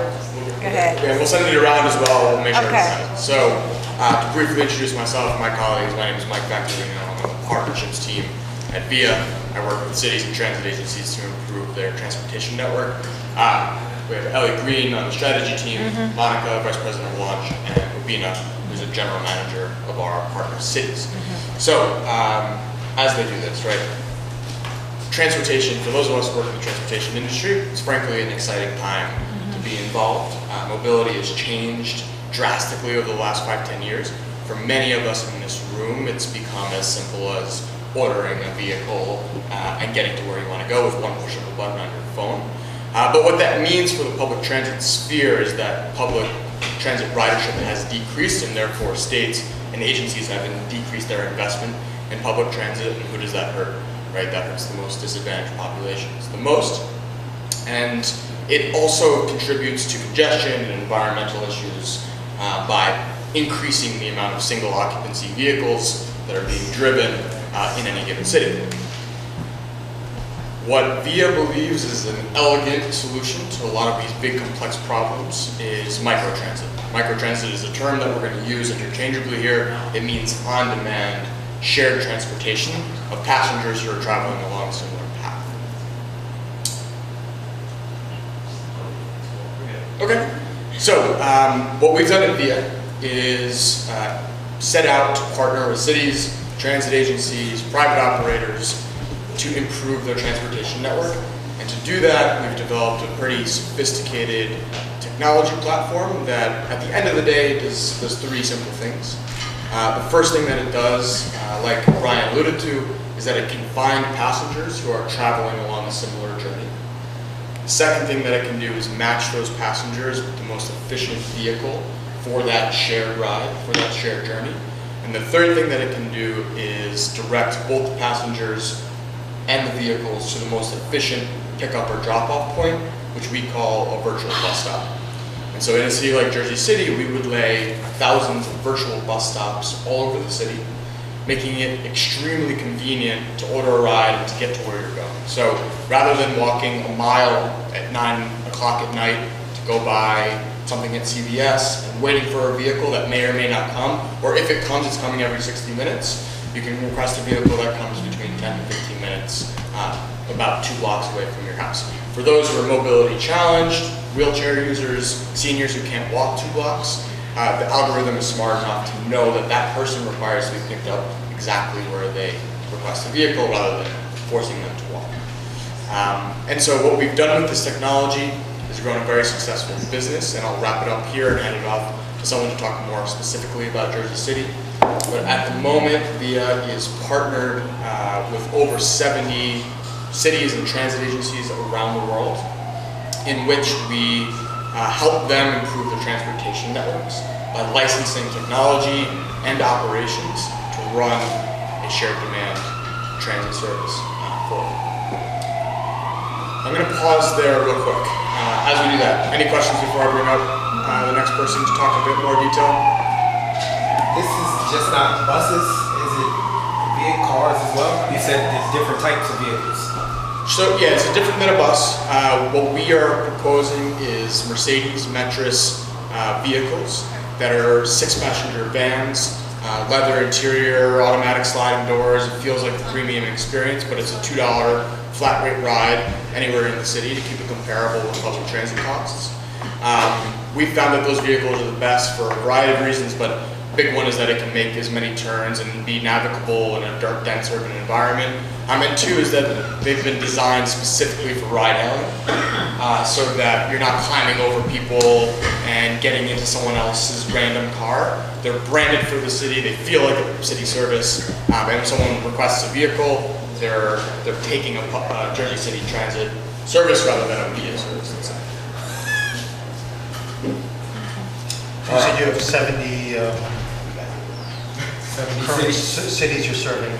Speaker 5: ahead.
Speaker 2: yeah, we'll send it around as well, we'll make sure
Speaker 5: Okay.
Speaker 2: it's So, to briefly introduce myself and my colleagues, my name is Mike Beckley, and I'm on the partnerships team at VIA. I work with cities and transit agencies to improve their transportation network. We have Ellie Green on the strategy team, Monica, Vice President of Launch, and Rubina, who's a general manager of our partner cities. So, as they do this, right? Transportation, for those of us working in the transportation industry, it's frankly an exciting time to be involved. Mobility has changed drastically over the last 5-10 years. For many of us in this room, it's become as simple as ordering a vehicle and getting to where you want to go with one push of a button on your phone. But what that means for the public transit sphere is that public transit ridership has decreased, and therefore states and agencies have decreased their investment in public transit. And who does that hurt? Right, that hurts the most disadvantaged populations the most. And it also contributes to congestion and environmental issues by increasing the amount of single occupancy vehicles that are being driven in any given city. What VIA believes is an elegant solution to a lot of these big complex problems is microtransit. Microtransit is a term that we're going to use interchangeably here. It means on-demand shared transportation of passengers who are traveling along a similar path. Okay, so what we've done at VIA is set out to partner with cities, transit agencies, private operators to improve their transportation network. And to do that, we've developed a pretty sophisticated technology platform that, at the end of the day, does 3 simple things. The first thing that it does, like Brian alluded to, is that it can find passengers who are traveling along a similar journey. The second thing that it can do is match those passengers with the most efficient vehicle for that shared ride, for that shared journey. And And the third thing that it can do is direct both the passengers and the vehicles to the most efficient pickup or drop-off point, which we call a virtual bus stop. And so in a city like Jersey City, we would lay thousands of virtual bus stops all over the city, making it extremely convenient to order a ride and to get to where you're going. So rather than walking a mile at 9 o'clock at night to go buy something at CVS and waiting for a vehicle that may or may not come, or if it comes, it's coming every 60 minutes, you can request a vehicle that comes between 10 and 15 minutes, about 2 blocks away from your house. For those who are mobility challenged, wheelchair users, seniors who can't walk 2 blocks, the algorithm is smart enough to know that that person requires to be picked up exactly where they request a vehicle rather than forcing them to walk. And so what we've done with this technology is grown a very successful business, and I'll wrap it up here and hand it off to someone to talk more specifically about Jersey City. But at the moment, VIA is partnered with over 70 cities and transit agencies around the world, in which we help them improve their transportation networks by licensing technology and operations to run a shared demand transit service for them. I'm going to pause there real quick. As we do that, any questions before I bring up the next person to talk a bit more detail?
Speaker 3: This is just not buses, is it vehicle cars as well? You said there's different types of vehicles.
Speaker 2: So yeah, it's different than a bus. What we are proposing is Mercedes Metris vehicles that are 6-passenger vans, leather interior, automatic sliding doors. It feels like a premium experience, but it's a $2 flat rate ride anywhere in the city to keep it comparable with public transit costs. We found that those vehicles are the best for a variety of reasons, but a big one is that it can make as many turns and be navigable in a dark, dense urban environment. And two is that they've been designed specifically for ride hailing, so that you're not climbing over people and getting into someone else's random car. They're branded for the city, they feel like a city service, and if someone requests a vehicle, they're taking a Jersey City Transit service rather than a VIA service. Let's say.
Speaker 4: You said you have 70 current cities you're serving.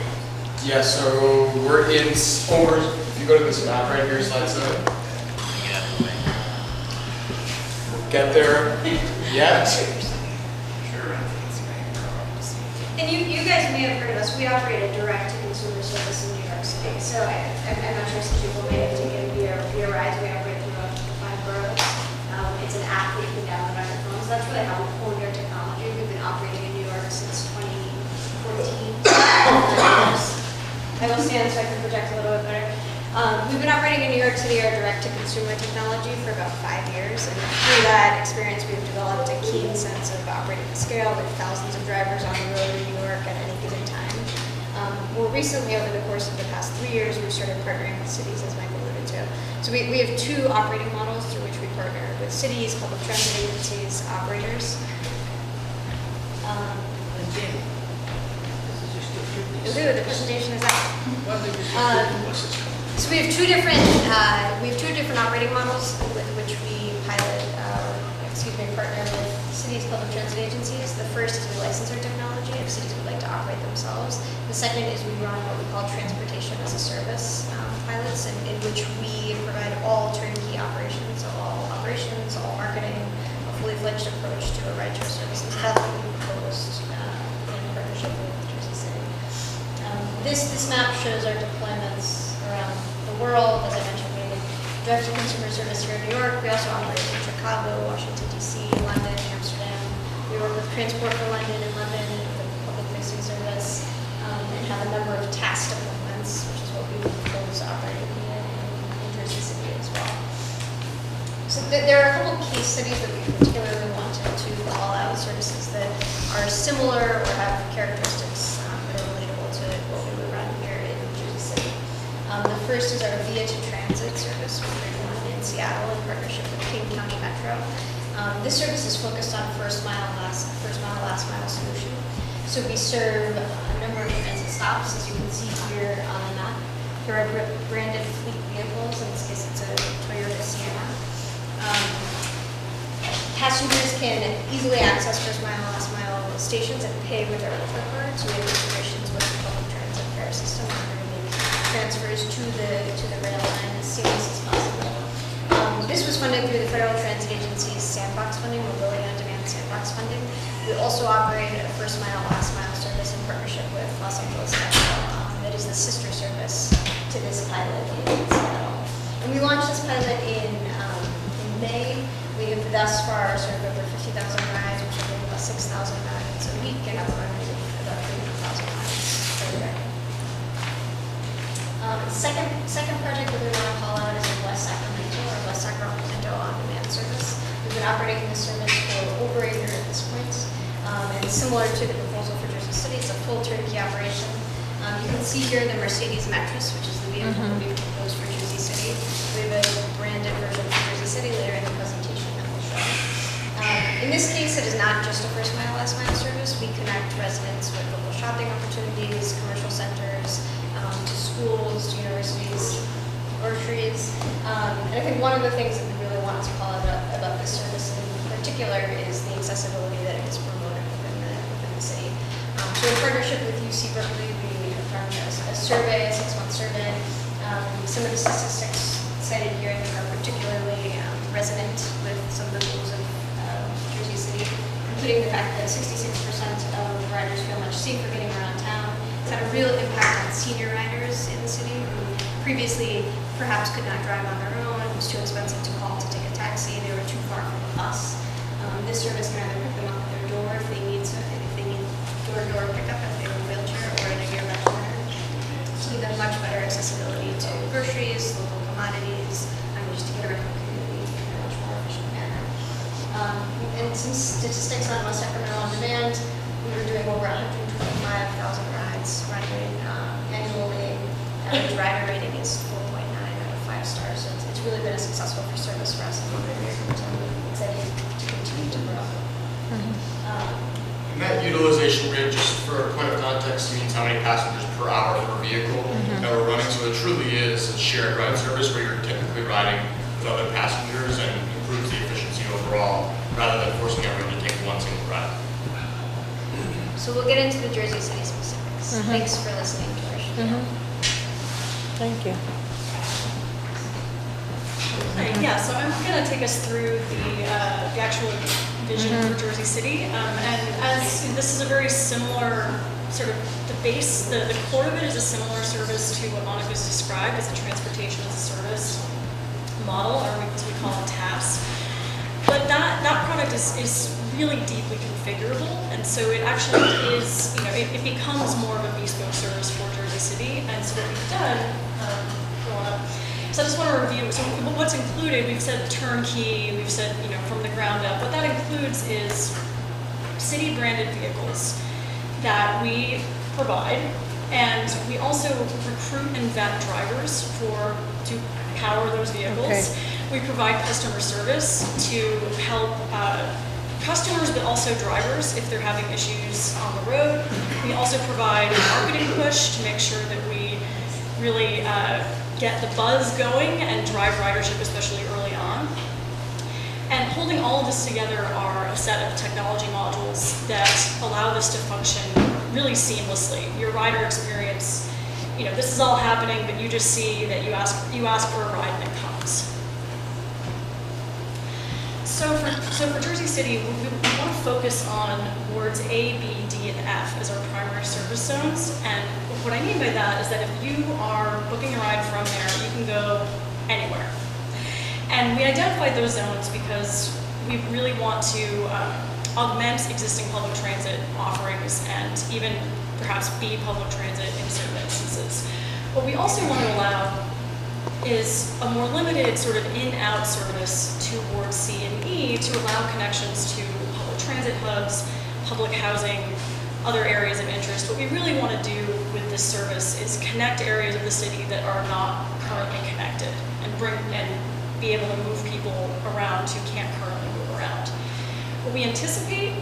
Speaker 2: Yeah, so we're in over, if you go to this map right here, slide 7. We'll get there yet.
Speaker 18: And you guys may have heard of us. We operate a direct-to-consumer service in New York City. So I'm not sure some people may have taken via rides. We operate through up to 5 boroughs. It's an app that you can download on your phone. So that's really how we honed our technology. We've been operating in New York since 2014. I will stand so I can project a little bit better. We've been operating in New York City, our direct-to-consumer technology, for about 5 years, and through that experience, we've developed a keen sense of operating at scale. There are thousands of drivers on the road in New York at any given time. More recently, over the course of the past 3 years, we've started partnering with cities, as Mike alluded to. So we have 2 operating models through which we partner with cities, public transit agencies, operators. The presentation is out. So we have two different operating models with which we partner with cities, public transit agencies. The first is we license our technology if cities would like to operate themselves. The second is we run what we call transportation as a service pilots, in which we provide all turnkey operations, all marketing, a fully fledged approach to a rideshare service. And so that's what we proposed in partnership with Jersey City. This map shows our deployments around the world. As I mentioned, we have direct-to-consumer service here in New York. We also operate in Chicago, Washington, D.C., London, Amsterdam. We work with Transport for London and London with a public-facing service, and have a number of task deployments, which is what we would propose operating in Jersey City as well. So there are a couple of case studies that we particularly wanted to call out, services that are similar or have characteristics that are relatable to what we would run here in Jersey City. The first is our Via to Transit service, which we're doing in Seattle in partnership with King County Metro. This service is focused on first mile, last mile solution. So we serve a number of transit stops, as you can see here on the map. There are branded fleet vehicles. In this case, it's a Toyota Sienna. Passengers can easily access first mile, last mile stations and pay with their Ultra cards. We have integrations with the public transit fare system in order to make transfers to the rail line as seamless as possible. This was funded through the Federal Transit Agency's Sandbox funding, Mobility on Demand Sandbox funding. We also operate a first mile, last mile service in partnership with Los Angeles Metro that is the sister service to this pilot in Seattle. And we launched this pilot in May. We have thus far served over 50,000 rides, which are doing about 6,000 rides a week, and have a run rate of about 300,000 rides per year. Second project that we want to call out is in West Sacramento, or West Sacramento on-demand service. We've been operating this service for over a year at this point, and similar to the proposal for Jersey City, it's a full turnkey operation. You can see here the Mercedes Metris, which is the vehicle that we've proposed for Jersey City. We have a branded version for Jersey City later in the presentation that we'll show. In this case, it is not just a first mile, last mile service. We connect residents with local shopping opportunities, commercial centers, to schools, to universities, groceries. And I think one of the things that we really want to call out about this service in particular is the accessibility that it has promoted within the city. So in partnership with UC Berkeley, we have done a survey, a 6-month survey. Some of the statistics cited here I think are particularly resonant with some of the goals of Jersey City, including the fact that 66% of riders feel much safer getting around town. It's had a real impact on senior riders in the city who previously perhaps could not drive on their own. It was too expensive to call to take a taxi. They were too far from a bus. This service can either pick them up at their door if they need door-to-door pickup if they have a wheelchair or in a nearby corner. So we have much better accessibility to groceries, local commodities, and just to get around the community in a much more efficient manner. And some statistics on West Sacramento on demand, we were doing over 125,000 rides running annually. Average rider rating is 4.9 out of 5 stars. So it's really been a successful service for us, and we're excited to continue to grow.
Speaker 2: And that utilization rate, just for a point of context, means how many passengers per hour per vehicle that we're running. So it truly is a shared ride service where you're typically riding with other passengers and improves the efficiency overall, rather than forcing everyone to take one single ride.
Speaker 18: So we'll get into the Jersey City specifics. Thanks for listening to our show.
Speaker 5: Thank you.
Speaker 13: Yeah, so I'm going to take us through the actual vision for Jersey City. And as this is a very similar sort of, the core of it is a similar service to what Monica's described as a transportation as a service model, or as we call it TAS. But that product is really deeply configurable, and so it actually is, it becomes more of a bespoke service for Jersey City. And so what we've done, so I just want to review, so what's included, we've said turnkey, we've said, from the ground up. What that includes is city-branded vehicles that we provide, and we also recruit and vet drivers to power those vehicles. Okay. We provide customer service to help customers, but also drivers if they're having issues on the road. We also provide a marketing push to make sure that we really get the buzz going and drive ridership, especially early on. And holding all of this together are a set of technology modules that allow this to function really seamlessly. Your rider experience, this is all happening, but you just see that you ask for a ride and it comes. So for Jersey City, we want to focus on wards A, B, D, and F as our primary service zones. And what I mean by that is that if you are booking a ride from there, you can go anywhere. And we identified those zones because we really want to augment existing public transit offerings and even perhaps be public transit in certain instances. What we also want to allow is a more limited sort of in-out service to wards C and E to allow connections to public transit hubs, public housing, other areas of interest. What we really want to do with this service is connect areas of the city that are not currently connected and be able to move people around who can't currently move around. What we anticipate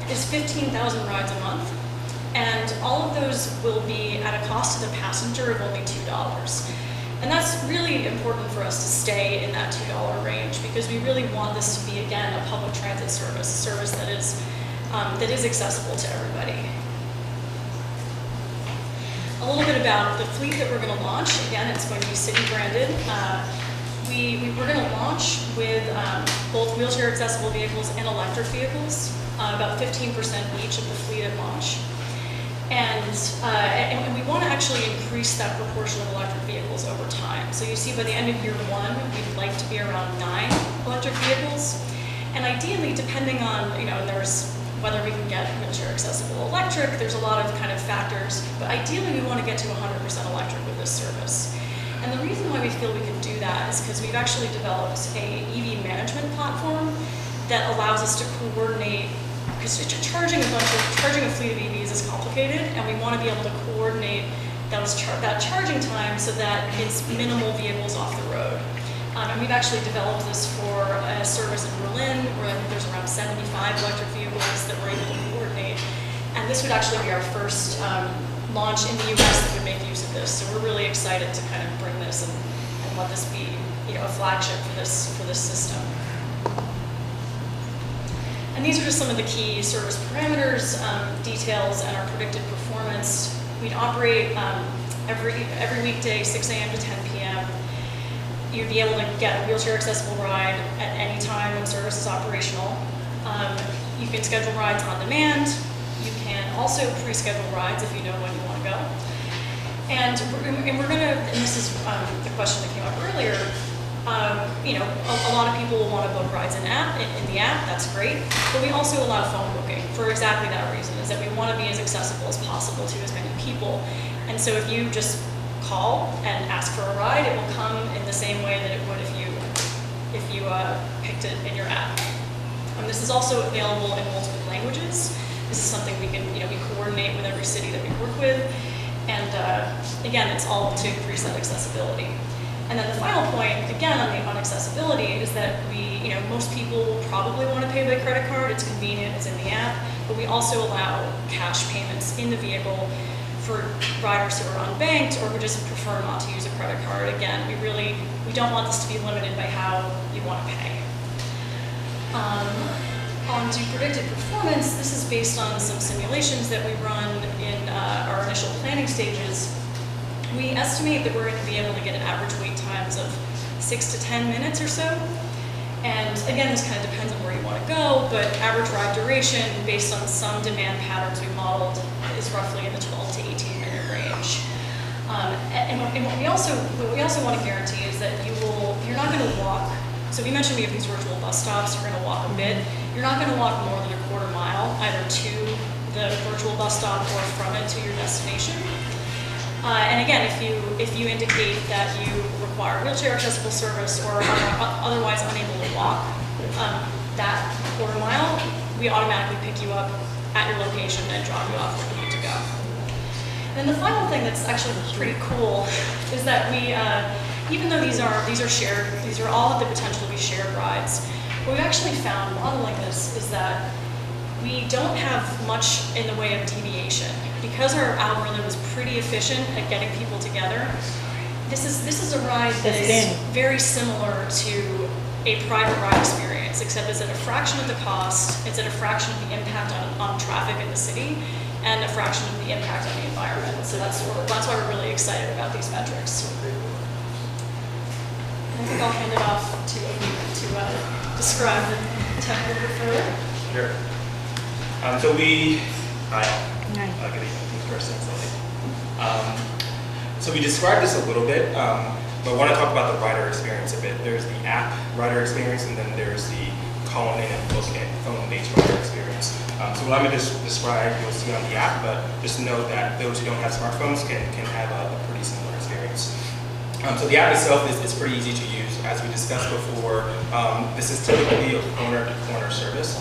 Speaker 13: is 15,000 rides a month, and all of those will be at a cost to the passenger of only $2. And that's really important for us to stay in that $2 range because we really want this to be, again, a public transit service, a service that is that is accessible to everybody. A little bit about the fleet that we're going to launch. Again, it's going to be city branded. We're going to launch with both wheelchair accessible vehicles and electric vehicles, about 15% each of the fleet at launch. And we want to actually increase that proportion of electric vehicles over time. So you see by the end of year 1, we'd like to be around 9 electric vehicles. And ideally, depending on, there's whether we can get wheelchair accessible electric, there's a lot of kind of factors, but ideally we want to get to 100% electric with this service. And the reason why we feel we can do that is because we've actually developed a EV management platform that allows us to coordinate, because charging a fleet of EVs is complicated, and we want to be able to coordinate that charging time so that it's minimal vehicles off the road. And we've actually developed this for a service in Berlin, where I think there's around 75 electric vehicles that we're able to coordinate. And this would actually be our first launch in the US that would make use of this. So we're really excited to kind of bring this and let this be, a flagship for this system. And these are just some of the key service parameters, details, and our predicted performance. We'd operate every weekday, 6 a.m. to 10 p.m. You'd be able to get a wheelchair accessible ride at any time when service is operational. You can schedule rides on demand. You can also pre-schedule rides if you know when you want to go. And we're going to, and this is the question that came up earlier, a lot of people will want to book rides in the app, that's great, but we also allow phone booking for exactly that reason, is that we want to be as accessible as possible to as many people. And so if you just call and ask for a ride, it will come in the same way that it would if you picked it in your app. This is also available in multiple languages. This is something we can, we coordinate with every city that we work with. And again, it's all to increase that accessibility. And then the final point, again, on accessibility is that most people will probably want to pay by credit card. It's convenient, it's in the app, but we also allow cash payments in the vehicle for riders who are unbanked or who just prefer not to use a credit card. Again, we don't want this to be limited by how you want to pay. On to predicted performance, this is based on some simulations that we run in our initial planning stages. We estimate that we're going to be able to get an average wait times of 6 to 10 minutes or so. And again, this kind of depends on where you want to go, but average ride duration based on some demand patterns we modeled is roughly in the 12 to 18 minute range. And what we also want to guarantee is that you're not going to walk. So we mentioned we have these virtual bus stops, you're going to walk a bit. You're not going to walk more than a quarter mile, either to the virtual bus stop or from it to your destination. And again, if you indicate that you require wheelchair accessible service or are otherwise unable to walk that quarter mile, we automatically pick you up at your location and drop you off where you need to go. And then the final thing that's actually pretty cool is that we, even though these are shared, these are all have the potential to be shared rides. What we've actually found modeling this is that we don't have much in the way of deviation. Because our algorithm is pretty efficient at getting people together, this is a ride that is very similar to a private ride experience, except it's at a fraction of the cost, it's at a fraction of the impact on traffic in the city, and a fraction of the impact on the environment. So that's why we're really excited about these metrics. And I think I'll hand it off to describe the technical further.
Speaker 17: Sure. So good evening, first and so we described this a little bit, but I want to talk about the rider experience a bit. There's the app rider experience, and then there's the calling in and phone-based rider experience. So what I'm going to describe, you'll see on the app, but just note that those who don't have smartphones can have a pretty similar experience. So the app itself is pretty easy to use. As we discussed before, this is typically a corner-to-corner service,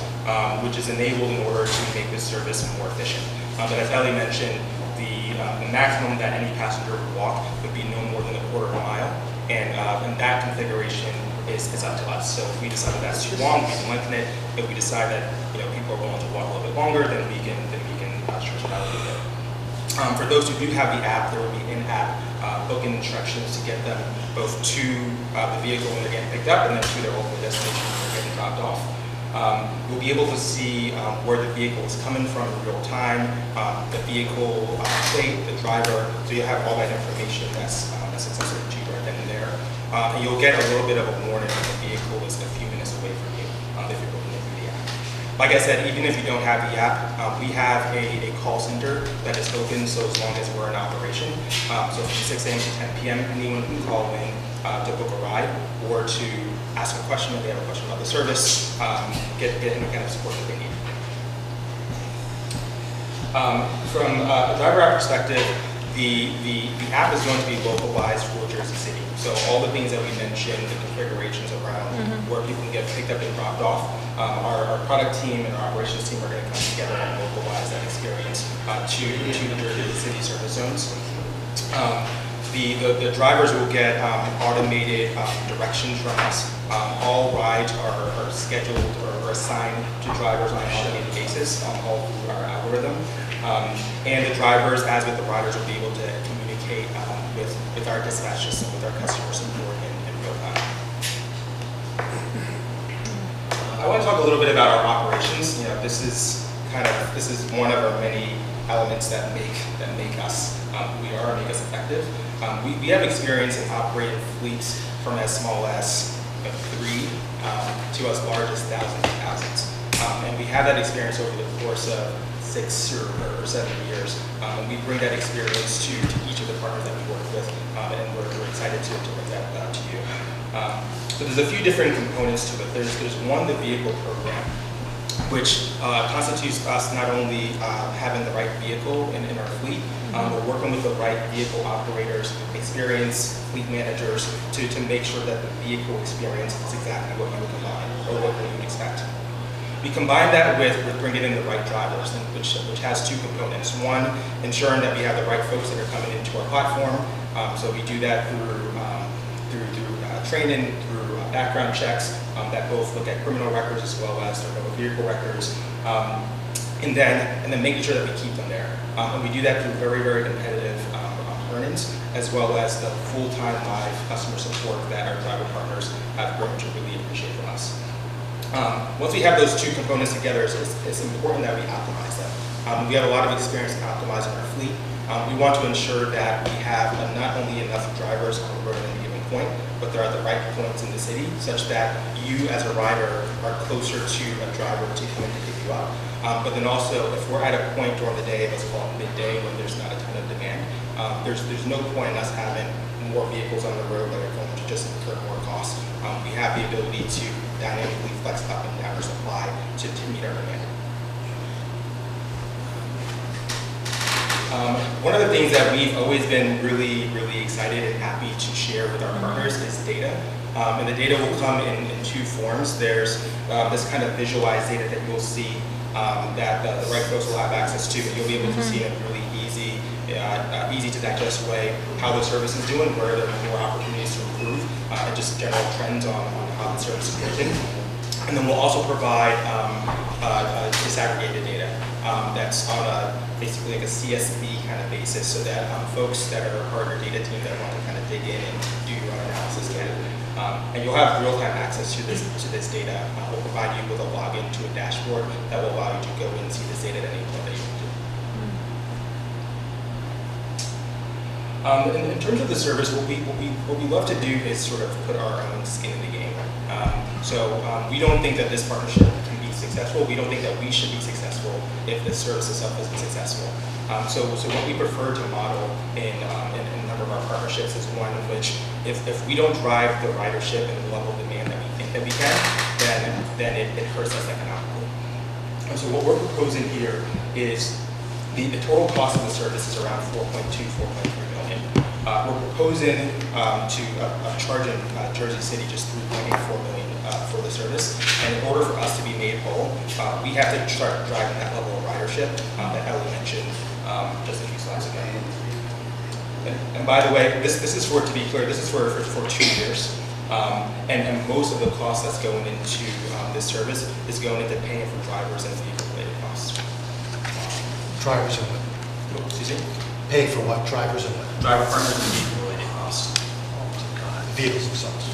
Speaker 17: which is enabled in order to make this service more efficient. But as Ellie mentioned, the maximum that any passenger would walk would be no more than a quarter of a mile, and that configuration is up to us. So if we decide that that's too long, we can lengthen it. If we decide that people are willing to walk a little bit longer, then we can stretch it out a little bit. For those who do have the app, there will be in-app booking instructions to get them both to the vehicle when they're getting picked up and then to their ultimate destination when they're getting dropped off. You'll be able to see where the vehicle is coming from in real time, the vehicle plate, the driver, so you'll have all that information that's accessible to you right then and there. And you'll get a little bit of a warning if the vehicle is a few minutes away from you if you're looking through the app. Like I said, even if you don't have the app, we have a call center that is open so as long as we're in operation. So from 6 a.m. to 10 p.m., anyone can call in to book a ride or to ask a question if they have a question about the service, get any kind of support that they need. From a driver app perspective, the app is going to be localized for Jersey City. So all the things that we mentioned, the configurations around where people can get picked up and dropped off, our product team and our operations team are going to come together and localize that experience to the Jersey City service zones. The drivers will get automated directions from us. All rides are scheduled or assigned to drivers on an automated basis all through our algorithm. And the drivers, as with the riders, will be able to communicate with our dispatch system, with our customer support in real time. I want to talk a little bit about our operations. You know, this is one of our many elements that make us who we are and make us effective. We have experience in operating fleets from as small as 3 to as large as thousands and thousands. And we have that experience over the course of 6 or 7 years. And we bring that experience to each of the partners that we work with, and we're excited to bring that to you. So there's a few different components to it. There's one, the vehicle program, which constitutes us not only having the right vehicle in our fleet, we're working with the right vehicle operators, experienced fleet managers to make sure that the vehicle experience is exactly what you would combine or what you would expect. We combine that with bringing in the right drivers, which has 2 components. One, ensuring that we have the right folks that are coming into our platform. So we do that through training, through background checks that both look at criminal records as well as their motor vehicle records, and then making sure that we keep them there. And we do that through very, very competitive earnings, as well as the full-time live customer support that our driver partners have grown to really appreciate from us. Once we have those 2 components together, it's important that we optimize them. We have a lot of experience in optimizing our fleet. We want to ensure that we have not only enough drivers on the road at any given point, but they're at the right points in the city, such that you as a rider are closer to a driver to come in to pick you up. But then also, if we're at a point during the day, let's call it midday, when there's not a ton of demand, there's no point in us having more vehicles on the road that are going to just incur more costs. We have the ability to dynamically flex up and down our supply to meet our demand. One of the things that we've always been really, really excited and happy to share with our partners is data. And the data will come in 2 forms. There's this kind of visualized data that you'll see that the right folks will have access to. You'll be able to see in a really easy to digest way how the service is doing, where there are more opportunities to improve, and just general trends on how the service is working. And then we'll also provide disaggregated data that's on basically like a CSV kind of basis, so that folks that are part of your data team that want to kind of dig in and do your own analysis can. And you'll have real-time access to this data. We'll provide you with a login to a dashboard that will allow you to go in and see this data at any point that you want to. In terms of the service, what we love to do is sort of put our own skin in the game. We don't think that this partnership can be successful. We don't think that we should be successful if the service itself isn't successful. So what we prefer to model in a number of our partnerships is one in which if we don't drive the ridership and the level of demand that we think that we can, then it hurts us economically. And so what we're proposing here is the total cost of the service is around 4.2, 4.3 million. We're proposing to charging Jersey City just 3.84 million for the service. And in order for us to be made whole, we have to start driving that level of ridership that Ellie mentioned just a few slides ago. And by the way, this is for, to be clear, this is for 2 years. And most of the cost that's going into this service is going into paying for drivers and vehicle-related costs.
Speaker 4: Drivers and what?
Speaker 17: Excuse me?
Speaker 4: Pay for what? Drivers and what?
Speaker 17: Driver partners and vehicle-related costs.
Speaker 4: Vehicles themselves.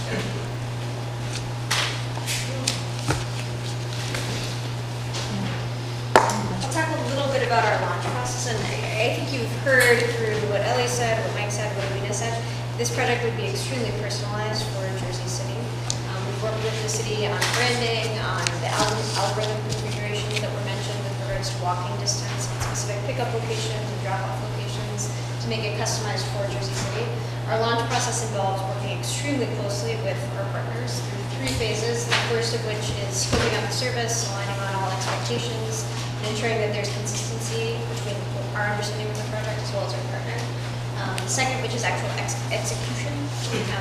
Speaker 18: This project would be extremely personalized for Jersey City. We've worked with the city on branding, on the algorithm configurations that were mentioned with regards to walking distance, and specific pickup locations and drop-off locations to make it customized for Jersey City. Our launch process involves working extremely closely with our partners through 3 phases, the first of which is scoping out the service, aligning on all expectations, and ensuring that there's consistency between our understanding of the project as well as our partner. The second, which is actual execution.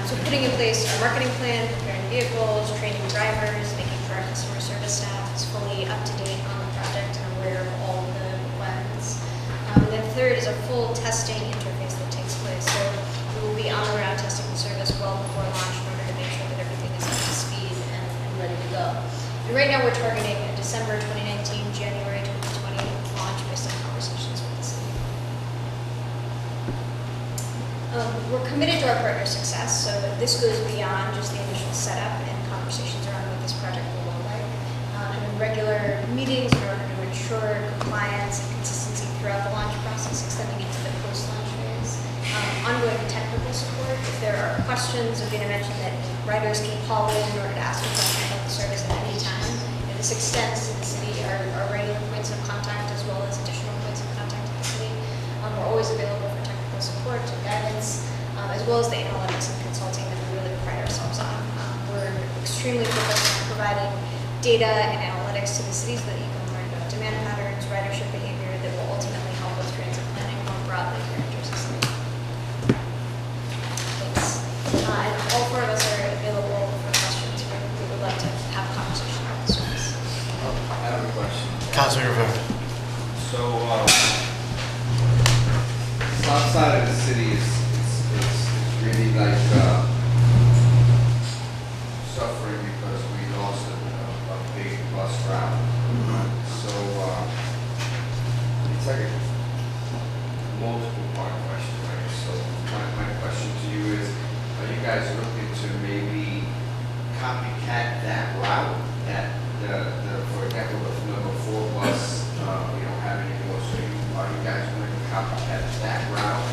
Speaker 18: So putting in place our marketing plan, preparing vehicles, training drivers, making sure our customer service staff is fully up to date on the project and aware of all the requirements. And then third is a full testing interface that takes place. So we will be on the ground testing the service well before launch in order to make sure that everything is up to speed and ready to go. And right now we're targeting a December 2019, January 2020 launch based on conversations with the city. We're committed to our partner success, so this goes beyond just the initial setup and conversations around what this project will look like. And regular meetings in order to ensure compliance and consistency throughout the launch process, extending into the post-launch phase. Ongoing technical support. If there are questions, Avina mentioned that riders can call in order to ask a question about the service at any time. And this extends to the city, our regular points of contact as well as additional points of contact in the city. We're always available for technical support and guidance, as well as the analytics and consulting that we really pride ourselves on. We're extremely focused on providing data and analytics to the cities so that you can learn about demand patterns, ridership behavior that will ultimately help with transit planning more broadly here in Jersey City. Thanks. And all 4 of us are available for questions. We would love to have a conversation about this service.
Speaker 20: I have a question.
Speaker 4: Councilman Rivera.
Speaker 20: So, south side of the city is really like suffering because we lost a big bus route. So it's like a multiple part question, right? So my question to you is, are you guys looking to maybe copycat that route? That for example, the number 4 bus, we don't have anymore. So are you guys going to copycat that route?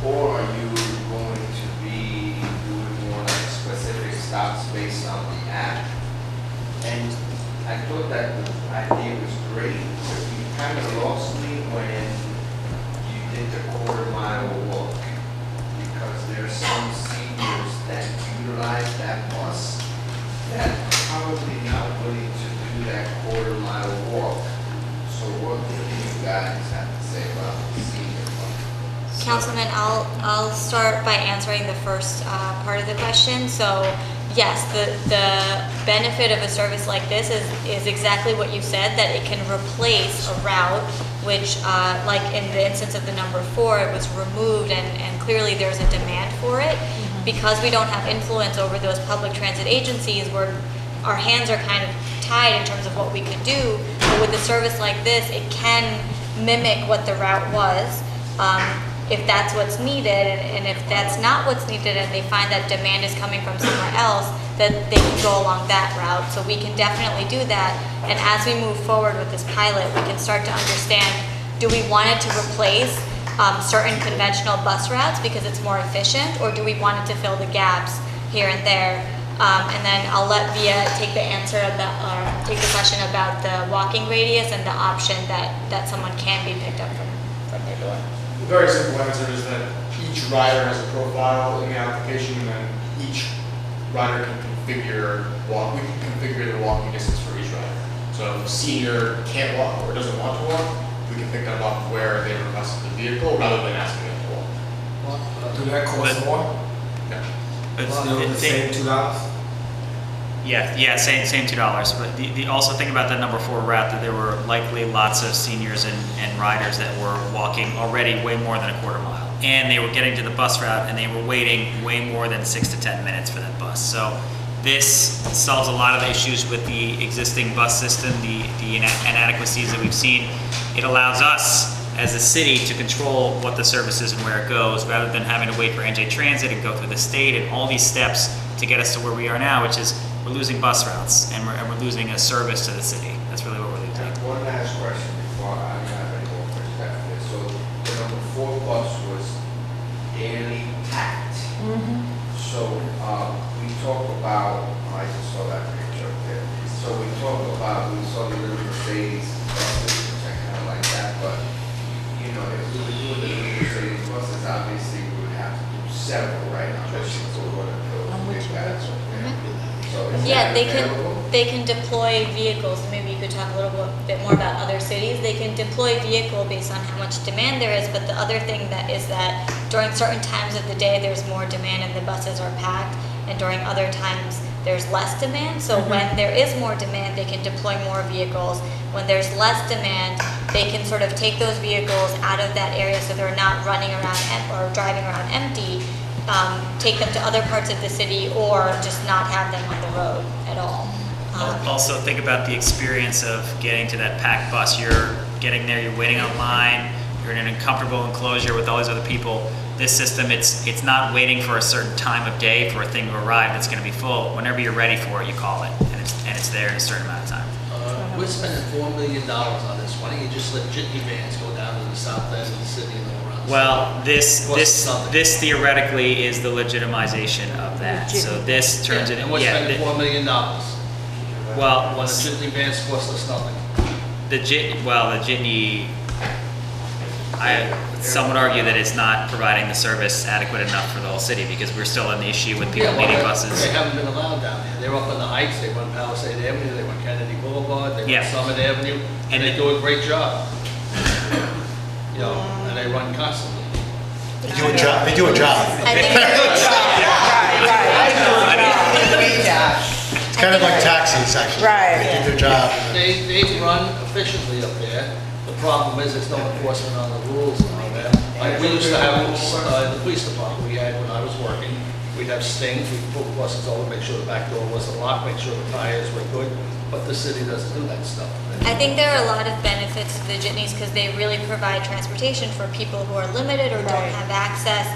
Speaker 20: Or are you going to be doing more like specific stops based on the app? And I thought that the idea was great, but you kind of lost me when you did the quarter-mile walk, because there's some seniors that utilize that bus that are probably not willing to do that quarter-mile walk. So what do you guys have to say about the senior bus?
Speaker 14: Councilman, I'll start by answering the first part of the question. So yes, the benefit of a service like this is exactly what you said, that it can replace a route which, like in the instance of the number 4, it was removed and clearly there's a demand for it. Because we don't have influence over those public transit agencies, our hands are kind of tied in terms of what we could do. But with a service like this, it can mimic what the route was. If that's what's needed, and if that's not what's needed and they find that demand is coming from somewhere else, that they can go along that route. So we can definitely do that. And as we move forward with this pilot, we can start to understand, do we want it to replace certain conventional bus routes because it's more efficient, or do we want it to fill the gaps here and there? And then I'll let Via take the take the question about the walking radius and the option that someone can be picked up from their door.
Speaker 2: The very simple answer is that each rider has a profile in the application, and then each rider can configure we can configure the walking distance for each rider. So if a senior can't walk or doesn't want to walk, we can pick them up where they requested the vehicle rather than asking them to walk.
Speaker 3: Do that cost more?
Speaker 2: No.
Speaker 9: It's
Speaker 3: the same $2?
Speaker 9: Yeah, same $2. But also think about that number 4 route, that there were likely lots of seniors and riders that were walking already way more than a quarter mile. And they were getting to the bus route and they were waiting way more than 6 to 10 minutes for that bus. So this solves a lot of the issues with the existing bus system, the inadequacies that we've seen. It allows us as a city to control what the service is and where it goes, rather than having to wait for NJ Transit and go through the state and all these steps to get us to where we are now, which is we're losing bus routes and we're losing a service to the city. That's really what we're losing.
Speaker 20: One last question before I have any more questions after this. So the number 4 bus was daily packed So, we talk about, I just saw that picture up there. So we talk about, we saw the little Mercedes buses, which I kind of like that, but, you know, if we were doing the little Mercedes buses, obviously we would have to do several, right? Unless you go to those big guys up there. So is
Speaker 14: Yeah,
Speaker 20: that available?
Speaker 14: they can deploy vehicles. Maybe you could talk a little bit more about other cities. They can deploy vehicle based on how much demand there is, but the other thing that is that during certain times of the day, there's more demand and the buses are packed, and during other times, there's less demand. So when there is more demand, they can deploy more vehicles. When there's less demand, they can sort of take those vehicles out of that area so they're not running around or driving around empty, take them to other parts of the city, or just not have them on the road at all.
Speaker 9: Also think about the experience of getting to that packed bus. You're getting there, you're waiting online, you're in an uncomfortable enclosure with all these other people. This system, it's not waiting for a certain time of day for a thing to arrive that's going to be full. Whenever you're ready for it, you call it, and it's there in a certain amount of time.
Speaker 11: We're spending $4 million on this. Why don't you just let jitney vans go down to the south end of the city and all around?
Speaker 9: Well, this theoretically is the legitimization of that. So this turns it.
Speaker 11: And we're spending $4 million.
Speaker 9: Well,
Speaker 11: When the jitney vans cost us nothing.
Speaker 9: the jitney. Some would argue that it's not providing the service adequate enough for the whole city because we're still in the issue with people needing buses.
Speaker 11: They haven't been allowed down there. They're up on the heights, they run Palisade Avenue, they run Kennedy Boulevard, they run Summit Avenue, and they do a great job. You know, and they run constantly.
Speaker 4: They do a job. They do a job. It's kind of like taxis, actually.
Speaker 11: Right.
Speaker 4: They do their job.
Speaker 11: They run efficiently up there. The problem is there's no enforcement on the rules and all that. Like we used to have in the police department, we had when I was working, we'd have stings, we'd pull the buses over, make sure the back door wasn't locked, make sure the tires were good, but the city doesn't do that stuff.
Speaker 14: I think there are a lot of benefits to the jitneys because they really provide transportation for people who are limited or don't have access,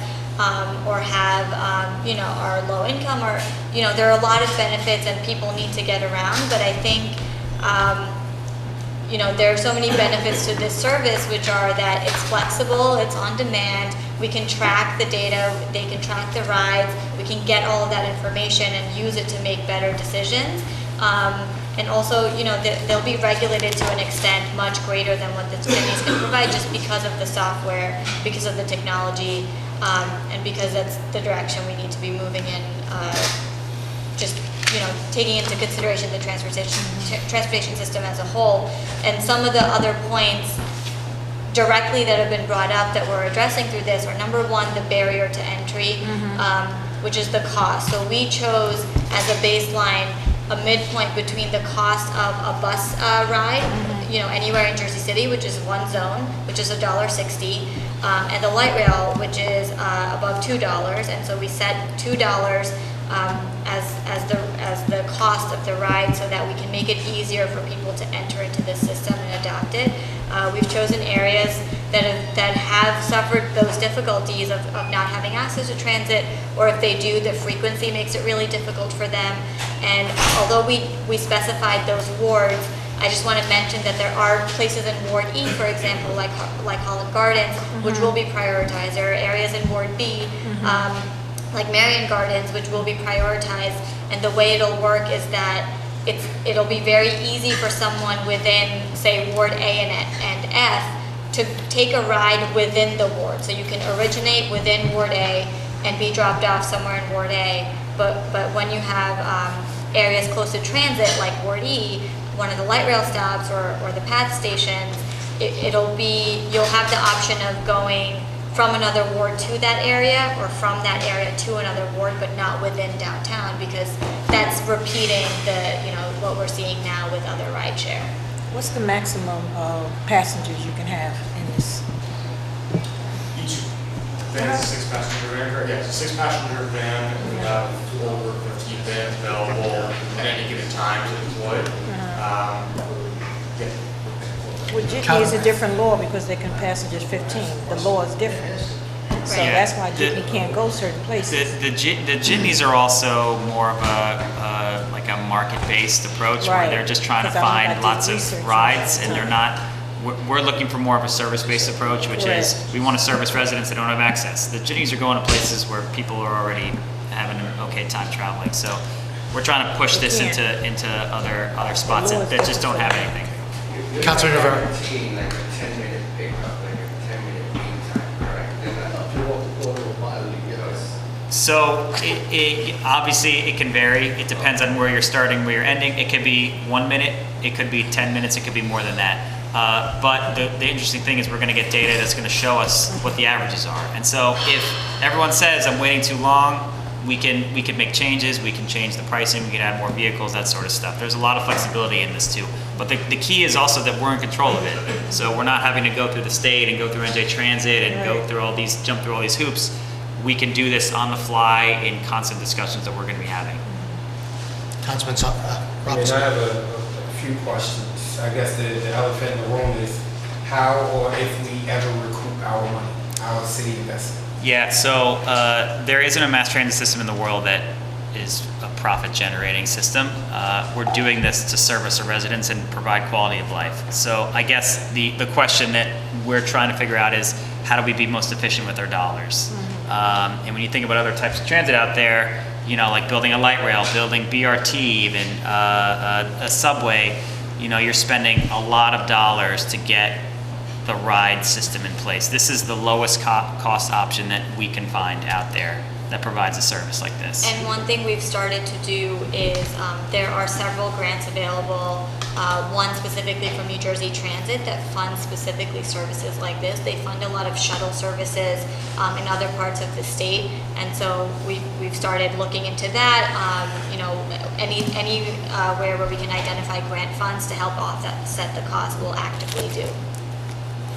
Speaker 14: or have, are low income, or, there are a lot of benefits and people need to get around. But I think, there are so many benefits to this service, which are that it's flexible, it's on demand, we can track the data, they can track the rides, we can get all of that information and use it to make better decisions. And also, they'll be regulated to an extent much greater than what the jitneys can provide just because of the software, because of the technology, and because that's the direction we need to be moving in, taking into consideration the transportation system as a whole. And some of the other points directly that have been brought up that we're addressing through this are, number one, the barrier to entry, which is the cost. So we chose as a baseline a midpoint between the cost of a bus ride, anywhere in Jersey City, which is one zone, which is $1.60, and the light rail, which is above $2. And so we set $2 as the cost of the ride so that we can make it easier for people to enter into this system and adopt it. We've chosen areas that have suffered those difficulties of not having access to transit, or if they do, the frequency makes it really difficult for them. And although we specified those wards, I just want to mention that there are places in Ward E, for example, like Holland Gardens, which will be prioritized. There are areas in Ward B, like Marion Gardens, which will be prioritized. And the way it'll work is that it'll be very easy for someone within, say, Ward A and F to take a ride within the ward. So you can originate within Ward A and be dropped off somewhere in Ward A. But when you have areas close to transit, like Ward E, one of the light rail stops or the PATH stations, you'll have the option of going from another ward to that area or from that area to another ward, but not within downtown, because that's repeating what we're seeing now with other rideshare.
Speaker 5: What's the maximum passengers you can have in this?
Speaker 2: Each van is a 6-passenger van, correct? Yeah, it's a 6-passenger van. We have over 15 vans available at any given time to deploy.
Speaker 5: With jitney, it's a different law because they can passengers 15. The law is different. So that's why jitney can't go certain places.
Speaker 9: The jitneys are also more of a market-based approach where they're just trying to find lots of rides, and they're not. We're looking for more of a service-based approach, which is we want to service residents that don't have access. The jitneys are going to places where people are already having an okay time traveling. So we're trying to push this into other spots that just don't have anything.
Speaker 4: Councilman Rivera.
Speaker 20: Guaranteeing like a 10-minute pickup, like a 10-minute wait time, correct? They're not up to walk the quarter of a mile to get us.
Speaker 9: So it obviously it can vary. It depends on where you're starting, where you're ending. It could be 1 minute, it could be 10 minutes, it could be more than that. But the interesting thing is we're going to get data that's going to show us what the averages are. And so if everyone says I'm waiting too long, we can make changes. We can change the pricing. We can add more vehicles, that sort of stuff. There's a lot of flexibility in this too. But the key is also that we're in control of it. So we're not having to go through the state and go through NJ Transit and jump through all these hoops. We can do this on the fly in constant discussions that we're going to be having.
Speaker 4: Councilman
Speaker 3: I
Speaker 4: Robinson.
Speaker 3: have a few questions. I guess the elephant in the room is how or if we ever recoup our money, our city investment.
Speaker 9: Yeah, so there isn't a mass transit system in the world that is a profit-generating system. We're doing this to service our residents and provide quality of life. So I guess the question that we're trying to figure out is how do we be most efficient with our dollars? And when you think about other types of transit out there, like building a light rail, building BRT, even a subway, you're spending a lot of dollars to get the ride system in place. This is the lowest cost option that we can find out there that provides a service like this.
Speaker 14: And one thing we've started to do is there are several grants available, one specifically from New Jersey Transit that funds specifically services like this. They fund a lot of shuttle services in other parts of the state, and so we've started looking into that. Anywhere where we can identify grant funds to help offset the cost, we'll actively do.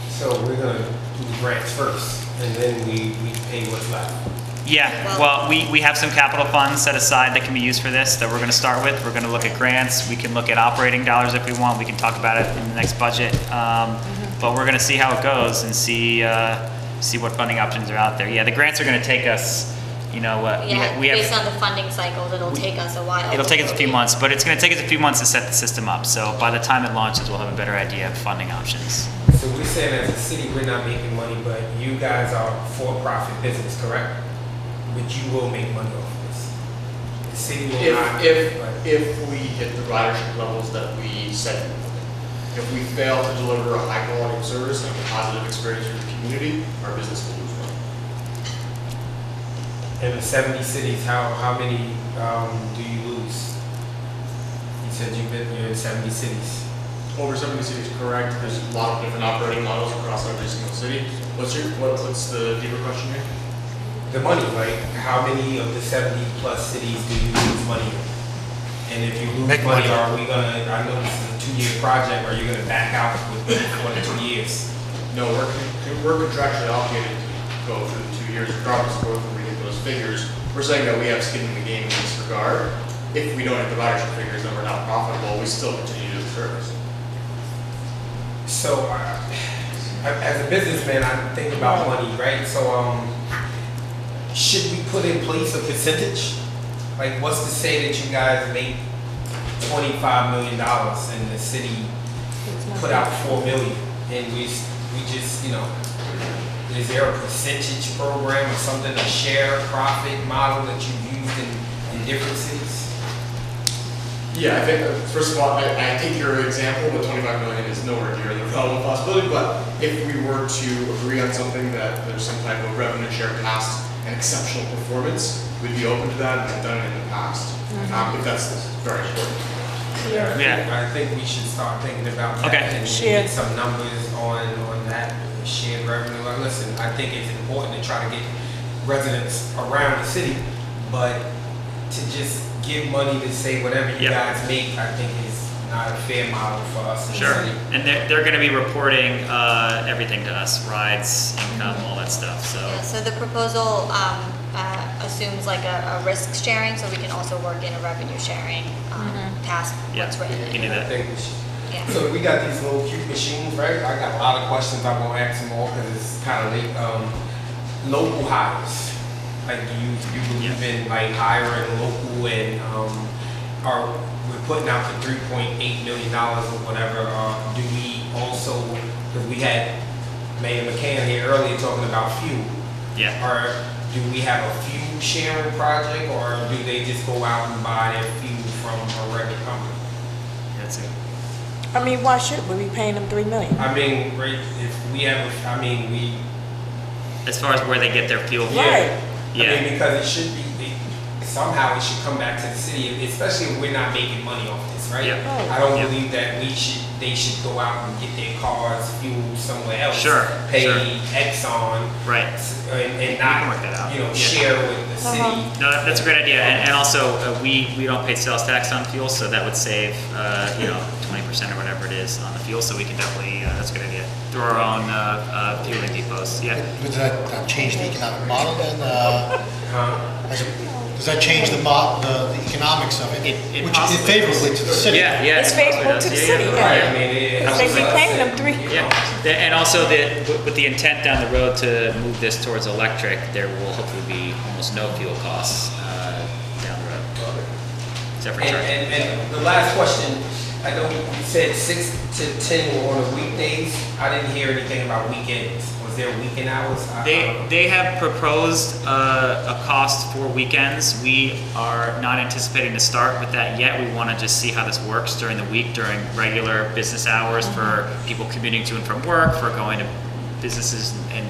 Speaker 3: So we're gonna do the grants first, and then we pay what's left.
Speaker 9: Yeah, well, we have some capital funds set aside that can be used for this that we're going to start with. We're going to look at grants. We can look at operating dollars if we want. We can talk about it in the next budget. But we're going to see how it goes and see what funding options are out there. Yeah, the grants are going to take us, we have
Speaker 14: based on the funding cycles, it'll take us a while.
Speaker 9: It'll take us a few months, but it's going to take us a few months to set the system up. So by the time it launches, we'll have a better idea of funding options.
Speaker 3: So we're saying as a city, we're not making money, but you guys are for-profit business, correct? But you will make money off of this. The city will not.
Speaker 2: If we hit the ridership levels that we set, if we fail to deliver a high quality of service and a positive experience for the community, our business will lose money.
Speaker 3: In the 70 cities, how many do you lose? You said you're in 70 cities.
Speaker 2: Over 70 cities, correct. There's a lot of different operating models across every single city. What's the deeper question here?
Speaker 3: The money, like how many of the 70 plus cities do you lose money in? And if you lose money, are we gonna, I know this is a 2-year project, are you gonna back out within 1 to 2 years?
Speaker 2: No, we're contractually obligated to go through the 2 years regardless of whether we hit those figures. We're saying that we have skin in the game in this regard. If we don't hit the ridership figures, then we're not profitable. We still continue to do the service.
Speaker 3: So, as a businessman, I think about money, right? So, should we put in place a percentage? Like, what's to say that you guys make $25 million and the city put out $4 million, and we just, is there a percentage program or something, a share profit model that you've used in different cities?
Speaker 2: Yeah, I think, first of all, I think your example with 25 million is nowhere near the realm of possibility, but if we were to agree on something that there's some type of revenue share past and exceptional performance, we'd be open to that and have done it in the past. If that's very important.
Speaker 3: Yeah, I think we should start thinking about that and get some numbers on that shared revenue. Like, listen, I think it's important to try to get residents around the city, but to just give money to say whatever you guys make, I think is not a fair model for us in the city.
Speaker 9: And they're going to be reporting everything to us, rides, income, all that stuff.
Speaker 14: So the proposal assumes like a risk sharing, so we can also work in a revenue sharing past what's written.
Speaker 9: You can do that.
Speaker 3: So we got these little cute machines, right? I got a lot of questions. I won't ask them all because it's kind of late. Local hires. Like, do you believe in like hiring local and we're putting out the $3.8 million or whatever? Do we also, because we had Mayor McCann here earlier talking about fuel.
Speaker 9: Yeah.
Speaker 3: Or do we have a fuel fuel sharing project, or do they just go out and buy their fuel from a regular company?
Speaker 9: That's it.
Speaker 5: I mean, why should we be paying them $3 million?
Speaker 3: I mean, right, if we have, we.
Speaker 9: As far as where they get their fuel.
Speaker 5: Right.
Speaker 9: Yeah.
Speaker 3: I mean, because it should be, somehow it should come back to the city, especially if we're not making money off this, right?
Speaker 9: Yeah.
Speaker 3: I don't
Speaker 9: Yeah.
Speaker 3: believe that they should go out and get their cars fueled somewhere else.
Speaker 9: Sure,
Speaker 3: Pay
Speaker 9: sure.
Speaker 3: Exxon.
Speaker 9: Right.
Speaker 3: And not,
Speaker 9: work that out. Yeah.
Speaker 3: share with the city.
Speaker 9: No, that's a great idea, and also, we don't pay sales tax on fuel, so that would save, 20% or whatever it is on the fuel, so we can definitely, that's a good idea. Through our own, fueling depots, yeah.
Speaker 4: Does that change the economic model then? Does that change the economics of it? Which is
Speaker 9: possibly
Speaker 4: favorably to the city?
Speaker 9: Yeah.
Speaker 5: It's favorable to the city,
Speaker 3: Right, I
Speaker 5: yeah.
Speaker 3: mean, it
Speaker 5: If they be paying them
Speaker 9: And also, with the intent down the road to move this towards electric, there will hopefully be almost no fuel costs, down the road. Except for charging.
Speaker 3: And the last question, I know you said 6 to 10 were on the weekdays. I didn't hear anything about weekends. Was there weekend hours?
Speaker 9: They have proposed a cost for weekends. We are not anticipating to start with that yet. We want to just see how this works during the week, during regular business hours for people commuting to and from work, for going to businesses and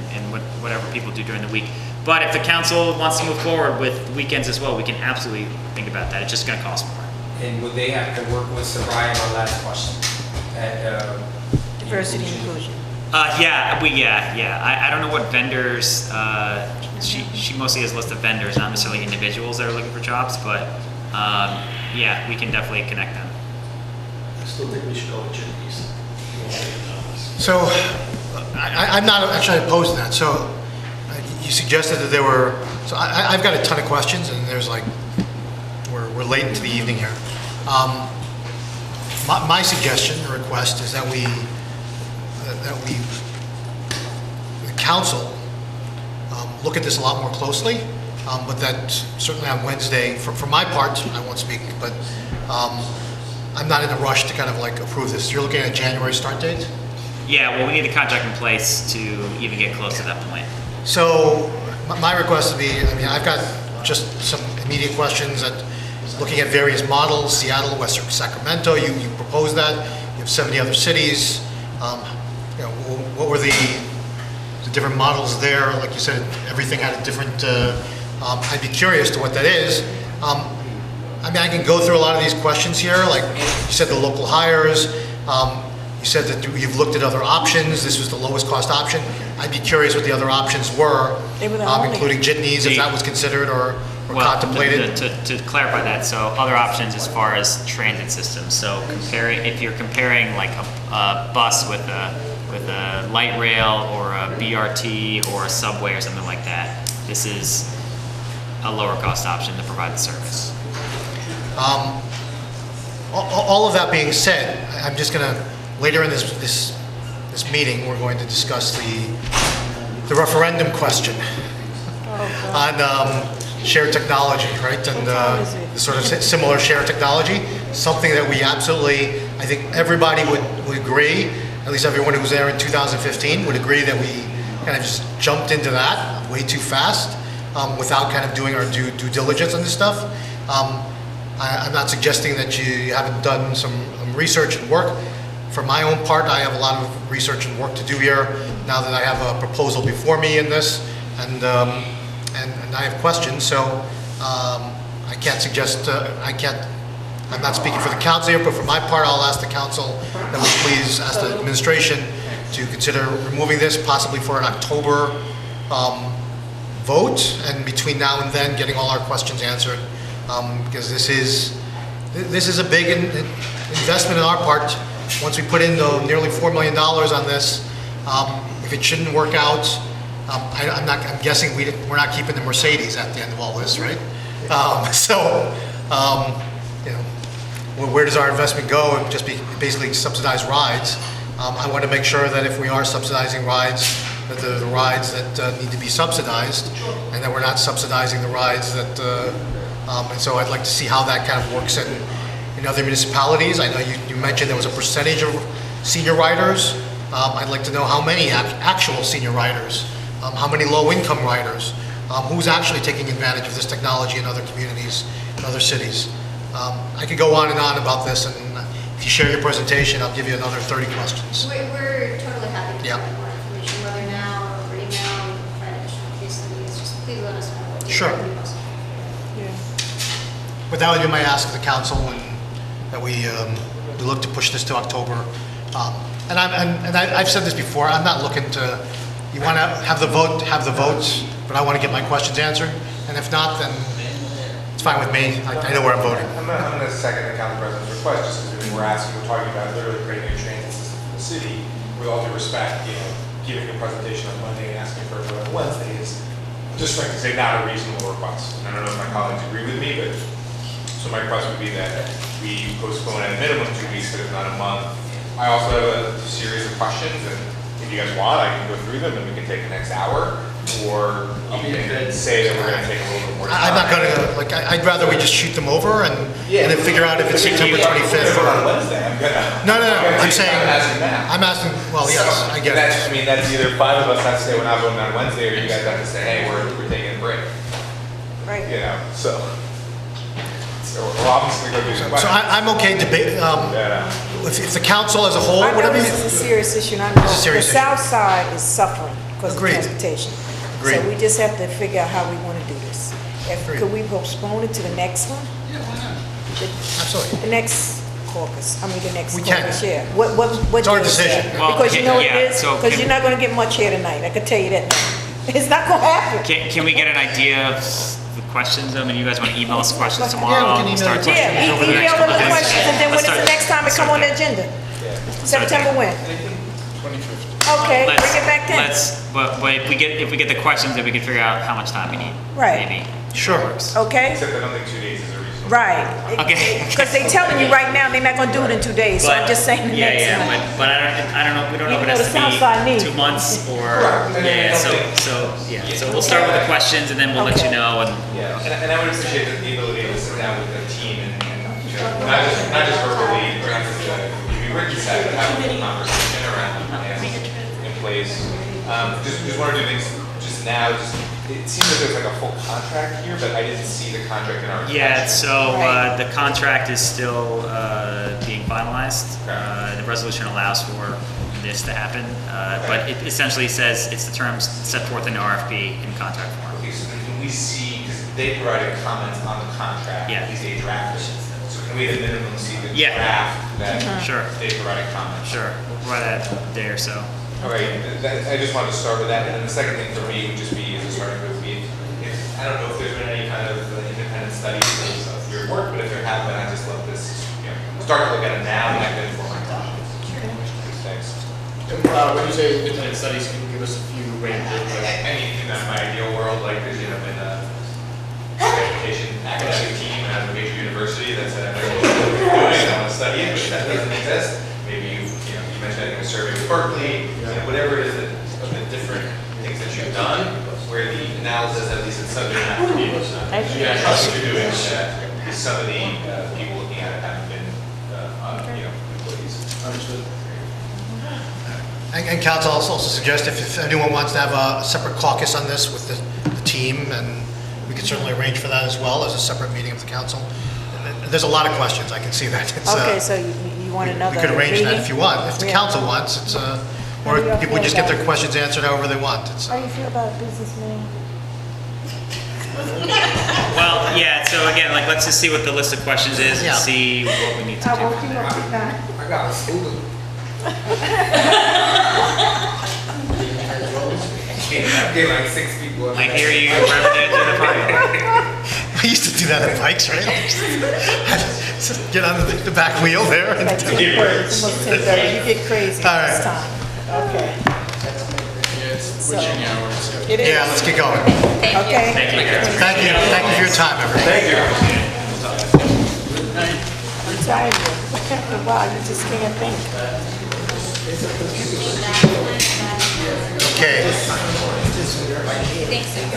Speaker 9: whatever people do during the week. But if the council wants to move forward with weekends as well, we can absolutely think about that. It's just going to cost more.
Speaker 3: And would they have to work with Soraya, my last question?
Speaker 5: Diversity and inclusion.
Speaker 9: I don't know what vendors, she mostly has a list of vendors, not necessarily individuals that are looking for jobs, but, we can definitely connect them.
Speaker 8: I still think we should go with Jimmy's.
Speaker 4: So, I'm not actually opposed to that. So, you suggested that there were, so I've got a ton of questions, and there's like, we're late into the evening here. My suggestion or request is that the council look at this a lot more closely, but that certainly on Wednesday, for my part, I won't speak, but I'm not in a rush to kind of like approve this. You're looking at a January start date?
Speaker 9: Yeah, well, we need the contract in place to even get close to that point.
Speaker 4: So my request would be, I've got just some immediate questions that, looking at various models, Seattle, Western Sacramento, you proposed that, you have 70 other cities. What were the different models there? Like you said, everything had a different, I'd be curious to what that is. I can go through a lot of these questions here, like you said, the local hires, you said that you've looked at other options, this was the lowest cost option. I'd be curious what the other options were, including jitneys, if that was considered or contemplated.
Speaker 9: To clarify that, so other options as far as transit systems. So if you're comparing like a bus with a light rail or a BRT or a subway or something like that, this is a lower cost option to provide the service.
Speaker 4: All of that being said, I'm just going to, later in this meeting, we're going to discuss the referendum question on shared technology, right? And the sort of similar shared technology, something that we absolutely, I think everybody would agree, at least everyone who was there in 2015 would agree that we kind of just jumped into that way too fast without kind of doing our due diligence on this stuff. I'm not suggesting that you haven't done some research and work. For my own part, I have a lot of research and work to do here now that I have a proposal before me in this, and I have questions. So I can't suggest. I'm not speaking for the council here, but for my part, I'll ask the council that we please ask the administration to consider removing this, possibly for an October vote, and between now and then, getting all our questions answered, because this is a big investment on our part. Once we put in nearly $4 million on this, if it shouldn't work out, I'm guessing we're not keeping the Mercedes at the end of all this, right? Where does our investment go? It would just be basically subsidized rides. I want to make sure that if we are subsidizing rides, that the rides that need to be subsidized, and that we're not subsidizing the rides that. And so I'd like to see how that kind of works in other municipalities. I know you mentioned there was a percentage of senior riders. I'd like to know how many actual senior riders, how many low-income riders, who's actually taking advantage of this technology in other communities, in other cities. I could go on and on about this, and if you share your presentation, I'll give you another 30 questions.
Speaker 18: We're totally happy to
Speaker 4: Yeah.
Speaker 18: provide more information, whether now or over email, we can provide additional case studies, just please let us know what you
Speaker 4: Sure.
Speaker 18: think.
Speaker 4: But that would be my ask of the council, and that we look to push this to October. And I've said this before, I'm not looking to, you want to have the votes, but I want to get my questions answered. And if not, then it's fine with me. I know where I'm voting.
Speaker 10: I'm going to second the council president's request, just because we're talking about literally creating a transit system for the city. With all due respect, giving a presentation on Monday and asking for it on Wednesday is, just like to say, not a reasonable request. And I don't know if my colleagues agree with me, but, so my request would be that we postpone at a minimum 2 weeks, but if not a month. I also have a series of questions, and if you guys want, I can go through them and we can take the next hour, or you can say that we're going to take a little bit more time.
Speaker 4: I'm not going to, like, I'd rather we just shoot them over and then figure out if it's September 25th or...
Speaker 10: On Wednesday, I'm gonna...
Speaker 4: No, I'm saying...
Speaker 10: I'm asking now.
Speaker 4: I'm asking, well, yes, I get it.
Speaker 10: I mean, that's either 5 of us have to say we're not voting on Wednesday, or you guys have to say, hey, we're taking a break.
Speaker 5: Right.
Speaker 10: So we're obviously going to do some
Speaker 4: So
Speaker 10: questions.
Speaker 4: I'm okay debate, if the council as a whole,
Speaker 5: I know
Speaker 4: whatever you...
Speaker 5: this is a serious issue, and I know
Speaker 4: It's a
Speaker 5: the
Speaker 4: serious issue.
Speaker 5: south side is suffering because of
Speaker 4: Agreed.
Speaker 5: transportation.
Speaker 4: Agreed.
Speaker 5: So we just have to figure out how we want to do this.
Speaker 4: Agreed.
Speaker 5: Could we postpone it to the next one?
Speaker 4: Absolutely.
Speaker 5: The next caucus, the next
Speaker 4: We can.
Speaker 5: caucus, yeah. What
Speaker 4: It's our
Speaker 5: day is
Speaker 4: decision.
Speaker 5: that?
Speaker 9: Well,
Speaker 5: Because you know what
Speaker 9: yeah,
Speaker 5: it is?
Speaker 9: so
Speaker 5: Because
Speaker 9: can-
Speaker 5: you're not going to get much here tonight, I can tell you that now. It's not going to happen.
Speaker 9: Can we get an idea of the questions? I mean, you guys want to email us questions
Speaker 4: Yeah,
Speaker 9: tomorrow?
Speaker 4: we can email
Speaker 9: Start
Speaker 4: the questions
Speaker 5: Yeah,
Speaker 4: over the next
Speaker 5: email
Speaker 4: couple
Speaker 5: them the
Speaker 4: of days.
Speaker 5: questions, and then when
Speaker 9: Let's
Speaker 5: is the
Speaker 9: start-
Speaker 5: next time it come on the agenda? September when?
Speaker 2: 25th.
Speaker 5: Okay,
Speaker 9: Let's-
Speaker 5: bring it back then.
Speaker 9: But if we get the questions, then we can figure out how much time we need.
Speaker 5: Right.
Speaker 9: Maybe.
Speaker 4: Sure.
Speaker 5: Okay?
Speaker 10: Except I don't think 2 days is a reasonable.
Speaker 5: Right.
Speaker 9: Okay.
Speaker 5: Because they telling you right now, they're not gonna do it in 2 days, so I'm just saying the next one.
Speaker 9: But I don't know, we don't know if it
Speaker 5: Even though
Speaker 9: has
Speaker 5: the South
Speaker 9: to
Speaker 5: Side
Speaker 9: be
Speaker 5: needs
Speaker 9: 2 months or,
Speaker 10: Correct.
Speaker 9: yeah, so we'll start with the questions and then we'll let you
Speaker 5: Okay.
Speaker 9: know and.
Speaker 10: Yeah, and I would appreciate the ability to sit down with the team and not just verbally, or not just maybe Ricky said, but have a full conversation around in place. Just want to do things just now. It seems like there's like a full contract here, but I didn't see the contract in our.
Speaker 9: Yeah,
Speaker 10: attachment.
Speaker 9: so the contract is still being finalized. The resolution allows for this to happen, but it essentially says it's the terms set forth in the RFP in contract form.
Speaker 10: Okay, so then can we see, because they provided comments on the contract,
Speaker 9: Yeah.
Speaker 10: at least they drafted it. So can we at a minimum see the
Speaker 9: Yeah.
Speaker 10: draft that
Speaker 9: Sure.
Speaker 10: they provided comments?
Speaker 9: Sure, right at a day or so.
Speaker 10: All right, I just wanted to start with that, and then the second thing for me would just be, as a starting point, would be, I don't know if there's been any kind of independent studies of your work, but if there have been, I just love this, start to look at it now, and I can inform my thoughts. Thanks.
Speaker 2: When you say independent studies, can you give us a few ranges?
Speaker 10: I mean, in my ideal world, like, there's, been a education academic team at a major university that said, I know what you're doing, I want to study it, but that doesn't exist. Maybe you mentioned a survey with Berkeley, whatever it is of the different things that you've done, where the analysis, at least in subject matter, I trust what you're doing, that some of the people looking at it haven't been, employees.
Speaker 2: Understood.
Speaker 4: And council also suggest if anyone wants to have a separate caucus on this with the team, and we can certainly arrange for that as well as a separate meeting of the council. There's a lot of questions, I can see that. It's,
Speaker 5: Okay, so you want another
Speaker 4: we could arrange that
Speaker 5: meeting?
Speaker 4: if you want, if the
Speaker 5: Yeah.
Speaker 4: council wants, it's, or
Speaker 5: do you
Speaker 4: people
Speaker 5: feel
Speaker 4: just get
Speaker 5: about
Speaker 4: their
Speaker 5: it?
Speaker 4: questions answered however they want. It's,
Speaker 5: How do you feel about a businessman?
Speaker 9: Well, yeah, so again, like, let's just see what the list of questions is
Speaker 4: Yeah.
Speaker 9: and see what we need to
Speaker 5: I
Speaker 9: do.
Speaker 5: woke you up tonight.
Speaker 3: I got a scooter. I get like 6 people.
Speaker 9: I hear you representing the party.
Speaker 4: I used to do that on bikes, right? Get on the back wheel there. And
Speaker 5: Like 10:30, almost 10:30, you get crazy
Speaker 4: All
Speaker 5: this
Speaker 4: right.
Speaker 5: time. Okay.
Speaker 2: Yeah, it's switching hours.
Speaker 5: It is.
Speaker 4: Yeah, let's get going.
Speaker 5: Okay.
Speaker 9: Thank you, guys.
Speaker 4: Thank you for your time, everybody.
Speaker 10: Thank you.
Speaker 5: I'm telling you, after a while, you just can't think.
Speaker 4: Okay,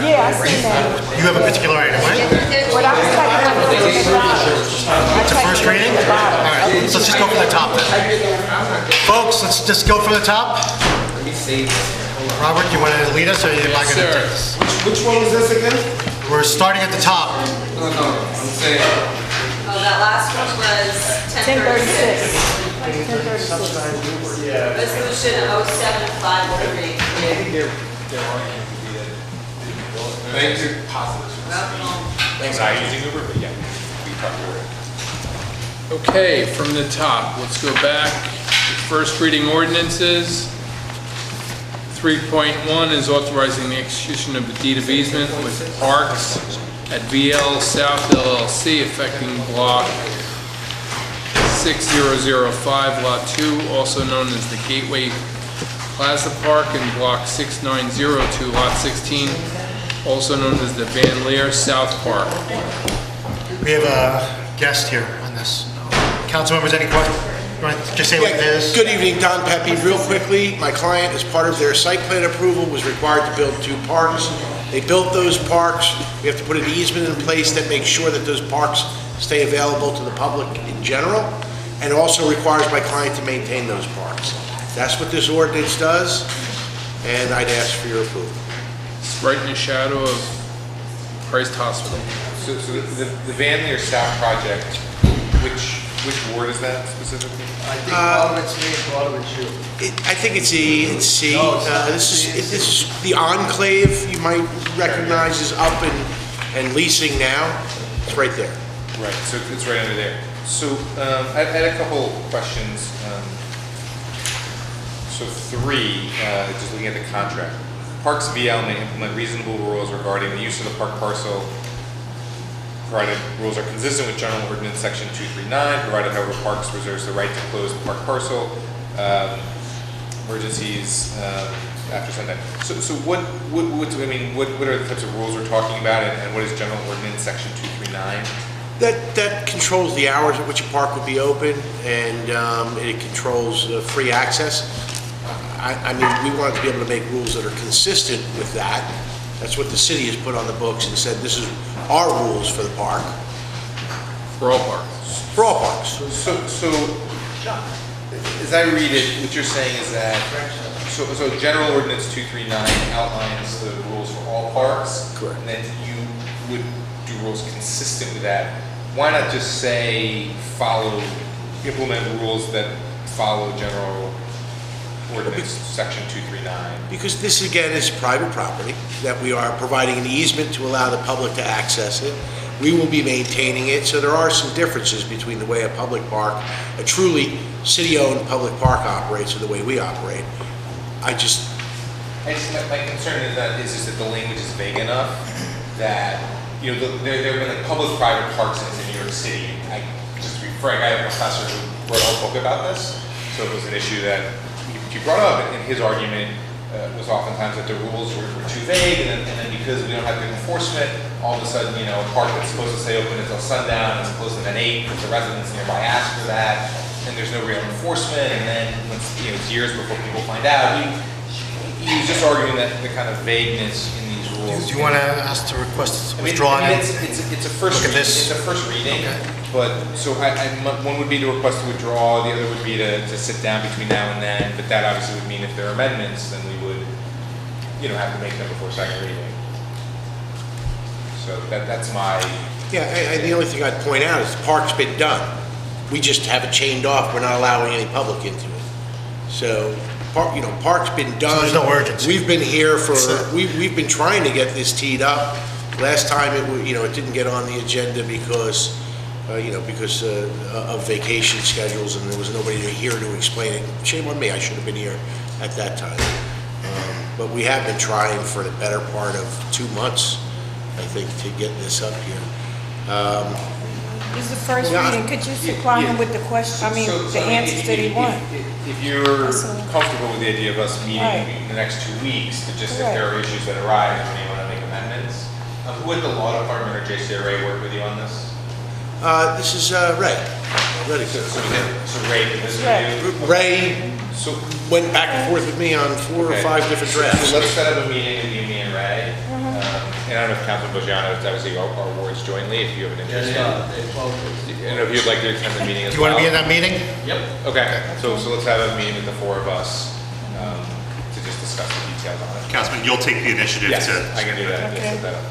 Speaker 5: Yeah, I seen that.
Speaker 4: you have a particular item, right?
Speaker 5: What I was typing up was at the bottom.
Speaker 4: It's a first reading? All right, so let's just go from the top then. Folks, let's just go from the top.
Speaker 3: Let me see.
Speaker 4: Robert, you want to lead us, or am I going to take this?
Speaker 3: Which one is this again?
Speaker 4: We're starting at the top.
Speaker 3: No, I'm saying.
Speaker 19: Oh, that last one was 1036.
Speaker 5: 1036.
Speaker 19: Resolution 07503.
Speaker 3: Thank you.
Speaker 10: Thanks, I using Uber, but yeah, we probably were.
Speaker 1: Okay, from the top, let's go back. First reading ordinances. 3.1 is authorizing the execution of a deed of easement with Parks at VL South LLC affecting block 6005, lot 2, also known as the Gateway Plaza Park, and block 6902, lot 16, also known as the Van Leer South Park.
Speaker 4: We have a guest here on this. Council members, any questions? You want to just say what it is?
Speaker 16: Good evening, Don Pepe. Real quickly, my client, as part of their site plan approval, was required to build 2 parks. They built those parks. We have to put an easement in place that makes sure that those parks stay available to the public in general, and also requires my client to maintain those parks. That's what this ordinance does, and I'd ask for your approval.
Speaker 1: It's right in the shadow of Christ Hospital.
Speaker 10: So the Van Leer South project, which ward is that specifically?
Speaker 7: I think part of it's me and part of it's you.
Speaker 16: I think it's E and C. This is the Enclave, you might recognize, is up and leasing now. It's right there.
Speaker 10: Right, so it's right under there. So I had a couple questions. So 3, just looking at the contract. Parks VL may implement reasonable rules regarding the use of the park parcel, provided rules are consistent with General Ordinance Section 239, provided however Parks reserves the right to close the park parcel, emergencies after sundown. So what are the types of rules we're talking about, and what is General Ordinance Section 239?
Speaker 16: That controls the hours at which a park would be open, and it controls free access. I mean, we wanted to be able to make rules that are consistent with that. That's what the city has put on the books and said, this is our rules for the park.
Speaker 1: For all parks.
Speaker 16: For all parks.
Speaker 10: So as I read it, what you're saying is that, so General Ordinance 239 outlines the rules for all parks.
Speaker 16: Correct.
Speaker 10: And then you would do rules consistent with that. Why not just say implement rules that follow General Ordinance Section 239?
Speaker 16: Because this, again, is private property that we are providing an easement to allow the public to access it. We will be maintaining it, so there are some differences between the way a public park, a truly city-owned public park operates, and the way we operate. My
Speaker 10: concern is just that the language is vague enough that, there have been public-private parks in New York City. Just to be frank, I have a professor who wrote a whole book about this, so it was an issue that he brought up, and his argument was oftentimes that the rules were too vague, and then because we don't have the enforcement, all of a sudden, a park that's supposed to stay open until sundown is closed at 8 because the residents nearby ask for that, and there's no real enforcement, and then it's years before people find out. He was just arguing that the kind of vagueness in these rules.
Speaker 4: Do you want to ask to request withdrawn?
Speaker 10: It's a first reading, okay. But so one would be to request to withdraw, the other would be to sit down between now and then, but that obviously would mean if there are amendments, then we would, have to make them before second reading. So that's my...
Speaker 16: Yeah, the only thing I'd point out is the park's been done. We just have it chained off. We're not allowing any public into it. So, park's been done.
Speaker 4: So there's no urgency.
Speaker 16: We've been here for, we've been trying to get this teed up. Last time it didn't get on the agenda because of vacation schedules, and there was nobody here to explain it. Shame on me, I should have been here at that time. But we have been trying for the better part of 2 months, I think, to get this up here.
Speaker 5: This is the first reading. Could you supply him with the question, the answers that he wants?
Speaker 10: If you're comfortable with the idea of us meeting in the next 2 weeks, to just if there are issues that arise when you want to make amendments, who at the law department or JCRA work with you on this?
Speaker 16: This is Ray.
Speaker 10: So Ray, this is you?
Speaker 16: Ray went back and forth with me on 4 or 5 different drafts.
Speaker 10: So let's set up a meeting with you, me and Ray. And I don't know if Councilman Bojano, it's obviously our wards jointly, if you have an interest in. I don't know if you'd like to attend the meeting as well.
Speaker 4: Do you want to be in that meeting?
Speaker 10: Yep. Okay, so let's have a meeting with the 4 of us to just discuss the details on it.
Speaker 21: Councilman, you'll take the initiative
Speaker 10: Yes,
Speaker 21: to...
Speaker 10: I can do that. I can set that up.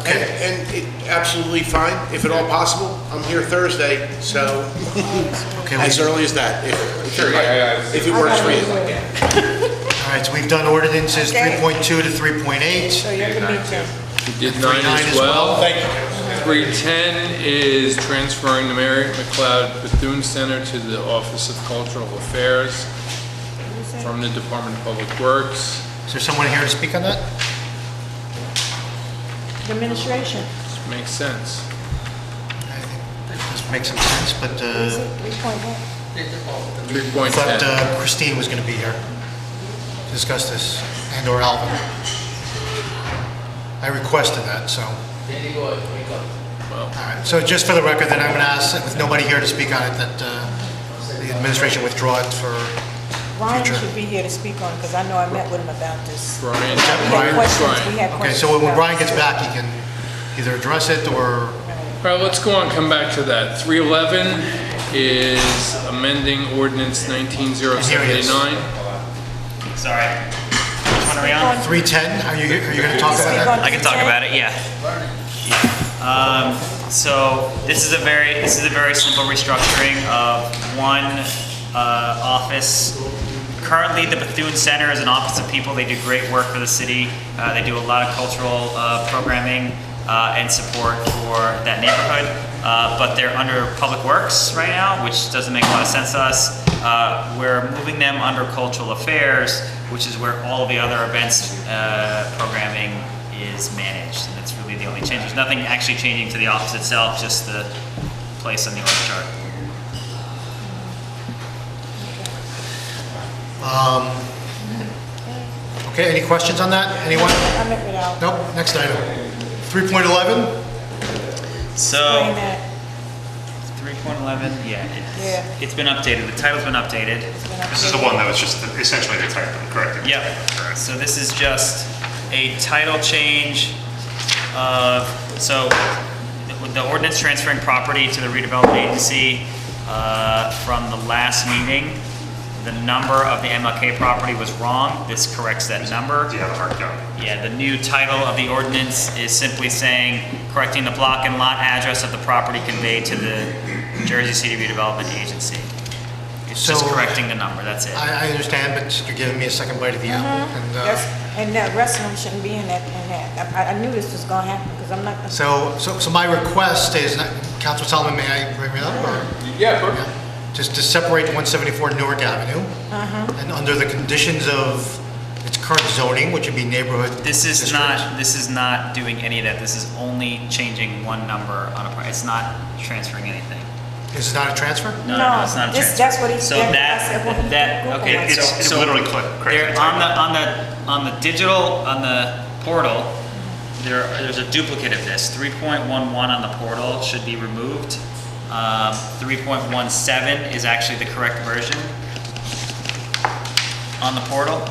Speaker 16: And it, absolutely fine, if at all possible. I'm here Thursday, so as early as that, if it works for you.
Speaker 4: All right, so we've done ordinances 3.2 to 3.8.
Speaker 5: So you're gonna be done.
Speaker 1: We did 9 as well. 310 is transferring the Mary McLeod Bethune Center to the Office of Cultural Affairs from the Department of Public Works.
Speaker 4: Is there someone here to speak on that?
Speaker 5: The administration.
Speaker 1: This makes sense.
Speaker 4: This makes some sense, but
Speaker 5: Is it 3.1?
Speaker 1: 3.10.
Speaker 4: I thought Christine was going to be here to discuss this, and/or Alvin. I requested that, so.
Speaker 1: Well,
Speaker 4: all right. So just for the record, then I'm going to ask, with nobody here to speak on it, that the administration withdraw it for
Speaker 5: Ryan
Speaker 4: future.
Speaker 5: should be here to speak on it, because I know I met with him about this.
Speaker 1: Brian.
Speaker 5: We had questions, we had
Speaker 4: Okay,
Speaker 5: questions
Speaker 4: so when
Speaker 5: about
Speaker 4: Brian
Speaker 5: it.
Speaker 4: gets back, he can either address it or...
Speaker 1: All right, let's go on, come back to that. 311 is amending ordinance 19079.
Speaker 9: Sorry. Which one are we on?
Speaker 4: 310, are you going to talk about that?
Speaker 9: I can talk about it, yeah. So this is a very simple restructuring of one office. Currently, the Bethune Center is an office of people. They do great work for the city. They do a lot of cultural programming and support for that neighborhood. But they're under Public Works right now, which doesn't make a lot of sense to us. We're moving them under Cultural Affairs, which is where all of the other events programming is managed. And that's really the only change. There's nothing actually changing to the office itself, just the place on the org chart.
Speaker 4: Okay, any questions on that? Anyone?
Speaker 5: I met with Al.
Speaker 4: Nope, next item. 3.11?
Speaker 9: So, 3.11, yeah, it's been updated. The title's been updated.
Speaker 21: This is the one that was just essentially the title, correct?
Speaker 9: Yep. So this is just a title change of, so the ordinance transferring property to the redevelopment agency from the last meeting. The number of the MLK property was wrong. This corrects that number. Yeah, the new title of the ordinance is simply saying, correcting the block and lot address of the property conveyed to the Jersey City Redevelopment Agency. It's just correcting the number, that's it.
Speaker 4: I understand, but you're giving me a second bite of the apple.
Speaker 5: And the rest of them shouldn't be in that. I knew this was gonna happen, because I'm not.
Speaker 4: So my request is, Councilman Solomon, may I bring it up? Or?
Speaker 1: Yeah, perfect.
Speaker 4: Just to separate 174 Newark Avenue, and under the conditions of its current zoning, which would be neighborhood
Speaker 9: This is
Speaker 4: districts.
Speaker 9: not doing any of that. This is only changing one number on a, it's not transferring anything.
Speaker 4: This is not a transfer?
Speaker 9: No, it's not a transfer.
Speaker 5: That's what he
Speaker 9: So
Speaker 5: said.
Speaker 9: okay,
Speaker 21: It's
Speaker 9: so
Speaker 21: literally
Speaker 9: there on the digital, on the portal, there's a duplicate of this. 3.11 on the portal should be removed. 3.17 is actually the correct version on the portal.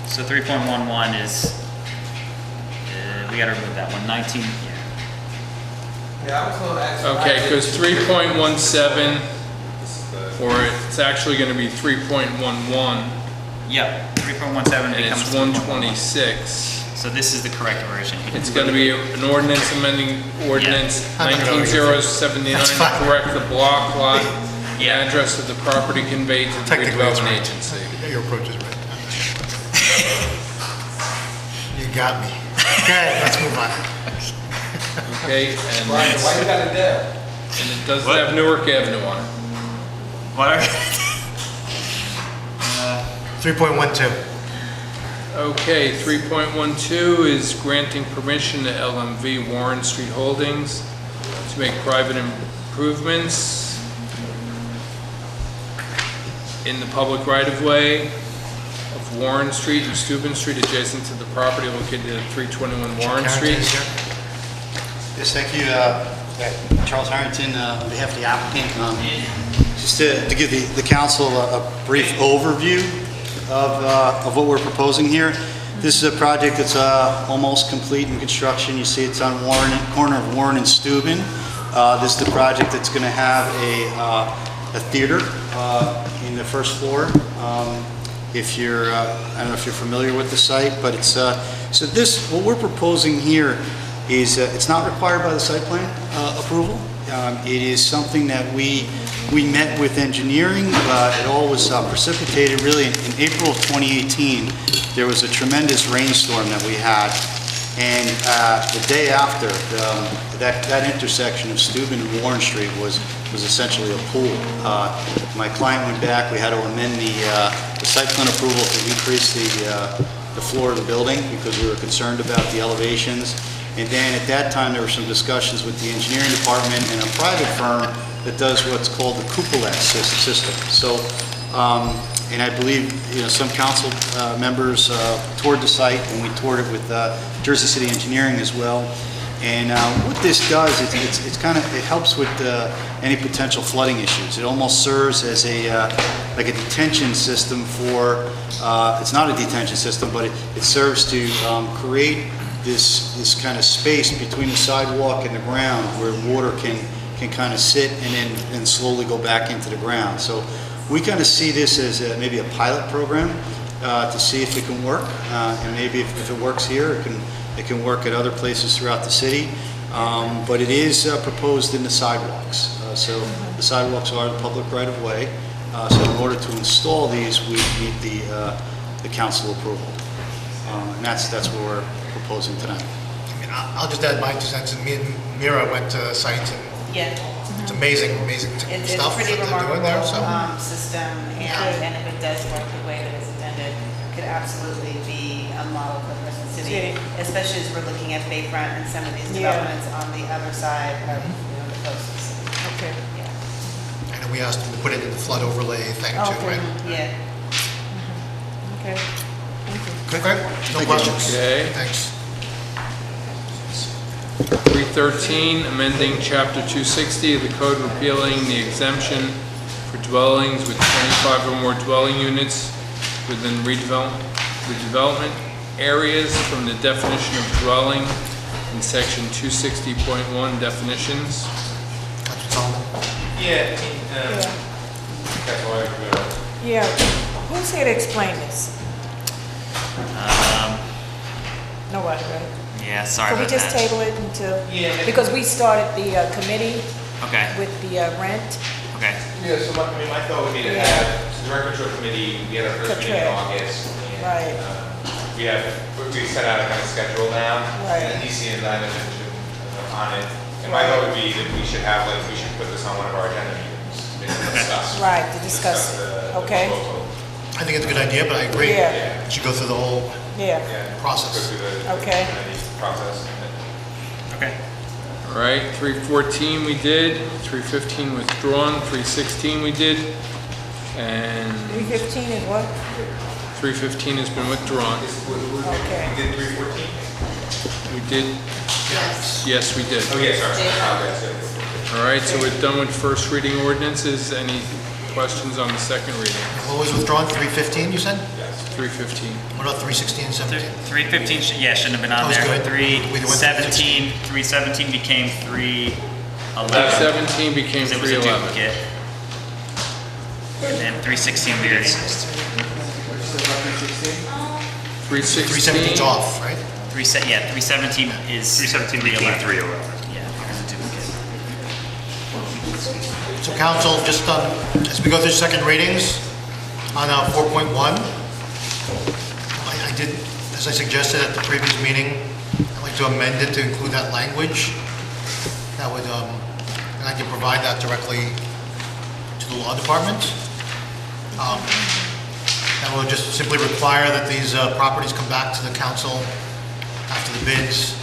Speaker 9: So 3.11 is, we gotta remove that one. 19,
Speaker 3: Yeah, I was gonna ask.
Speaker 1: Okay, because 3.17, or it's actually going to be 3.11.
Speaker 9: Yep, 3.17
Speaker 1: and
Speaker 9: becomes
Speaker 1: it's 126.
Speaker 9: So this is the correct version.
Speaker 1: It's going to be an ordinance amending ordinance 19079 to correct the block, lot, address of the property conveyed to the redevelopment agency.
Speaker 4: Your approach is right. You got me. Okay, let's move on.
Speaker 1: Okay, and
Speaker 3: Why you got it there?
Speaker 1: And it doesn't have Newark Avenue on it.
Speaker 9: What?
Speaker 4: 3.12.
Speaker 1: Okay, 3.12 is granting permission to LMV Warren Street Holdings to make private improvements in the public right-of-way of Warren Street and Steuben Street adjacent to the property located at 321 Warren Street.
Speaker 22: Yes, thank you. Charles Harrington, on behalf of the applicant. Just to give the council a brief overview of what we're proposing here. This is a project that's almost complete in construction. You see it's on corner of Warren and Steuben. This is the project that's going to have a theater in the first floor. if you're, I don't know if you're familiar with the site, but it's, so this, what we're proposing here is, it's not required by the site plan approval. It is something that we met with engineering. It all was precipitated really in April of 2018. There was a tremendous rainstorm that we had, and the day after, that intersection of Steuben and Warren Street was essentially a pool. My client went back. We had to amend the site plan approval to increase the floor of the building because we were concerned about the elevations. And then at that time, there were some discussions with the engineering department and a private firm that does what's called the cupola system. So, and I believe, some council members toured the site, and we toured it with Jersey City Engineering as well. And what this does, it helps with any potential flooding issues. It almost serves as like a detention system for, it's not a detention system, but it serves to create this kind of space between the sidewalk and the ground where water can kind of sit and then slowly go back into the ground. So we kind of see this as maybe a pilot program to see if it can work, and maybe if it works here, it can work at other places throughout the city. But it is proposed in the sidewalks. So the sidewalks are the public right of way. So in order to install these, we need the council approval. And that's what we're proposing tonight.
Speaker 4: I mean, I'll just add my 2 cents. And me and Mira went to the site, and it's amazing
Speaker 6: It's
Speaker 4: stuff
Speaker 6: a pretty
Speaker 4: that they're doing there. So.
Speaker 6: system, and if it does work the way that it's intended, could absolutely be a model for the rest of the city, especially as we're looking at Bayfront and some of these developments on the other side of the coast of the city.
Speaker 5: Okay.
Speaker 6: Yeah.
Speaker 4: And we asked them to put it in the flood overlay thing too, right?
Speaker 6: Yeah.
Speaker 5: Okay.
Speaker 4: Good, great. No questions.
Speaker 1: Okay.
Speaker 4: Thanks.
Speaker 1: 313, amending Chapter 260 of the code repealing the exemption for dwellings with 25 or more dwelling units within redevelopment areas from the definition of dwelling in section 260.1 definitions.
Speaker 10: Yeah, that's why
Speaker 5: Yeah, who's here to explain this? Nobody, right?
Speaker 9: Yeah, sorry
Speaker 5: Can we
Speaker 9: about
Speaker 5: just
Speaker 9: that.
Speaker 5: table it until,
Speaker 10: Yeah.
Speaker 5: because we started the committee
Speaker 9: Okay,
Speaker 5: with the rent.
Speaker 9: okay.
Speaker 10: Yeah, so my thought would be to
Speaker 5: Yeah.
Speaker 10: have, the Rec Control Committee, we had our first meeting in
Speaker 5: Correct.
Speaker 10: August. And,
Speaker 5: Right.
Speaker 10: we set out a kind of schedule now.
Speaker 5: Right.
Speaker 10: And DC and I on it. And my thought would be that we should put this on one of our agenda meetings. To discuss.
Speaker 5: Right, to discuss it.
Speaker 10: the
Speaker 5: Okay.
Speaker 10: proposal.
Speaker 4: I think it's a good idea, but I agree.
Speaker 5: Yeah.
Speaker 4: You should go through the whole
Speaker 5: Yeah,
Speaker 4: process.
Speaker 10: Go through the
Speaker 5: Okay.
Speaker 10: committee process.
Speaker 9: Okay.
Speaker 1: All right, 314 we did, 315 withdrawn, 316 we did, and
Speaker 5: 315 is what?
Speaker 1: 315 has been withdrawn.
Speaker 5: Okay.
Speaker 10: We did 314?
Speaker 1: We did? Yes, we did.
Speaker 10: Oh, yeah, sorry.
Speaker 1: All right, so we're done with first reading ordinances. Any questions on the second reading?
Speaker 4: What was withdrawn? 315, you said?
Speaker 1: 315.
Speaker 4: What about 316 and 17?
Speaker 9: 315, shouldn't have been on
Speaker 4: That was
Speaker 9: there.
Speaker 4: good. We went to
Speaker 9: 317 became 311.
Speaker 1: 317 became
Speaker 9: It was a
Speaker 1: 311.
Speaker 9: duplicate. And then 316 we already.
Speaker 1: 316?
Speaker 4: 317's off, right?
Speaker 9: 317 is.
Speaker 21: 317 became 311.
Speaker 9: Yeah, there's a duplicate.
Speaker 4: So council, just as we go through second readings, on 4.1, I did, as I suggested at the previous meeting, I'd like to amend it to include that language. That would, and I can provide that directly to the law department. That will just simply require that these properties come back to the council after the bids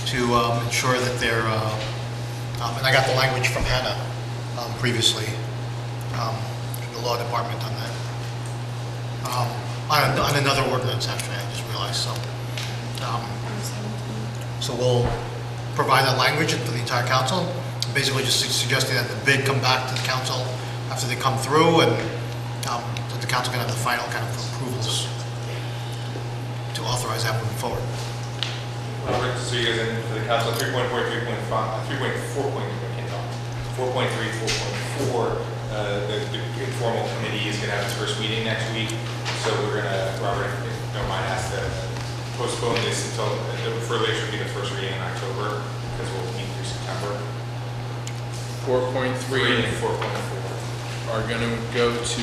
Speaker 4: to ensure that they're, and I got the language from Hannah previously, from the law department on that. On another ordinance, actually, I just realized, so. So we'll provide that language to the entire council, basically just suggesting that the bid come back to the council after they come through, and that the council can have the final kind of approvals to authorize that moving forward.
Speaker 10: So you guys in for the council, 3.4, 3.5, 4.3, 4.4, the informal committee is going to have its first meeting next week. So we're gonna, Robert, if you don't mind, ask to postpone this until, the earliest would be the first reading in October, because we'll meet through September.
Speaker 1: 4.3
Speaker 10: and 4.4.
Speaker 1: are going to go to,
Speaker 10: So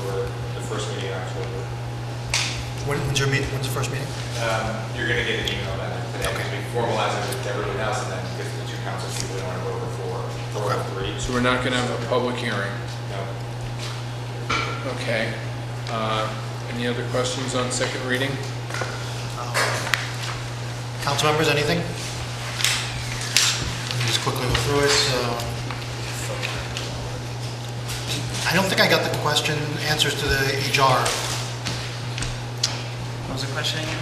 Speaker 10: we're, the first meeting in October.
Speaker 4: When's your meeting, when's the first meeting?
Speaker 10: You're gonna get an email that today, because we formalize it with everyone else, and then get the two council people we want to go over for 3.
Speaker 1: so we're not going to have a public hearing.
Speaker 10: No.
Speaker 1: Okay. Any other questions on second reading?
Speaker 4: Council members, anything? Let me just quickly go through it. I don't think I got the answers to the HR.
Speaker 9: What was the question again?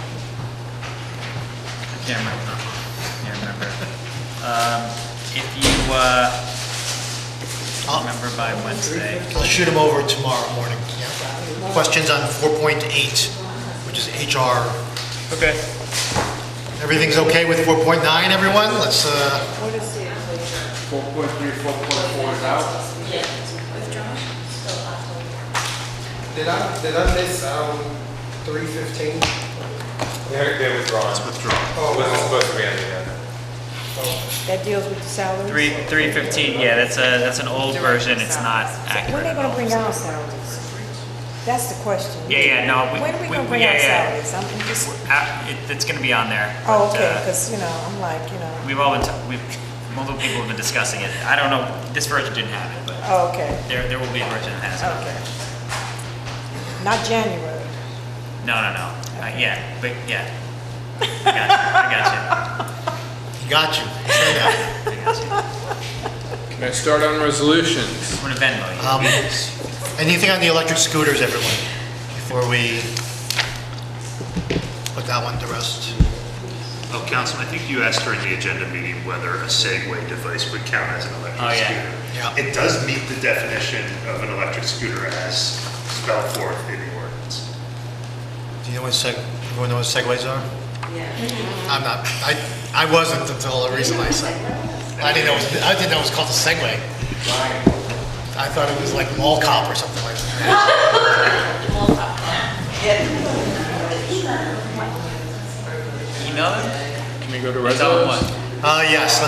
Speaker 9: I can't remember. If you remember by Wednesday.
Speaker 4: I'll shoot them over tomorrow morning. Yeah. Questions on 4.8, which is HR.
Speaker 9: Okay.
Speaker 4: Everything's okay with 4.9, everyone? Let's,
Speaker 5: What is the
Speaker 7: 4.3, 4.4 is out. Did I miss 315?
Speaker 10: They're withdrawn. It's withdrawn. Oh, it wasn't supposed to be on the agenda.
Speaker 5: that deals with the salaries?
Speaker 9: 315, yeah, that's an old version, it's not accurate.
Speaker 5: When are they
Speaker 9: at
Speaker 5: gonna
Speaker 9: all.
Speaker 5: bring out salaries? That's the question.
Speaker 9: Yeah, no.
Speaker 5: When are we gonna bring out salaries? I'm just,
Speaker 9: It's gonna be on there.
Speaker 5: oh,
Speaker 9: but,
Speaker 5: okay, because, I'm like,
Speaker 9: We've all been, multiple people have been discussing it. I don't know, this version didn't have it, but
Speaker 5: oh, okay,
Speaker 9: there will be a version that has it.
Speaker 5: okay. Not January.
Speaker 9: No. Yeah, but yeah. I got you.
Speaker 4: Say that.
Speaker 1: Can I start on resolutions?
Speaker 9: I'm gonna Venmo you.
Speaker 4: Anything on the electric scooters, everyone, before we put that one to rest?
Speaker 21: Oh, Councilman, I think you asked during the agenda meeting whether a Segway device would count as an electric scooter.
Speaker 4: Yeah.
Speaker 21: It does meet the definition of an electric scooter as spelled forth in the ordinance.
Speaker 4: Do you know what everyone knows what Segways are?
Speaker 6: Yeah.
Speaker 4: I'm not, I wasn't until recently, so. I didn't know it was called a Segway. I thought it was like mall cop or something like that.
Speaker 9: Email them?
Speaker 1: Can we go to
Speaker 9: Tell them
Speaker 1: resolutions?
Speaker 9: what?
Speaker 4: Yes,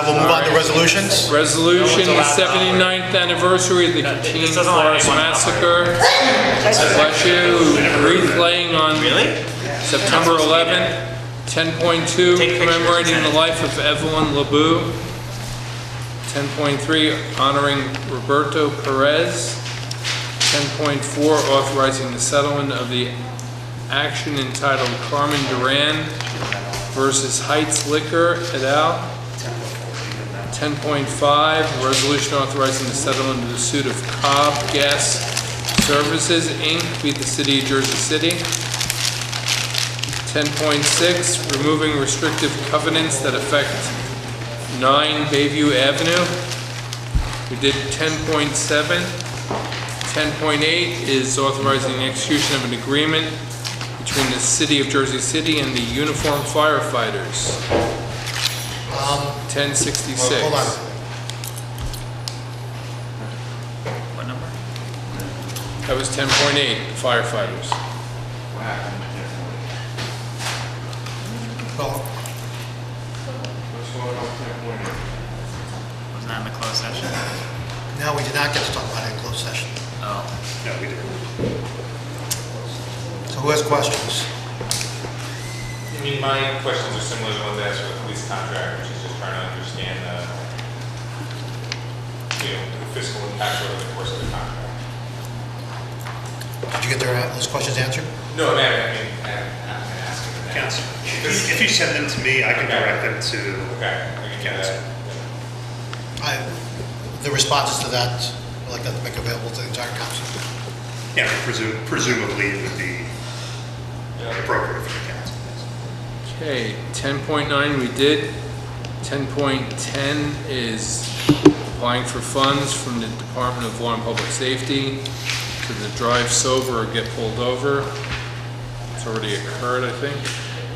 Speaker 4: we'll move on to resolutions.
Speaker 1: Resolution, the 79th anniversary of the Keene
Speaker 9: doesn't allow
Speaker 1: Forest
Speaker 9: anyone to
Speaker 1: Massacre. Bless you. Wreath laying on September 11th. 10.2, commemorating the life of Evelyn LeBeau. 10.3, honoring Roberto Perez. 10.4, authorizing the settlement of the action entitled Carmen Duran versus Heights Liquor et al. 10.5, resolution authorizing the settlement of the suit of Cobb Gas Services, Inc., v. the City of Jersey City. 10.6, removing restrictive covenants that affect 9 Bayview Avenue. We did 10.7. 10.8 is authorizing the execution of an agreement between the City of Jersey City and the uniformed firefighters. 1066.
Speaker 4: Hold on.
Speaker 9: What number?
Speaker 1: That was 10.8, firefighters.
Speaker 4: Well,
Speaker 9: Wasn't that in the closed session?
Speaker 4: no, we did not get to talk about it in closed session.
Speaker 9: Oh.
Speaker 21: No, we didn't.
Speaker 4: So who has questions?
Speaker 10: I mean, my questions are similar to the ones I asked for the police contract, which is just trying to understand the fiscal impact over the course of the contract.
Speaker 4: Did you get those questions answered?
Speaker 10: No, I'm asking them.
Speaker 21: Council, if you send them to me, I can direct them to
Speaker 10: Okay, I can get
Speaker 21: council.
Speaker 10: that.
Speaker 4: The responses to that, I'd like that to make available to the entire council.
Speaker 21: Yeah, presumably it would be appropriate for the council.
Speaker 1: Okay, 10.9 we did. 10.10 is applying for funds from the Department of Law and Public Safety to the drive sober or get pulled over. It's already occurred, I think.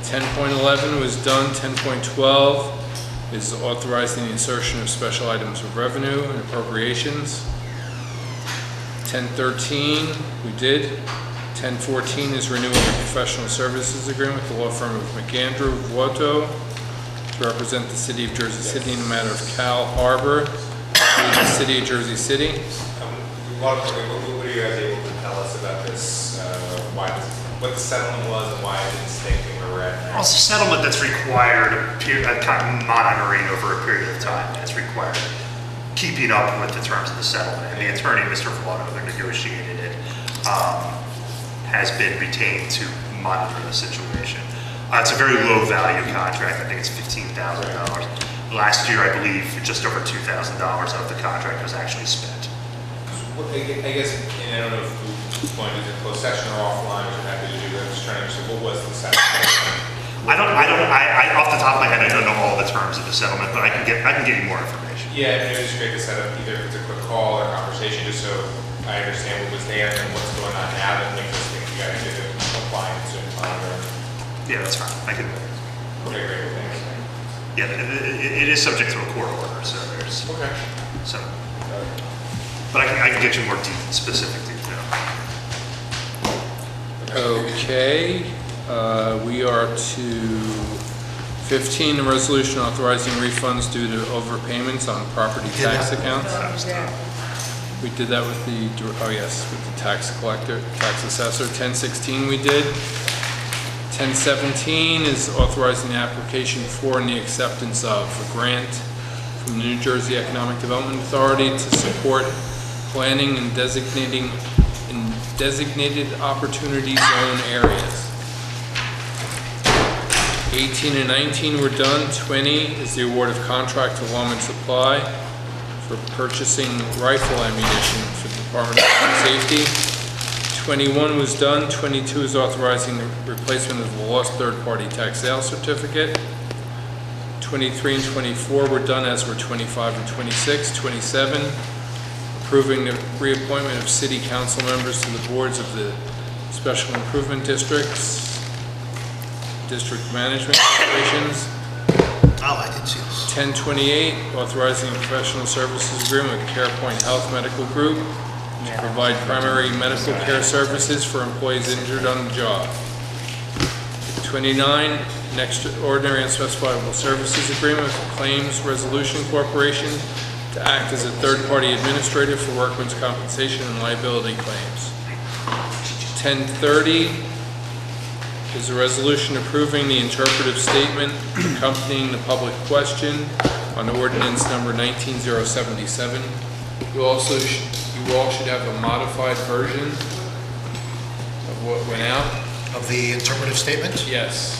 Speaker 1: 10.11 was done. 10.12 is authorizing the insertion of special items of revenue and appropriations. 10.13 we did. 1014 is renewing a professional services agreement with the law firm of McAndrew Vuoto to represent the city of Jersey City in the matter of Cal Harbor, the city of Jersey City.
Speaker 10: What are you guys able to tell us about this, what the settlement was and why it didn't stay where we're at now?
Speaker 21: Well, it's a settlement that's required kind of monitoring over a period of time. It's required keeping up with the terms of the settlement. And the attorney, Mr. Vuoto, that negotiated it, has been retained to monitor the situation. It's a very low value contract. I think it's $15,000. Last year, I believe, just over $2,000 of the contract was actually spent.
Speaker 10: I guess, and I don't know if we want to do the closed session or offline, or happy to do that. I'm just trying to understand what was the settlement.
Speaker 21: I off the top of my head, I don't know all the terms of the settlement, but I can get you more information.
Speaker 10: Yeah, maybe it's great to set up either if it's a quick call or conversation, just so I understand what was there and what's going on now that makes us think we got to get it compliance and monitor.
Speaker 21: Yeah, that's fine. I can.
Speaker 10: Okay, great. Thanks.
Speaker 21: Yeah, it is subject to a court order, so there's.
Speaker 10: Okay.
Speaker 21: So, but I can get you more specific detail.
Speaker 1: Okay, we are to 15, a resolution authorizing refunds due to overpayments on property tax accounts. We did that with with the tax collector, tax assessor. 1016 we did. 1017 is authorizing the application for and the acceptance of a grant from the New Jersey Economic Development Authority to support planning and designating in designated opportunity zone areas. 18 and 19 were done. 20 is the award of contract to Lawman Supply for purchasing rifle ammunition for the Department of Public Safety. 21 was done. 22 is authorizing the replacement of the lost third-party tax sale certificate. 23 and 24 were done, as were 25 and 26. 27, approving the reappointment of city council members to the boards of the special improvement districts, district management corporations.
Speaker 4: Oh, I didn't see this.
Speaker 1: 1028, authorizing a professional services agreement with CarePoint Health Medical Group to provide primary medical care services for employees injured on the job. 29, an extraordinary unspecifiable services agreement with Claims Resolution Corporation to act as a third-party administrator for workmen's compensation and liability claims. 1030 is a resolution approving the interpretive statement accompanying the public question on ordinance number 19077. You all should have a modified version of what went out.
Speaker 4: Of the interpretive statement?
Speaker 1: Yes.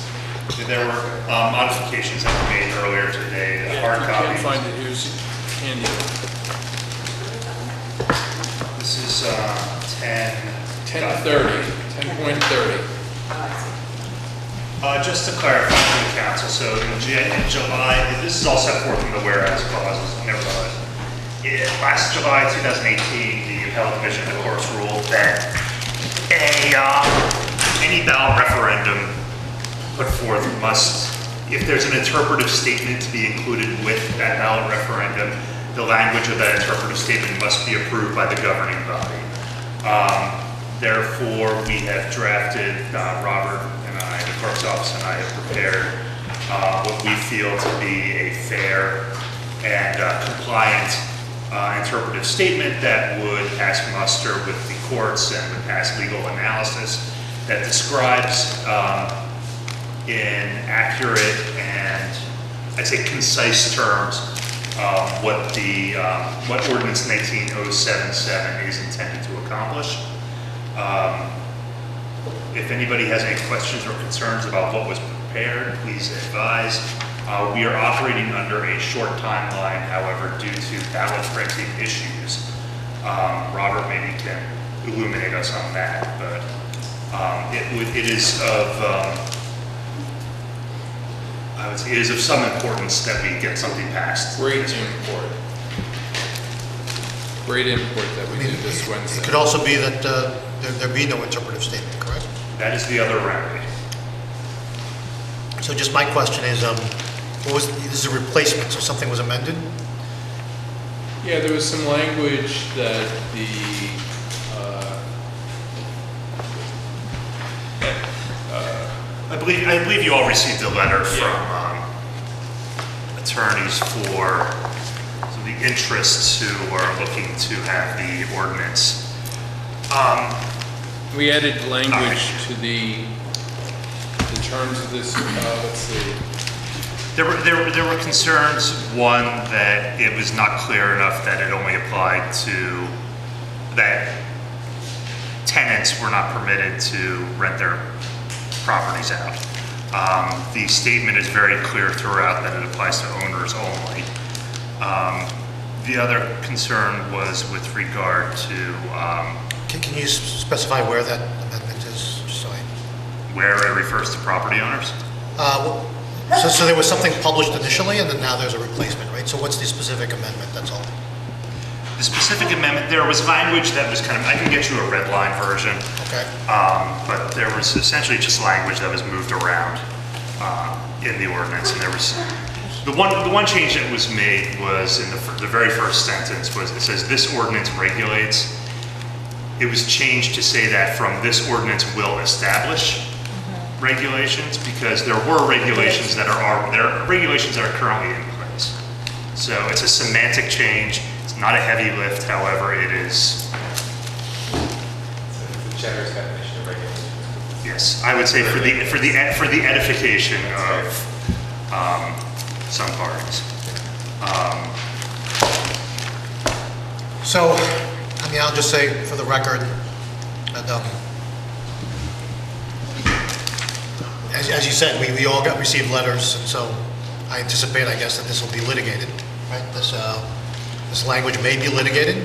Speaker 21: There were modifications that were made earlier today. The hard
Speaker 1: I
Speaker 21: copy.
Speaker 1: can't find it. Here's handy.
Speaker 21: This is
Speaker 1: 1030. 10.30.
Speaker 21: Just to clarify for the council, so in July, this is all set forth in the whereas clauses, nevertheless. Last July 2018, the appellate division of the courts ruled that any ballot referendum put forth must, if there's an interpretive statement to be included with that ballot referendum, the language of that interpretive statement must be approved by the governing body. Therefore, we have drafted, Robert and I, the clerk's office and I have prepared what we feel to be a fair and compliant interpretive statement that would pass muster with the courts and would pass legal analysis that describes in accurate and I'd say concise terms what ordinance 19077 is intended to accomplish. If anybody has any questions or concerns about what was prepared, please advise. We are operating under a short timeline, however, due to ballot printing issues. Robert maybe can illuminate us on that, but it is of I would say it is of some importance that we get something passed.
Speaker 1: Great import. Great import that we did this Wednesday.
Speaker 4: It could also be that there be no interpretive statement, correct?
Speaker 21: That is the other remedy.
Speaker 4: So just my question is, this is a replacement, so something was amended?
Speaker 1: Yeah, there was some language that
Speaker 21: I believe you all received a letter from attorneys for some of the interests who are looking to have the ordinance.
Speaker 1: We added language to the terms of this, let's see.
Speaker 21: There were concerns, one, that it was not clear enough that it only applied to, that tenants were not permitted to rent their properties out. The statement is very clear throughout that it applies to owners only. The other concern was with regard to...
Speaker 4: Can you specify where that amendment is, just so I...
Speaker 21: Where it refers to property owners?
Speaker 4: So there was something published initially, and then now there's a replacement, right? So what's the specific amendment, that's all?
Speaker 21: The specific amendment, there was language that was kind of, I can get you a red line version.
Speaker 4: Okay.
Speaker 21: But there was essentially just language that was moved around in the ordinance, and there was, the one change that was made was in the very first sentence was, it says, this ordinance regulates. It was changed to say that from this ordinance will establish regulations, because there were regulations that are currently in place. So it's a semantic change. It's not a heavy lift, however, it is.
Speaker 10: The generous definition of regulation.
Speaker 21: Yes, I would say for the edification of some parties.
Speaker 4: So, I mean, I'll just say for the record that, as you said, we all received letters, and so I anticipate, I guess, that this will be litigated, right? This language may be litigated,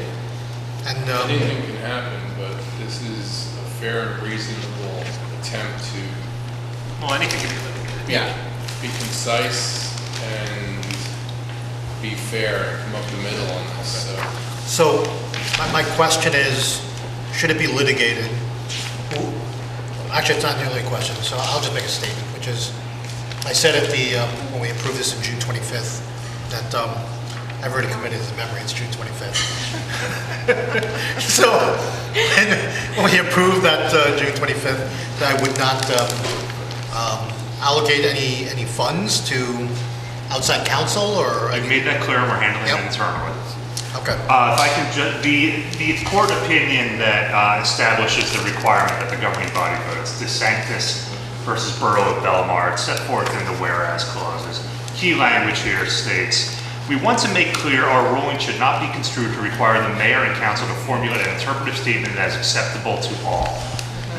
Speaker 4: and...
Speaker 1: Anything can happen, but this is a fair and reasonable attempt to...
Speaker 21: Well, anything can be litigated.
Speaker 1: Yeah. Be concise and be fair and come up the middle on this,
Speaker 4: So, my question is, should it be litigated? Actually, it's not nearly a question, so I'll just make a statement, which is, I said at the, when we approved this on June 25th, that I've already committed to the memory, it's June 25th. So, when we approved that June 25th, that I would not allocate any funds to outside counsel, or...
Speaker 21: I've made that clear, and we're handling it internally.
Speaker 4: Okay.
Speaker 21: If I can the court opinion that establishes the requirement that the governing body votes, DeSantis versus Borough of Belmar, it's set forth in the whereas clauses. Key language here states, we want to make clear our ruling should not be construed to require the mayor and council to formulate an interpretive statement that is acceptable to all.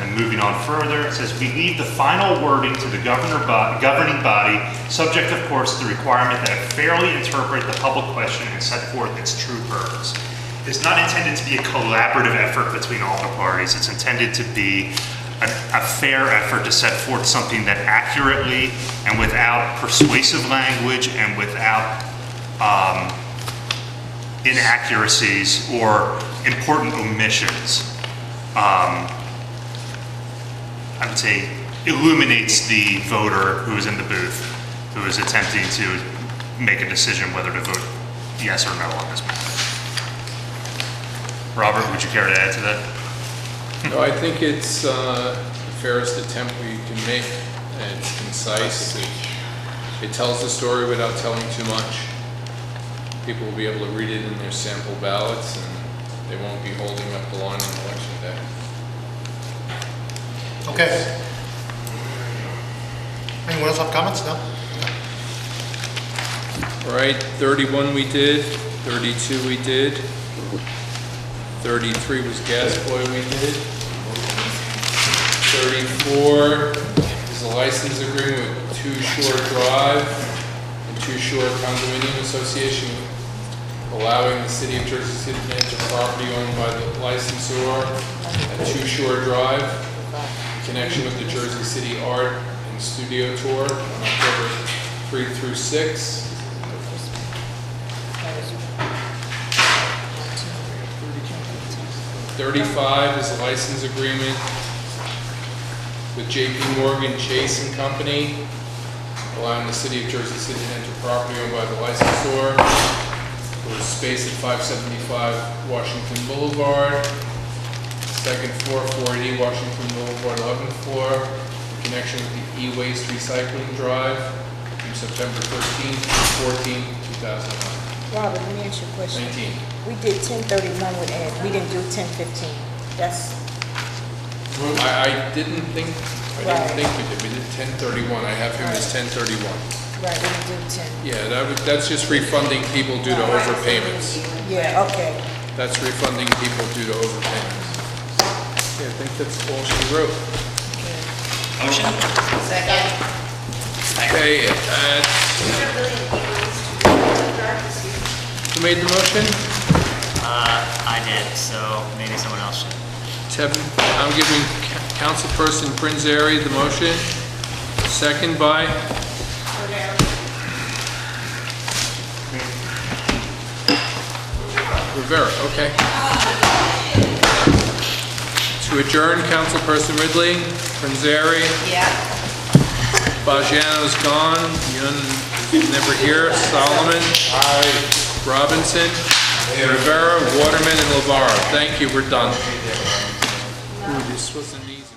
Speaker 21: And moving on further, it says, we leave the final wording to the governing body, subject, of course, to the requirement that it fairly interpret the public question and set forth its true purpose. It's not intended to be a collaborative effort between all the parties. It's intended to be a fair effort to set forth something that accurately and without persuasive language and without inaccuracies or important omissions. I would say, illuminates the voter who is in the booth, who is attempting to make a decision whether to vote yes or no on this matter. Robert, would you care to add to that?
Speaker 1: No, I think it's the fairest attempt we can make, and it's concise. It tells the story without telling too much. People will be able to read it in their sample ballots, and they won't be holding up the line on election day.
Speaker 4: Okay. Anyone else have comments? No?
Speaker 1: All right, 31 we did, 32 we did, 33 was gas boy we did, 34 is a license agreement with Too Shore Drive and Too Shore Condominium Association, allowing the city of Jersey City to enter property owned by the licensor at Too Shore Drive, in connection with the Jersey City Art and Studio Tour on October 3 through 6. 35 is a license agreement with JP Morgan Chase and Company, allowing the city of Jersey City to enter property owned by the licensor for space at 575 Washington Boulevard, second floor, 480 Washington Boulevard, 11th floor, in connection with the e-waste recycling drive from September 13th to 14th, 2009.
Speaker 5: Robert, let me ask you a question.
Speaker 1: 19.
Speaker 5: We did 1031 with Ed, we didn't do 1015. That's,
Speaker 1: I didn't think we did. We did 1031. I have him as 1031.
Speaker 5: right, we didn't do 10.
Speaker 1: Yeah, that's just refunding people due to overpayments.
Speaker 5: Yeah, okay.
Speaker 1: That's refunding people due to overpayments. Yeah, I think that's all she wrote.
Speaker 9: Motion?
Speaker 6: Second.
Speaker 1: Okay, who made the motion?
Speaker 9: I did, so maybe someone else should.
Speaker 1: I'm giving Councilperson Prinzary the motion. Second by? Rivera, okay. To adjourn, Councilperson Ridley, Prinzary.
Speaker 6: Yeah.
Speaker 1: Bajiano's gone, Yun never here, Solomon. Robinson, Rivera, Waterman, and LeVar. Thank you, we're done. Ooh, this wasn't easy.